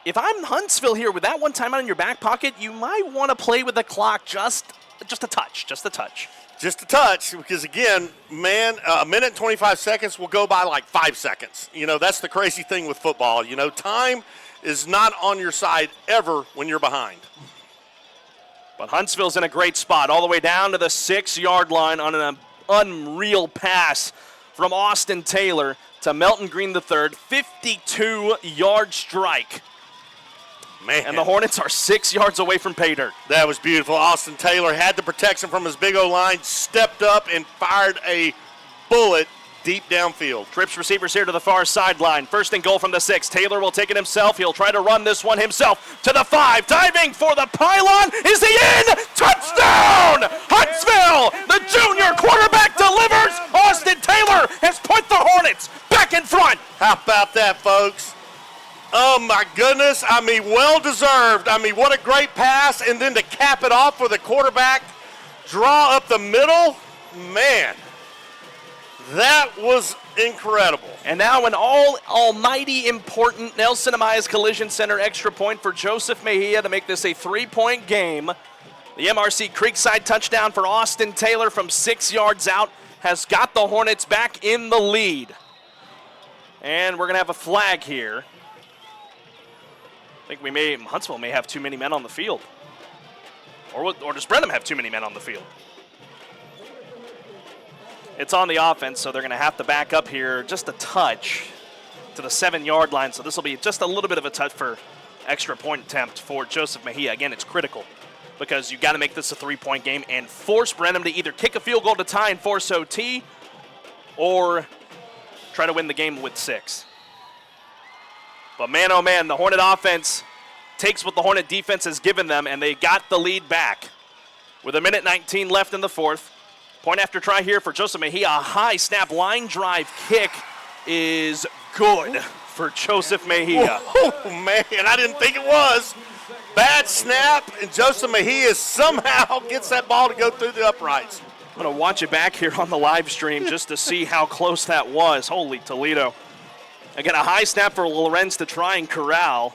If I'm Huntsville here with that one timeout in your back pocket, you might want to play with the clock just a touch. Just a touch, because again, man, a minute and 25 seconds will go by like 5 seconds. That's the crazy thing with football. Time is not on your side ever when you're behind. But Huntsville's in a great spot, all the way down to the 6-yard line on an unreal pass from Austin Taylor to Milton Green the third. 52-yard strike. Man. And the Hornets are 6 yards away from pay dirt. That was beautiful. Austin Taylor had the protection from his big O-line, stepped up and fired a bullet deep downfield. Trips receivers here to the far sideline. 1st and goal from the 6. Taylor will take it himself. He'll try to run this one himself to the 5. Diving for the pylon. Is he in? Touchdown! Huntsville! The junior quarterback delivers. Austin Taylor has put the Hornets back in front. How about that, folks? Oh, my goodness. Well deserved. What a great pass. And then to cap it off for the quarterback, draw up the middle. Man. That was incredible. And now an almighty important Nelson Amaya Collision Center extra point for Joseph Mejia to make this a 3-point game. The MRC Creekside touchdown for Austin Taylor from 6 yards out has got the Hornets back in the lead. And we're going to have a flag here. I think Huntsville may have too many men on the field. Or does Brenham have too many men on the field? It's on the offense, so they're going to have to back up here just a touch to the 7-yard line. So this will be just a little bit of a touch for extra point attempt for Joseph Mejia. Again, it's critical because you've got to make this a 3-point game and force Brenham to either kick a field goal to tie and force OT or try to win the game with 6. But man, oh man, the Hornet offense takes what the Hornet defense has given them, and they got the lead back. With a minute 19 left in the 4th. Point after try here for Joseph Mejia. A high snap line drive kick is good for Joseph Mejia. Oh, man, I didn't think it was. Bad snap, and Joseph Mejia somehow gets that ball to go through the uprights. I'm going to watch it back here on the live stream just to see how close that was. Holy Toledo. Again, a high snap for Lorenz to try and corral.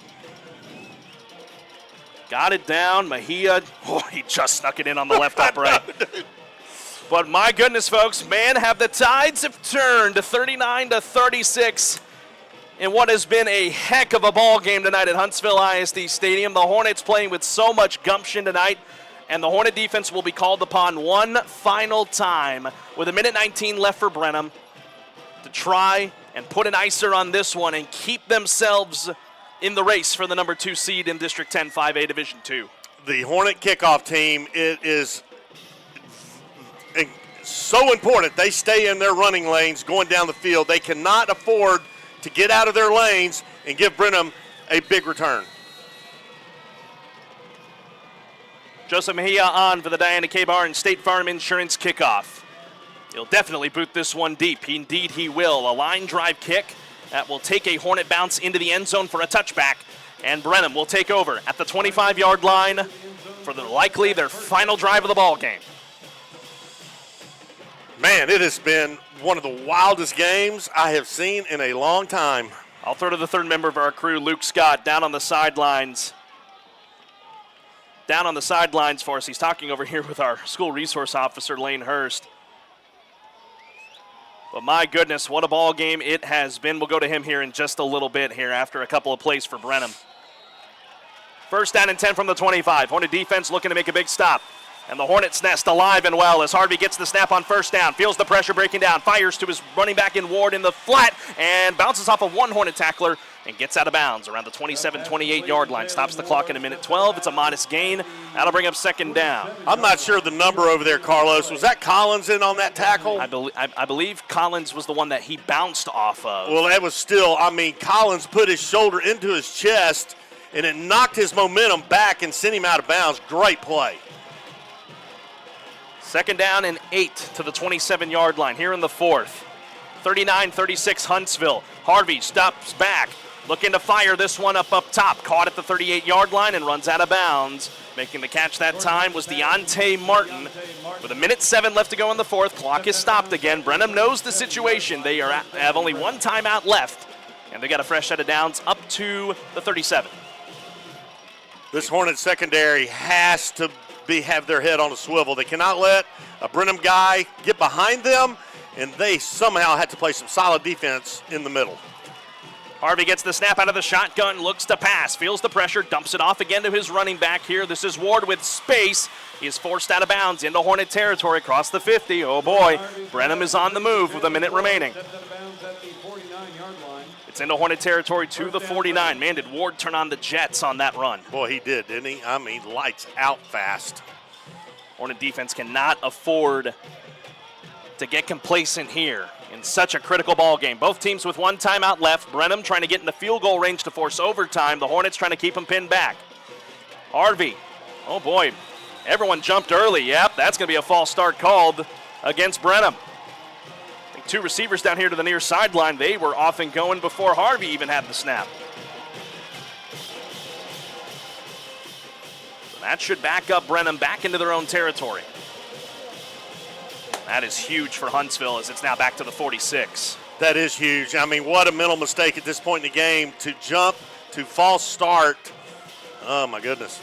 Got it down. Mejia, he just snuck it in on the left upright. But my goodness, folks, man, have the tides have turned to 39-36 in what has been a heck of a ball game tonight at Huntsville ISD Stadium. The Hornets playing with so much gumption tonight, and the Hornet defense will be called upon one final time with a minute 19 left for Brenham to try and put an icer on this one and keep themselves in the race for the number 2 seed in District 10 5A Division II. The Hornet kickoff team, it is so important they stay in their running lanes going down the field. They cannot afford to get out of their lanes and give Brenham a big return. Joseph Mejia on for the Diana K. Barnes State Farm Insurance kickoff. He'll definitely boot this one deep. Indeed he will. A line drive kick that will take a Hornet bounce into the end zone for a touchback. And Brenham will take over at the 25-yard line for likely their final drive of the ball game. Man, it has been one of the wildest games I have seen in a long time. I'll throw to the third member of our crew, Luke Scott, down on the sidelines. Down on the sidelines for us. He's talking over here with our school resource officer, Lane Hurst. But my goodness, what a ball game it has been. We'll go to him here in just a little bit here after a couple of plays for Brenham. First down and 10 from the 25. Hornet defense looking to make a big stop. And the Hornets nest alive and well as Harvey gets the snap on first down, feels the pressure breaking down, fires to his running back in Ward in the flat, and bounces off of one Hornet tackler and gets out of bounds around the 27-28-yard line. Stops the clock in a minute 12. It's a modest gain. That'll bring up second down. I'm not sure the number over there, Carlos. Was that Collins in on that tackle? I believe Collins was the one that he bounced off of. Well, that was still, Collins put his shoulder into his chest, and it knocked his momentum back and sent him out of bounds. Great play. Second down and 8 to the 27-yard line here in the fourth. 39-36 Huntsville. Harvey stops back, looking to fire this one up top. Caught at the 38-yard line and runs out of bounds. Making the catch that time was Deontay Martin. With a minute 7 left to go in the fourth, clock is stopped again. Brenham knows the situation. They have only one timeout left, and they got a fresh set of downs up to the 37. This Hornet secondary has to have their head on a swivel. They cannot let a Brenham guy get behind them, and they somehow had to play some solid defense in the middle. Harvey gets the snap out of the shotgun, looks to pass, feels the pressure, dumps it off again to his running back here. This is Ward with space. He is forced out of bounds into Hornet territory across the 50. Oh boy, Brenham is on the move with a minute remaining. It's into Hornet territory to the 49. Man, did Ward turn on the jets on that run. Boy, he did, didn't he? Lights out fast. Hornet defense cannot afford to get complacent here in such a critical ball game. Both teams with one timeout left. Brenham trying to get in the field goal range to force overtime. The Hornets trying to keep them pinned back. Harvey, oh boy, everyone jumped early. Yep, that's going to be a false start called against Brenham. Two receivers down here to the near sideline. They were off and going before Harvey even had the snap. So that should back up Brenham back into their own territory. That is huge for Huntsville as it's now back to the 46. That is huge. What a mental mistake at this point in the game to jump to false start. Oh, my goodness.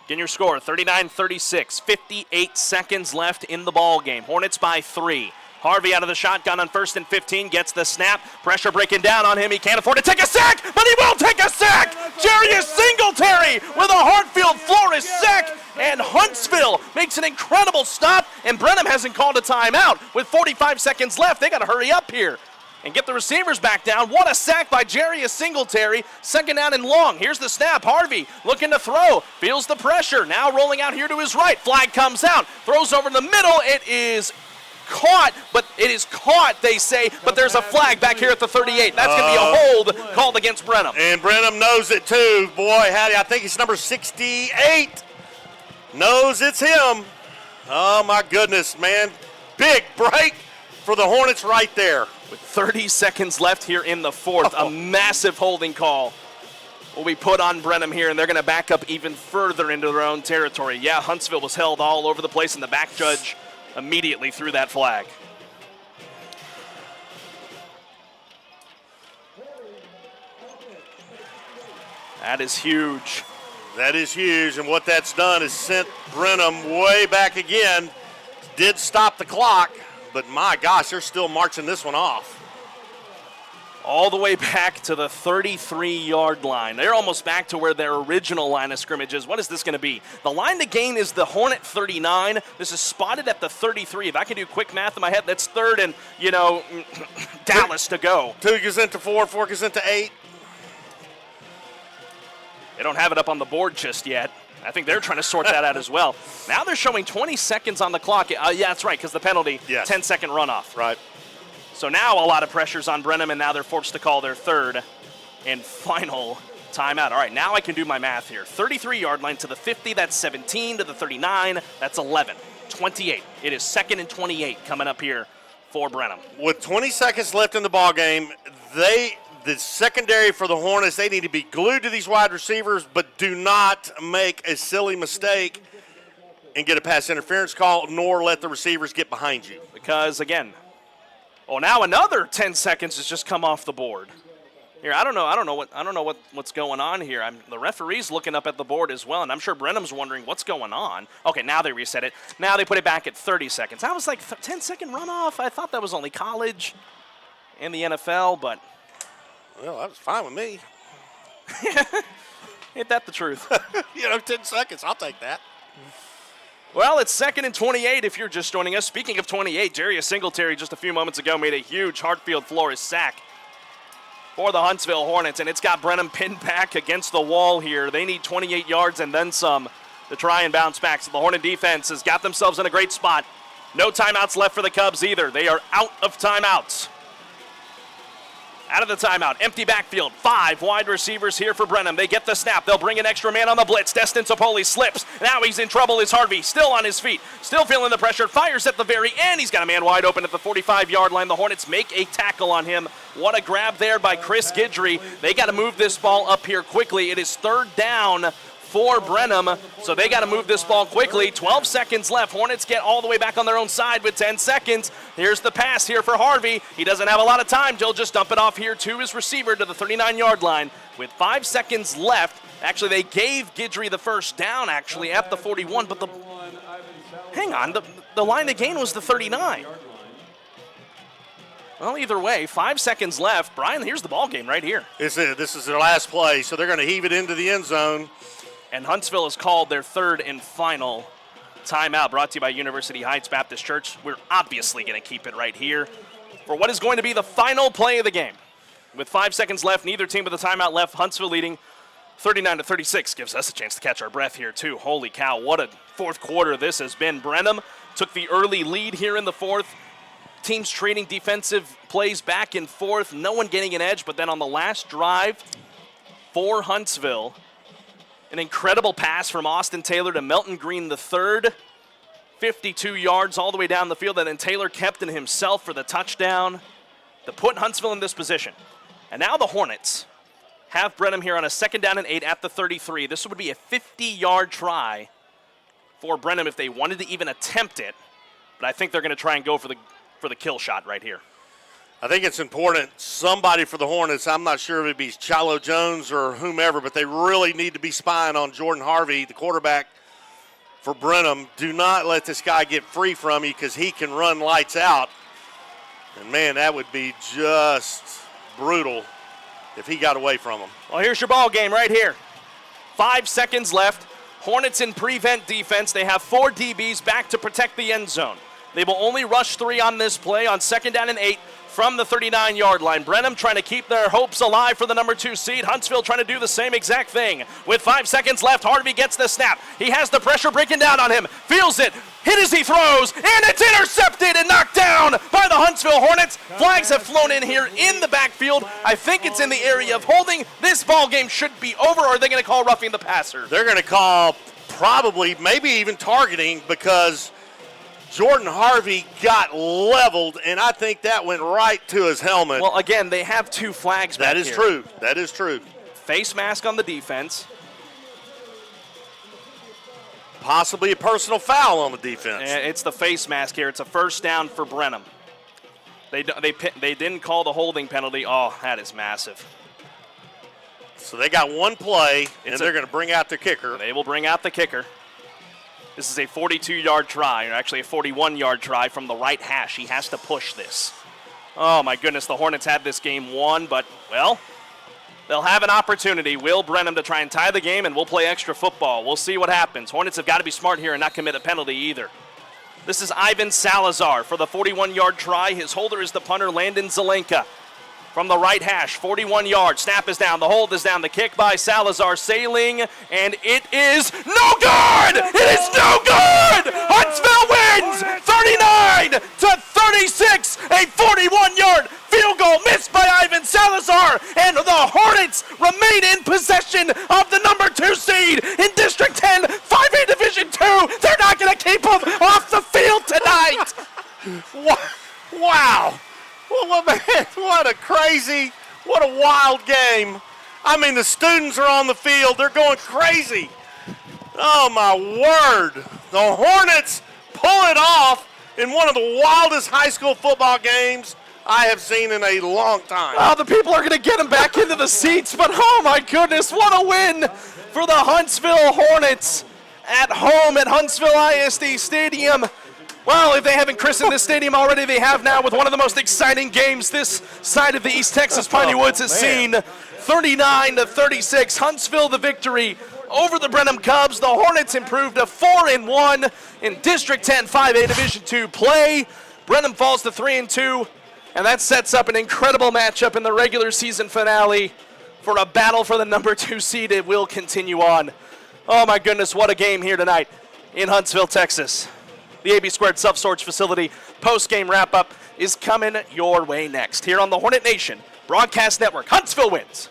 Again, your score, 39-36. 58 seconds left in the ball game. Hornets by 3. Harvey out of the shotgun on 1st and 15, gets the snap. Pressure breaking down on him. He can't afford to take a sack, but he will take a sack. Jarius Singletary with a Hartfield Flores sack. And Huntsville makes an incredible stop, and Brenham hasn't called a timeout. With 45 seconds left, they got to hurry up here and get the receivers back down. What a sack by Jarius Singletary. Second down and long. Here's the snap. Harvey looking to throw. Feels the pressure. Now rolling out here to his right. Flag comes out. Throws over the middle. It is caught, but it is caught, they say, but there's a flag back here at the 38. That's going to be a hold called against Brenham. And Brenham knows it too. Boy, Hattie, I think it's number 68. Knows it's him. Oh, my goodness, man. Big break for the Hornets right there. With 30 seconds left here in the fourth, a massive holding call will be put on Brenham here, and they're going to back up even further into their own territory. Yeah, Huntsville was held all over the place, and the back judge immediately threw that flag. That is huge. That is huge, and what that's done is sent Brenham way back again. Did stop the clock, but my gosh, they're still marching this one off. all the way back to the 33-yard line. They're almost back to where their original line of scrimmage is. What is this going to be? The line to gain is the Hornet 39. This is spotted at the 33. If I can do quick math in my head, that's third and, Dallas to go. 2 goes into 4, 4 goes into 8. They don't have it up on the board just yet. I think they're trying to sort that out as well. Now they're showing 20 seconds on the clock. Yeah, that's right, because the penalty, 10-second runoff. Right. So now a lot of pressure's on Brenham, and now they're forced to call their third and final timeout. All right, now I can do my math here. 33-yard line to the 50, that's 17. To the 39, that's 11. 28. It is 2nd and 28 coming up here for Brenham. With 20 seconds left in the ballgame, the secondary for the Hornets, they need to be glued to these wide receivers, but do not make a silly mistake and get a pass interference call, nor let the receivers get behind you. Because, again, now another 10 seconds has just come off the board. Here, I don't know what's going on here. The referee's looking up at the board as well, and I'm sure Brenham's wondering what's going on. Okay, now they reset it. Now they put it back at 30 seconds. That was like 10-second runoff. I thought that was only college and the NFL, but well, that was fine with me. Ain't that the truth? 10 seconds, I'll take that. Well, it's 2nd and 28 if you're just joining us. Speaking of 28, Jarius Singletary just a few moments ago made a huge Hartfield Flores sack for the Huntsville Hornets, and it's got Brenham pinned back against the wall here. They need 28 yards and then some to try and bounce back. So the Hornet defense has got themselves in a great spot. No timeouts left for the Cubs either. They are out of timeouts. Out of the timeout, empty backfield, 5 wide receivers here for Brenham. They get the snap. They'll bring an extra man on the blitz. Destin Sapoli slips. Now he's in trouble. Is Harvey still on his feet, still feeling the pressure, fires at the very end. He's got a man wide open at the 45-yard line. The Hornets make a tackle on him. What a grab there by Chris Guidry. They got to move this ball up here quickly. It is 3rd down for Brenham, so they got to move this ball quickly. 12 seconds left. Hornets get all the way back on their own side with 10 seconds. Here's the pass here for Harvey. He doesn't have a lot of time. He'll just dump it off here to his receiver to the 39-yard line with 5 seconds left. Actually, they gave Guidry the first down, actually, at the 41, but hang on, the line to gain was the 39. Well, either way, 5 seconds left. Brian, here's the ball game right here. This is their last play, so they're going to heave it into the end zone. And Huntsville has called their 3rd and final timeout, brought to you by University Heights Baptist Church. We're obviously going to keep it right here for what is going to be the final play of the game. With 5 seconds left, neither team with a timeout left. Huntsville leading 39-36. Gives us a chance to catch our breath here, too. Holy cow, what a fourth quarter this has been. Brenham took the early lead here in the fourth. Teams trading defensive plays back and forth. No one getting an edge, but then on the last drive for Huntsville, an incredible pass from Austin Taylor to Melton Green III, 52 yards all the way down the field, and then Taylor kept it himself for the touchdown to put Huntsville in this position. And now the Hornets have Brenham here on a 2nd down and 8 at the 33. This would be a 50-yard try for Brenham if they wanted to even attempt it, but I think they're going to try and go for the kill shot right here. I think it's important, somebody for the Hornets, I'm not sure if it'd be Chilo Jones or whomever, but they really need to be spying on Jordan Harvey, the quarterback for Brenham. Do not let this guy get free from you because he can run lights out. And, man, that would be just brutal if he got away from him. Well, here's your ball game right here. 5 seconds left. Hornets in prevent defense. They have 4 DBs back to protect the end zone. They will only rush 3 on this play on 2nd down and 8 from the 39-yard line. Brenham trying to keep their hopes alive for the number 2 seed. Huntsville trying to do the same exact thing. With 5 seconds left, Harvey gets the snap. He has the pressure breaking down on him. Feels it. Hit as he throws. And it's intercepted and knocked down by the Huntsville Hornets. Flags have flown in here in the backfield. I think it's in the area of holding. This ball game should be over, or are they going to call roughing the passer? They're going to call probably, maybe even targeting, because Jordan Harvey got leveled, and I think that went right to his helmet. Well, again, they have 2 flags back here. That is true. That is true. Face mask on the defense. Possibly a personal foul on the defense. It's the face mask here. It's a 1st down for Brenham. They didn't call the holding penalty. Oh, that is massive. So they got 1 play, and they're going to bring out the kicker. They will bring out the kicker. This is a 42-yard try, or actually a 41-yard try from the right hash. He has to push this. Oh, my goodness, the Hornets had this game won, but, well, they'll have an opportunity. Will Brenham to try and tie the game, and we'll play extra football. We'll see what happens. Hornets have got to be smart here and not commit a penalty either. This is Ivan Salazar for the 41-yard try. His holder is the punter, Landon Zelenka. From the right hash, 41 yards. Snap is down. The hold is down. The kick by Salazar sailing, and it is no good! It is no good! Huntsville wins 39-36. A 41-yard field goal missed by Ivan Salazar, and the Hornets remain in possession of the number 2 seed in District 10, 5A Division 2. They're not going to keep them off the field tonight. Wow. Well, man, what a wild game. I mean, the students are on the field. They're going crazy. Oh, my word. The Hornets pull it off in one of the wildest high school football games I have seen in a long time. Oh, the people are going to get them back into the seats, but oh, my goodness, what a win for the Huntsville Hornets at home at Huntsville ISD Stadium. Well, if they haven't christened this stadium already, they have now with one of the most exciting games this side of the East Texas Piney Woods has seen. 39-36, Huntsville the victory over the Brenham Cubs. The Hornets improved to 4-1 in District 10 5A Division II play. Brenham falls to 3-2, and that sets up an incredible matchup in the regular season finale for a battle for the number 2 seed. It will continue on. Oh my goodness, what a game here tonight in Huntsville, Texas. The AB Squared Self-Storage Facility post-game wrap-up is coming your way next. Here on the Hornet Nation Broadcast Network, Huntsville wins.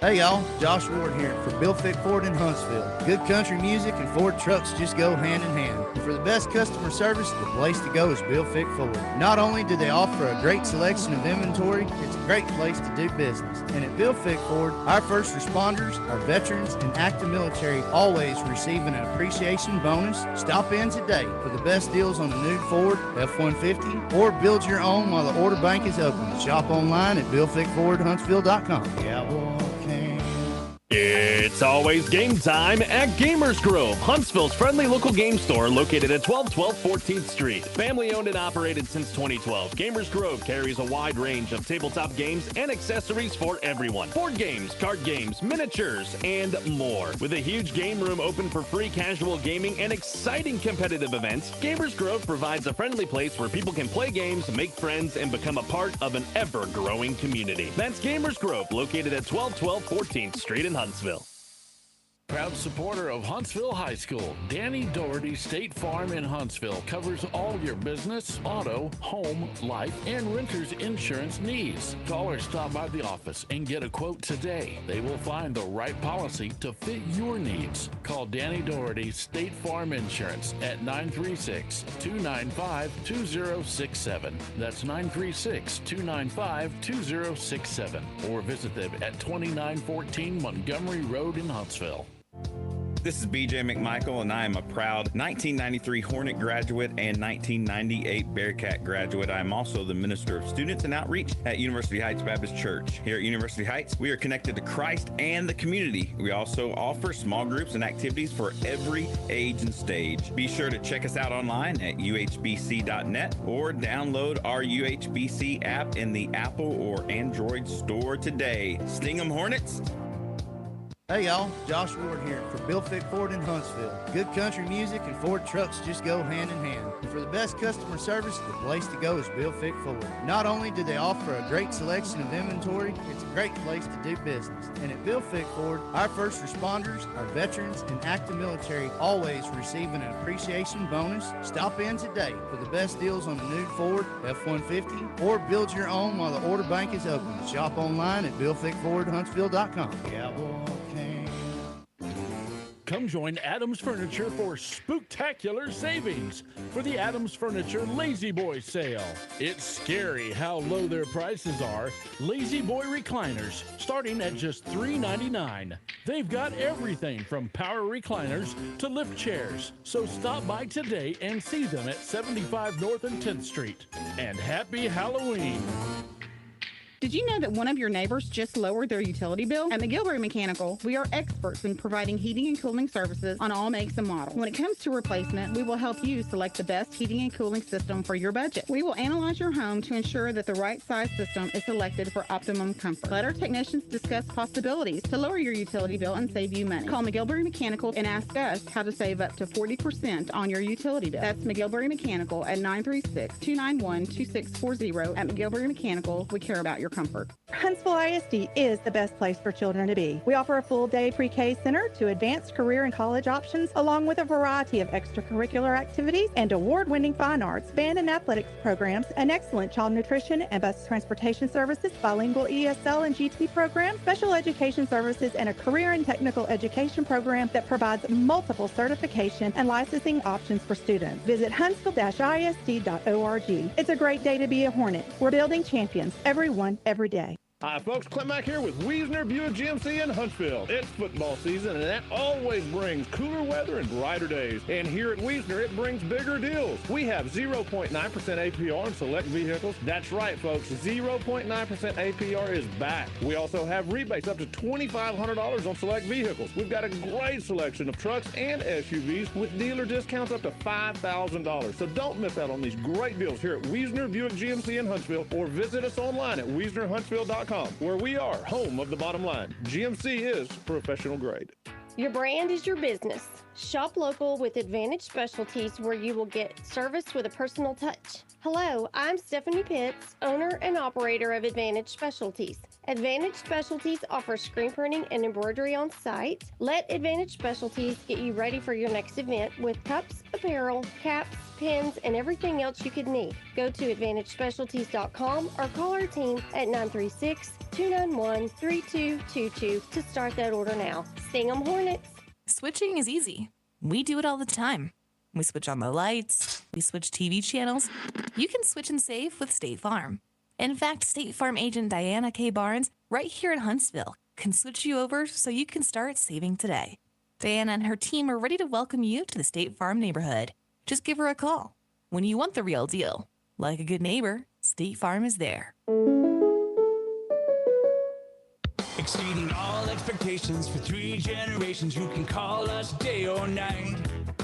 Hey y'all, Josh Ward here for Bill Fick Ford in Huntsville. Good country music and Ford trucks just go hand in hand. And for the best customer service, the place to go is Bill Fick Ford. Not only do they offer a great selection of inventory, it's a great place to do business. And at Bill Fick Ford, our first responders, our veterans, and active military always receive an appreciation bonus. Stop in today for the best deals on a new Ford F-150 or build your own while the order bank is open. Shop online at BillFickFordHuntsville.com. Yeah, boy. It's always game time at Gamers Grove, Huntsville's friendly local game store located at 1212 14th Street. Family owned and operated since 2012, Gamers Grove carries a wide range of tabletop games and accessories for everyone. Board games, card games, miniatures, and more. With a huge game room open for free casual gaming and exciting competitive events, Gamers Grove provides a friendly place where people can play games, make friends, and become a part of an ever-growing community. That's Gamers Grove, located at 1212 14th Street in Huntsville. Proud supporter of Huntsville High School, Danny Doherty State Farm in Huntsville covers all your business, auto, home, life, and renter's insurance needs. Call or stop by the office and get a quote today. They will find the right policy to fit your needs. Call Danny Doherty State Farm Insurance at 936-295-2067. That's 936-295-2067. Or visit them at 2914 Montgomery Road in Huntsville. This is BJ McMichael, and I am a proud 1993 Hornet graduate and 1998 Bearcat graduate. I am also the Minister of Students and Outreach at University Heights Baptist Church. Here at University Heights, we are connected to Christ and the community. We also offer small groups and activities for every age and stage. Be sure to check us out online at uhbc.net or download our UHBC app in the Apple or Android store today. Sting 'em, Hornets! Hey y'all, Josh Ward here for Bill Fick Ford in Huntsville. Good country music and Ford trucks just go hand in hand. And for the best customer service, the place to go is Bill Fick Ford. Not only do they offer a great selection of inventory, it's a great place to do business. And at Bill Fick Ford, our first responders, our veterans, and active military always receive an appreciation bonus. Stop in today for the best deals on a new Ford F-150 or build your own while the order bank is open. Shop online at BillFickFordHuntsville.com. Yeah, boy. Come join Adams Furniture for spooktacular savings for the Adams Furniture Lazy Boy sale. It's scary how low their prices are. Lazy Boy recliners starting at just $3.99. They've got everything from power recliners to lift chairs. So stop by today and see them at 75 North and 10th Street. And happy Halloween! Did you know that one of your neighbors just lowered their utility bill? At McGilvery Mechanical, we are experts in providing heating and cooling services on all makes and models. When it comes to replacement, we will help you select the best heating and cooling system for your budget. We will analyze your home to ensure that the right size system is selected for optimum comfort. Let our technicians discuss possibilities to lower your utility bill and save you money. Call McGilvery Mechanical and ask us how to save up to 40% on your utility bill. That's McGilvery Mechanical at 936-291-2640. At McGilvery Mechanical, we care about your comfort. Huntsville ISD is the best place for children to be. We offer a full-day pre-K center to advanced career and college options, along with a variety of extracurricular activities and award-winning fine arts, band and athletics programs, an excellent child nutrition and bus transportation services, bilingual ESL and GT programs, special education services, and a career and technical education program that provides multiple certification and licensing options for students. Visit huntsville-isd.org. It's a great day to be a Hornet. We're building champions, everyone, every day. Hi, folks. Clint Mack here with Wiesner Buick GMC in Huntsville. It's football season, and that always brings cooler weather and brighter days. And here at Wiesner, it brings bigger deals. We have 0.9% APR on select vehicles. That's right, folks. 0.9% APR is back. We also have rebates up to $2,500 on select vehicles. We've got a great selection of trucks and SUVs with dealer discounts up to $5,000. So don't miss out on these great deals here at Wiesner Buick GMC in Huntsville, or visit us online at WiesnerHuntsville.com. Where we are home of the bottom line. GMC is professional grade. Your brand is your business. Shop local with Advantage Specialties, where you will get service with a personal touch. Hello, I'm Stephanie Pitts, owner and operator of Advantage Specialties. Advantage Specialties offers screen printing and embroidery on site. Let Advantage Specialties get you ready for your next event with cups, apparel, caps, pins, and everything else you could need. Go to AdvantageSpecialties.com or call our team at 936-291-3222 to start that order now. Sting 'em Hornets! Switching is easy. We do it all the time. We switch on the lights. We switch TV channels. You can switch and save with State Farm. In fact, State Farm agent Diana K. Barnes, right here in Huntsville, can switch you over so you can start saving today. Diana and her team are ready to welcome you to the State Farm neighborhood. Just give her a call. When you want the real deal, like a good neighbor, State Farm is there. Exceeding all expectations for 3 generations. You can call us day or night.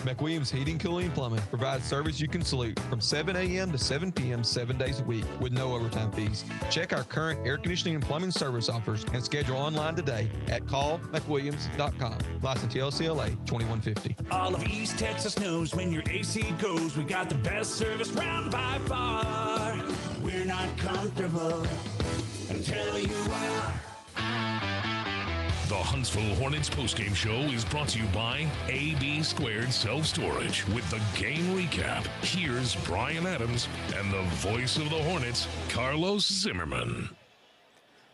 McWilliams Heating, Cooling, and Plumbing provides service you can salute from 7 a.m. to 7 p.m. 7 days a week with no overtime fees. Check our current air conditioning and plumbing service offers and schedule online today at callmcwilliams.com. License TLCLA 2150. All of East Texas knows when your AC goes, we got the best service round by far. We're not comfortable until you are. The Huntsville Hornets postgame show is brought to you by AB Squared Self-Storage. With the game recap, here's Brian Adams and the voice of the Hornets, Carlos Zimmermann.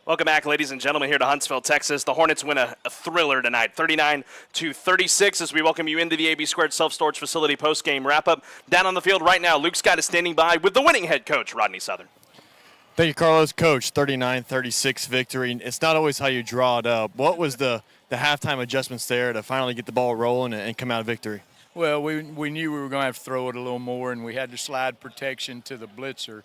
Welcome back, ladies and gentlemen, here to Huntsville, Texas. The Hornets win a thriller tonight, 39-36, as we welcome you into the AB Squared Self-Storage Facility postgame wrap-up. Down on the field right now, Luke Scott is standing by with the winning head coach, Rodney Southern. Thank you, Carlos. Coach, 39-36 victory. It's not always how you draw it up. What was the halftime adjustments there to finally get the ball rolling and come out of victory? Well, we knew we were going to have to throw it a little more, and we had to slide protection to the blitzer,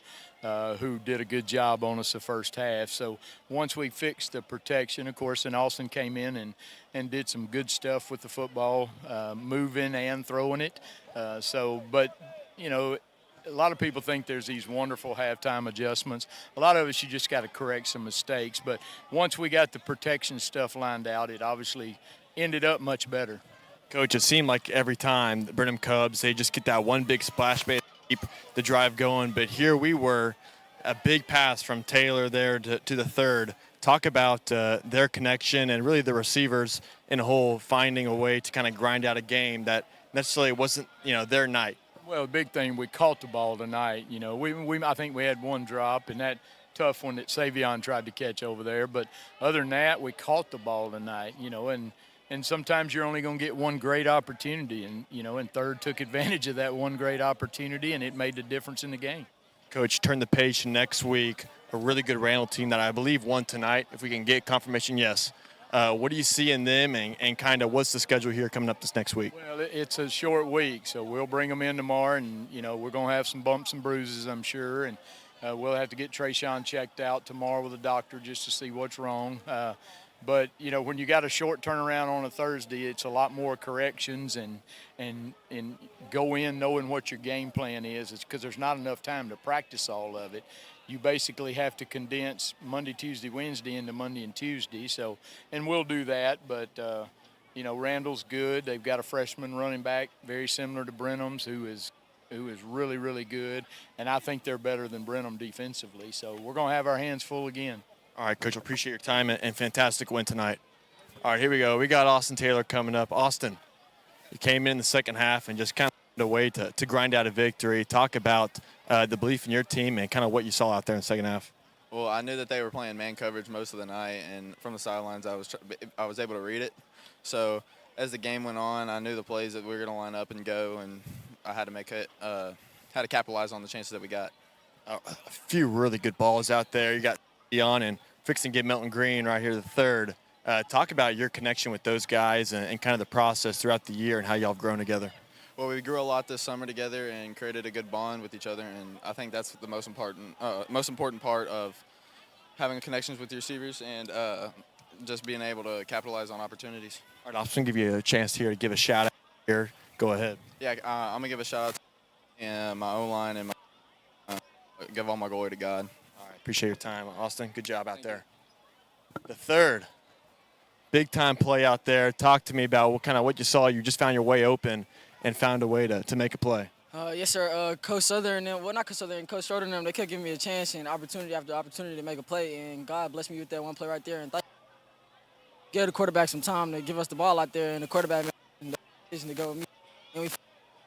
who did a good job on us the first half. So once we fixed the protection, of course, and Austin came in and did some good stuff with the football, moving and throwing it. But, you know, a lot of people think there's these wonderful halftime adjustments. A lot of us, you just got to correct some mistakes. But once we got the protection stuff lined out, it obviously ended up much better. Coach, it seemed like every time the Brenham Cubs, they just get that one big splash bait, keep the drive going. But here we were, a big pass from Taylor there to the third. Talk about their connection and really the receivers in a whole finding a way to kind of grind out a game that necessarily wasn't, their night. Well, the big thing, we caught the ball tonight. I think we had one drop, and that tough one that Savion tried to catch over there. But other than that, we caught the ball tonight, and sometimes you're only going to get one great opportunity. And third took advantage of that one great opportunity, and it made the difference in the game. Coach, turn the page to next week. A really good Randall team that I believe won tonight. If we can get confirmation, yes. What do you see in them, and kind of what's the schedule here coming up this next week? Well, it's a short week, so we'll bring them in tomorrow, and, we're going to have some bumps and bruises, I'm sure. And We'll have to get Trayshawn checked out tomorrow with a doctor just to see what's wrong. But, you know, when you got a short turnaround on a Thursday, it's a lot more corrections and go in knowing what your game plan is. It's because there's not enough time to practice all of it. You basically have to condense Monday, Tuesday, Wednesday into Monday and Tuesday. So, and we'll do that. But, you know, Randall's good. They've got a freshman running back very similar to Brenham's who is really, really good. And I think they're better than Brenham defensively. So we're going to have our hands full again. All right, Coach, appreciate your time and fantastic win tonight. All right, here we go. We got Austin Taylor coming up. Austin, you came in the second half and just kind of found a way to grind out a victory. Talk about the belief in your team and kind of what you saw out there in the second half. Well, I knew that they were playing man coverage most of the night, and from the sidelines I was able to read it. So as the game went on, I knew the plays that we were going to line up and go, and I had to make it, had to capitalize on the chances that we got. A few really good balls out there. You got Dion and fixing to get Melton Green right here, the third. Talk about your connection with those guys and kind of the process throughout the year and how y'all have grown together. Well, we grew a lot this summer together and created a good bond with each other, and I think that's the most important part of having connections with your receivers and just being able to capitalize on opportunities. All right, I'm going to give you a chance here to give a shout-out here. Go ahead. Yeah, I'm going to give a shout-out to my O-line and give all my glory to God. Appreciate your time, Austin. Good job out there. The third, big-time play out there. Talk to me about what you saw. You just found your way open and found a way to make a play. Yes, sir. Coach Southern, not Coach Southern, Coach Schroeder, they kept giving me a chance and opportunity after opportunity to make a play, and God blessed me with that one play right there. And give the quarterback some time to give us the ball out there, and the quarterback made the decision to go with me. And we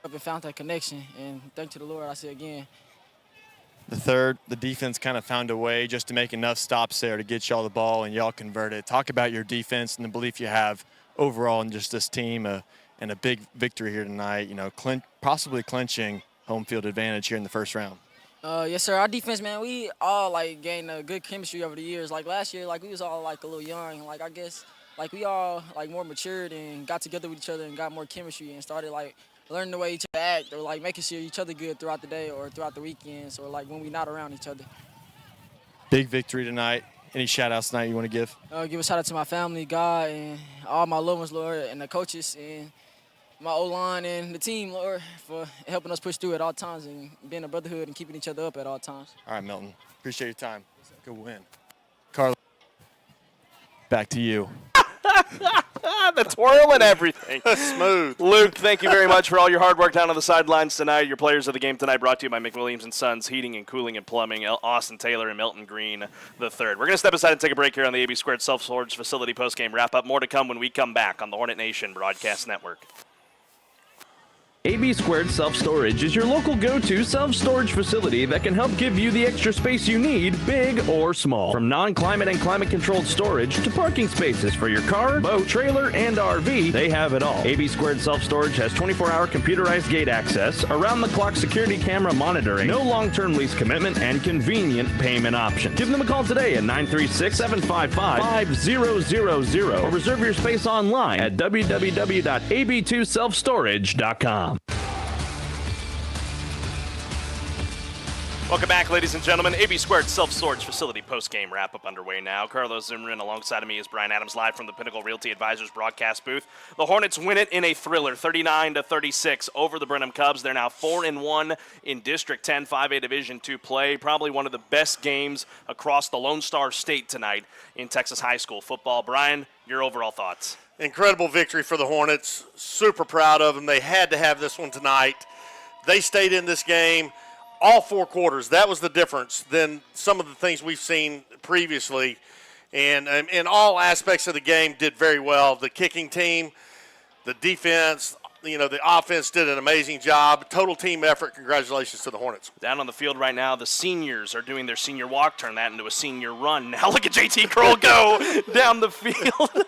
up and found that connection, and thank to the Lord, I say again. The third, the defense kind of found a way just to make enough stops there to get y'all the ball, and y'all converted. Talk about your defense and the belief you have overall in just this team and a big victory here tonight, you know, possibly clinching home field advantage here in the first round. Yes, sir. Our defense, man, we all, gained a good chemistry over the years. Like, last year, we was all, a little young. I guess, we all, more matured and got together with each other and got more chemistry and started, learning the way each other act or making sure each other good throughout the day or throughout the weekends or when we not around each other. Big victory tonight. Any shout outs tonight you want to give? Give a shout out to my family, God, and all my loved ones, Lord, and the coaches and my O-line and the team, Lord, for helping us push through at all times and being a brotherhood and keeping each other up at all times. All right, Milton. Appreciate your time. Good win. Carla, back to you. The twirl and everything. Smooth. Luke, thank you very much for all your hard work down on the sidelines tonight. Your players of the game tonight brought to you by McWilliams & Sons Heating and Cooling and Plumbing, Austin Taylor and Melton Green the third. We're going to step aside and take a break here on the AB Squared Self-Storage Facility postgame wrap-up. More to come when we come back on the Hornet Nation Broadcast Network. AB Squared Self-Storage is your local go-to self-storage facility that can help give you the extra space you need, big or small. From non-climate and climate-controlled storage to parking spaces for your car, boat, trailer, and RV, they have it all. AB Squared Self-Storage has 24-hour computerized gate access, around-the-clock security camera monitoring, no long-term lease commitment, and convenient payment options. Give them a call today at 936-755-5000 or reserve your space online at www.ab2selfstorage.com. Welcome back, ladies and gentlemen. AB Squared Self-Storage Facility post-game wrap-up underway now. Carlos Zimmermann alongside of me is Brian Adams live from the Pinnacle Realty Advisors broadcast booth. The Hornets win it in a thriller, 39-36 over the Brenham Cubs. They're now 4-1 in District 10, 5A Division II play. Probably one of the best games across the Lone Star State tonight in Texas high school football. Brian, your overall thoughts? Incredible victory for the Hornets. Super proud of them. They had to have this one tonight. They stayed in this game all four quarters. That was the difference than some of the things we've seen previously. And in all aspects of the game did very well. The kicking team, the defense, the offense did an amazing job. Total team effort. Congratulations to the Hornets. Down on the field right now, the seniors are doing their senior walk. Turn that into a senior run. Now look at JT Kroll go down the field.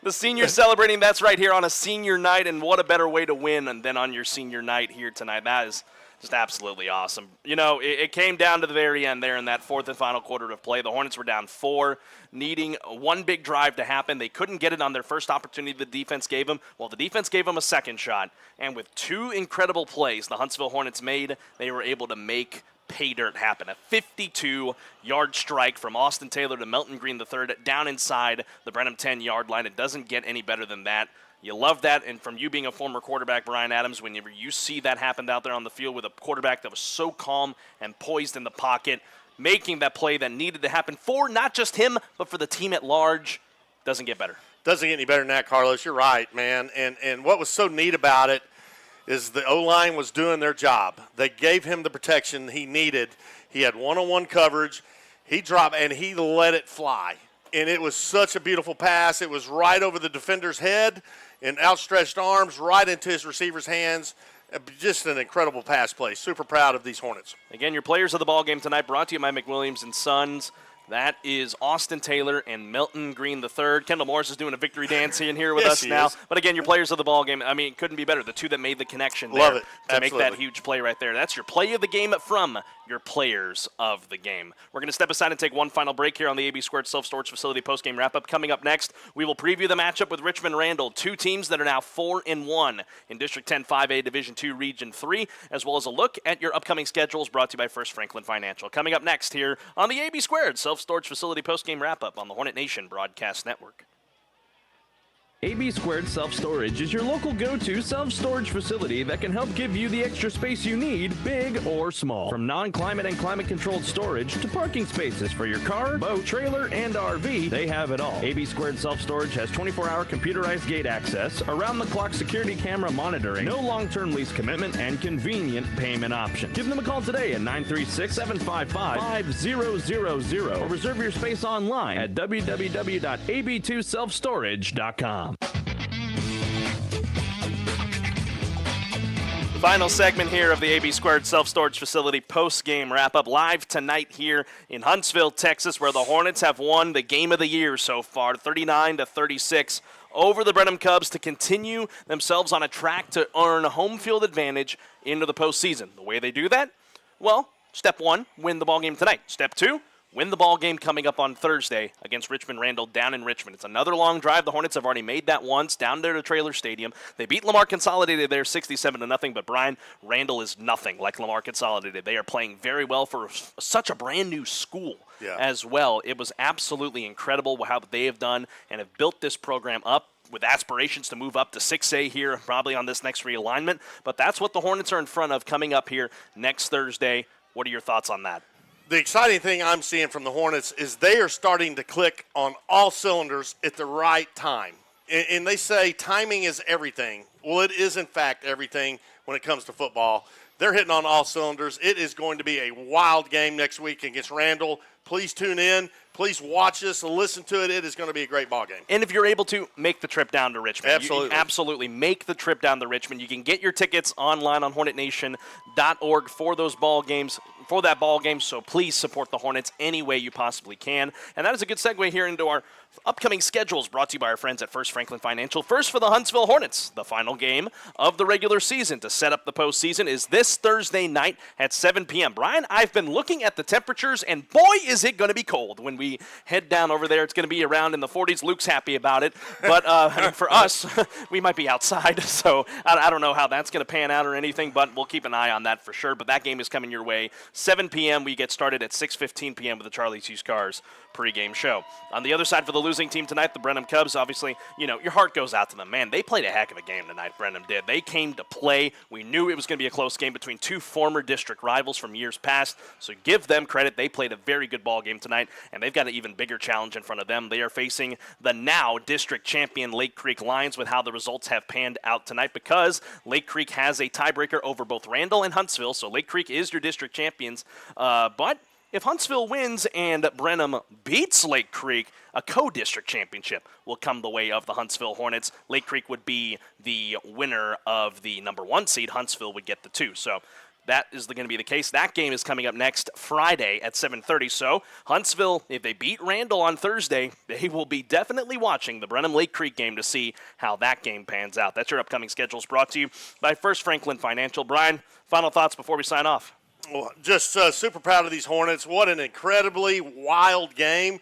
The seniors celebrating, that's right here on a senior night, and what a better way to win than on your senior night here tonight. That is just absolutely awesome. It came down to the very end there in that fourth and final quarter of play. The Hornets were down 4, needing one big drive to happen. They couldn't get it on their first opportunity the defense gave them. Well, the defense gave them a second shot, and with 2 incredible plays the Huntsville Hornets made, they were able to make pay dirt happen. A 52-yard strike from Austin Taylor to Melton Green III down inside the Brenham 10-yard line. It doesn't get any better than that. You love that, and from you being a former quarterback, Brian Adams, whenever you see that happen out there on the field with a quarterback that was so calm and poised in the pocket, making that play that needed to happen for not just him, but for the team at large, doesn't get better. Doesn't get any better than that, Carlos. You're right, man. And what was so neat about it is the O-line was doing their job. They gave him the protection he needed. He had one-on-one coverage. He dropped, and he let it fly. And it was such a beautiful pass. It was right over the defender's head and outstretched arms right into his receiver's hands. Just an incredible pass play. Super proud of these Hornets. Again, your players of the ball game tonight brought to you by McWilliams & Sons. That is Austin Taylor and Melton Green III. Kendall Morris is doing a victory dance in here with us now. But again, your players of the ball game, I mean, it couldn't be better. The two that made the connection there to make that huge play right there. That's your play of the game from your players of the game. We're going to step aside and take one final break here on the AB Squared Self-Storage Facility postgame wrap-up. Coming up next, we will preview the matchup with Richmond Randall, two teams that are now 4-1 in District 10 5A Division II Region 3, as well as a look at your upcoming schedules brought to you by First Franklin Financial. Coming up next here on the AB Squared Self-Storage Facility postgame wrap-up on the Hornet Nation Broadcast Network. AB Squared Self-Storage is your local go-to self-storage facility that can help give you the extra space you need, big or small. From non-climate and climate-controlled storage to parking spaces for your car, boat, trailer, and RV, they have it all. AB Squared Self-Storage has 24-hour computerized gate access, around-the-clock security camera monitoring, no long-term lease commitment, and convenient payment options. Give them a call today at 936-755-5000 or reserve your space online at www.ab2selfstorage.com. Final segment here of the AB Squared Self-Storage Facility post-game wrap-up live tonight here in Huntsville, Texas, where the Hornets have won the game of the year so far, 39-36 over the Brenham Cubs to continue themselves on a track to earn home field advantage into the postseason. The way they do that? Well, step one, win the ballgame tonight. Step two, win the ball game coming up on Thursday against Richmond Randall down in Richmond. It's another long drive. The Hornets have already made that once down there to Traylor Stadium. They beat Lamar Consolidated there 67-0, but Brian, Randall is nothing like Lamar Consolidated. They are playing very well for such a brand new school as well. It was absolutely incredible how they have done and have built this program up with aspirations to move up to 6A here probably on this next realignment. But that's what the Hornets are in front of coming up here next Thursday. What are your thoughts on that? The exciting thing I'm seeing from the Hornets is they are starting to click on all cylinders at the right time. And they say timing is everything. Well, it is, in fact, everything when it comes to football. They're hitting on all cylinders. It is going to be a wild game next week against Randall. Please tune in. Please watch us and listen to it. It is going to be a great ball game. And if you're able to, make the trip down to Richmond. Absolutely. You absolutely make the trip down to Richmond. You can get your tickets online on HornetNation.org for those ball games, for that ball game. So please support the Hornets any way you possibly can. And that is a good segue here into our upcoming schedules brought to you by our friends at First Franklin Financial. First for the Huntsville Hornets, the final game of the regular season to set up the postseason is this Thursday night at 7 p.m. Brian, I've been looking at the temperatures, and boy, is it going to be cold when we head down over there. It's going to be around in the 40s. Luke's happy about it. But I mean, for us, we might be outside, so I don't know how that's going to pan out or anything, but we'll keep an eye on that for sure. But that game is coming your way. 7 p.m. We get started at 6:15 p.m. with the Charlie's Used Cars pregame show. On the other side for the losing team tonight, the Brenham Cubs, obviously, you know, your heart goes out to them. Man, they played a heck of a game tonight, Brenham did. They came to play. We knew it was going to be a close game between two former district rivals from years past, so give them credit. They played a very good ball game tonight, and they've got an even bigger challenge in front of them. They are facing the now district champion Lake Creek Lions with how the results have panned out tonight, because Lake Creek has a tiebreaker over both Randall and Huntsville, so Lake Creek is your district champions, but if Huntsville wins and Brenham beats Lake Creek, a co-district championship will come the way of the Huntsville Hornets. Lake Creek would be the winner of the number 1 seed. Huntsville would get the 2. So that is going to be the case. That game is coming up next Friday at 7:30. So Huntsville, if they beat Randall on Thursday, they will be definitely watching the Brenham-Lake Creek game to see how that game pans out. That's your upcoming schedules brought to you by First Franklin Financial. Brian, final thoughts before we sign off? Well, just super proud of these Hornets. What an incredibly wild game.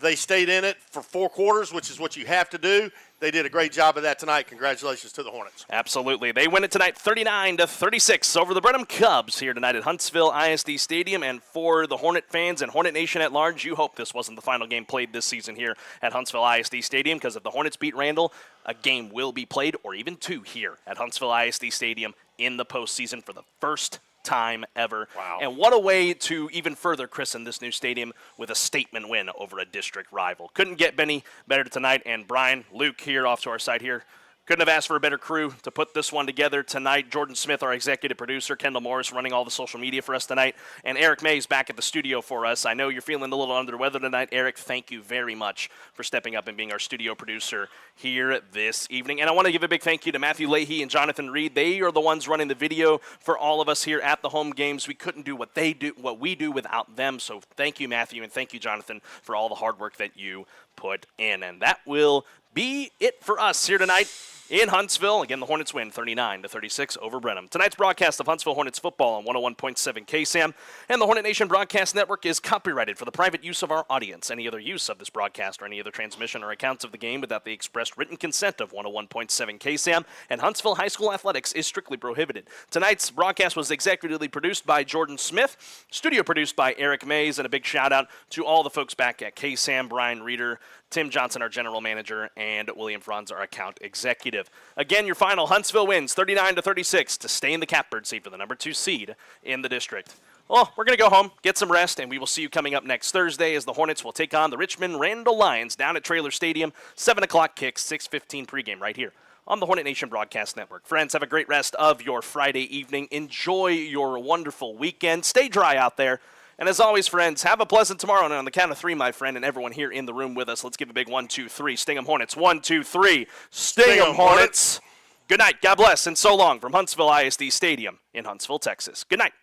They stayed in it for 4 quarters, which is what you have to do. They did a great job of that tonight. Congratulations to the Hornets. Absolutely. They win it tonight 39-36 over the Brenham Cubs here tonight at Huntsville ISD Stadium. And for the Hornet fans and Hornet Nation at large, you hope this wasn't the final game played this season here at Huntsville ISD Stadium, because if the Hornets beat Randall, a game will be played, or even 2 here at Huntsville ISD Stadium in the postseason for the first time ever. Wow. And what a way to even further christen this new stadium with a statement win over a district rival. Couldn't get any better tonight. And Brian, Luke here off to our side here, couldn't have asked for a better crew to put this one together tonight. Jordan Smith, our executive producer, Kendall Morris running all the social media for us tonight, and Eric Mays back at the studio for us. I know you're feeling a little under the weather tonight. Eric, thank you very much for stepping up and being our studio producer here this evening. And I want to give a big thank you to Matthew Leahy and Jonathan Reed. They are the ones running the video for all of us here at the home games. We couldn't do what we do without them. So thank you, Matthew, and thank you, Jonathan, for all the hard work that you put in. And that will be it for us here tonight in Huntsville. Again, the Hornets win 39-36 over Brenham. Tonight's broadcast of Huntsville Hornets football on 101.7 KSAM and the Hornet Nation Broadcast Network is copyrighted for the private use of our audience. Any other use of this broadcast or any other transmission or accounts of the game without the expressed written consent of 101.7 KSAM and Huntsville High School Athletics is strictly prohibited. Tonight's broadcast was executively produced by Jordan Smith, studio produced by Eric Mays, and a big shout out to all the folks back at KSAM, Brian Reeder, Tim Johnson, our general manager, and William Franz, our account executive. Again, your final, Huntsville wins 39-36 to stay in the catbird seat for the number 2 seed in the district. Well, we're going to go home, get some rest, and we will see you coming up next Thursday as the Hornets will take on the Richmond Randall Lions down at Traylor Stadium, 7 o'clock kick, 6:15 pregame right here on the Hornet Nation Broadcast Network. Friends, have a great rest of your Friday evening. Enjoy your wonderful weekend. Stay dry out there. And as always, friends, have a pleasant tomorrow. And on the count of 3, my friend, and everyone here in the room with us, let's give a big 1, 2, 3. Sting 'em Hornets. 1, 2, 3. Sting 'em Hornets. Good night. God bless. And so long from Huntsville ISD Stadium in Huntsville, Texas. Good night.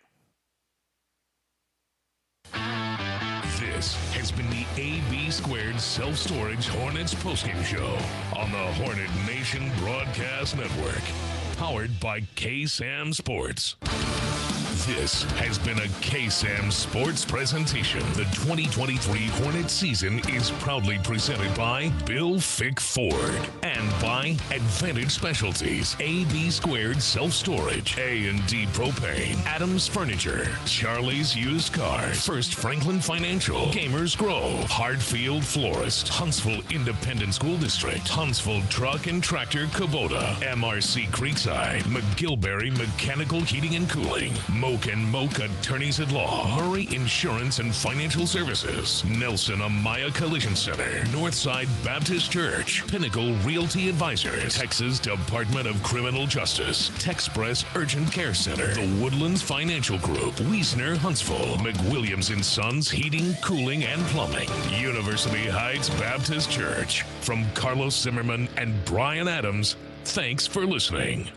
This has been the AB Squared Self-Storage Hornets postgame show on the Hornet Nation Broadcast Network. Powered by KSAM Sports. This has been a KSAM Sports presentation. The 2023 Hornet season is proudly presented by Bill Fick Ford and by Advantage Specialties, AB Squared Self-Storage, A&D Propane, Adams Furniture, Charlie's Used Cars, First Franklin Financial, Gamers Grove, Hartfield Florist, Huntsville Independent School District, Huntsville Truck and Tractor Kubota, MRC Creekside, McGilberry Mechanical Heating and Cooling, Moke and Moke Attorneys at Law, Murray Insurance and Financial Services, Nelson Amaya Collision Center, Northside Baptist Church, Pinnacle Realty Advisors, Texas Department of Criminal Justice, Texpress Urgent Care Center, The Woodlands Financial Group, Wiesner Huntsville, McWilliams & Sons Heating, Cooling, and Plumbing, University Heights Baptist Church. From Carlos Zimmermann and Brian Adams, thanks for listening.